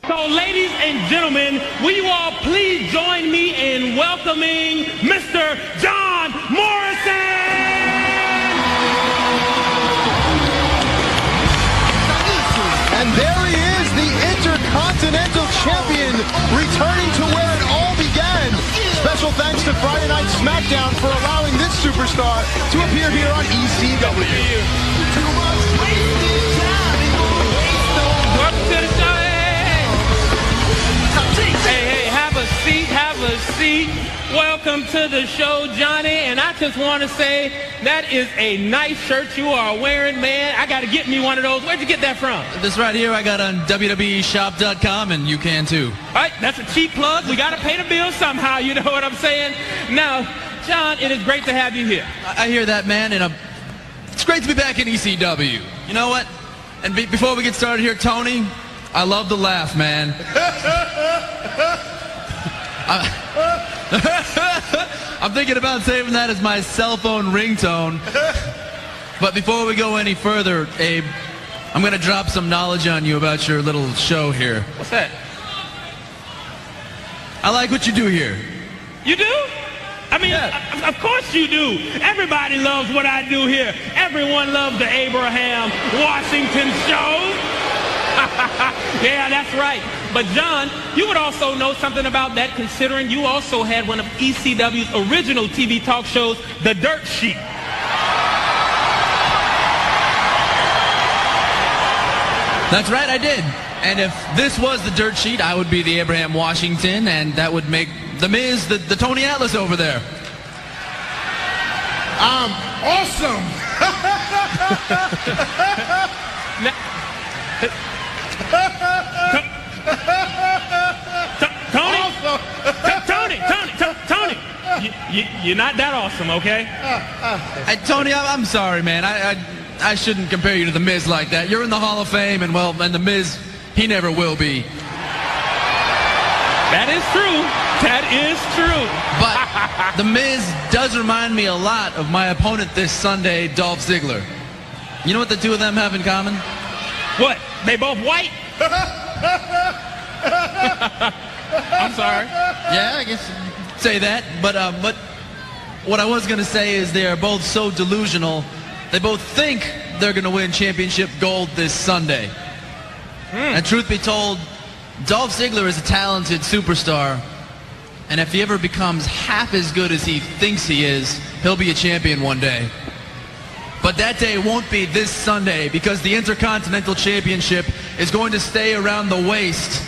So, ladies and gentlemen, will you all please join me in welcoming Mr. John Morrison? And there he is, the Intercontinental Champion, returning to where it all began. Special thanks to Friday Night SmackDown for allowing this superstar to appear here on ECW. Welcome to the show. Hey, have a seat, have a seat. Welcome to the show, Johnny. And I just want to say that is a nice shirt you are wearing, man. I got to get me one of those. Where'd you get that from? This right here I got on WWEshop.com, and you can too. All right, that's a cheap plug. We got to pay the bill somehow, you know what I'm saying? Now, John, it is great to have you here. I hear that, man, and it's great to be back in ECW. You know what? And before we get started here, Tony, I love the laugh, man. I'm thinking about saving that as my cell phone ringtone. But before we go any further, Abe, I'm going to drop some knowledge on you about your little show here. What's that? I like what you do here. You do? I mean, yeah. Of course you do. Everybody loves what I do here. Everyone loves the Abraham Washington show. Yeah, that's right. But John, you would also know something about that, considering you also had one of ECW's original TV talk shows, The Dirt Sheet. That's right, I did. And if this was The Dirt Sheet, I would be the Abraham Washington, and that would make The Miz the Tony Atlas over there. Awesome! Tony, you're not that awesome, okay? Hey, Tony, I'm sorry, man. I shouldn't compare you to The Miz like that. You're in the Hall of Fame, and The Miz, he never will be. That is true. That is true. But The Miz does remind me a lot of my opponent this Sunday, Dolph Ziggler. You know what the two of them have in common? What? They both white? I'm sorry. Yeah, I guess you'd say that. But what I was going to say is they are both so delusional. They both think they're going to win championship gold this Sunday. And truth be told, Dolph Ziggler is a talented superstar. And if he ever becomes half as good as he thinks he is, he'll be a champion one day. But that day won't be this Sunday, because the Intercontinental Championship is going to stay around the waist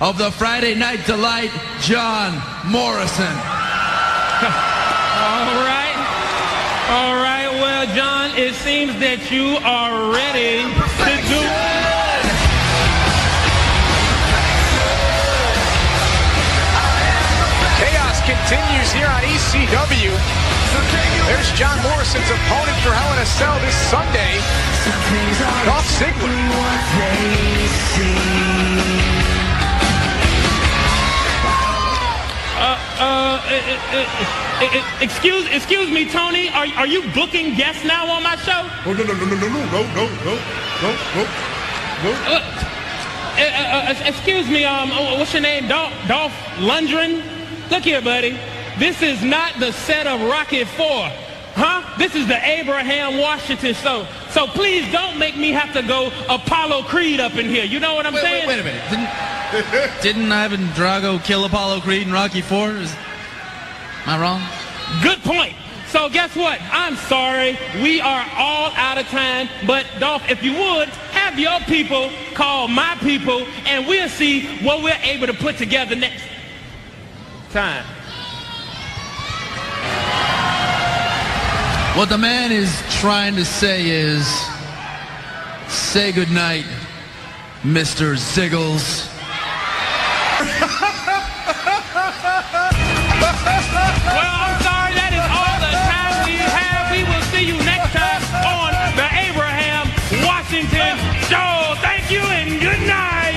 of the Friday Night Delight, John Morrison. All right, well, John, it seems that you are ready to do... here on ECW. There's John Morrison's opponent for Hell in a Cell this Sunday, Dolph Ziggler. Excuse me, Tony. Are you booking guests now on my show? Oh, no. Excuse me. What's your name? Dolph Lundgren. Look here, buddy. This is not the set of Rocky IV, huh? This is the Abraham Washington show. So please don't make me have to go Apollo Creed up in here. You know what I'm saying? Wait a minute. Didn't Ivan Drago kill Apollo Creed in Rocky IV? Am I wrong? Good point. So guess what? I'm sorry. We are all out of time. But Dolph, if you would, have your people call my people, and we'll see what we're able to put together next time. What the man is trying to say is, say goodnight, Mr. Ziggles. Well, I'm sorry, that is all the time we have. We will see you next time on the Abraham Washington Show. Thank you and good night.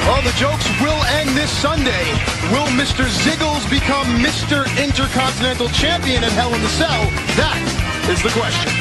Well, the jokes will end this Sunday. Will Mr. Ziggles become Mr. Intercontinental Champion at Hell in the Cell? That is the question.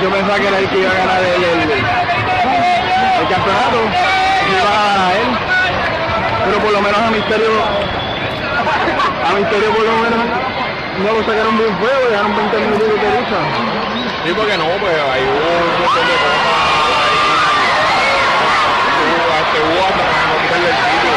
yo pensaba que era el que iba a ganar el campeonato, que iba a ganar a él, pero por lo menos a Misterio por lo menos no lo sacaron bien fuego, dejaron 20 minutos de lucha. Sí, porque no, pues ahí hubo un montón de cosas, hubo hasta para no quitarle el sitio.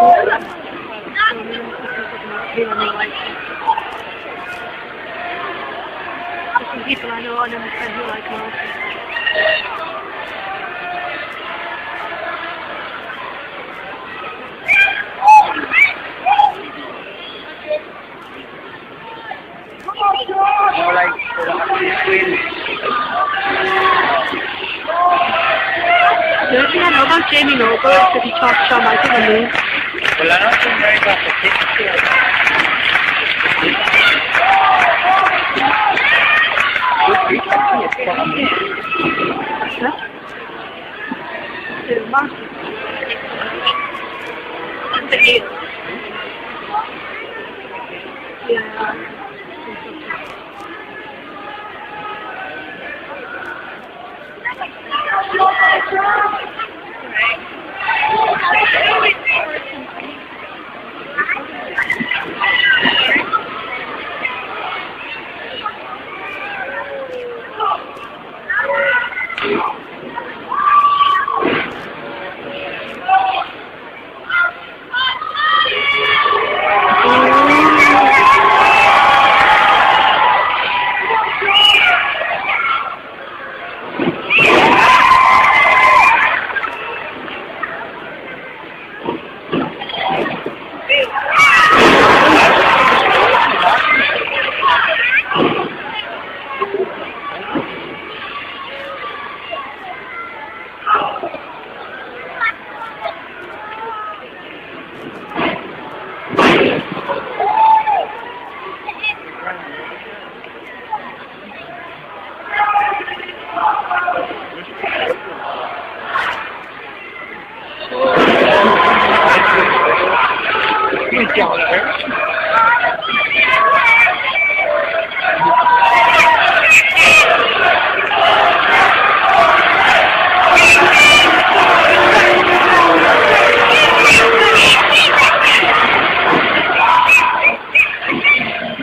Some people I know and understand who like Morrison. More like screen. The only thing I know about Jamie Noble is that he taught Shawn Michaels the move. Well, I know some very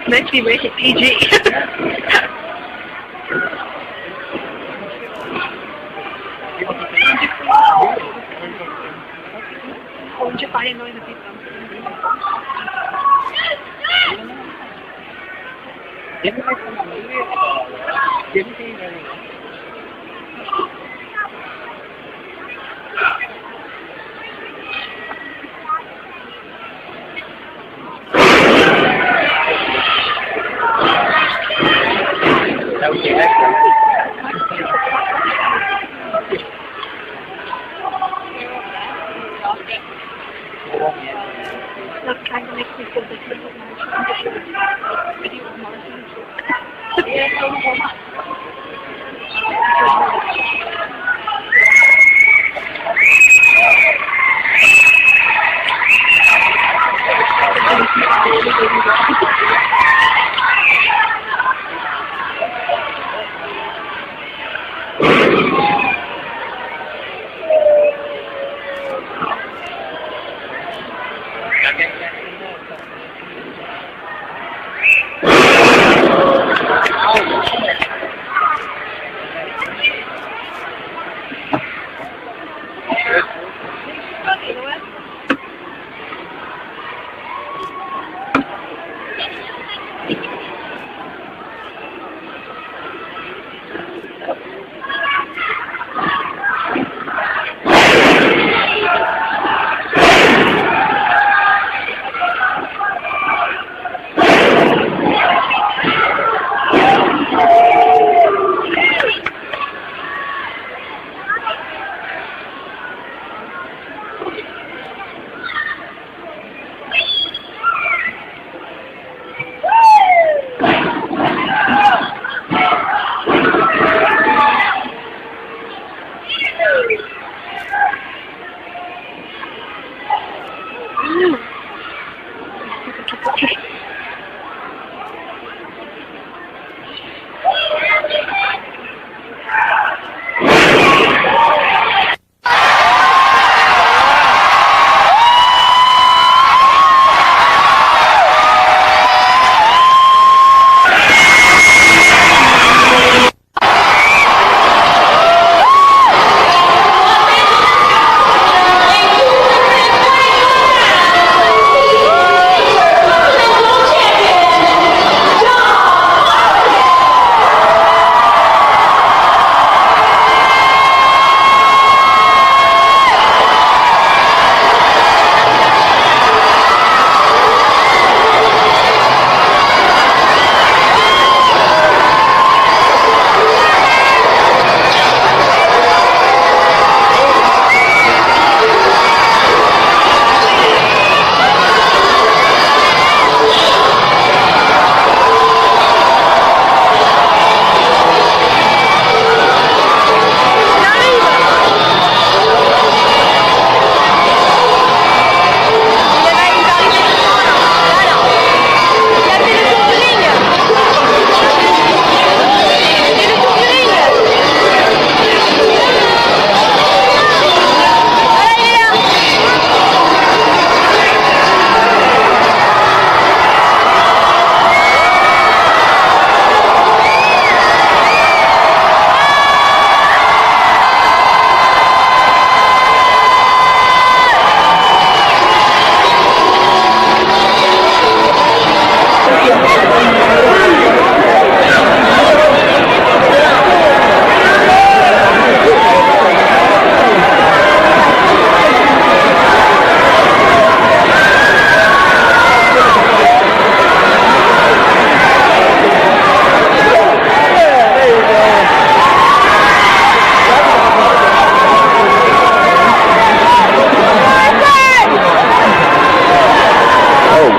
Meant to be rated PG. Onde parem nós aqui, Ele vai ser uma mulher, ele tem velho. É o que é? That kind of makes me feel different with Morrison.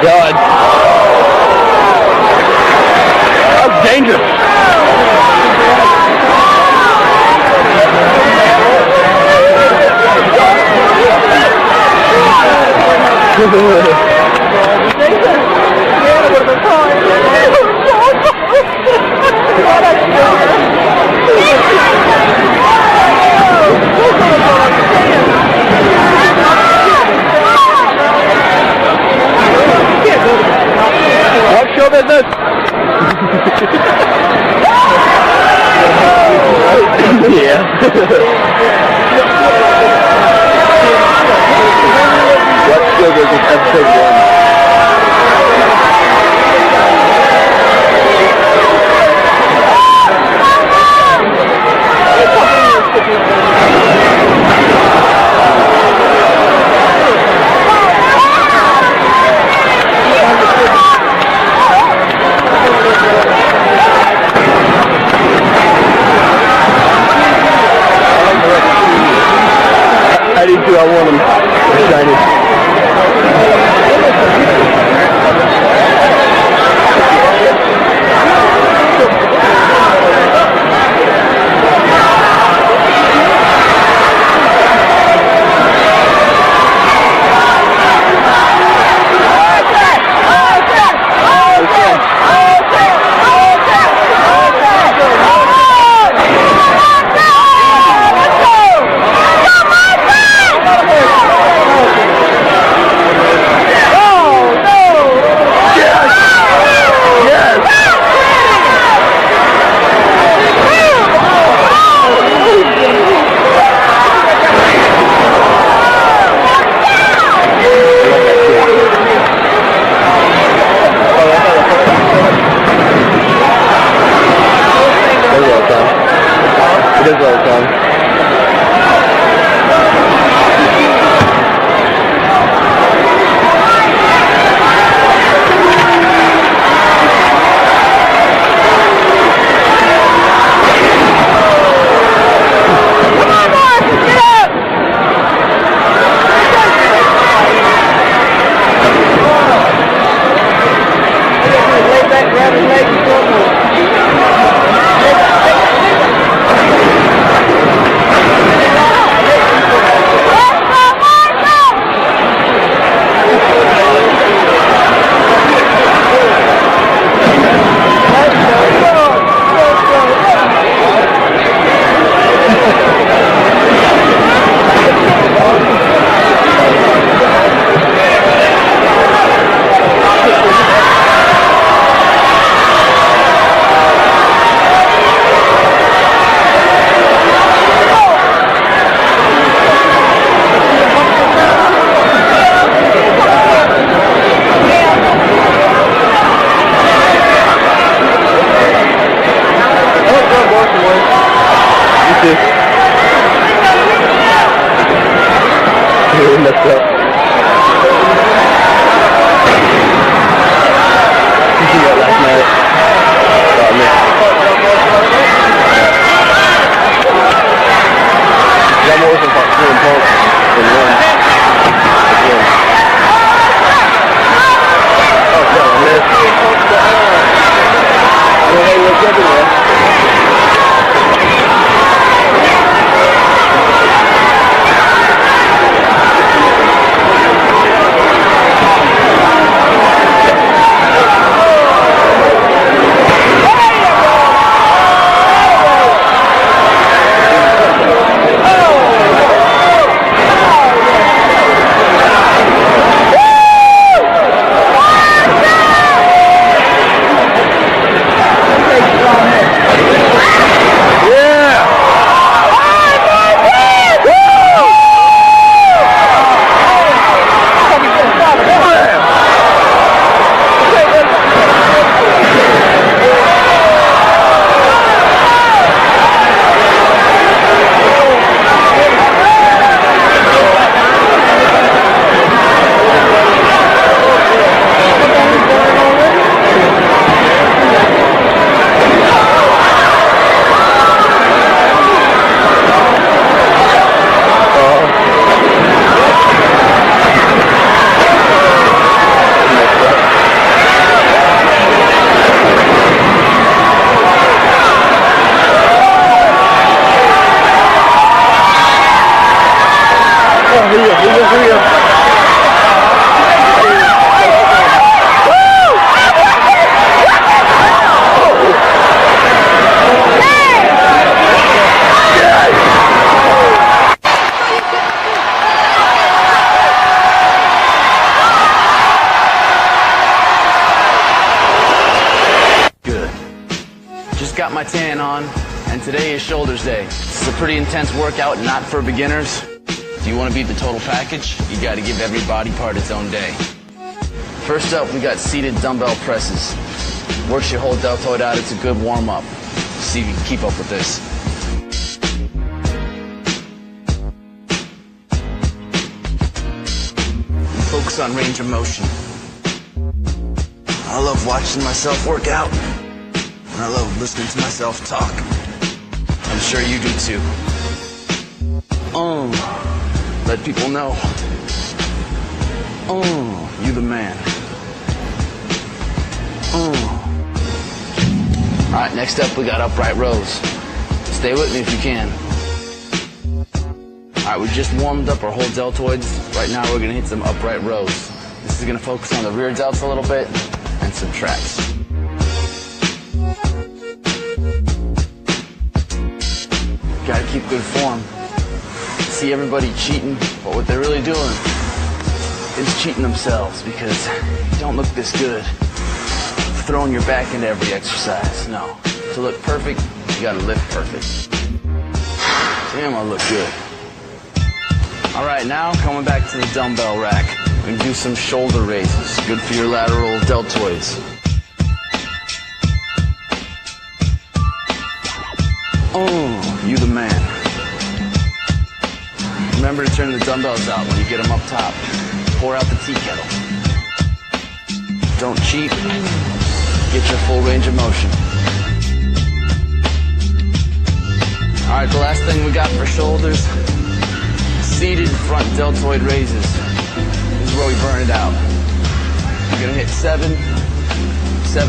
God. That's dangerous. What show business? Yeah. What show business? Episode 1. got my tan on, and today is shoulders day. This is a pretty intense workout, not for beginners. If you want to beat the total package, you got to give every body part its own day. First up, we got seated dumbbell presses. Works your whole deltoid out. It's a good warm-up. See if you can keep up with this. And focus on range of motion. I love watching myself work out. And I love listening to myself talk. I'm sure you do too. Let people know. You the man. Alright, next up we got upright rows. Stay with me if you can. Alright, we just warmed up our whole deltoids. Right now we're going to hit some upright rows. This is going to focus on the rear delts a little bit and some traps. Gotta keep good form. See everybody cheating, but what they're really doing is cheating themselves because you don't look this good throwing your back into every exercise. No. To look perfect, you gotta lift perfect. Damn, I look good. Alright, now coming back to the dumbbell rack. We're gonna do some shoulder raises. Good for your lateral deltoids. You the man. Remember to turn the dumbbells out when you get them up top. Pour out the tea kettle. Don't cheat. Get your full range of motion. Alright, the last thing we got for shoulders, seated front deltoid raises. This is where we burn it out. We're gonna hit seven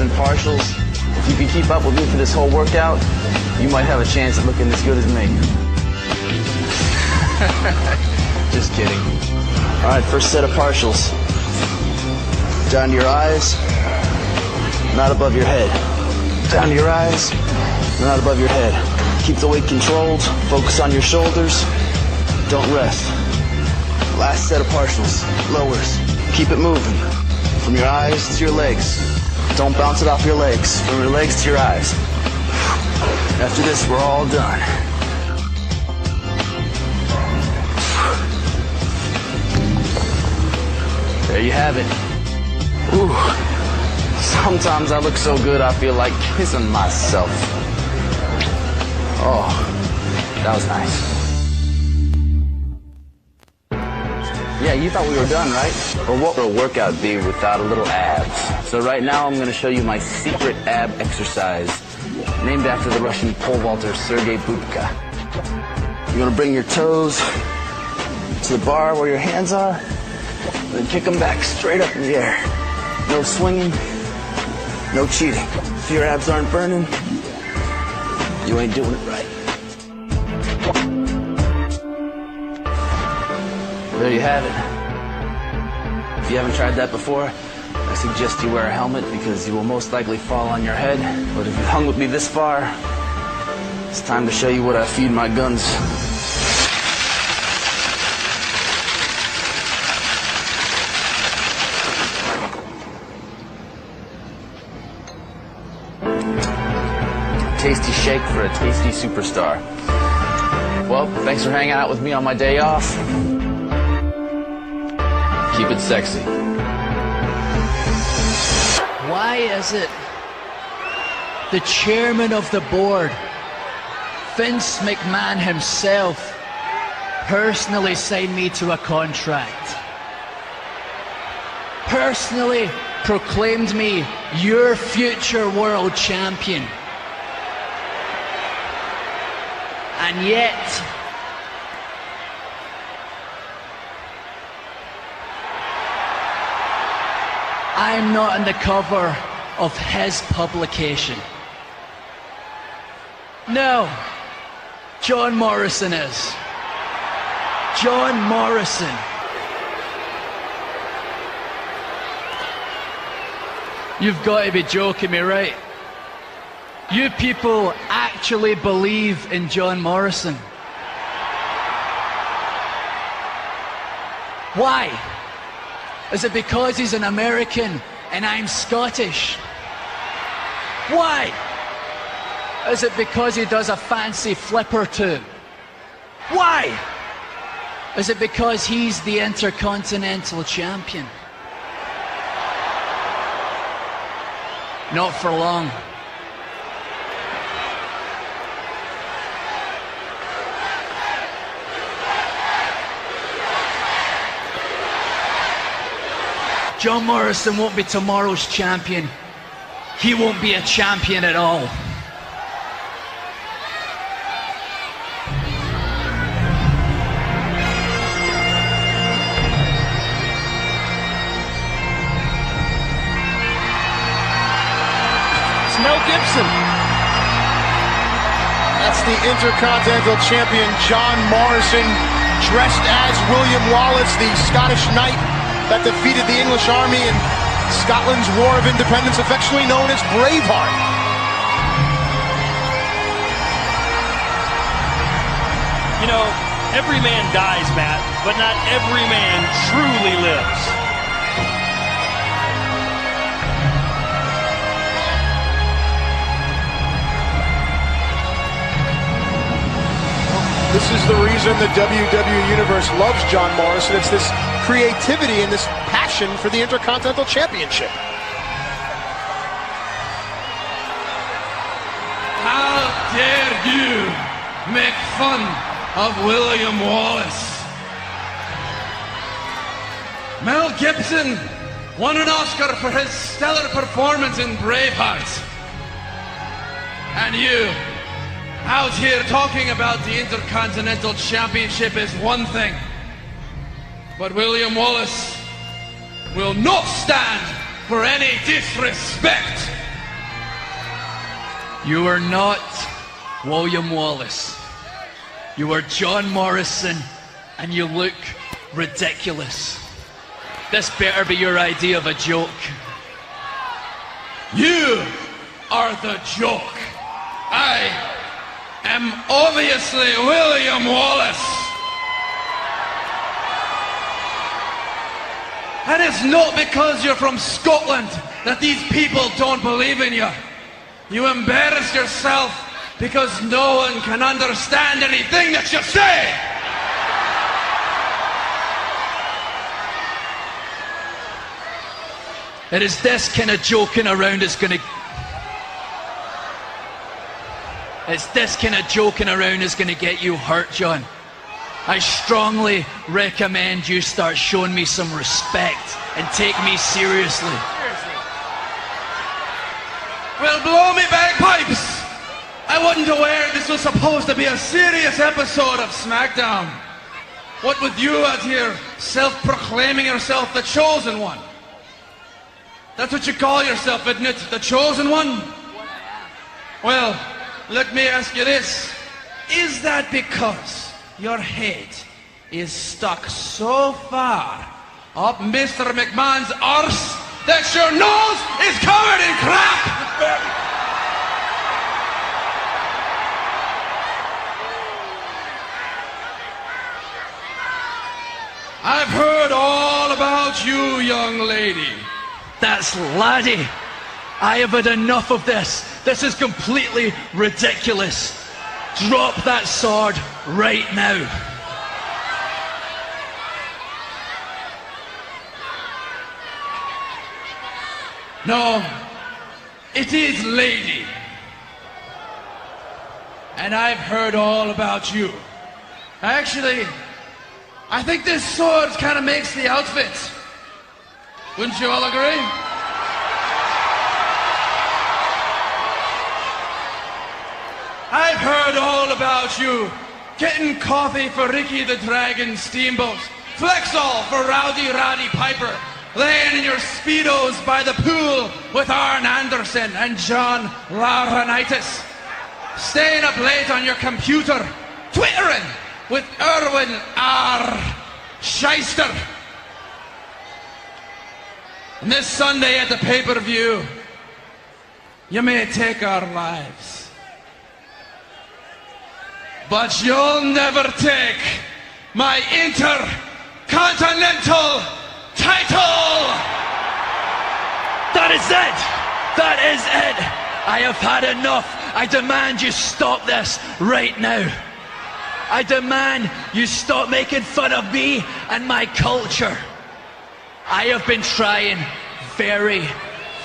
partials. If you can keep up with me for this whole workout, you might have a chance at looking as good as me. Just kidding. Alright, first set of partials. Down to your eyes, not above your head. Down to your eyes, not above your head. Keep the weight controlled, focus on your shoulders, don't rest. Last set of partials, lowers. Keep it moving. From your eyes to your legs. Don't bounce it off your legs. From your legs to your eyes. After this, we're all done. There you have it. Ooh. Sometimes I look so good I feel like kissing myself. Oh, that was nice. Yeah, you thought we were done, right? But what would a workout be without a little abs? So right now I'm going to show you my secret ab exercise, named after the Russian pole vaulter Sergei Bubka. You're going to bring your toes to the bar where your hands are, and then kick them back straight up in the air. No swinging, no cheating. If your abs aren't burning, you ain't doing it right. There you have it. If you haven't tried that before, I suggest you wear a helmet because you will most likely fall on your head. But if you've hung with me this far, it's time to show you what I feed my guns. Tasty shake for a tasty superstar. Well, thanks for hanging out with me on my day off. Keep it sexy. Why is it the chairman of the board, Vince McMahon himself, personally signed me to a contract? Personally proclaimed me your future world champion. And yet, I'm not on the cover of his publication. No, John Morrison is. John Morrison. You've got to be joking me, right? You people actually believe in John Morrison. Why? Is it because he's an American and I'm Scottish? Why? Is it because he does a fancy flip or two? Why? Is it because he's the Intercontinental Champion? Not for long. John Morrison won't be tomorrow's champion. He won't be a champion at all. It's Mel Gibson. That's the Intercontinental Champion John Morrison, dressed as William Wallace, the Scottish knight that defeated the English army in Scotland's War of Independence, affectionately known as Braveheart. You know, every man dies, Matt, but not every man truly lives. This is the reason the WWE Universe loves John Morrison. It's this creativity and this passion for the Intercontinental Championship. How dare you make fun of William Wallace? Mel Gibson won an Oscar for his stellar performance in Braveheart. And you, out here talking about the Intercontinental Championship is one thing, but William Wallace will not stand for any disrespect. You are not William Wallace. You are John Morrison, and you look ridiculous. This better be your idea of a joke. You are the joke. I am obviously William Wallace. And it's not because you're from Scotland that these people don't believe in you. You embarrass yourself because no one can understand anything that you say. It is this kind of joking around that's gonna... It's this kind of joking around that's gonna get you hurt, John. I strongly recommend you start showing me some respect and take me seriously. Well, blow me bagpipes! I wasn't aware this was supposed to be a serious episode of SmackDown. What with you out here self-proclaiming yourself the chosen one? That's what you call yourself, isn't it? The chosen one? Well, let me ask you this. Is that because your head is stuck so far up Mr. McMahon's arse that your nose is covered in crap? I've heard all about you, young lady. That's laddie. I have had enough of this. This is completely ridiculous. Drop that sword right now. No, it is lady. And I've heard all about you. Actually, I think this sword kind of makes the outfit. Wouldn't you all agree? I've heard all about you. Getting coffee for Ricky the Dragon Steamboat. Flexall for Rowdy Roddy Piper. Laying in your Speedos by the pool with Arn Anderson and John Laurinaitis. Staying up late on your computer. Twittering with Erwin R. Shyster. And this Sunday at the pay-per-view, you may take our lives, but you'll never take my Intercontinental title! That is it! That is it! I have had enough. I demand you stop this right now. I demand you stop making fun of me and my culture. I have been trying very,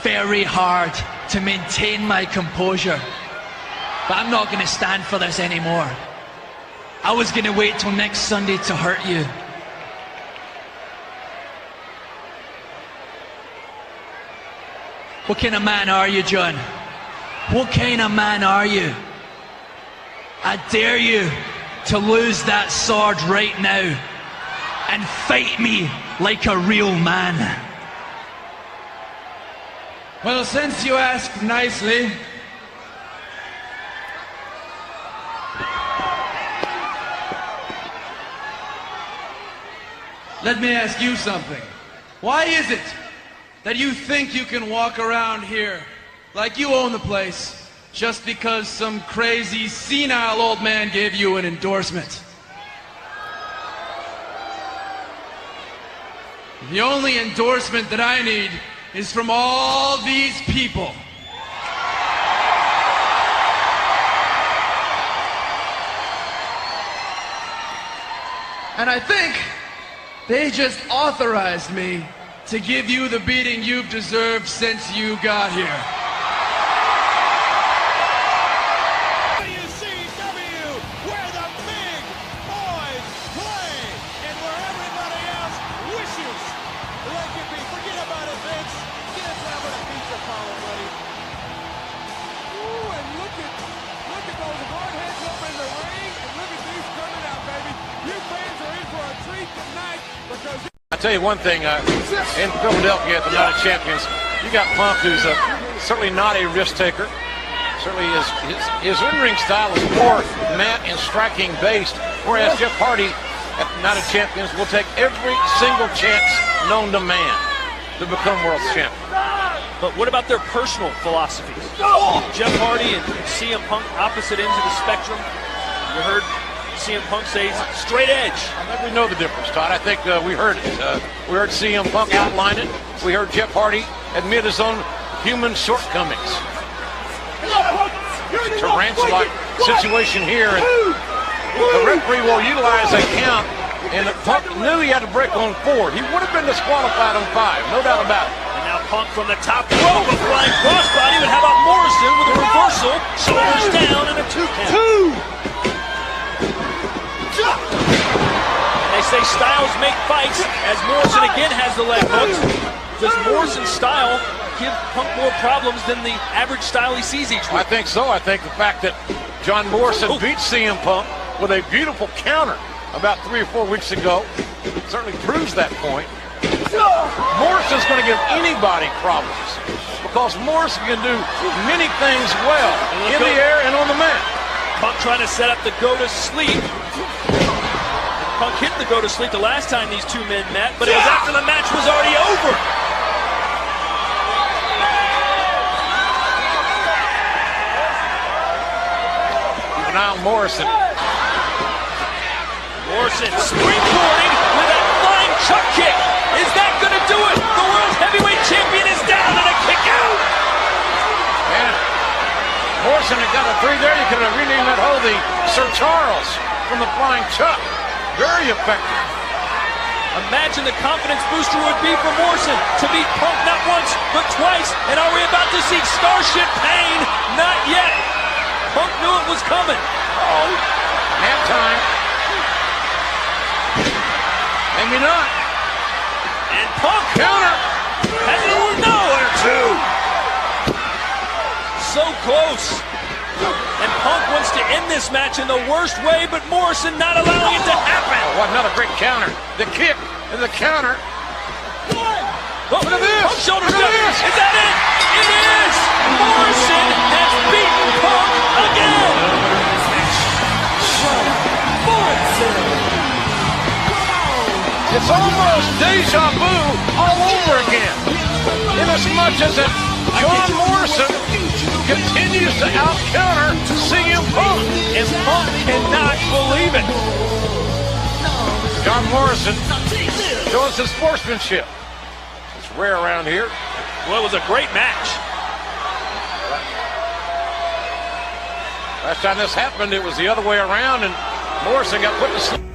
very hard to maintain my composure, but I'm not going to stand for this anymore. I was going to wait till next Sunday to hurt you. What kind of man are you, John? What kind of man are you? I dare you to lose that sword right now and fight me like a real man. Well, since you ask nicely, let me ask you something. Why is it that you think you can walk around here like you own the place just because some crazy, senile old man gave you an endorsement? The only endorsement that I need is from all these people. And I think they just authorized me to give you the beating you've deserved since you got here. WCW, where the big boys play, and where everybody else wishes they could be. Forget about it, Vince. Get us out with a pizza parlor, buddy. Ooh, and look at those hardheads up in the ring, and look at these coming out, baby. You fans are in for a treat tonight because. I'll tell you one thing, in Philadelphia at the Night of Champions, you got Punk, who's certainly not a risk taker. Certainly his in-ring style is more mat and striking based, whereas Jeff Hardy at the Night of Champions will take every single chance known to man to become world champion. But what about their personal philosophies? Jeff Hardy and CM Punk, opposite ends of the spectrum. You heard CM Punk says straight edge. I think we know the difference, Todd. I think we heard it. We heard CM Punk outline it. We heard Jeff Hardy admit his own human shortcomings. It's a tarantula-like situation here. And the referee will utilize a count, and Punk knew he had to break on 4. He would have been disqualified on 5, no doubt about it. And now Punk from the top rope, a flying crossbody. But how about Morrison with a reversal, shoulders down, and a 2 count? They say styles make fights, as Morrison again has the leg hooks. Does Morrison's style give Punk more problems than the average style he sees each week? I think so. I think the fact that John Morrison beat CM Punk with a beautiful counter about 3 or 4 weeks ago certainly proves that point. Morrison's going to give anybody problems because Morrison can do many things well in the air and on the mat. Punk trying to set up the go-to-sleep. Punk hit the go-to-sleep the last time these two men met, but it was after the match was already over. Keep an eye on Morrison. Morrison springboarding with a flying chuck kick. Is that going to do it? The world heavyweight champion is down and a kick out. Yeah. Morrison had got a 3 there. You could have renamed that hole the Sir Charles from the flying chuck. Very effective. Imagine the confidence booster would be for Morrison to beat Punk not once, but twice. And are we about to see Starship Pain? Not yet. Punk knew it was coming. Oh, halftime. Maybe not. And Punk counter. Has it nowhere to. So close. And Punk wants to end this match in the worst way, but Morrison not allowing it to happen. Oh, what another great counter. The kick and the counter. Look at this. Punk shoulders down. Is that it? It is. Morrison has beaten Punk again. It's almost deja vu all over again. In as much as that John Morrison continues to out-counter CM Punk. And Punk cannot believe it. John Morrison shows his sportsmanship. It's rare around here. Well, it was a great match. Last time this happened, it was the other way around, and Morrison got put to sleep.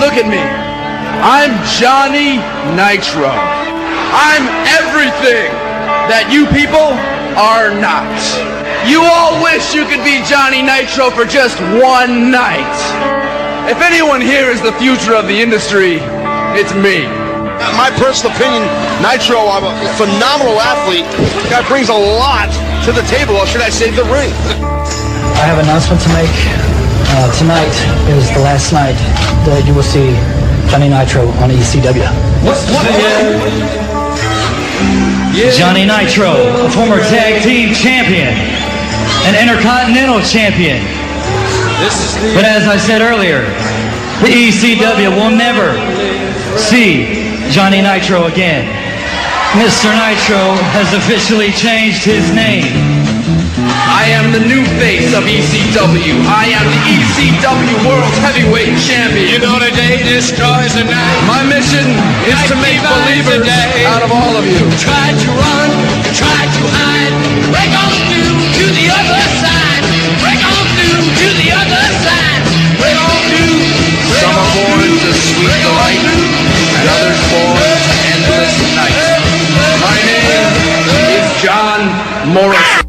look at me. I'm Johnny Nitro. I'm everything that you people are not. You all wish you could be Johnny Nitro for just one night. If anyone here is the future of the industry, it's me. My personal opinion, Nitro, I'm a phenomenal athlete. Guy brings a lot to the table, or should I say the ring. I have an announcement to make. Tonight is the last night that you will see Johnny Nitro on ECW. Johnny Nitro, a former tag team champion, an intercontinental champion. But as I said earlier, the ECW will never see Johnny Nitro again. Mr. Nitro has officially changed his name. I am the new face of ECW. I am the ECW World Heavyweight Champion. You know the day destroys the night. My mission is to make believers out of all of you. Tried to run, tried to hide. Break on through to the other side. Break on through to the other side. Break on through. Some are born to sweep the light, and others born to endless night. My name is John Morrison.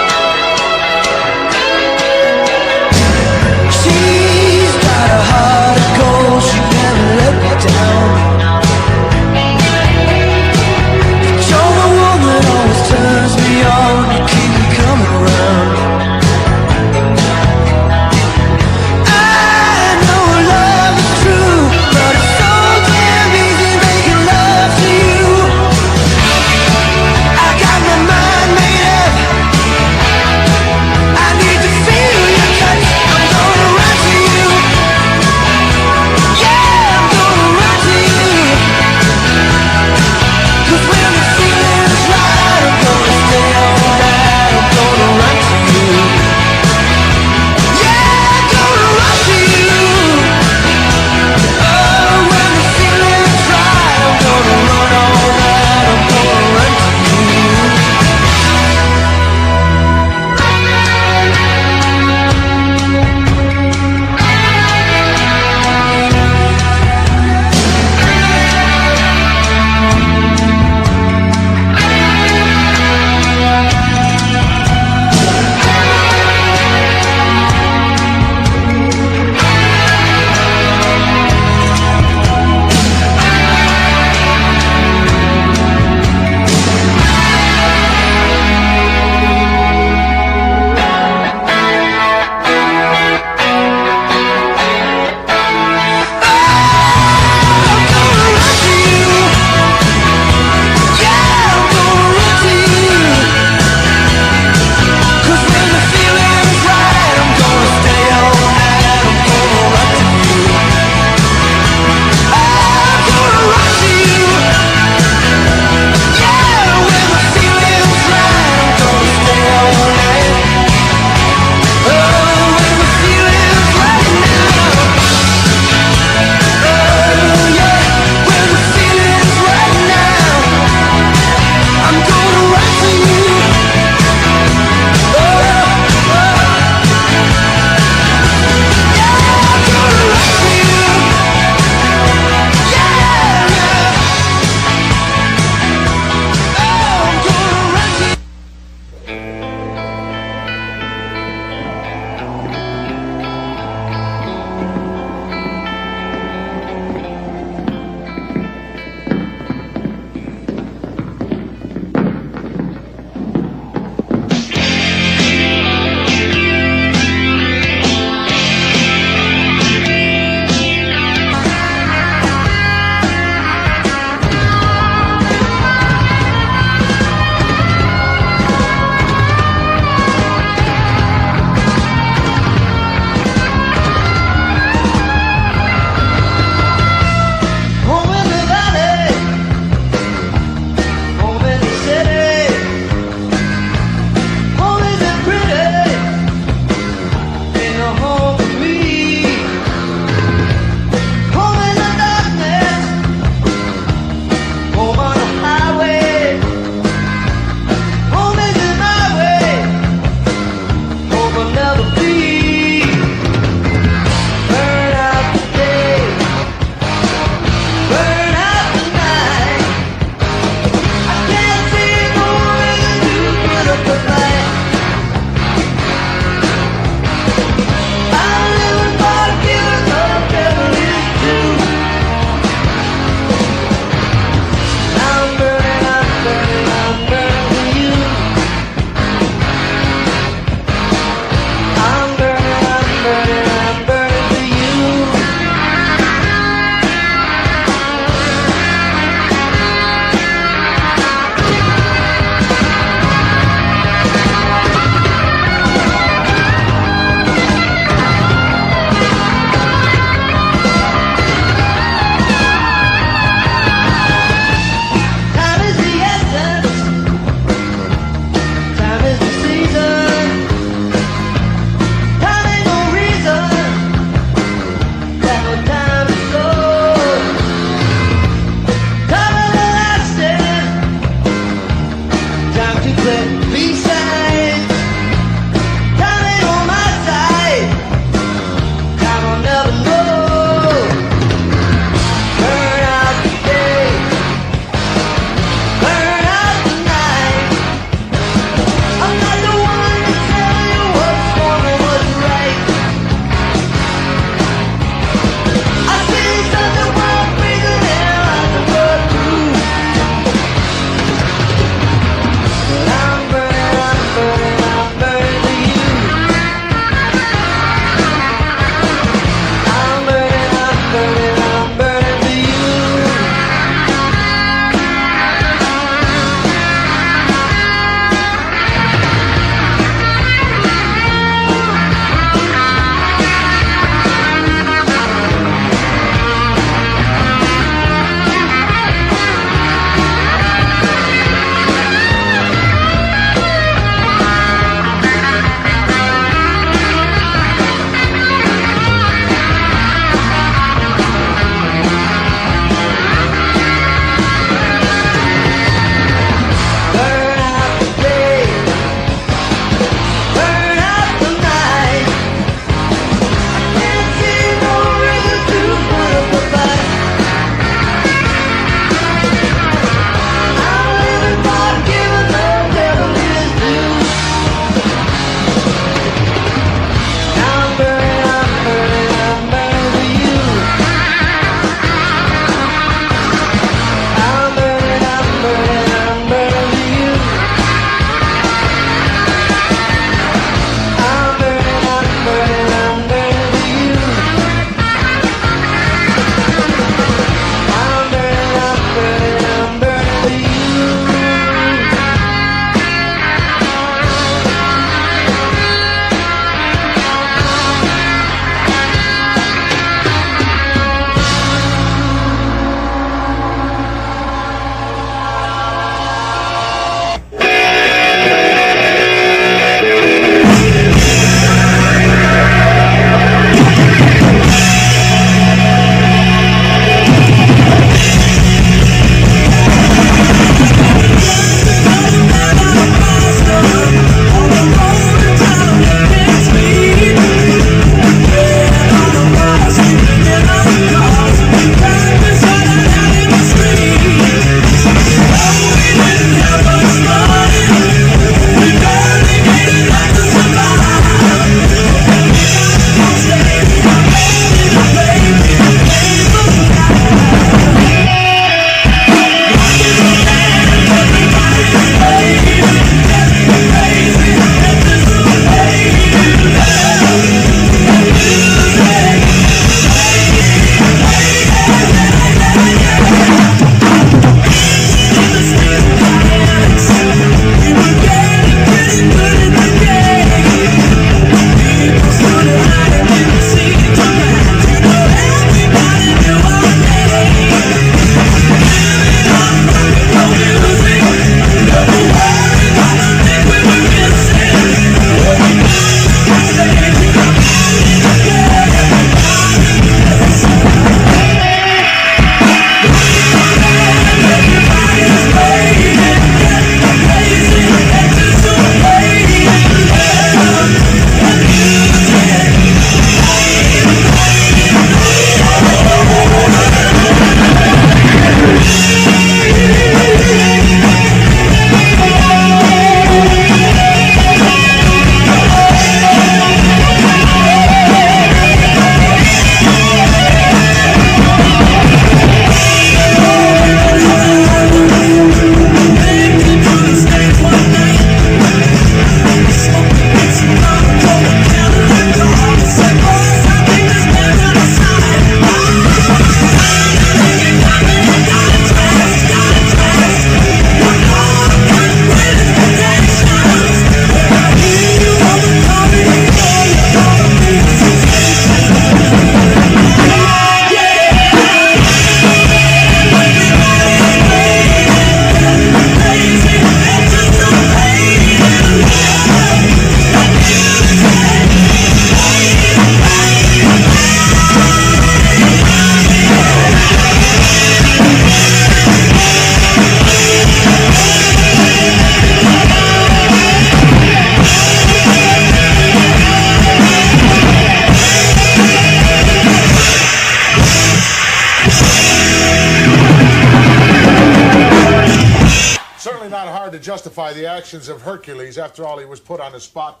justify the actions of Hercules. After all, he was put on the spot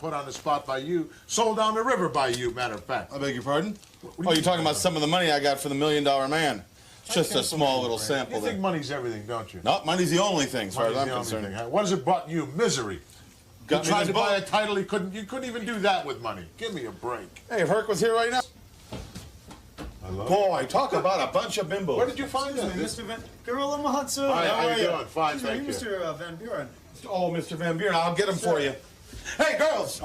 by you, sold down the river by you, matter of fact. I beg your pardon? Oh, you're talking about some of the money I got for the $1 Million Man. It's just a small little sample. You think money's everything, don't you? No, money's the only thing, as far as I'm concerned. What has it brought you? Misery. Got you tried to buy a title, you couldn't even do that with money. Give me a break. Hey, if Herc was here right now. Boy, talk about a bunch of bimbos. Where did you find that? Mr. Van... Gorilla Monsoon. Hi, how you you doing? Fine, thank you. Mr. Van Buren. Oh, Mr. Van Buren, I'll get him for you. Hey, girls!